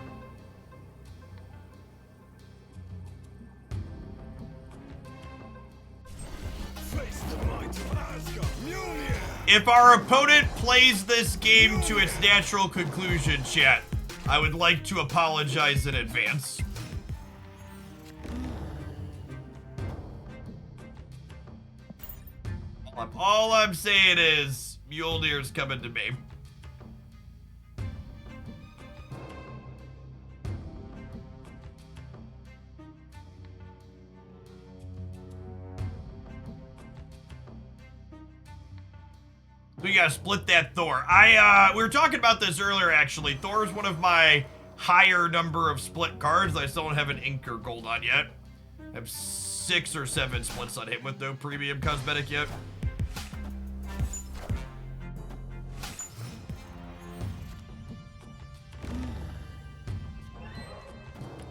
Face the might of Asgard. Mjolnir. If our opponent plays this game to its natural conclusion, chat, I would like to apologize in advance. All I'm saying is, Mjolnir's coming to me. We gotta split that Thor. We were talking about this earlier, actually. Thor is one of my higher number of split cards. I still don't have an ink or gold on yet. I have 6 or 7 splits on him with no premium cosmetic yet.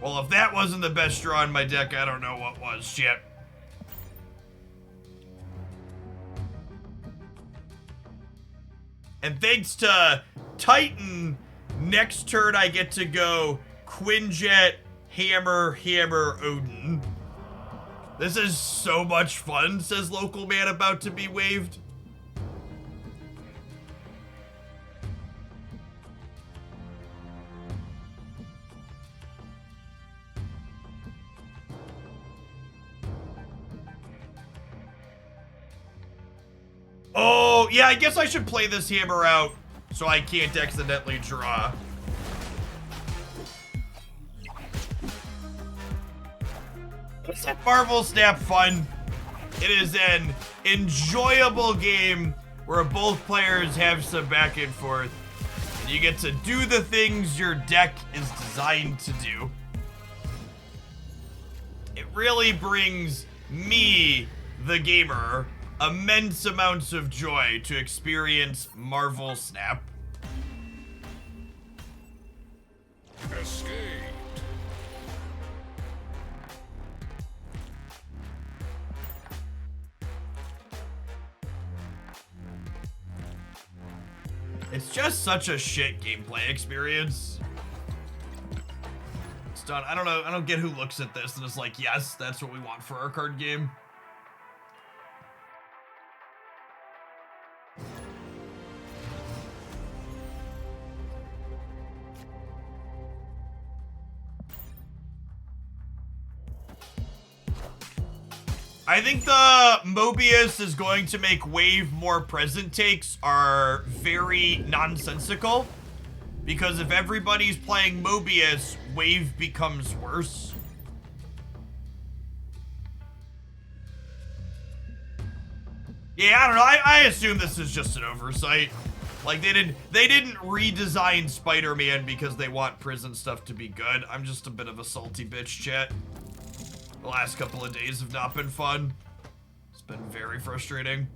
Well, if that wasn't the best draw in my deck, I don't know what was. Shit. And thanks to Titan, next turn I get to go Quinjet, Hammer, Hammer, Odin. This is so much fun, says Local Man about to be waived. Oh, yeah, I guess I should play this hammer out so I can't accidentally draw. Is that Marvel Snap fun? It is an enjoyable game where both players have some back and forth, and you get to do the things your deck is designed to do. It really brings me, the gamer, immense amounts of joy to experience Marvel Snap. Escape. It's just such a shit gameplay experience. It's done. I don't know. I don't get who looks at this and is like, yes, that's what we want for our card game. I think the Mobius is going to make Wave more present takes are very nonsensical. Because if everybody's playing Mobius, Wave becomes worse. Yeah, I don't know. I assume this is just an oversight. Like, they didn't redesign Spider-Man because they want prison stuff to be good. I'm just a bit of a salty bitch, chat. The last couple of days have not been fun. It's been very frustrating.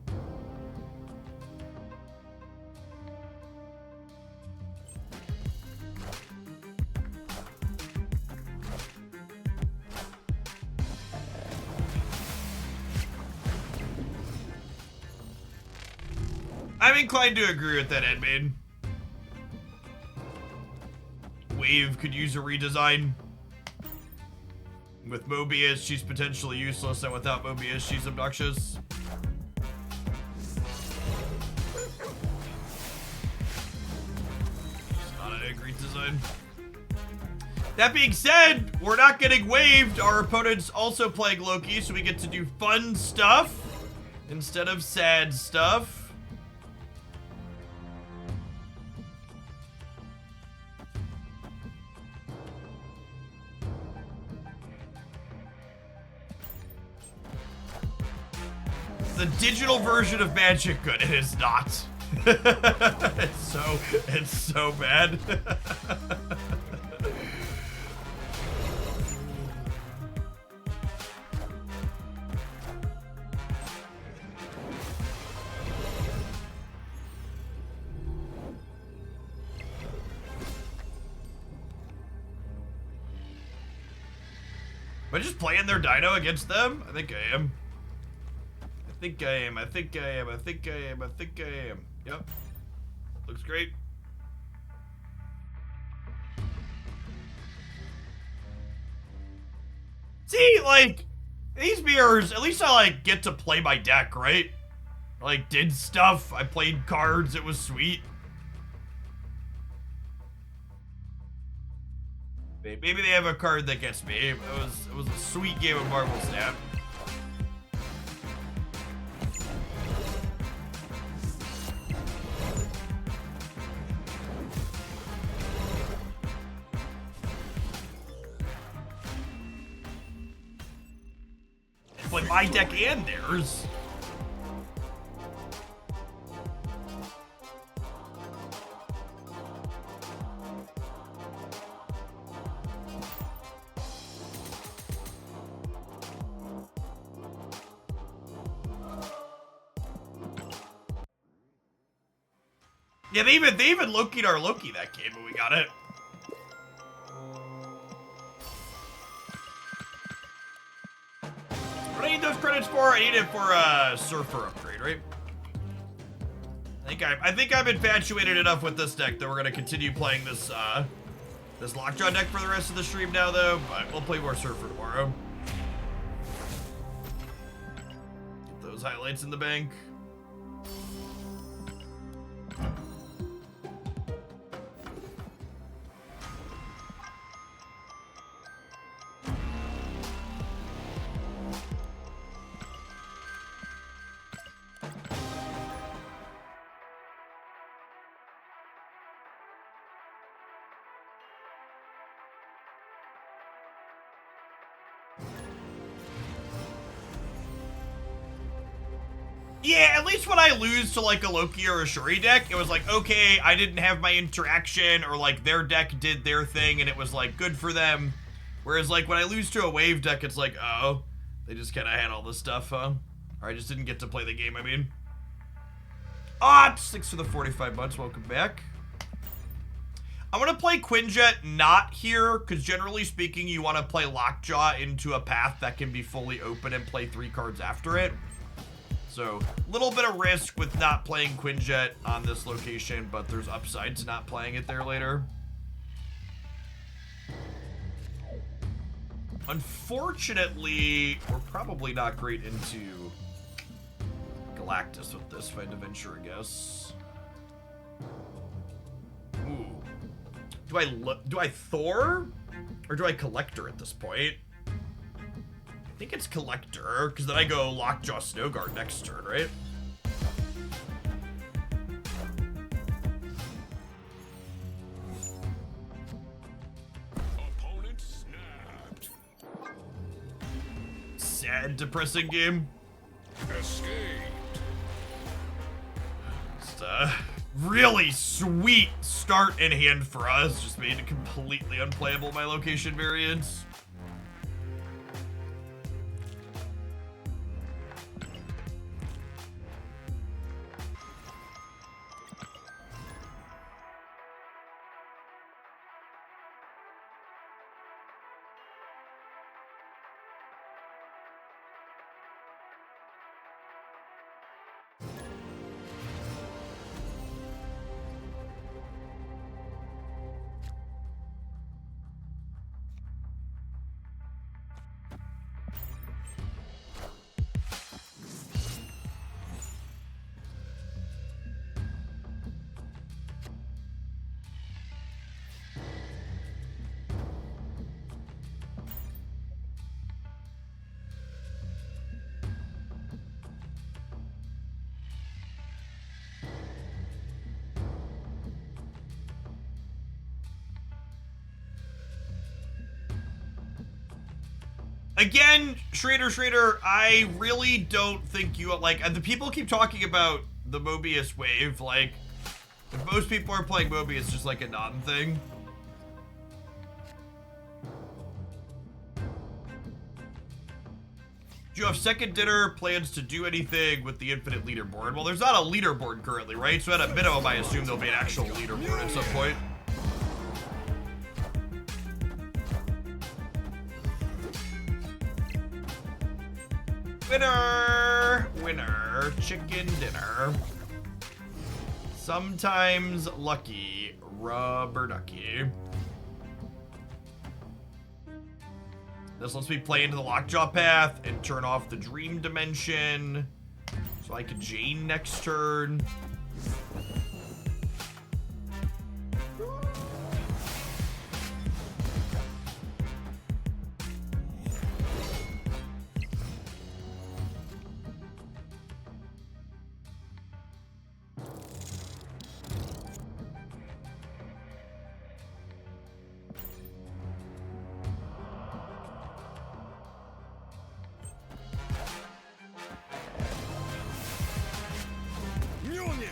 I'm inclined to agree with that, Edmain. Wave could use a redesign. With Mobius, she's potentially useless, and without Mobius, she's obnoxious. It's not an great design. That being said, we're not getting waived. Our opponent's also playing Loki, so we get to do fun stuff instead of sad stuff. The digital version of Magic Good. It is not. It's so bad. I just playing their dino against them? I think I am. I think I am. I think I am. I think I am. I think I am. Yep. Looks great. See, like, these mirrors, at least I, like, get to play my deck, right? I, like, did stuff. I played cards. It was sweet. Maybe they have a card that gets me. It was a sweet game of Marvel Snap. But my deck and theirs. Yeah, they even Loki'd our Loki that game, but we got it. What do I need those credits for? I need it for a Surfer upgrade, right? I think I'm infatuated enough with this deck that we're gonna continue playing this this Lockjaw deck for the rest of the stream now, though. But we'll play more Surfer tomorrow. Get those highlights in the bank. Yeah, at least when I lose to like a Loki or a Shuri deck, it was like, okay, I didn't have my interaction, or like their deck did their thing and it was like good for them. Whereas like when I lose to a Wave deck, it's like, oh, they just kind of had all this stuff, huh? Or I just didn't get to play the game, I mean. Ah, oh, 6 for the 45 months, welcome back. I'm gonna play Quinjet not here, because generally speaking, you want to play Lockjaw into a path that can be fully open and play 3 cards after it. So, a little bit of risk with not playing Quinjet on this location, but there's upside to not playing it there later. Unfortunately, we're probably not great into Galactus with this, if I had to venture a guess. Ooh. Do I Thor? Or do I Collector at this point? I think it's Collector, because then I go Lockjaw Snowguard next turn, right? Opponent snapped. Sad, depressing game. Escaped. Just really sweet start in hand for us. Just made it completely unplayable my location variants. Again, Schrader, I really don't think you, like, the people keep talking about the Mobius wave, like, if most people are playing Mobius just like a non-thing. Do you have second dinner plans to do anything with the infinite leaderboard? Well, there's not a leaderboard currently, right? So at a minimum, I assume there'll be an actual leaderboard at some point. Winner! Winner. Chicken dinner. Sometimes lucky. Rubber ducky. This lets me play into the lockjaw path and turn off the dream dimension. So I can Jane next turn.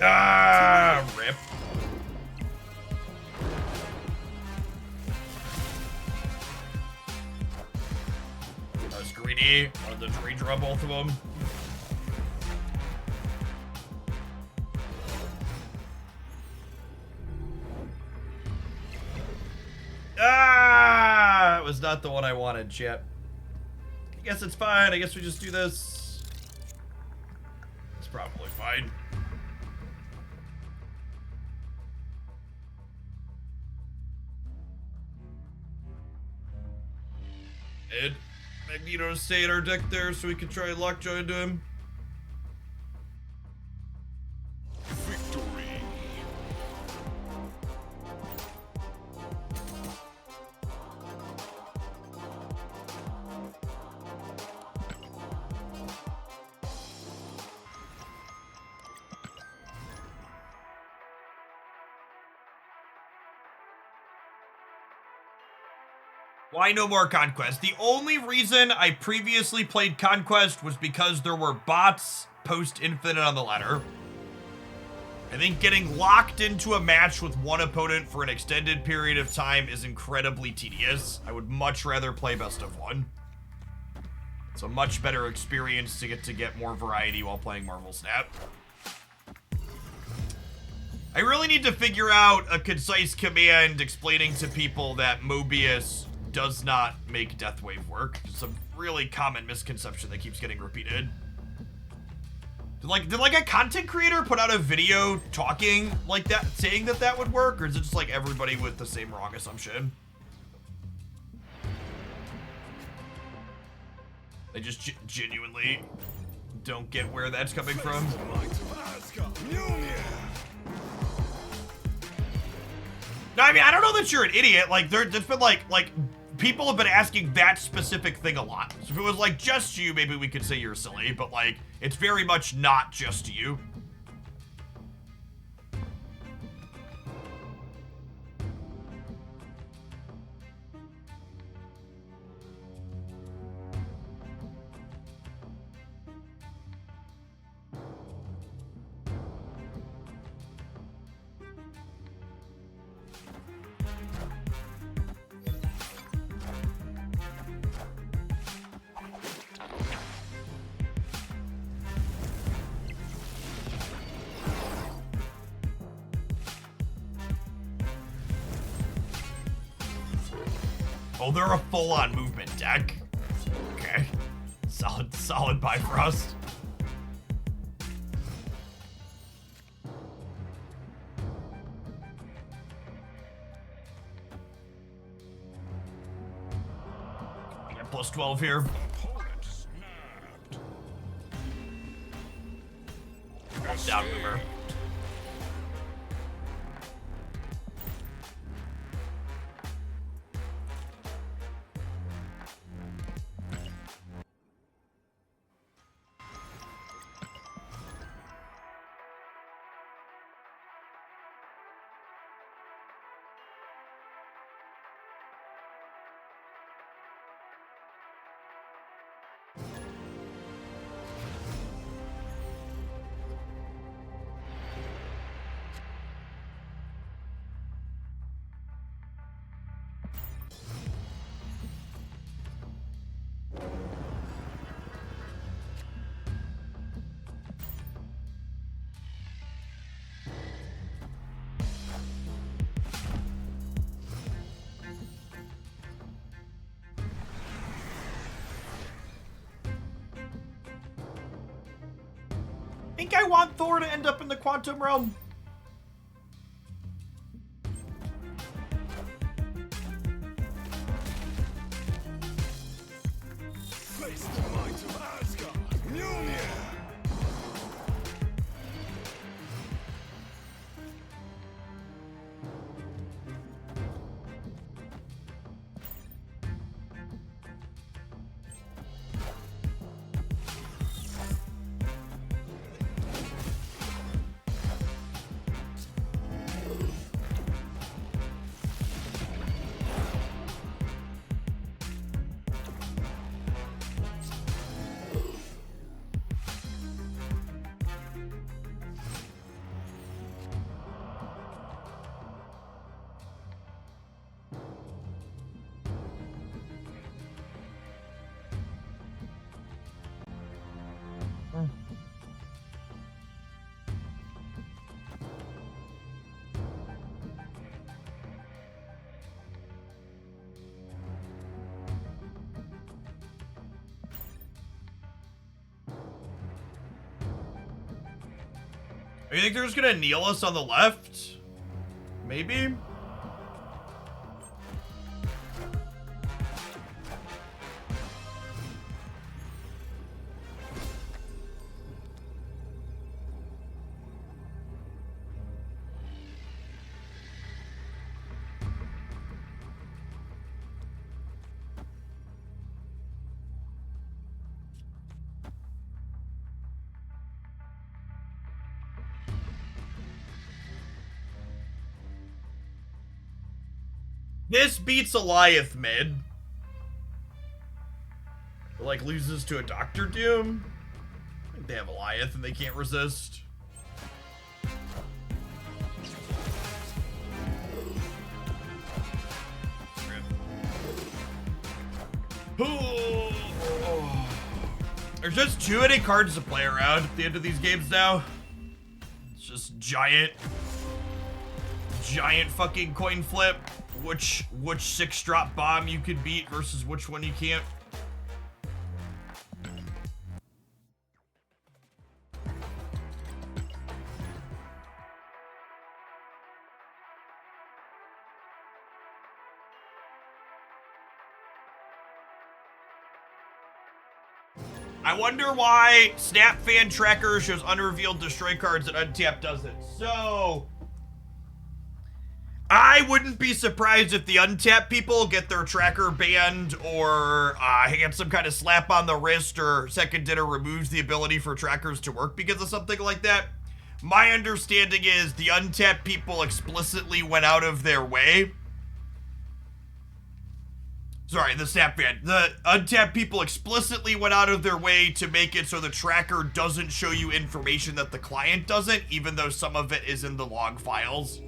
Ah, rip. I was greedy. Wanted to redraw both of them. Ah, it was not the one I wanted, chat. I guess it's fine. I guess we just do this. It's probably fine. And Magneto to stay in our deck there so we can try and lockjaw into him. Victory. Why no more Conquest? The only reason I previously played Conquest was because there were bots post-Infinite on the ladder. I think getting locked into a match with one opponent for an extended period of time is incredibly tedious. I would much rather play best of one. It's a much better experience to get more variety while playing Marvel Snap. I really need to figure out a concise command explaining to people that Mobius does not make Deathwave work. It's a really common misconception that keeps getting repeated. Did like a content creator put out a video talking like that, saying that that would work, or is it just like everybody with the same wrong assumption? They just genuinely don't get where that's coming from. The might of Asgard. Mjolnir. No, I mean, I don't know that you're an idiot. Like, there's been like people have been asking that specific thing a lot. So if it was like just you, maybe we could say you're silly, but like, it's very much not just you. Oh, they're a full-on movement deck. Okay. Solid Bifrost. I get plus 12 here. Opponent snapped. Down mover. think I want Thor to end up in the quantum realm. Face the might of Asgard. Mjolnir. You think they're just gonna kneel us on the left? Maybe? This beats Eliath mid. It, like, loses to a Doctor Doom. I think they have Eliath and they can't resist. There's just too many cards to play around at the end of these games now. It's just giant fucking coin flip. Which 6-drop bomb you could beat versus which one you can't. I wonder why Snap Fan Tracker shows unrevealed destroy cards and Untap doesn't. So I wouldn't be surprised if the Untap people get their tracker banned or get some kind of slap on the wrist, or Second Dinner removes the ability for trackers to work because of something like that. My understanding is the Untap people explicitly went out of their way. Sorry, the Snap Fan. The Untap people explicitly went out of their way to make it so the tracker doesn't show you information that the client doesn't, even though some of it is in the log files.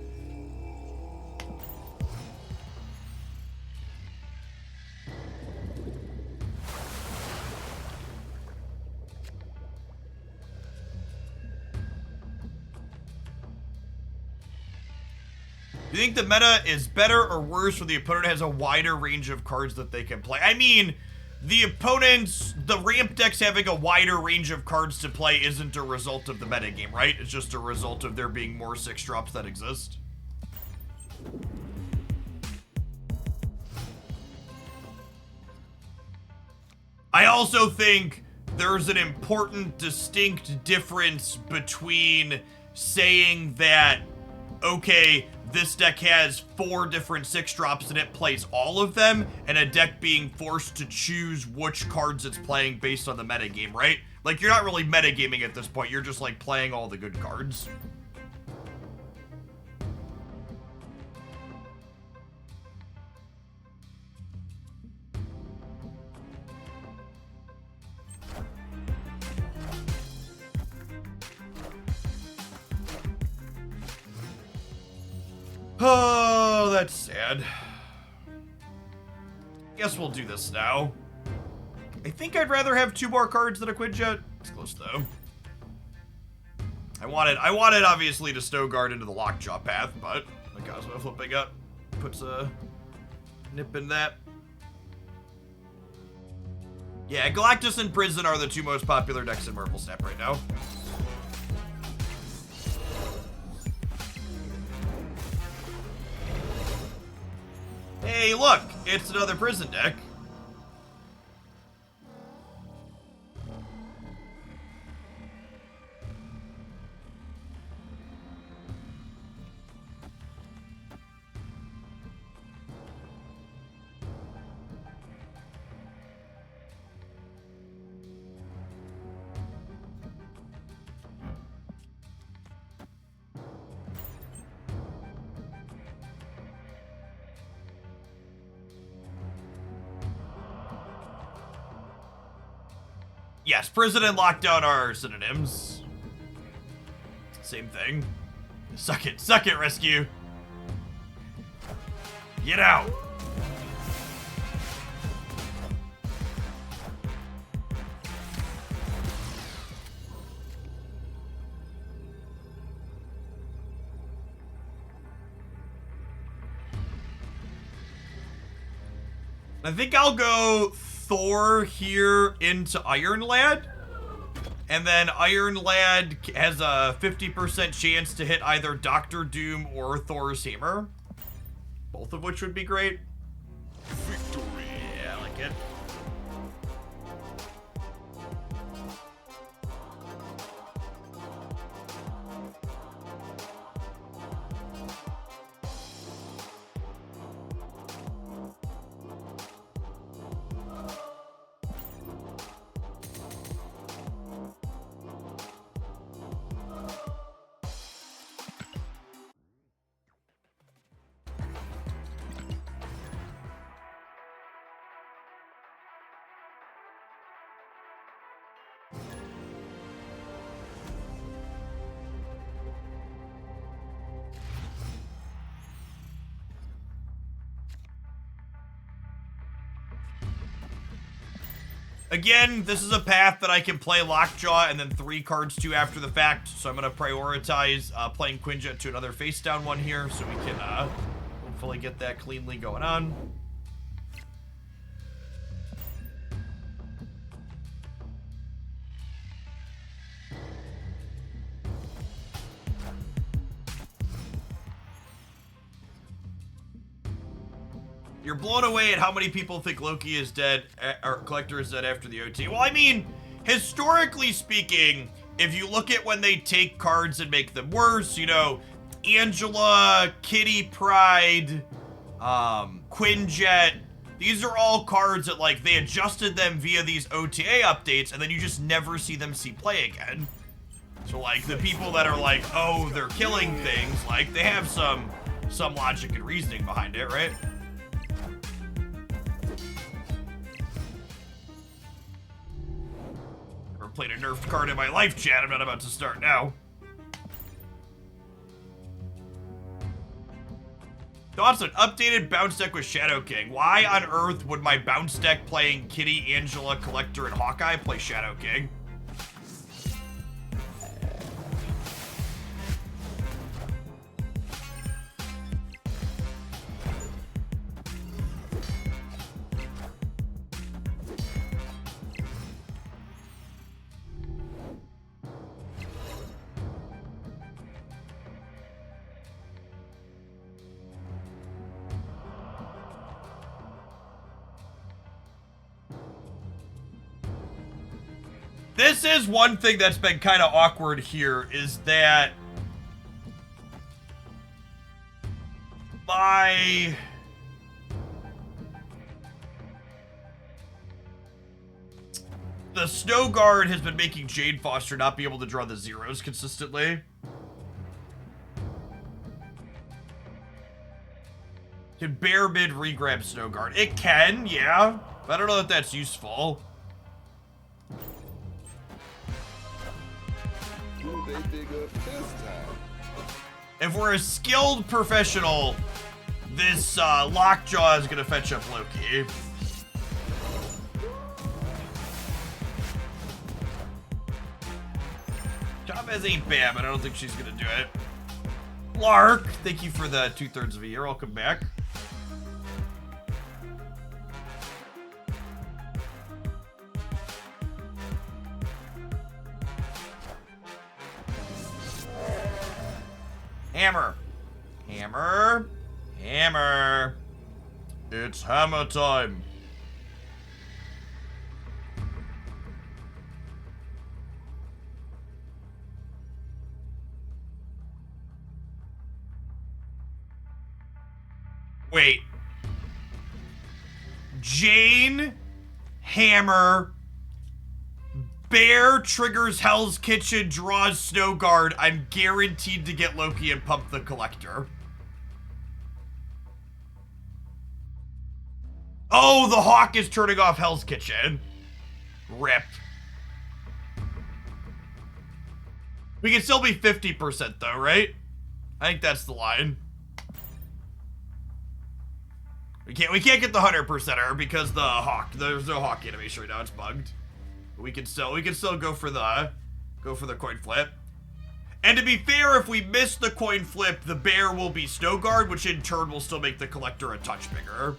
Do you think the meta is better or worse when the opponent has a wider range of cards that they can play? I mean, the ramp decks having a wider range of cards to play isn't a result of the metagame, right? It's just a result of there being more 6-drops that exist. I also think there's an important, distinct difference between saying that, okay, this deck has 4 different 6-drops and it plays all of them, and a deck being forced to choose which cards it's playing based on the metagame, right? Like, you're not really metagaming at this point, you're just, like, playing all the good cards. Oh, that's sad. Guess we'll do this now. I think I'd rather have 2 more cards than a Quinjet. It's close though. I wanted obviously to Stowguard into the Lockjaw path, but the Cosmo flipping up puts a nip in that. Yeah, Galactus and Prison are the 2 most popular decks in Marvel Snap right now. Hey, look! It's another prison deck. Yes, prison and lockdown are synonyms. Same thing. Suck it, rescue. Get out. I think I'll go Thor here into Iron Lad. And then Iron Lad has a 50% chance to hit either Doctor Doom or Thor's hammer. Both of which would be great. Victory. Yeah, I like it. Again, this is a path that I can play Lockjaw and then 3 cards to after the fact, so I'm going to prioritize playing Quinjet to another face down one here so we can hopefully get that cleanly going on. You're blown away at how many people think Loki is dead, or Collector is dead after the OT. Well, I mean, historically speaking, if you look at when they take cards and make them worse, you know, Angela, Kitty Pryde, Quinjet, these are all cards that, like, they adjusted them via these OTA updates, and then you just never see them see play again. So, like, the people that are like, oh, they're killing things, like, they have some logic and reasoning behind it, right? Played a nerfed card in my life, chat. I'm not about to start now. Thoughts on updated bounce deck with Shadow King. Why on earth would my bounce deck playing Kitty, Angela, Collector, and Hawkeye play Shadow King? This is one thing that's been kind of awkward here, is that the Snow Guard has been making Jade Foster not be able to draw the zeros consistently. Can Bear Mid regrab Snow Guard? It can, yeah. But I don't know if that's useful. Who they dig up this time? If we're a skilled professional, this Lockjaw is gonna fetch up Loki. Chavez ain't bad, but I don't think she's gonna do it. Lark, thank you for the 2/3 of a year. I'll come back. Hammer. Hammer. Hammer. It's hammer time. Wait. Jane, hammer, bear triggers Hell's Kitchen, draws Snow Guard. I'm guaranteed to get Loki and pump the collector. Oh, the Hawk is turning off Hell's Kitchen. Rip. We can still be 50% though, right? I think that's the line. We can't get the 100%er because the Hawk. There's no Hawk animation right now. It's bugged. We can still go for the coin flip. And to be fair, if we miss the coin flip, the bear will be Snow Guard, which in turn will still make the collector a touch bigger.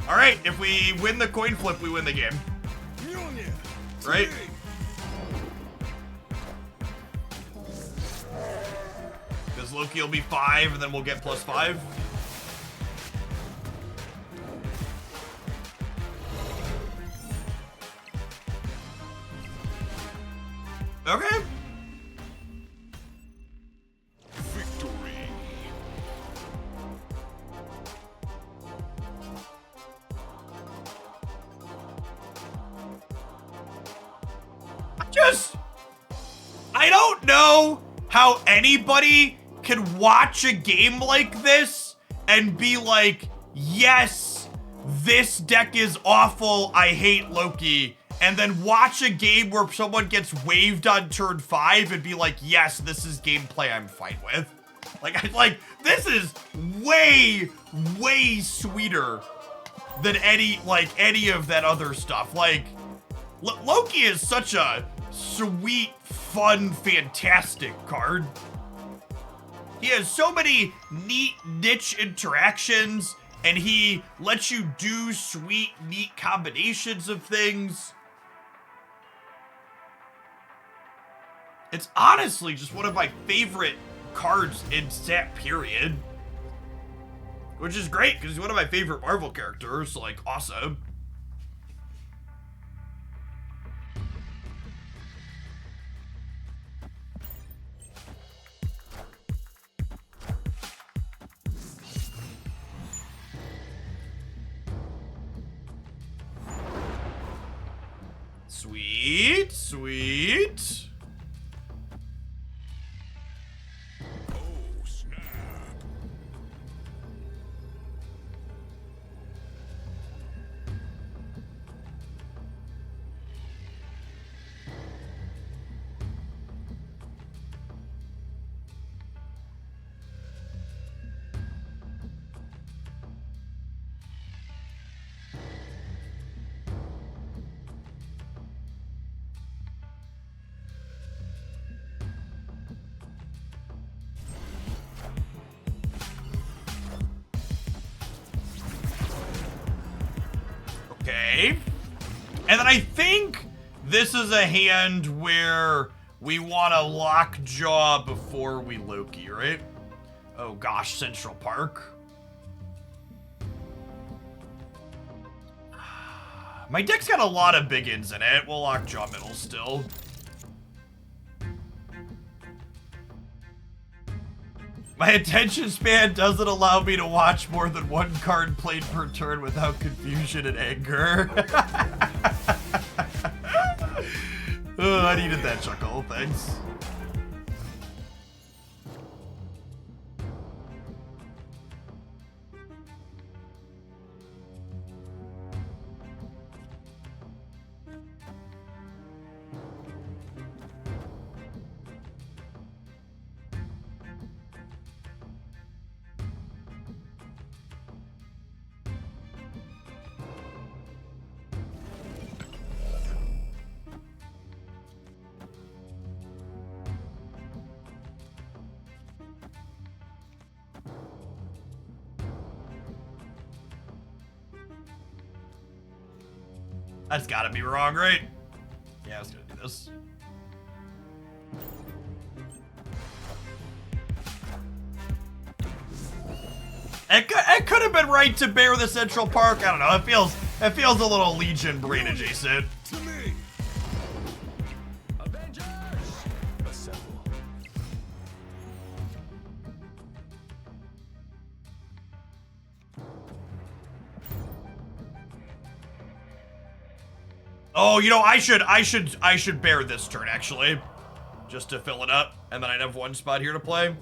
All right, if we win the coin flip, we win the game. Right? Because Loki will be 5, and then we'll get +5. Okay. Victory. I don't know how anybody can watch a game like this and be like, yes, this deck is awful, I hate Loki, and then watch a game where someone gets waved on turn 5 and be like, yes, this is gameplay I'm fine with. Like, this is way, way sweeter than any of that other stuff. Like, Loki is such a sweet, fun, fantastic card. He has so many neat niche interactions, and he lets you do sweet, neat combinations of things. It's honestly just one of my favorite cards in set, period. Which is great, because he's one of my favorite Marvel characters, so like, awesome. Sweet, sweet. Oh, snap. Okay. And then I think this is a hand where we want to lockjaw before we Loki, right? Oh gosh, Central Park. My deck's got a lot of big ins in it. We'll lockjaw middle still. My attention span doesn't allow me to watch more than one card played per turn without confusion and anger. Oh, I needed that chuckle, thanks. That's gotta be wrong, right? Yeah, it's this. It could have been right to bear the Central Park. I don't know. It feels a little Legion brain adjacent. To me. Avengers! Assemble. Oh, you know, I should bear this turn actually, just to fill it up, and then I'd have one spot here to play.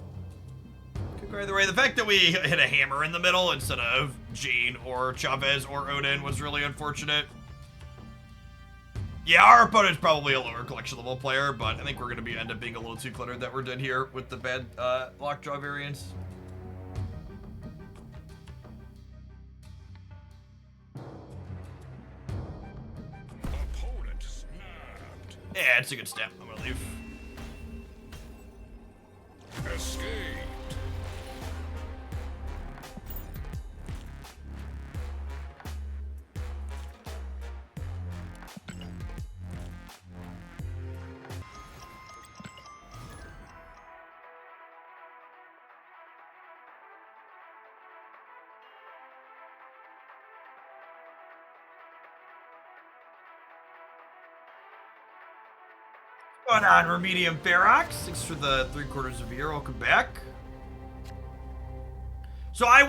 Could go either way. The fact that we hit a hammer in the middle instead of Jean or Chavez or Odin was really unfortunate. Yeah, our opponent's probably a lower collection level player, but I think we're gonna end up being a little too cluttered that we're dead here with the bad lockjaw variants. Opponent snapped. Yeah, it's a good step. I'm gonna leave. Escaped. Going on, Remedium Ferox. Thanks for the 3/4 of a year. Welcome back. So I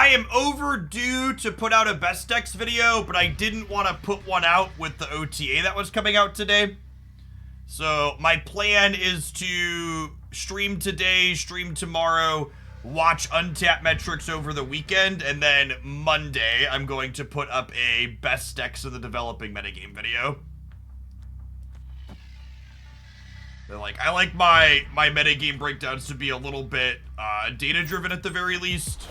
am overdue to put out a best decks video, but I didn't want to put one out with the OTA that was coming out today. So my plan is to stream today, stream tomorrow, watch Untapped metrics over the weekend, and then Monday I'm going to put up a best decks of the developing metagame video. I like my metagame breakdowns to be a little bit data-driven at the very least.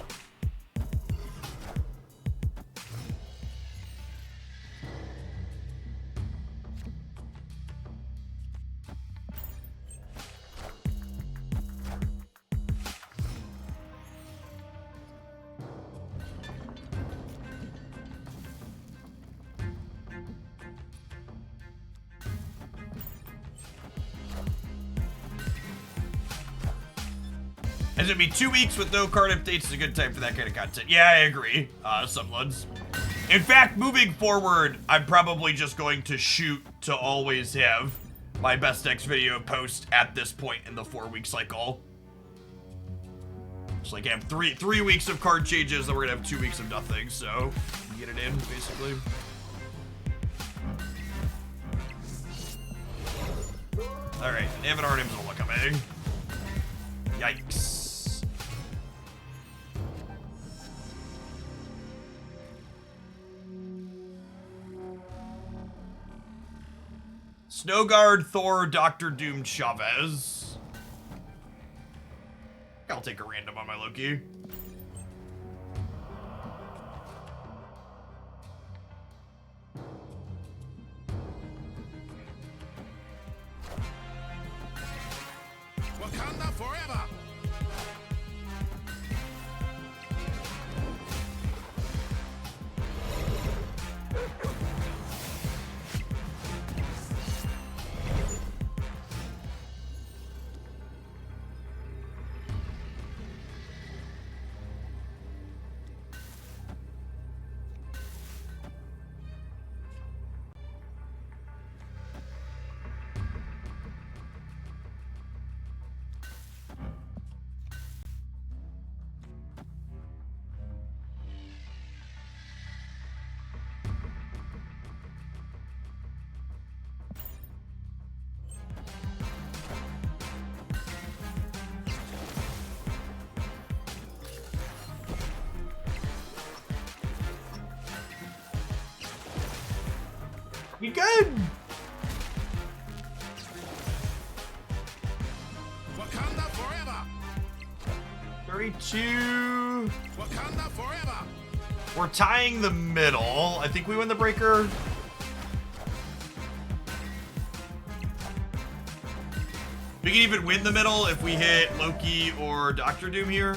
As it'd be 2 weeks with no card updates is a good time for that kind of content. Yeah, I agree, Sunbloods. In fact, moving forward, I'm probably just going to shoot to always have my best decks video post at this point in the 4-week cycle. Just like have three weeks of card changes, then we're gonna have 2 weeks of nothing, so get it in, basically. Alright, Evan Arnim's all coming. Yikes. Snowguard, Thor, Dr. Doom, Chavez. I'll take a random on my Loki. Wakanda forever. You good? Wakanda forever. 32. Wakanda forever. We're tying the middle. I think we win the breaker. We can even win the middle if we hit Loki or Dr. Doom here.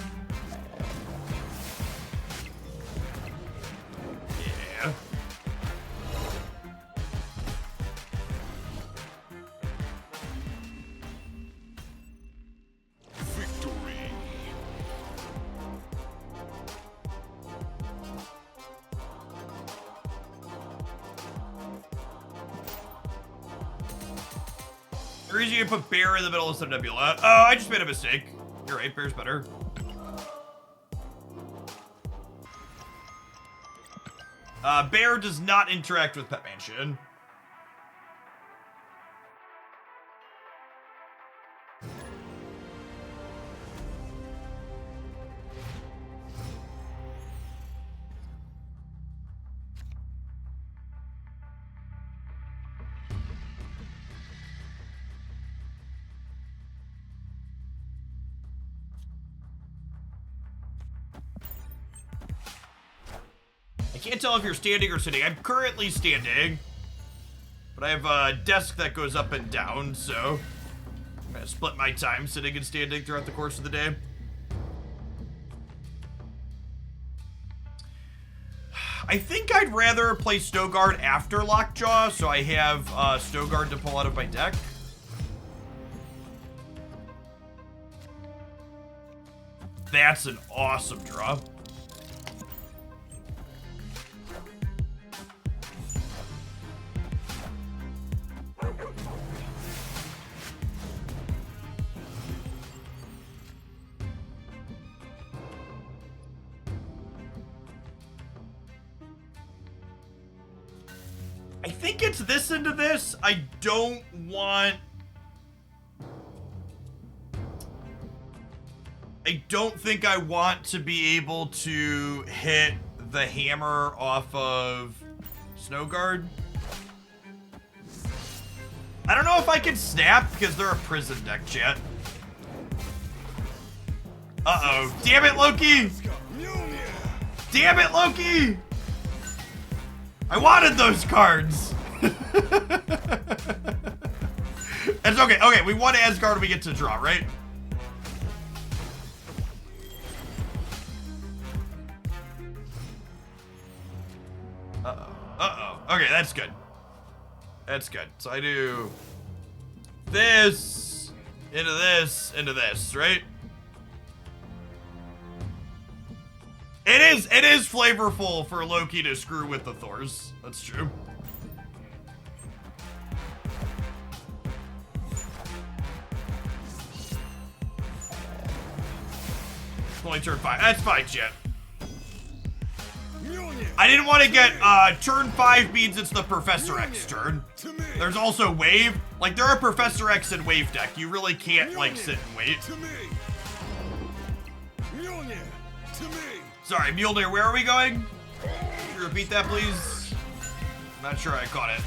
Yeah. Or easy to put Bear in the middle of some Nebula. Oh, I just made a mistake. You're right, Bear's better. Bear does not interact with Pet Mansion. I can't tell if you're standing or sitting. I'm currently standing, but I have a desk that goes up and down, so I'm gonna split my time sitting and standing throughout the course of the day. I think I'd rather play Snowguard after Lockjaw, so I have Snowguard to pull out of my deck. That's an awesome draw. I think it's this into this. I don't think I want to be able to hit the hammer off of Snowguard. I don't know if I can snap because they're a prison deck, chat. Uh-oh. Damn it, Loki! Damn it, Loki! I wanted those cards! It's okay. Okay, we won Asgard, we get to draw, right? Uh-oh. Uh-oh. Okay, that's good. That's good. So I do this, into this, right? It is flavorful for Loki to screw with the Thors. That's true. Only turn 5. That's fine, chat. I didn't want to get turn 5 means it's the Professor X turn. There's also Wave. Like, there are Professor X and Wave deck. You really can't, like, sit and wait. Sorry, Mjolnir, where are we going? Can you repeat that, please? I'm not sure I caught it.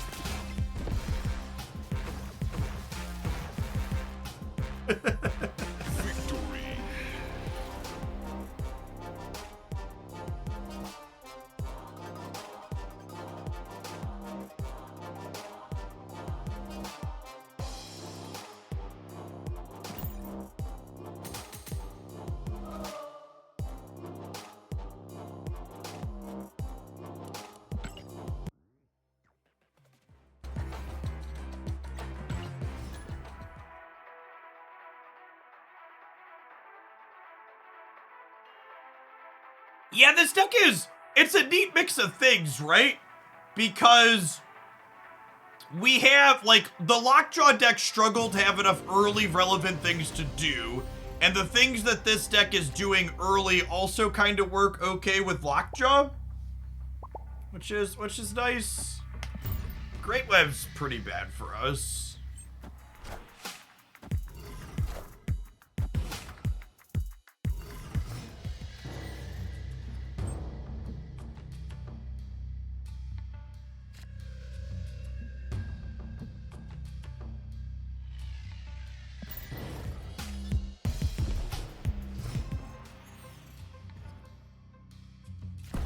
Victory. Yeah, this deck it's a neat mix of things, right? Because we have, like, the Lockjaw deck struggled to have enough early relevant things to do, and the things that this deck is doing early also kind of work okay with Lockjaw, which is nice. Great Web's pretty bad for us.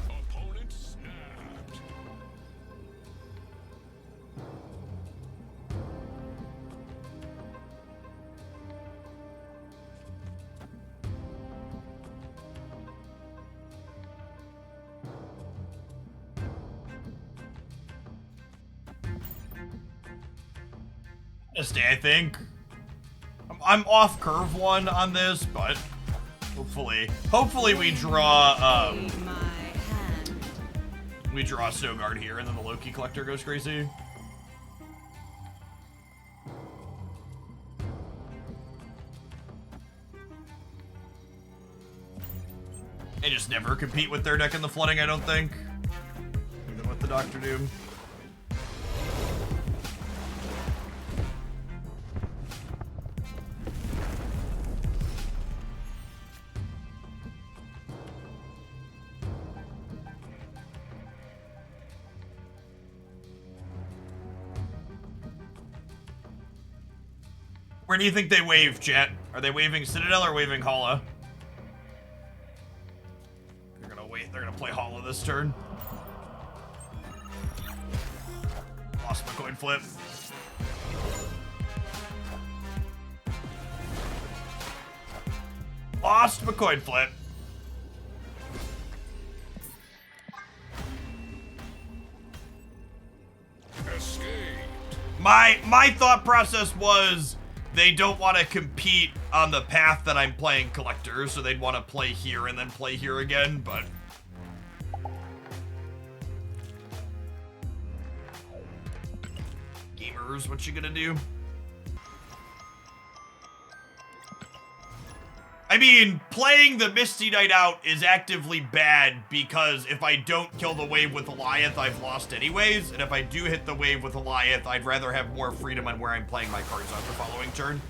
Opponent snapped. I think. I'm off curve one on this, but hopefully we draw Aid my hand. we draw Snowguard here, and then the Loki collector goes crazy. They just never compete with their deck in the flooding, I don't think. Even with the Doctor Doom. Where do you think they wave, chat? Are they waving Citadel or waving Hala? They're gonna wait. They're gonna play Hala this turn. Lost my coin flip. Lost my coin flip. Escape. My thought process was they don't want to compete on the path that I'm playing Collector, so they'd want to play here and then play here again, but... Gamers, what you gonna do? I mean, playing the Misty Knight out is actively bad because if I don't kill the wave with Goliath, I've lost anyways. And if I do hit the wave with Goliath, I'd rather have more freedom on where I'm playing my cards on the following turn.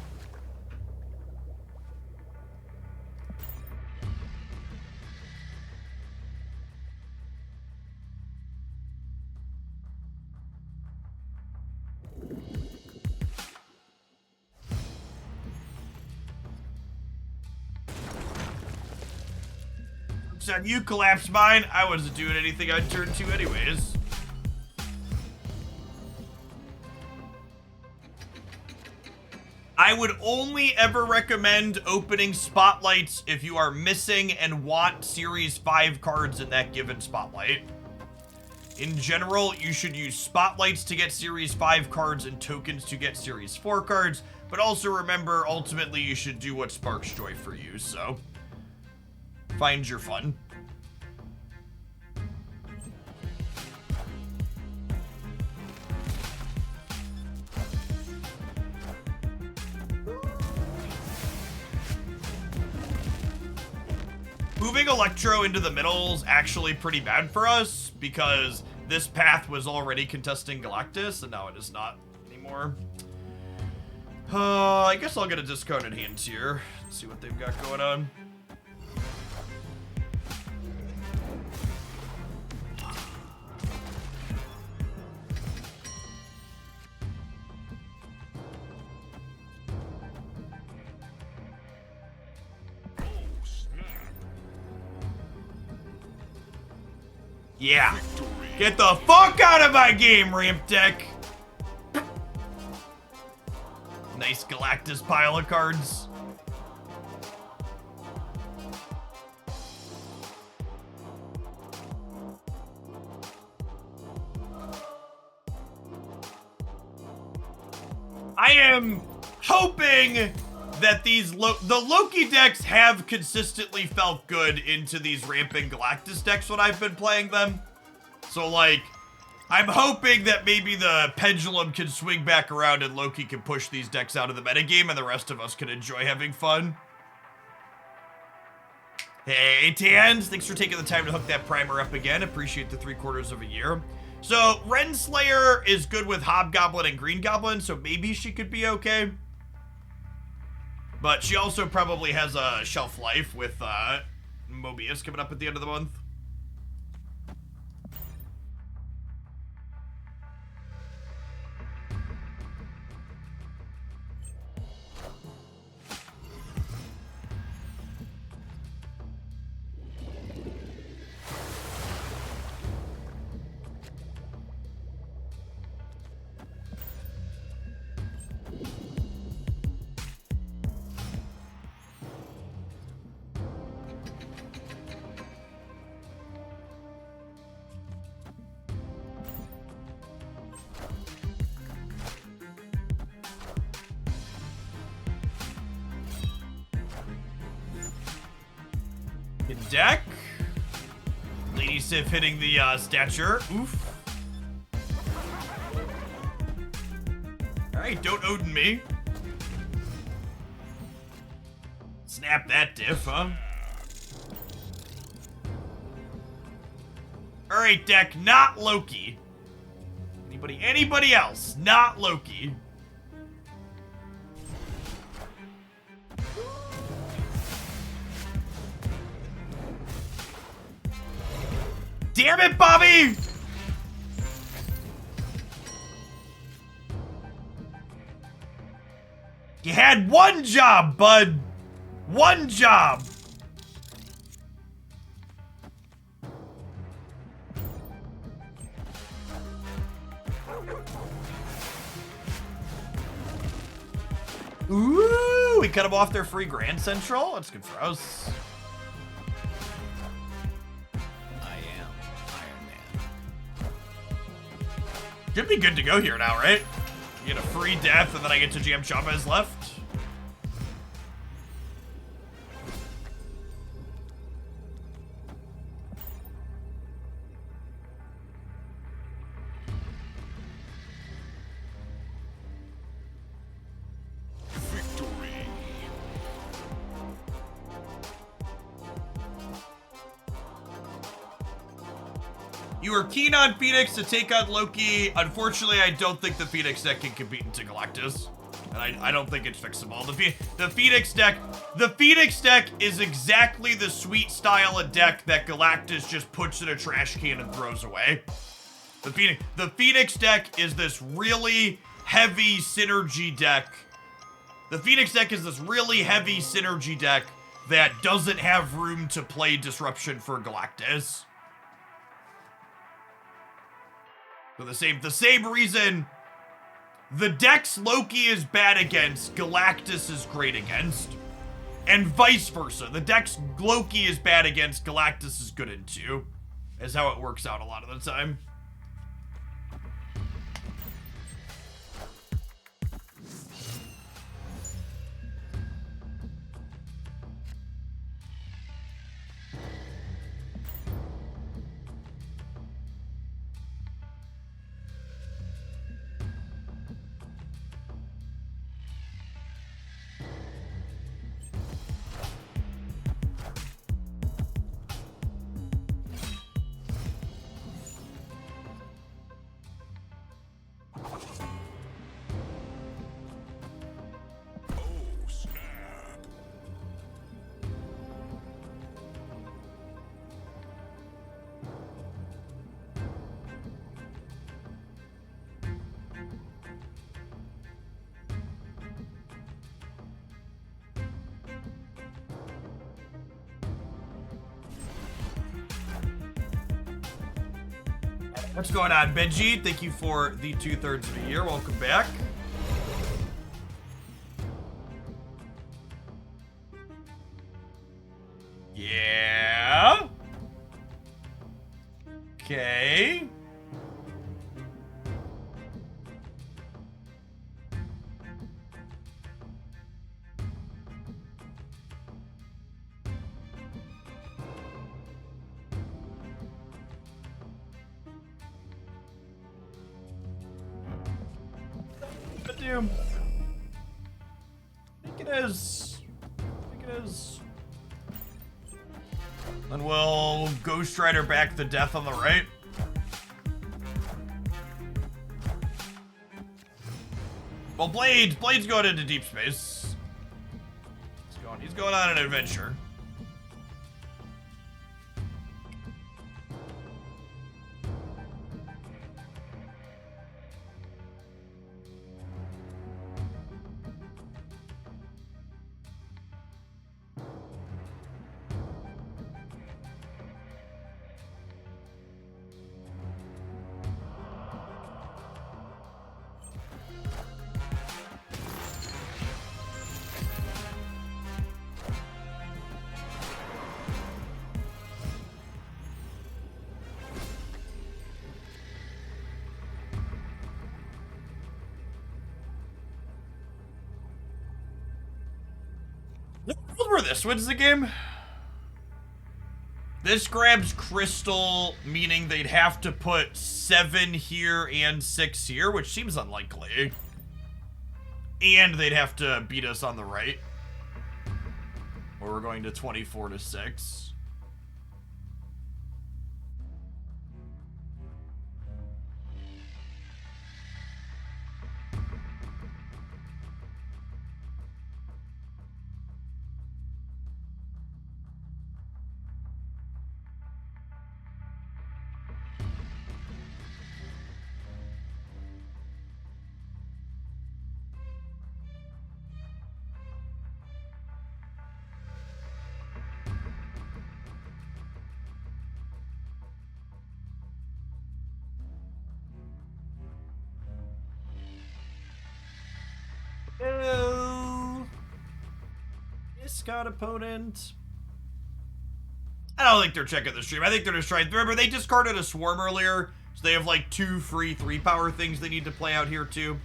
Son, you collapsed mine. I wasn't doing anything on turn 2 anyways. I would only ever recommend opening spotlights if you are missing and want Series 5 cards in that given spotlight. In general, you should use spotlights to get Series 5 cards and tokens to get Series 4 cards, but also remember, ultimately, you should do what sparks joy for you, so... Find your fun. Moving Electro into the middle is actually pretty bad for us because this path was already contesting Galactus and now it is not anymore. I guess I'll get a discarded hand here. Let's see what they've got going on. Yeah. Get the fuck out of my game, Ramp Deck! Nice Galactus pile of cards. I am hoping that these the Loki decks have consistently felt good into these ramping Galactus decks when I've been playing them. So, like, I'm hoping that maybe the pendulum can swing back around and Loki can push these decks out of the metagame and the rest of us can enjoy having fun. Hey, Tans, thanks for taking the time to hook that primer up again. Appreciate the 3/4 of a year. So, Renslayer is good with Hobgoblin and Green Goblin, so maybe she could be okay. But she also probably has a shelf life with Mobius coming up at the end of the month. Deck. Lady Sif hitting the stature. Oof. Alright, don't Odin me. Snap that diff, huh? Alright, deck, not Loki. Anybody else, not Loki. Damn it, Bobby! You had one job, bud. One job. Ooh, we cut them off their free Grand Central. That's good for us. I am Iron Man. Should be good to go here now, right? You get a free death, and then I get to jam Chavez left. Victory. You were keen on Phoenix to take on Loki. Unfortunately, I don't think the Phoenix deck can compete into Galactus. And I don't think it's fixable. The Phoenix deck is exactly the sweet style of deck that Galactus just puts in a trash can and throws away. The Phoenix deck is this really heavy synergy deck. The Phoenix deck is this really heavy synergy deck that doesn't have room to play Disruption for Galactus. For the same reason, the decks Loki is bad against, Galactus is great against. And vice versa. The decks Loki is bad against, Galactus is good into. Is how it works out a lot of the time. Oh, snap. What's going on, Benji? Thank you for the 2/3 of the year. Welcome back. Yeah. Okay. I think it is. Then we'll Ghost Rider back the death on the right. Well, Blade's going into deep space. He's going on an adventure. Where this wins the game. This grabs Crystal, meaning they'd have to put 7 here and 6 here, which seems unlikely. And they'd have to beat us on the right, where we're going to 24-6. Scott opponent. I don't think they're checking the stream. I think they're just trying. Remember, they discarded a swarm earlier, so they have like 2 free 3-power things they need to play out here too,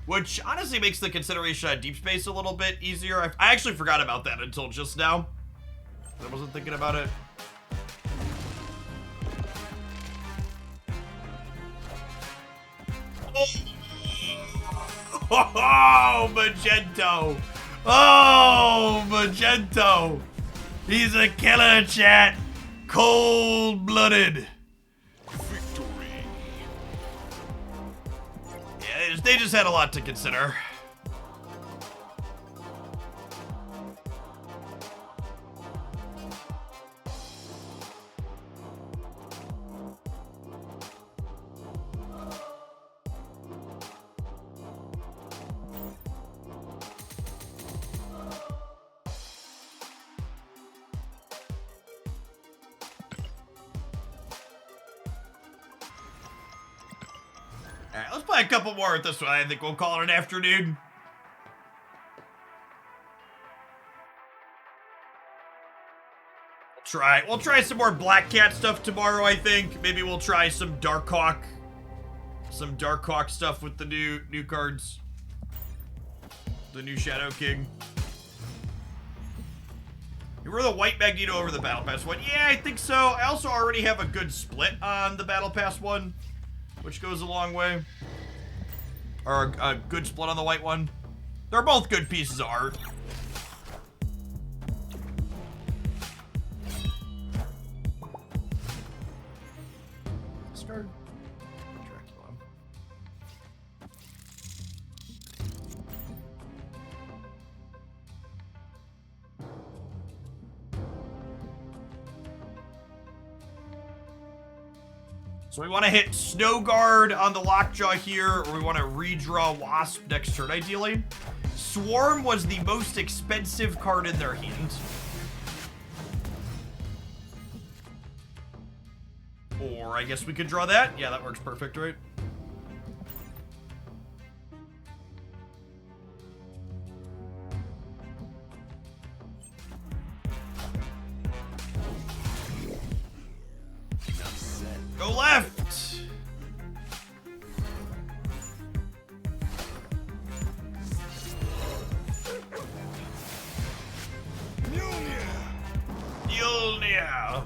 which honestly makes the consideration on deep space a little bit easier. I actually forgot about that until just now. I wasn't thinking about it. Oh, Magento. Oh, Magento. He's a killer, chat. Cold-blooded. Victory. Yeah, they just had a lot to consider. Alright, let's play a couple more at this one. I think we'll call it an afternoon. We'll try some more Black Cat stuff tomorrow, I think. Maybe we'll try some Darkhawk. Some Darkhawk stuff with the new cards. The new Shadow King. You were the white Magneto over the Battle Pass one? Yeah, I think so. I also already have a good split on the Battle Pass one, which goes a long way. Or a good split on the white one. They're both good pieces of art. Discard. Dracula. So we want to hit Snow Guard on the Lockjaw here, or we want to redraw Wasp next turn, ideally. Swarm was the most expensive card in their hand. Or I guess we could draw that. Yeah, that works perfect, right? Go left! Mjolnir!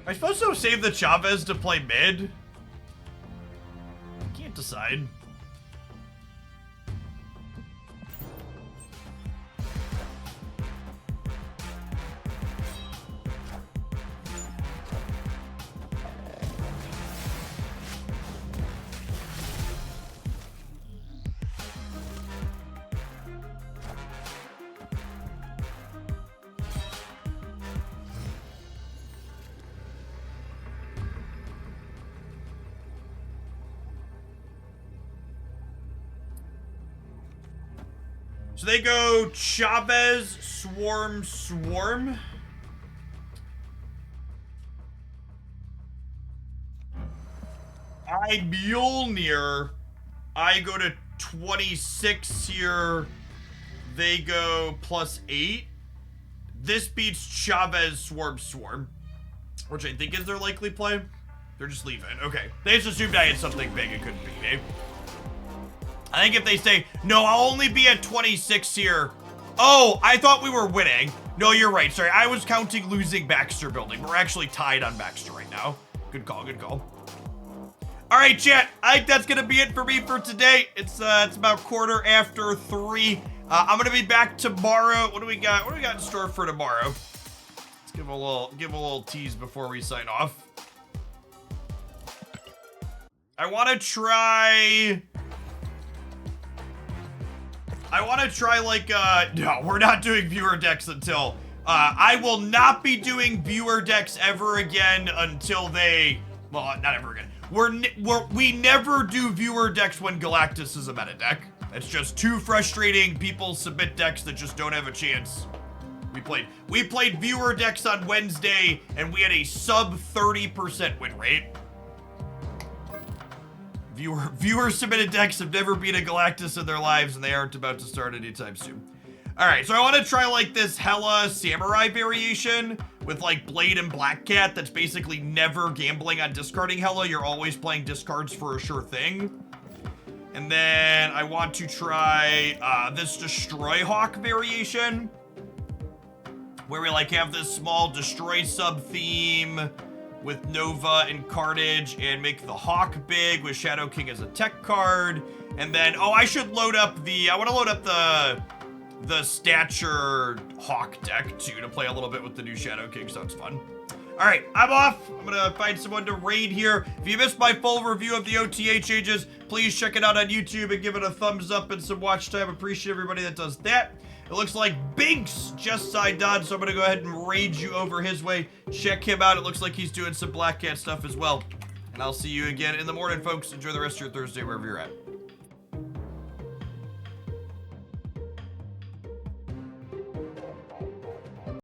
Am I supposed to save the Chavez to play mid? I can't decide. So they go Chavez, Swarm, Swarm. I Mjolnir. I go to 26 here. They go +8. This beats Chavez, Swarm, Swarm. Which I think is their likely play. They're just leaving. Okay. They just assumed I had something big and couldn't beat me. I think if they say, no, I'll only be at 26 here. Oh, I thought we were winning. No, you're right. Sorry, I was counting losing Baxter building. We're actually tied on Baxter right now. Good call, good call. All right, chat. I think that's gonna be it for me for today. It's about 3:15. I'm gonna be back tomorrow. What do we got? What do we got in store for tomorrow? Let's give a little tease before we sign off. I want to try like, no, we're not doing viewer decks until I will not be doing viewer decks ever again until they... Well, not ever again. We never do viewer decks when Galactus is a meta deck. It's just too frustrating. People submit decks that just don't have a chance. We played viewer decks on Wednesday, and we had a sub 30% win rate. Viewer submitted decks have never beat a Galactus in their lives, and they aren't about to start anytime soon. All right, so I want to try like this Hella Samurai variation with like Blade and Black Cat. That's basically never gambling on discarding Hella. You're always playing discards for a sure thing. And then I want to try this Destroy Hawk variation, where we like have this small Destroy sub theme with Nova and Carnage and make the Hawk big with Shadow King as a tech card. And then, oh, I should load up I want to load up the Stature Hawk deck too to play a little bit with the new Shadow King. Sounds fun. All right, I'm off. I'm gonna find someone to raid here. If you missed my full review of the OTA changes, please check it out on YouTube and give it a thumbs up and some watch time. Appreciate everybody that does that. It looks like Binks just signed on, so I'm gonna go ahead and raid you over his way. Check him out. It looks like he's doing some Black Cat stuff as well. And I'll see you again in the morning, folks. Enjoy the rest of your Thursday wherever you're at.